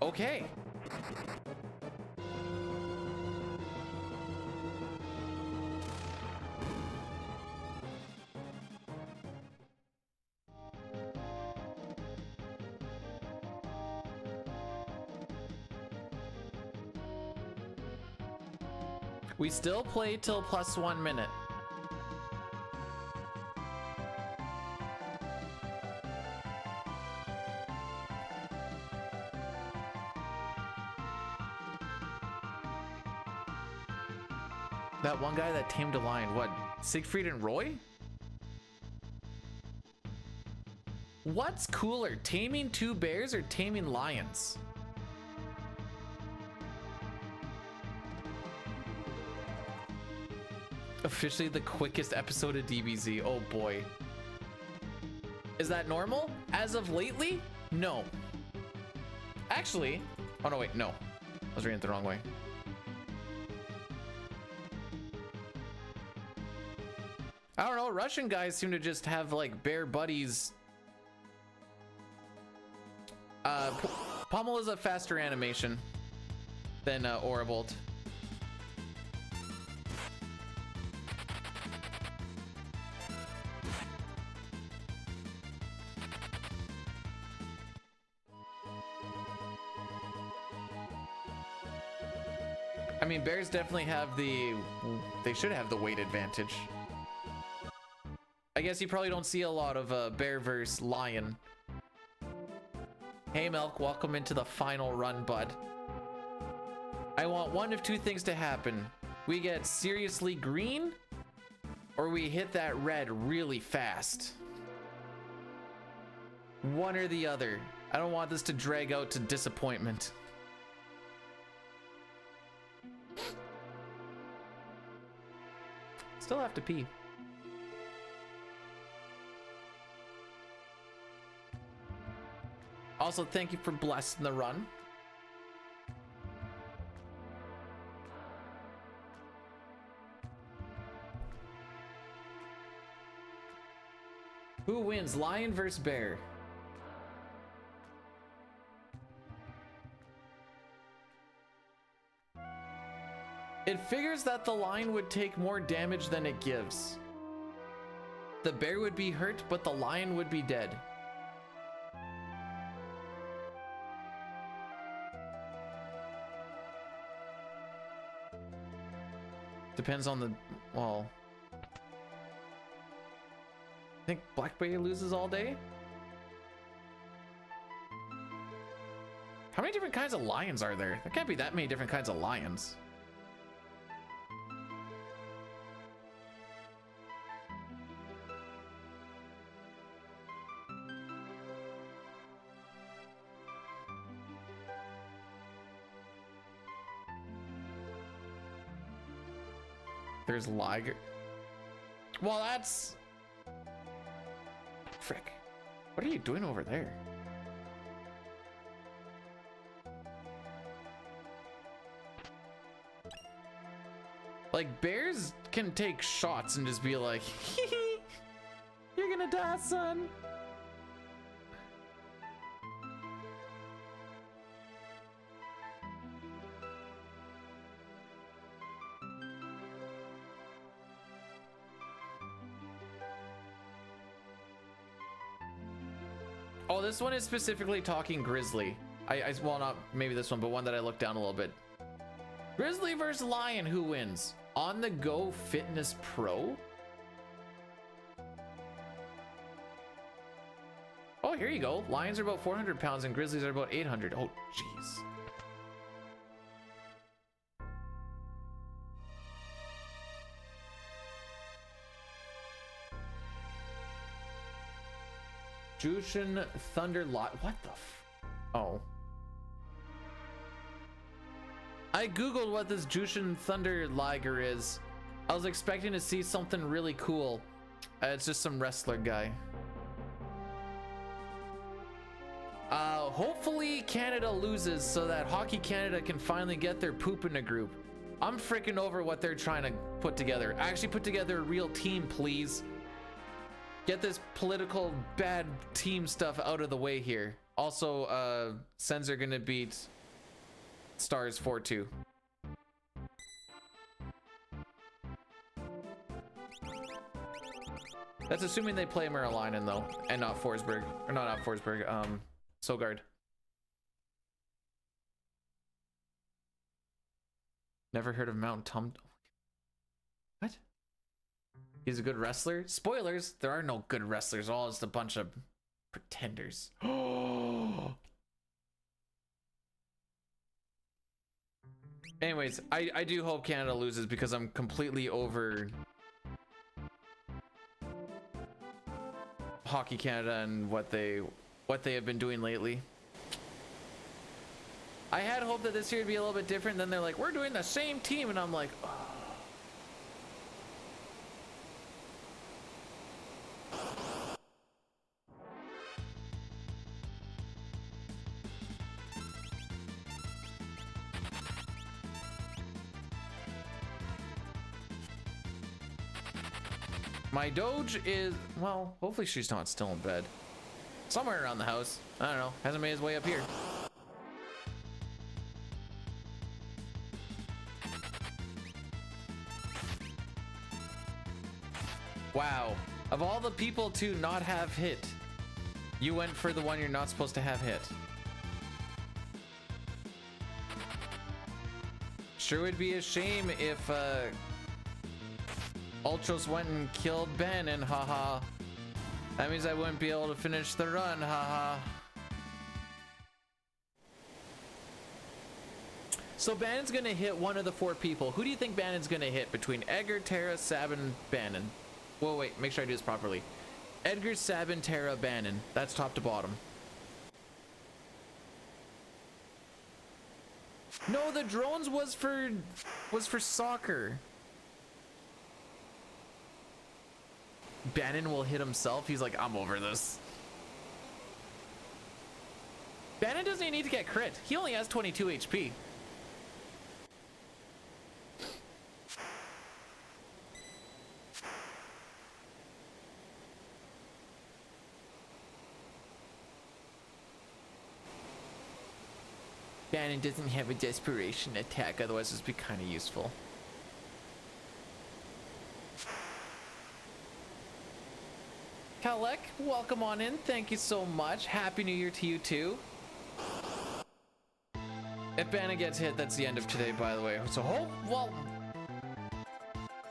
Okay. We still play till +1 minute. That one guy that tamed a lion, what? Siegfried and Roy? What's cooler, taming 2 bears or taming lions? Officially the quickest episode of DBZ. Oh boy. Is that normal? As of lately? No. Actually, oh no, wait, no. I was reading it the wrong way. I don't know, Russian guys seem to just have like bear buddies. Pommel is a faster animation than Orbolt. I mean, bears definitely have they should have the weight advantage. I guess you probably don't see a lot of bear versus lion. Hey Milk, welcome into the final run, bud. I want one of two things to happen. We get seriously green, or we hit that red really fast. One or the other. I don't want this to drag out to disappointment. Still have to pee. Also, thank you for blessing the run. Who wins, lion versus bear? It figures that the lion would take more damage than it gives. The bear would be hurt, but the lion would be dead. Depends on the, well, I think black bear loses all day. How many different kinds of lions are there? There can't be that many different kinds of lions. There's liger. Well, that's... Frick. What are you doing over there? Like, bears can take shots and just be like, you're gonna die, son. Oh, this one is specifically talking grizzly. Well, not maybe this one, but one that I looked down a little bit. Grizzly versus lion, who wins? On the Go Fitness Pro? Oh, here you go. Lions are about 400 pounds and grizzlies are about 800. Oh, jeez. Jushin Thunder Lot. What the oh. I googled what this Jushin Thunder Liger is. I was expecting to see something really cool. It's just some wrestler guy. Hopefully Canada loses so that Hockey Canada can finally get their poop in a group. I'm freaking over what they're trying to put together. Actually put together a real team, please. Get this political bad team stuff out of the way here. Also, Sens are gonna beat Stars 4-2. That's assuming they play Merlion though, and not Forsberg, or not Forsberg, Sogard. Never heard of Mount Tum. What? He's a good wrestler? Spoilers, there are no good wrestlers, all just a bunch of pretenders. Anyways, I do hope Canada loses because I'm completely over Hockey Canada and what they have been doing lately. I had hoped that this year would be a little bit different. Then they're like, we're doing the same team, and I'm like, oh. My Doge is, well, hopefully she's not still in bed. Somewhere around the house. I don't know. Hasn't made his way up here. Wow. Of all the people to not have hit, you went for the one you're not supposed to have hit. Sure would be a shame if Ultros went and killed Ben and haha. That means I wouldn't be able to finish the run, haha. So Bannon's gonna hit one of the 4 people. Who do you think Bannon's gonna hit between Edgar, Tara, Sabin, Bannon? Whoa, wait, make sure I do this properly. Edgar, Sabin, Tara, Bannon. That's top to bottom. No, the drones was for soccer. Bannon will hit himself. He's like, I'm over this. Bannon doesn't even need to get crit. He only has 22 HP. Bannon doesn't have a desperation attack, otherwise this would be kind of useful. Kalek, welcome on in. Thank you so much. Happy New Year to you too. If Bannon gets hit, that's the end of today, by the way. So, well,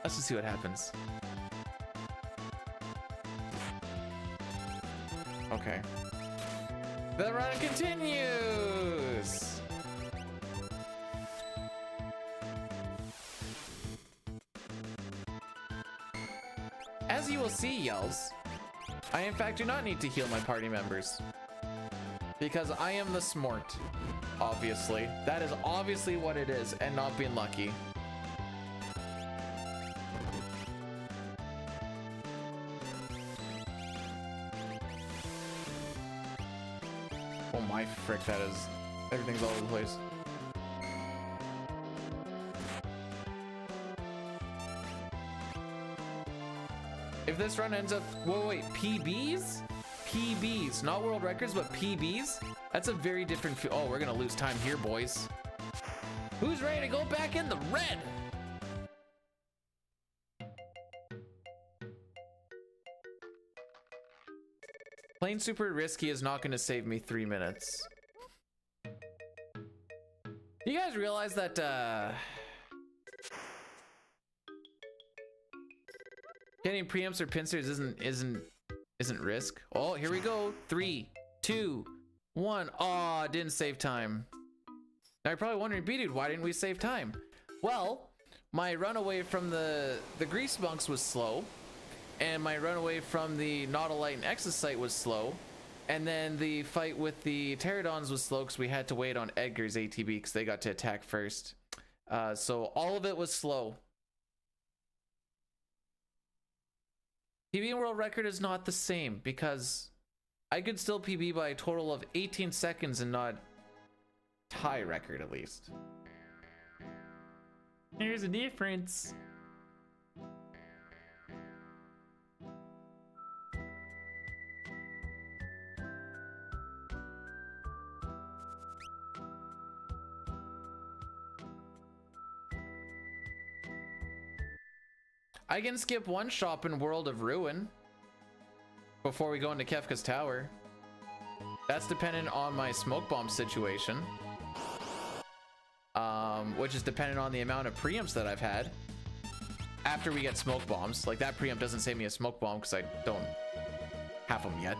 let's just see what happens. Okay. The run continues. As you will see, Yells, I in fact do not need to heal my party members. Because I am the smart, obviously. That is obviously what it is, and not being lucky. Oh my frick, that is... everything's all over the place. If this run ends up... whoa, wait, PBs? PBs, not world records, but PBs? That's a very different... oh, we're gonna lose time here, boys. Who's ready to go back in the red? Playing super risky is not gonna save me 3 minutes. Do you guys realize that, getting preamps or pincers isn't risk? Oh, here we go. 3, 2, 1. Oh, didn't save time. Now you're probably wondering, B-Dude, why didn't we save time? Well, my run away from the grease bunks was slow, and my run away from the Nautiloite and Exosite was slow, and then the fight with the Pterodons was slow because we had to wait on Edgar's ATB because they got to attack first. So all of it was slow. PB and world record is not the same because I could still PB by a total of 18 seconds and not tie record at least. There's a difference. I can skip one shop in World of Ruin before we go into Kefka's Tower. That's dependent on my smoke bomb situation, which is dependent on the amount of preamps that I've had after we get smoke bombs. Like, that preamp doesn't save me a smoke bomb because I don't have them yet.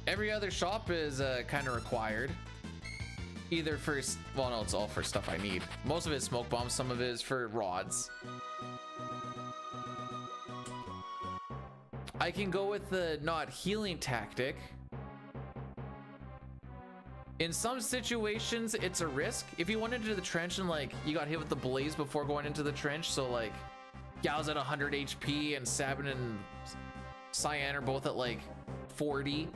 Every other shop is kind of required. Either for, well, no, it's all for stuff I need. Most of it is smoke bombs, some of it is for rods. I can go with the not healing tactic. In some situations, it's a risk. If you went into the trench and like you got hit with the blaze before going into the trench, so like Gal's at 100 HP and Sabin and Cyan are both at like 40,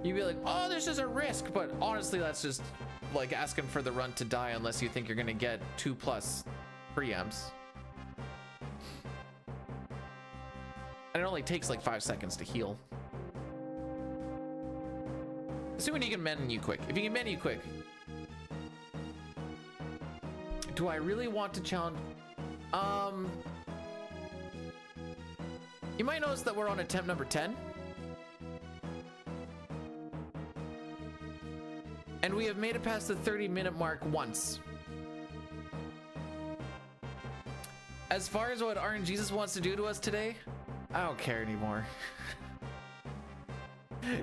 You'd be like, oh, this is a risk, but honestly, that's just like asking for the run to die unless you think you're gonna get 2+ preamps. And it only takes like 5 seconds to heal. Assuming you can menu quick. If you can menu quick. Do I really want to challenge? You might notice that we're on attempt number 10. And we have made it past the 30-minute mark once. As far as what RNGesus wants to do to us today, I don't care anymore.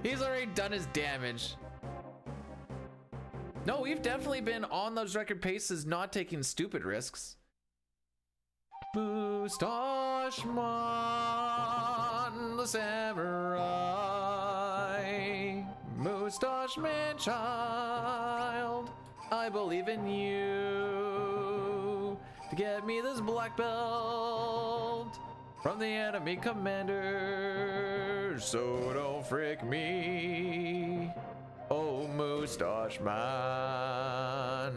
He's already done his damage. No, we've definitely been on those record paces, not taking stupid risks. Mustache Man, the samurai. Mustache Man child, I believe in you to get me this black belt from the enemy commander, so don't frick me, oh Mustache Man.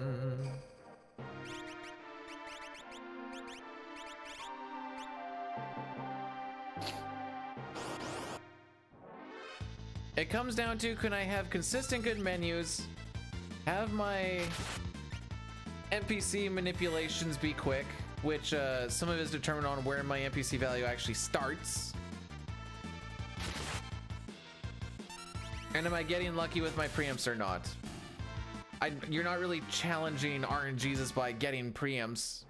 It comes down to, can I have consistent good menus, have my NPC manipulations be quick, which some of it is determined on where my NPC value actually starts. And am I getting lucky with my preamps or not? You're not really challenging RNGesus by getting preamps.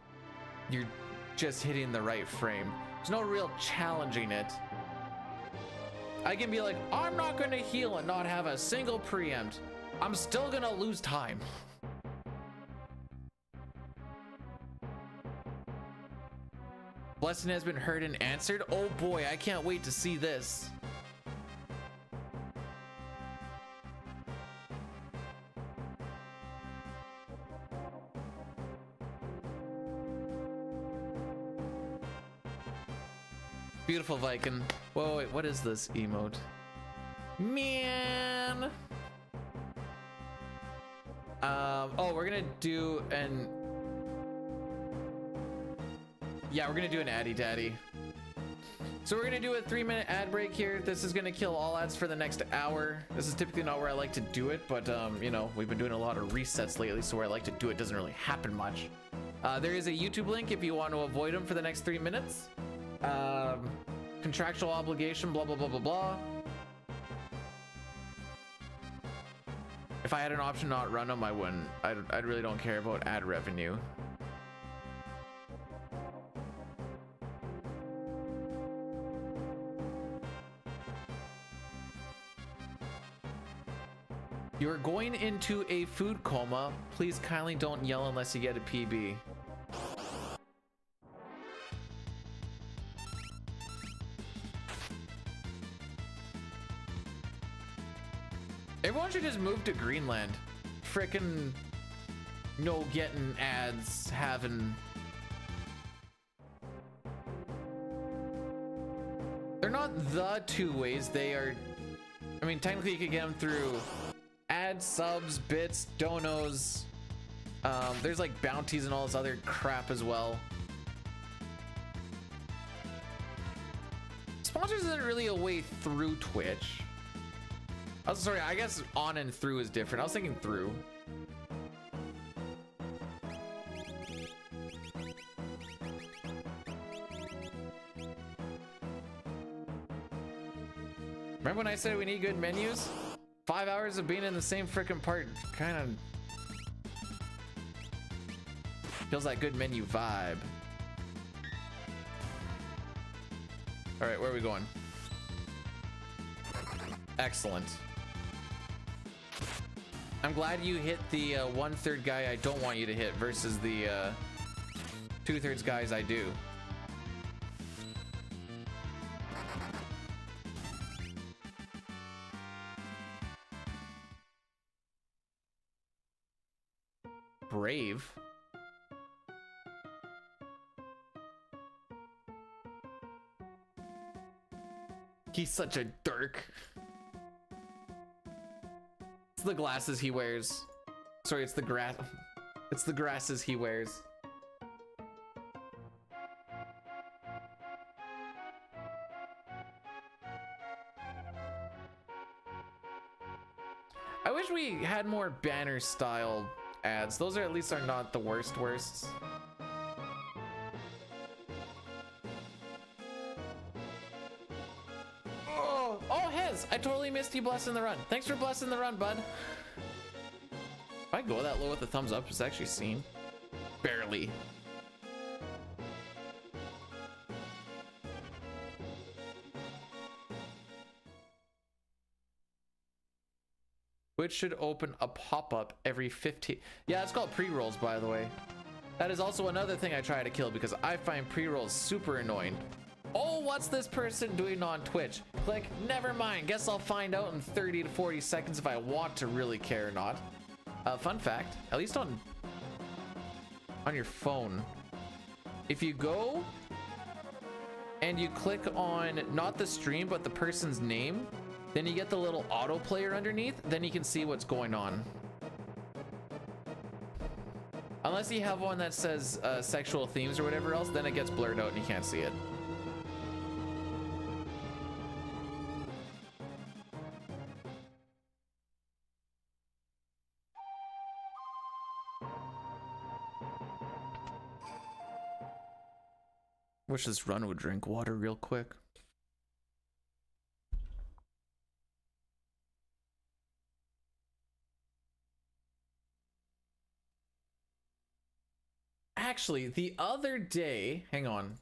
You're just hitting the right frame. There's no real challenging it. I can be like, I'm not gonna heal and not have a single preempt. I'm still gonna lose time. Blessing has been heard and answered. Oh boy, I can't wait to see this. Beautiful Viking. Whoa, wait, what is this emote? Man. Oh, we're gonna do an... Yeah, we're gonna do an Addy Daddy. So we're gonna do a 3-minute ad break here. This is gonna kill all ads for the next hour. This is typically not where I like to do it, but you know, we've been doing a lot of resets lately, so where I like to do it doesn't really happen much. There is a YouTube link if you want to avoid them for the next 3 minutes. Contractual obligation, blah, blah, blah, blah, blah. If I had an option not run them, I wouldn't. I really don't care about ad revenue. You're going into a food coma. Please kindly don't yell unless you get a PB. Everyone should just move to Greenland. Frickin' no getting ads, having... They're not the 2 ways, they are... I mean, technically you could get them through ads, subs, bits, donos. There's like bounties and all this other crap as well. Sponsors isn't really a way through Twitch. Oh, sorry, I guess on and through is different. I was thinking through. Remember when I said we need good menus? 5 hours of being in the same frickin' part kind of feels like good menu vibe. All right, where are we going? Excellent. I'm glad you hit the 1/3 guy I don't want you to hit versus the 2/3 guys I do. Brave. He's such a dirk. It's the glasses he wears. Sorry, it's the grass. It's the grasses he wears. I wish we had more banner style ads. Those are at least are not the worsts. Oh, Hez, I totally missed you blessing the run. Thanks for blessing the run, bud. If I go that low with a thumbs up, it's actually seen. Barely. Which should open a pop-up every 15. Yeah, it's called pre-rolls, by the way. That is also another thing I try to kill because I find pre-rolls super annoying. Oh, what's this person doing on Twitch? Click, never mind. Guess I'll find out in 30 to 40 seconds if I want to really care or not. Fun fact, at least on your phone, if you go and you click on not the stream but the person's name, then you get the little auto player underneath, then you can see what's going on. Unless you have one that says sexual themes or whatever else, then it gets blurred out and you can't see it. Wish this run would drink water real quick. Actually, the other day, hang on.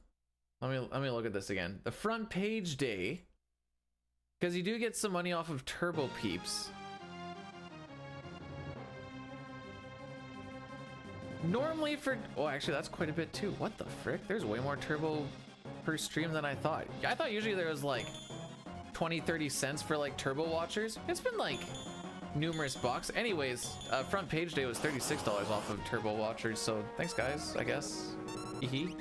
Let me look at this again. The front page day, because you do get some money off of Turbo Peeps. Normally for, oh, actually that's quite a bit too. What the frick? There's way more turbo per stream than I thought. I thought usually there was like 20-30 cents for like turbo watchers. It's been like numerous bucks. Anyways, front page day was $36 off of turbo watchers, so thanks guys, I guess. Hee.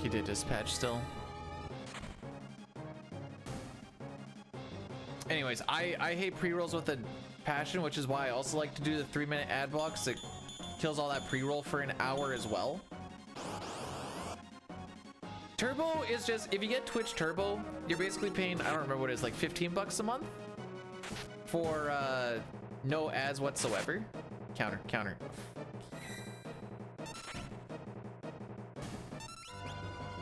He did dispatch still. Anyways, I hate pre-rolls with a passion, which is why I also like to do the 3-minute ad blocks. It kills all that pre-roll for an hour as well. Turbo is just, if you get Twitch Turbo, you're basically paying, I don't remember what it is, like 15 bucks a month for no ads whatsoever. Counter.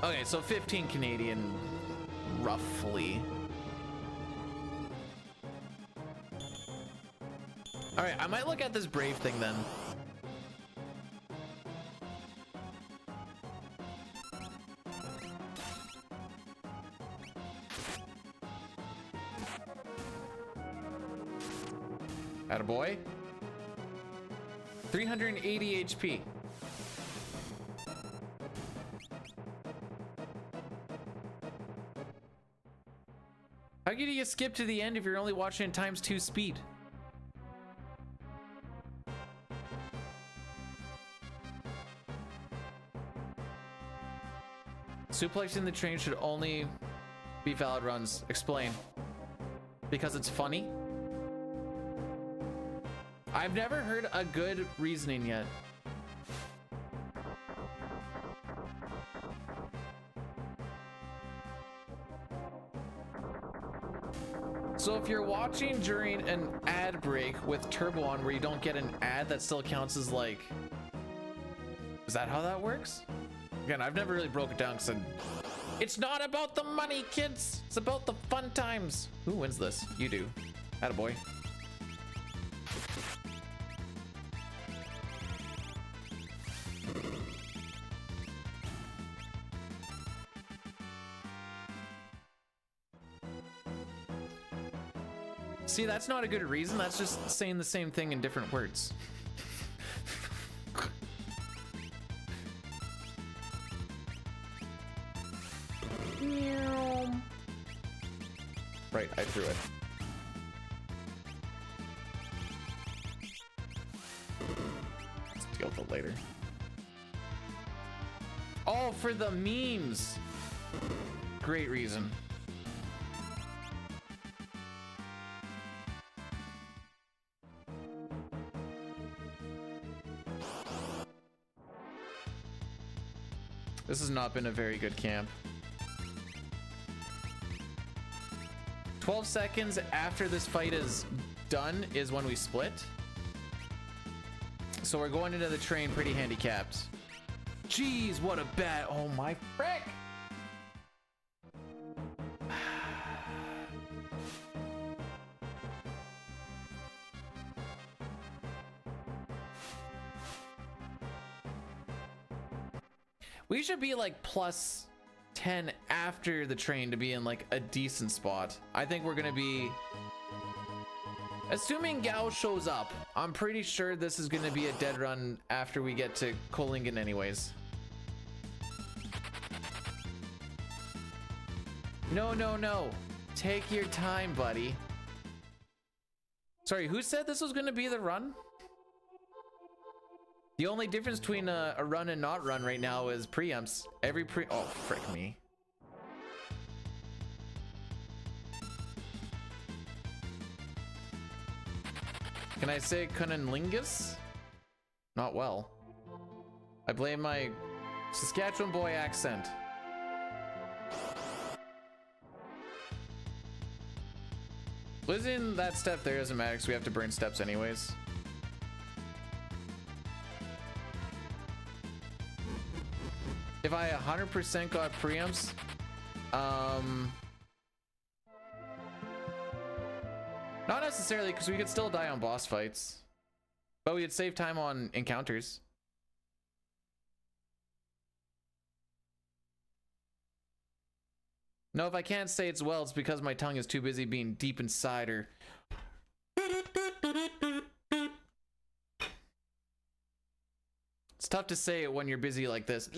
Okay, so 15 Canadian, roughly. All right, I might look at this Brave thing then. Attaboy. 380 HP. How do you skip to the end if you're only watching at ×2 speed? Suplexing the train should only be valid runs. Explain. Because it's funny? I've never heard a good reasoning yet. So if you're watching during an ad break with Turbo on where you don't get an ad, that still counts as like... Is that how that works? Again, I've never really broke it down because it's not about the money, kids. It's about the fun times. Who wins this? You do. Attaboy. See, that's not a good reason. That's just saying the same thing in different words. Right, I threw it. later. Oh, for the memes. Great reason. This has not been a very good camp. 12 seconds after this fight is done is when we split. So we're going into the train pretty handicapped. Jeez, what a bad, oh my frick! We should be like plus 10 after the train to be in like a decent spot. I think we're gonna be, assuming Gao shows up, I'm pretty sure this is gonna be a dead run after we get to Kolingen anyways. No, no, no. Take your time, buddy. Sorry, who said this was gonna be the run? The only difference between a run and not run right now is preamps. Oh, frick me. Can I say Cunnilingus? Not well. I blame my Saskatchewan boy accent. Losing that step there doesn't matter because we have to burn steps anyways. If I 100% got preamps, not necessarily, because we could still die on boss fights, but we'd save time on encounters. No, if I can't say it's well, it's because my tongue is too busy being deep inside her. It's tough to say it when you're busy like this.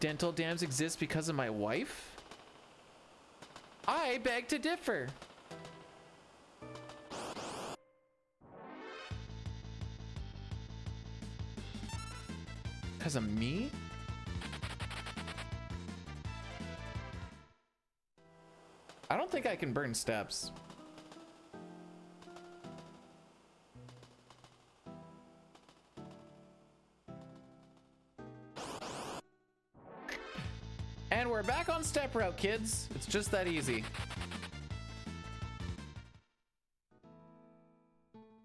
Dental dams exist because of my wife? I beg to differ. Because of me? I don't think I can burn steps. And we're back on step route, kids. It's just that easy.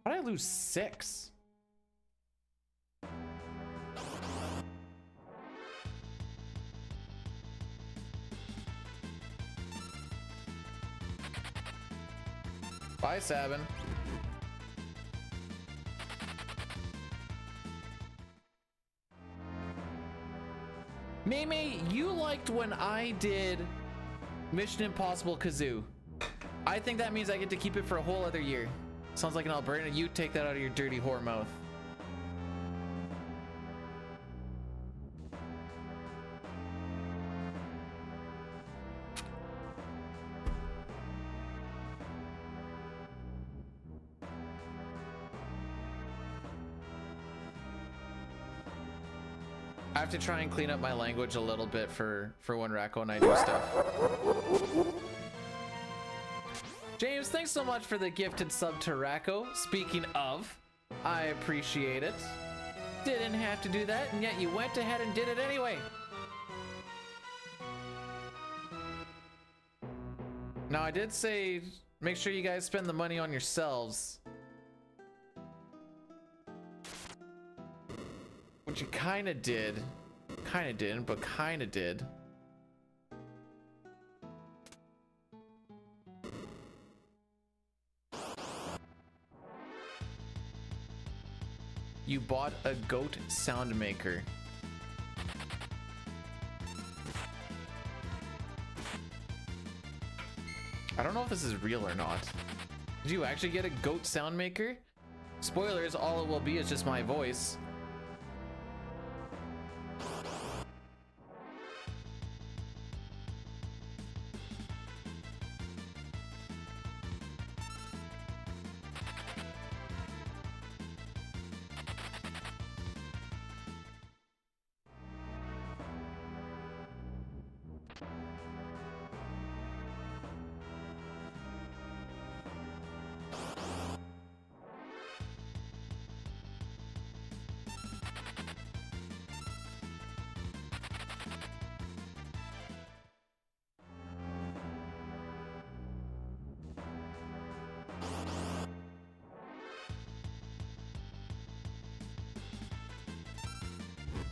How did I lose 6? Bye, Sabin. Meme, you liked when I did Mission Impossible Kazoo. I think that means I get to keep it for a whole other year. Sounds like an Alberta. You take that out of your dirty whore mouth. I have to try and clean up my language a little bit for when Racco and I do stuff. James, thanks so much for the gifted sub to Racco. Speaking of, I appreciate it. Didn't have to do that, and yet you went ahead and did it anyway. Now, I did say make sure you guys spend the money on yourselves. Which you kind of did. Kind of didn't, but kind of did. You bought a goat sound maker. I don't know if this is real or not. Did you actually get a goat sound maker? Spoilers, all it will be is just my voice.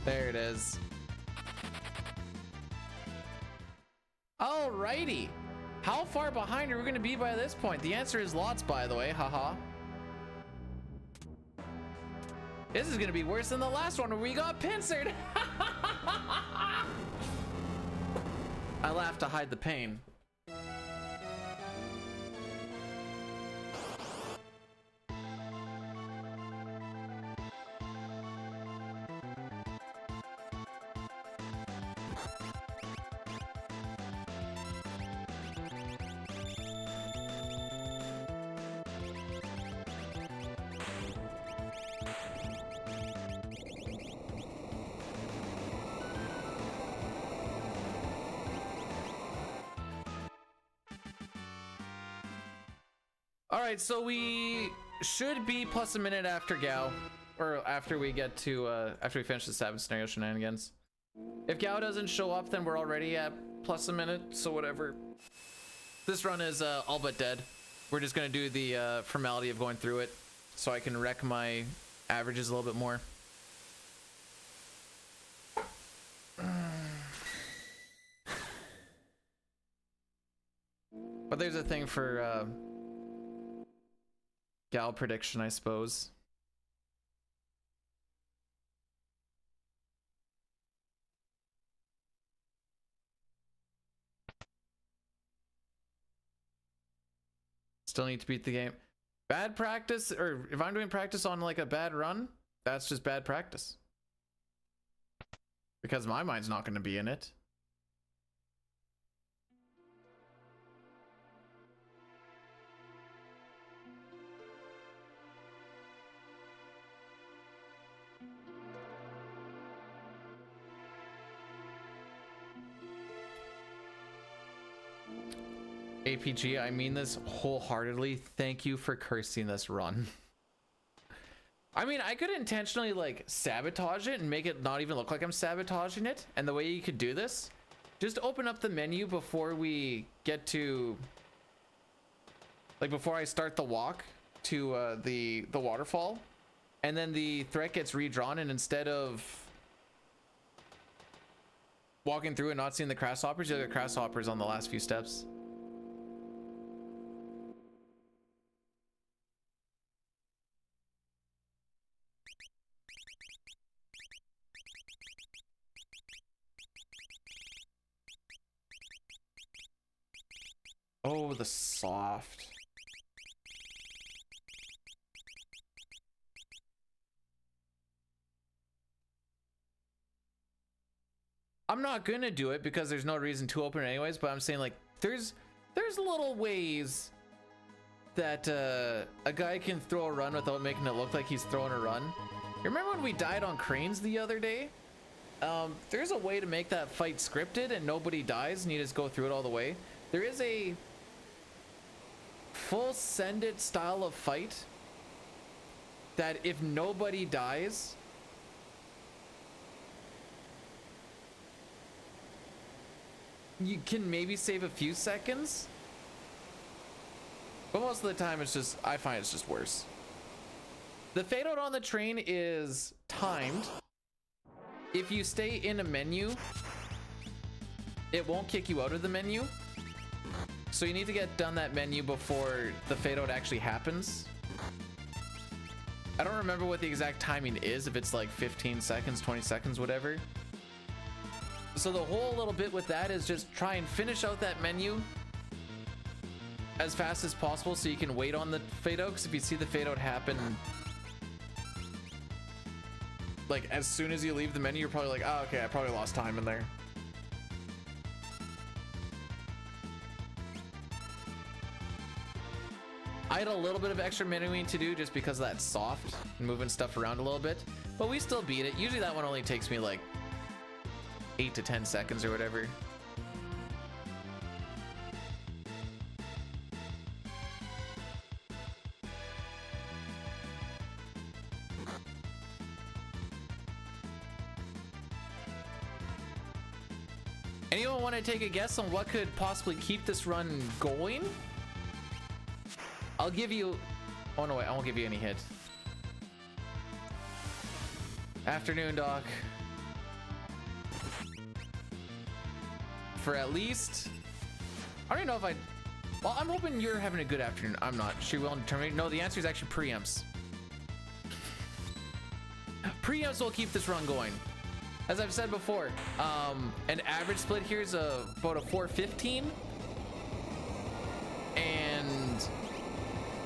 There it is. Alrighty. How far behind are we going to be by this point? The answer is lots, by the way. Haha. This is going to be worse than the last one where we got pincered. I laugh to hide the pain. All right, so we should be plus a minute after Gao, or after we get to after we finish the 7 scenario shenanigans. If Gao doesn't show up, then we're already at plus a minute, so whatever. This run is all but dead. We're just gonna do the formality of going through it so I can wreck my averages a little bit more. But there's a thing for Gal prediction, I suppose. Still need to beat the game. Bad practice, or if I'm doing practice on like a bad run, that's just bad practice. Because my mind's not going to be in it. APG, I mean this wholeheartedly. Thank you for cursing this run. I mean, I could intentionally like sabotage it and make it not even look like I'm sabotaging it. And the way you could do this, just open up the menu before we get to, like before I start the walk to the waterfall, and then the threat gets redrawn, and instead of walking through and not seeing the grasshoppers, you'll get grasshoppers on the last few steps. Oh, the soft. I'm not gonna do it because there's no reason to open it anyways, but I'm saying like there's little ways that a guy can throw a run without making it look like he's throwing a run. You remember when we died on cranes the other day? There's a way to make that fight scripted and nobody dies and you just go through it all the way. There is a full send it style of fight that if nobody dies, you can maybe save a few seconds, but most of the time it's just, I find it's just worse. The fade out on the train is timed. If you stay in a menu, it won't kick you out of the menu. So you need to get done that menu before the fade out actually happens. I don't remember what the exact timing is, if it's like 15 seconds, 20 seconds, whatever. So the whole little bit with that is just try and finish out that menu as fast as possible so you can wait on the fade out, because if you see the fade out happen like as soon as you leave the menu, you're probably like, oh, okay, I probably lost time in there. I had a little bit of extra menuing to do just because that's soft and moving stuff around a little bit, but we still beat it. Usually that one only takes me like 8 to 10 seconds or whatever. Anyone want to take a guess on what could possibly keep this run going? I'll give you, oh no wait, I won't give you any hint. Afternoon, Doc. for at least, I don't even know if I, well, I'm hoping you're having a good afternoon. I'm not. She will terminate. No, the answer is actually preamps. Preamps will keep this run going. As I've said before, an average split here is about a 415, and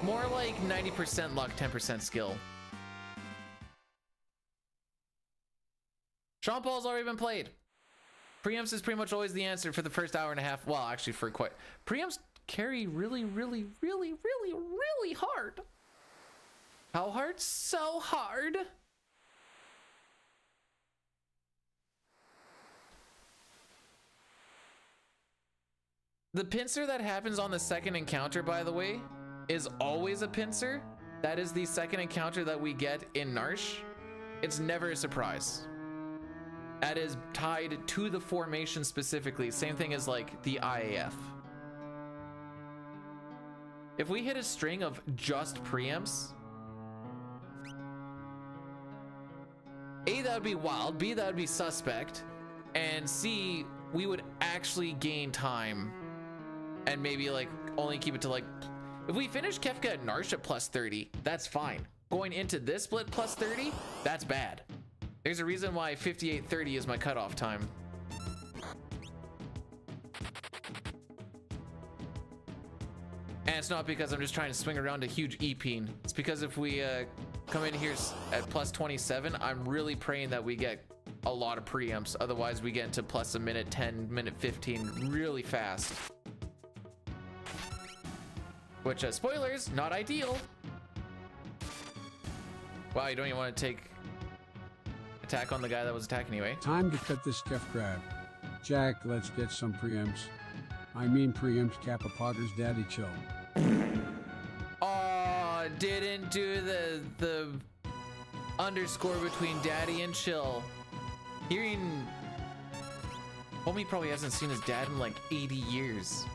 more like 90% luck, 10% skill. Sean Paul's already been played. Preamps is pretty much always the answer for the first hour and a half. Well, actually, for quite. Preamps carry really, really, really, really, really hard. How hard? So hard. The pincer that happens on the second encounter, by the way, is always a pincer. That is the second encounter that we get in Narsh. It's never a surprise. That is tied to the formation specifically. Same thing as like the IAF. If we hit a string of just preamps, A, that would be wild, B, that would be suspect, and C, we would actually gain time and maybe like only keep it to like, if we finish Kefka and Narsh at plus 30, that's fine. Going into this split plus 30, that's bad. There's a reason why 58:30 is my cutoff time. And it's not because I'm just trying to swing around a huge E-peen. It's because if we come in here at plus 27, I'm really praying that we get a lot of preamps. Otherwise, we get into plus a minute 10, minute 15 really fast. Which, spoilers, not ideal. Wow, you don't even want to take attack on the guy that was attacking anyway. Time to cut this Kef grab. Jack, let's get some preamps. I mean preamps, Kappa Potter's daddy chill. Oh, didn't do the underscore between daddy and chill. Hearing, homie probably hasn't seen his dad in like 80 years.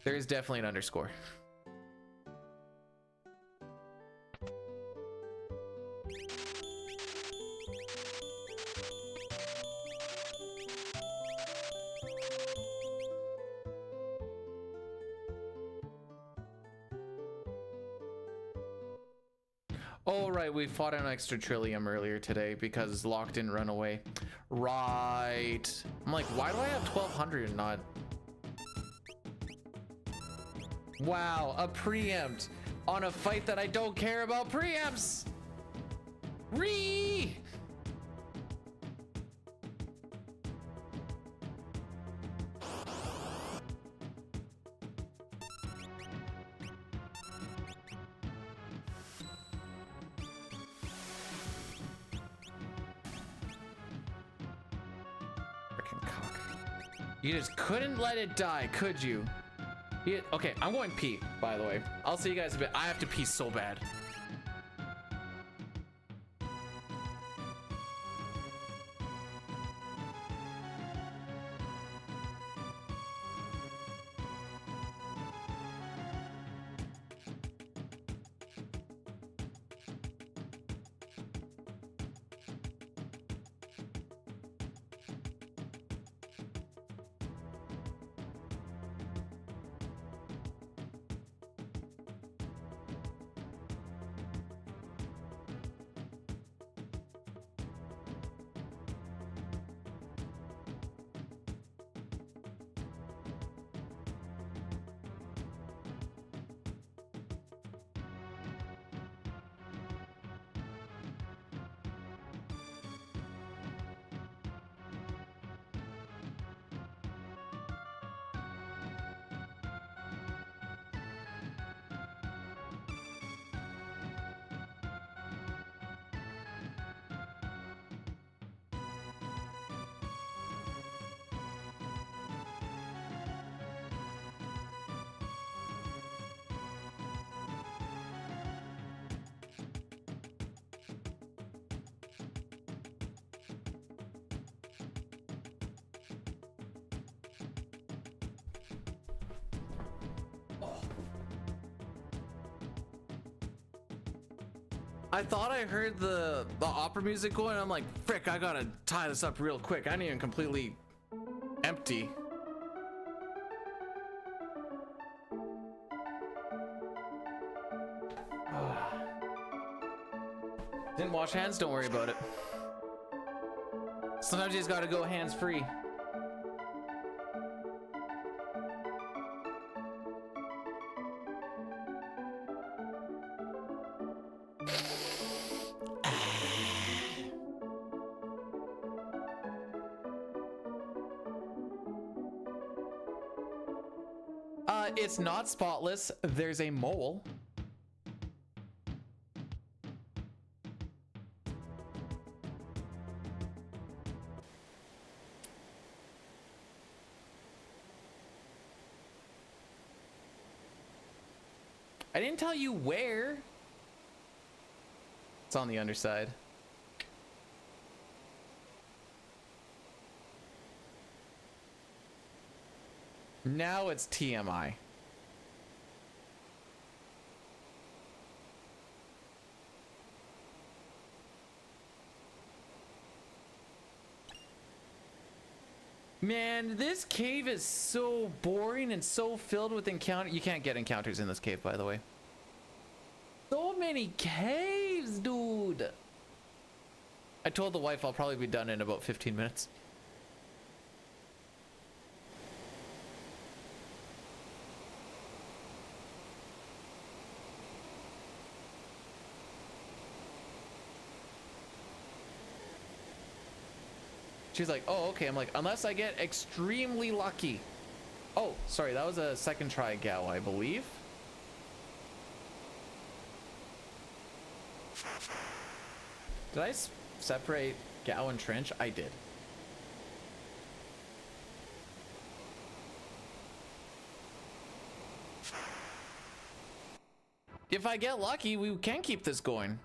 There is definitely an underscore. Oh, right, we fought an extra Trillium earlier today because Locke didn't run away. Right. I'm like, why do I have 1200 and not? Wow, a preempt on a fight that I don't care about preempts. Ree! Freaking cock. You just couldn't let it die, could you? Yeah, okay, I'm going pee, by the way. I'll see you guys a bit. I have to pee so bad. I thought I heard the opera music going, and I'm like, frick, I gotta tie this up real quick. I didn't even completely empty. Didn't wash hands, don't worry about it. Sometimes you just gotta go hands free. It's not spotless. There's a mole. I didn't tell you where. It's on the underside. Now it's TMI. Man, this cave is so boring and so filled with encounters. You can't get encounters in this cave, by the way. So many caves, dude. I told the wife I'll probably be done in about 15 minutes. She's like, oh, okay. I'm like, unless I get extremely lucky. Oh, sorry. That was a second try gal, I believe. Did I separate gal and trench? I did. If I get lucky, we can keep this going.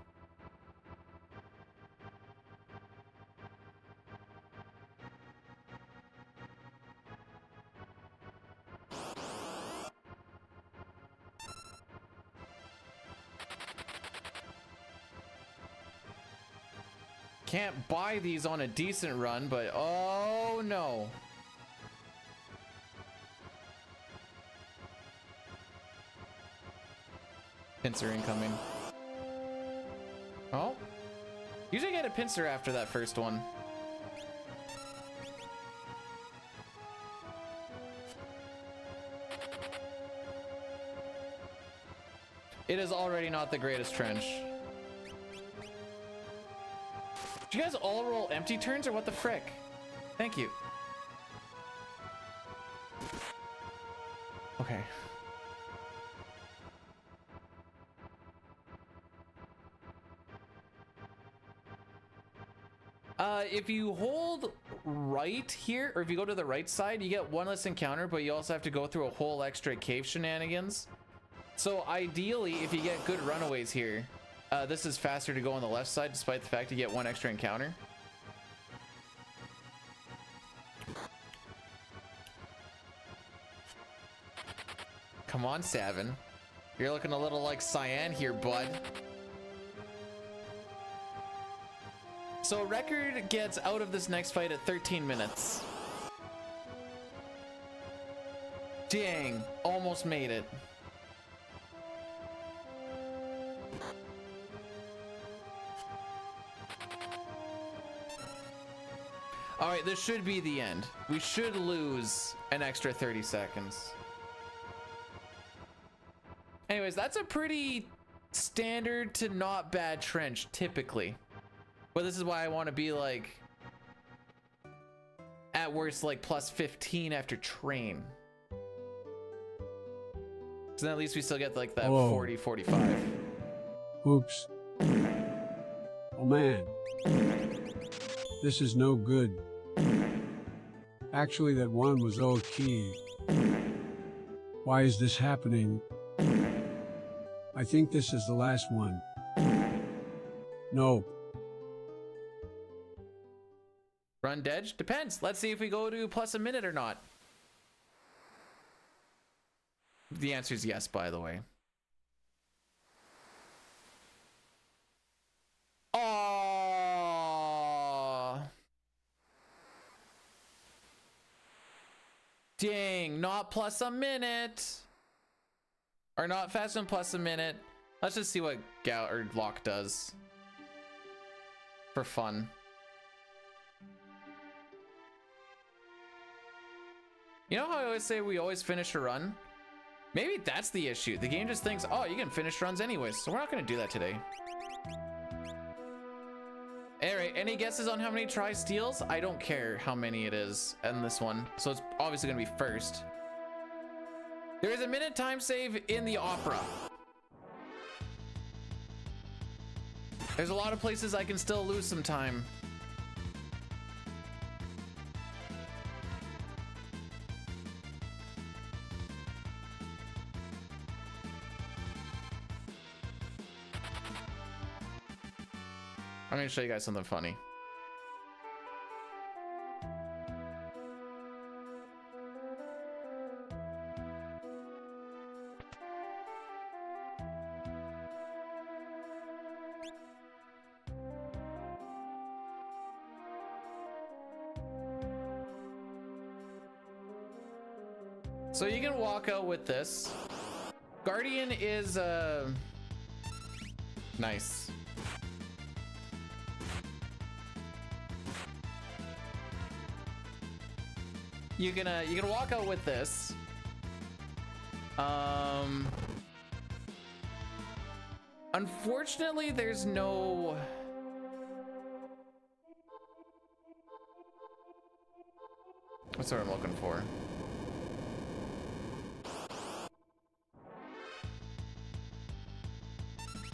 Can't buy these on a decent run, but oh no. Pincer incoming. Oh. Usually get a pincer after that first one. It is already not the greatest trench. Did you guys all roll empty turns or what the frick? Thank you. Okay. If you hold right here, or if you go to the right side, you get one less encounter, but you also have to go through a whole extra cave shenanigans. So ideally, if you get good runaways here, this is faster to go on the left side, despite the fact you get one extra encounter. Come on, Savin. You're looking a little like Cyan here, bud. So Record gets out of this next fight at 13 minutes. Dang, almost made it. All right, this should be the end. We should lose an extra 30 seconds. Anyways, that's a pretty standard to not bad trench, typically. But this is why I want to be like, at worst, like plus 15 after train. So then at least we still get like that 40, 45. Oops. Oh man. This is no good. Actually, that one was okay. Why is this happening? I think this is the last one. No. Run Dedge? Depends. Let's see if we go to plus a minute or not. The answer is yes, by the way. Dang, not plus a minute. Or not fast and plus a minute. Let's just see what Gal or Locke does. For fun. You know how I always say we always finish a run? Maybe that's the issue. The game just thinks, oh, you can finish runs anyways, so we're not gonna do that today. Alright, any guesses on how many try steals? I don't care how many it is in this one, so it's obviously gonna be first. There is a minute time save in the opera. There's a lot of places I can still lose some time. I'm gonna show you guys something funny. So you can walk out with this. Guardian is nice. You can walk out with this. Unfortunately, there's no. What's what I'm looking for?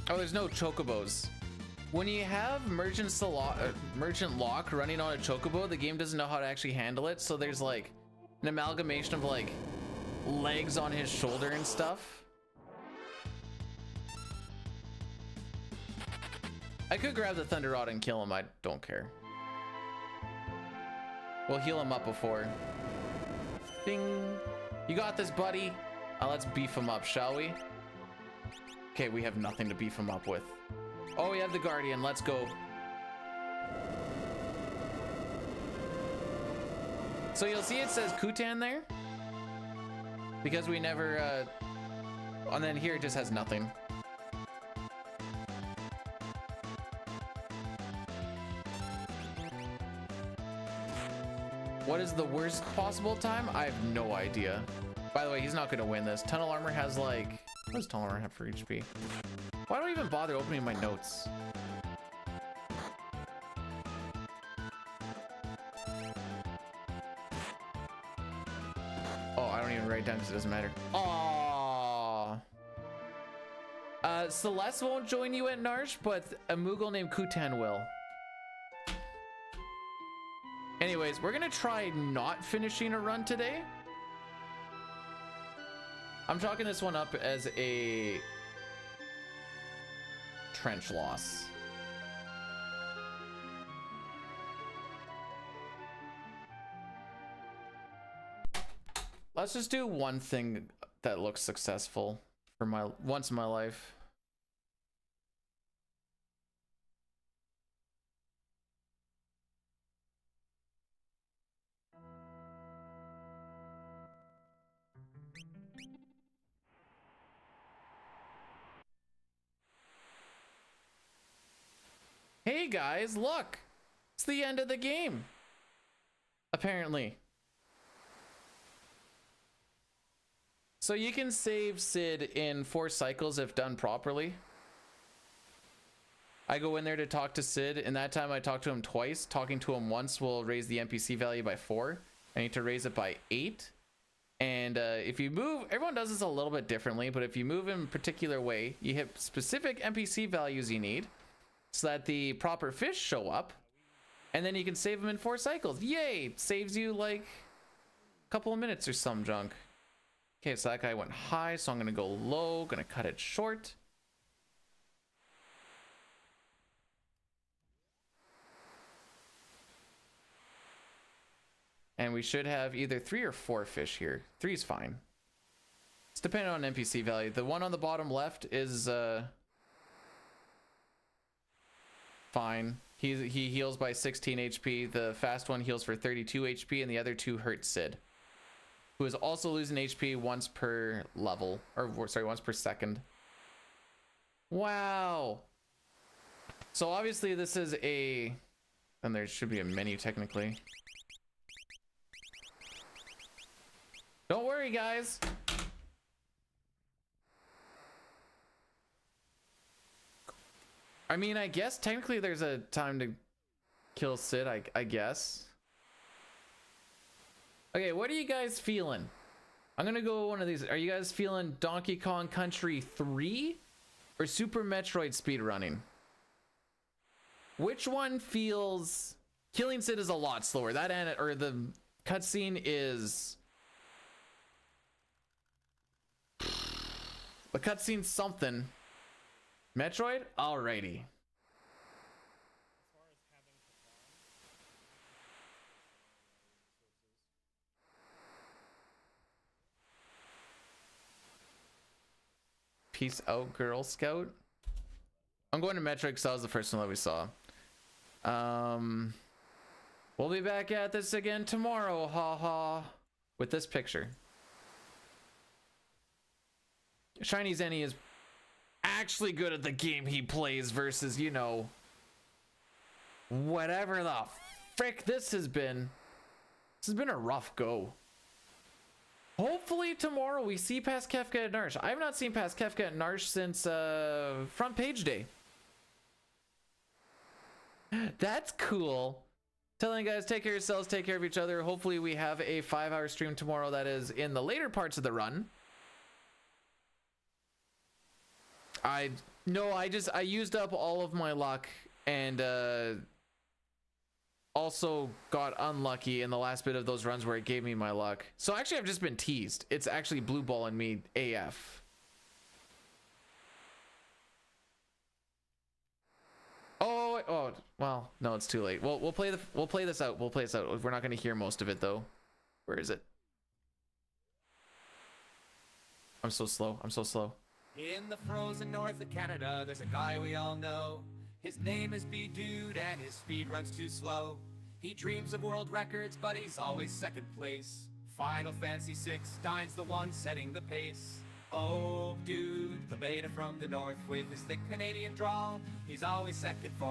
Oh, there's no chocobos. When you have Merchant Lock running on a chocobo, the game doesn't know how to actually handle it. So there's like an amalgamation of like legs on his shoulder and stuff. I could grab the Thunder Rod and kill him. I don't care. We'll heal him up before. Ding. You got this, buddy. Let's beef him up, shall we? Okay, we have nothing to beef him up with. Oh, we have the Guardian. Let's go. So you'll see it says Kutan there. Because we never... and then here it just has nothing. What is the worst possible time? I have no idea. By the way, he's not going to win this. Tunnel Armor has like... What does Tunnel Armor have for HP? Why do I even bother opening my notes? Oh, I don't even write down because it doesn't matter. Aww. Celeste won't join you at Narsh, but a Moogle named Kutan will. Anyways, we're gonna try not finishing a run today. I'm chalking this one up as a trench loss. Let's just do one thing that looks successful for my once in my life. Hey guys, look! It's the end of the game. Apparently. So you can save Sid in 4 cycles if done properly. I go in there to talk to Sid, and that time I talk to him twice. Talking to him once will raise the NPC value by 4. I need to raise it by 8. And if you move, everyone does this a little bit differently, but if you move in a particular way, you hit specific NPC values you need so that the proper fish show up, and then you can save them in 4 cycles. Yay! Saves you like a couple of minutes or some junk. Okay, so that guy went high, so I'm gonna go low, gonna cut it short. And we should have either 3 or 4 fish here. 3 is fine. It's depending on NPC value. The one on the bottom left is fine. He heals by 16 HP. The fast one heals for 32 HP, and the other 2 hurt Sid. who is also losing HP once per level, or sorry, once per second. Wow. So obviously this is a, and there should be a menu technically. Don't worry, guys. I mean, I guess technically there's a time to kill Sid, I guess. Okay, what are you guys feeling? I'm gonna go one of these. Are you guys feeling Donkey Kong Country 3 or Super Metroid speedrunning? Which one feels... Killing Sid is a lot slower. That or the cutscene is... The cutscene's something. Metroid? Alrighty. Peace out, Girl Scout. I'm going to Metroid because that was the first one that we saw. We'll be back at this again tomorrow, haha. With this picture. Shiny Zenny is actually good at the game he plays versus, you know, whatever the frick this has been. This has been a rough go. Hopefully tomorrow we see past Kefka and Narsh. I have not seen past Kefka and Narsh since front page day. That's cool. Telling you guys, take care of yourselves, take care of each other. Hopefully we have a 5-hour stream tomorrow that is in the later parts of the run. I used up all of my luck and also got unlucky in the last bit of those runs where it gave me my luck. So actually I've just been teased. It's actually blue balling me AF. Oh, well, no, it's too late. We'll play this out. We'll play this out. We're not going to hear most of it though. Where is it? I'm so slow. I'm so slow. In the frozen north of Canada, there's a guy we all know. His name is B-Dude and his speed runs too slow. He dreams of world records, but he's always second place. Final Fantasy 6, Stein's the one setting the pace. Oh, dude, the beta from the north with his thick Canadian drawl. He's always second for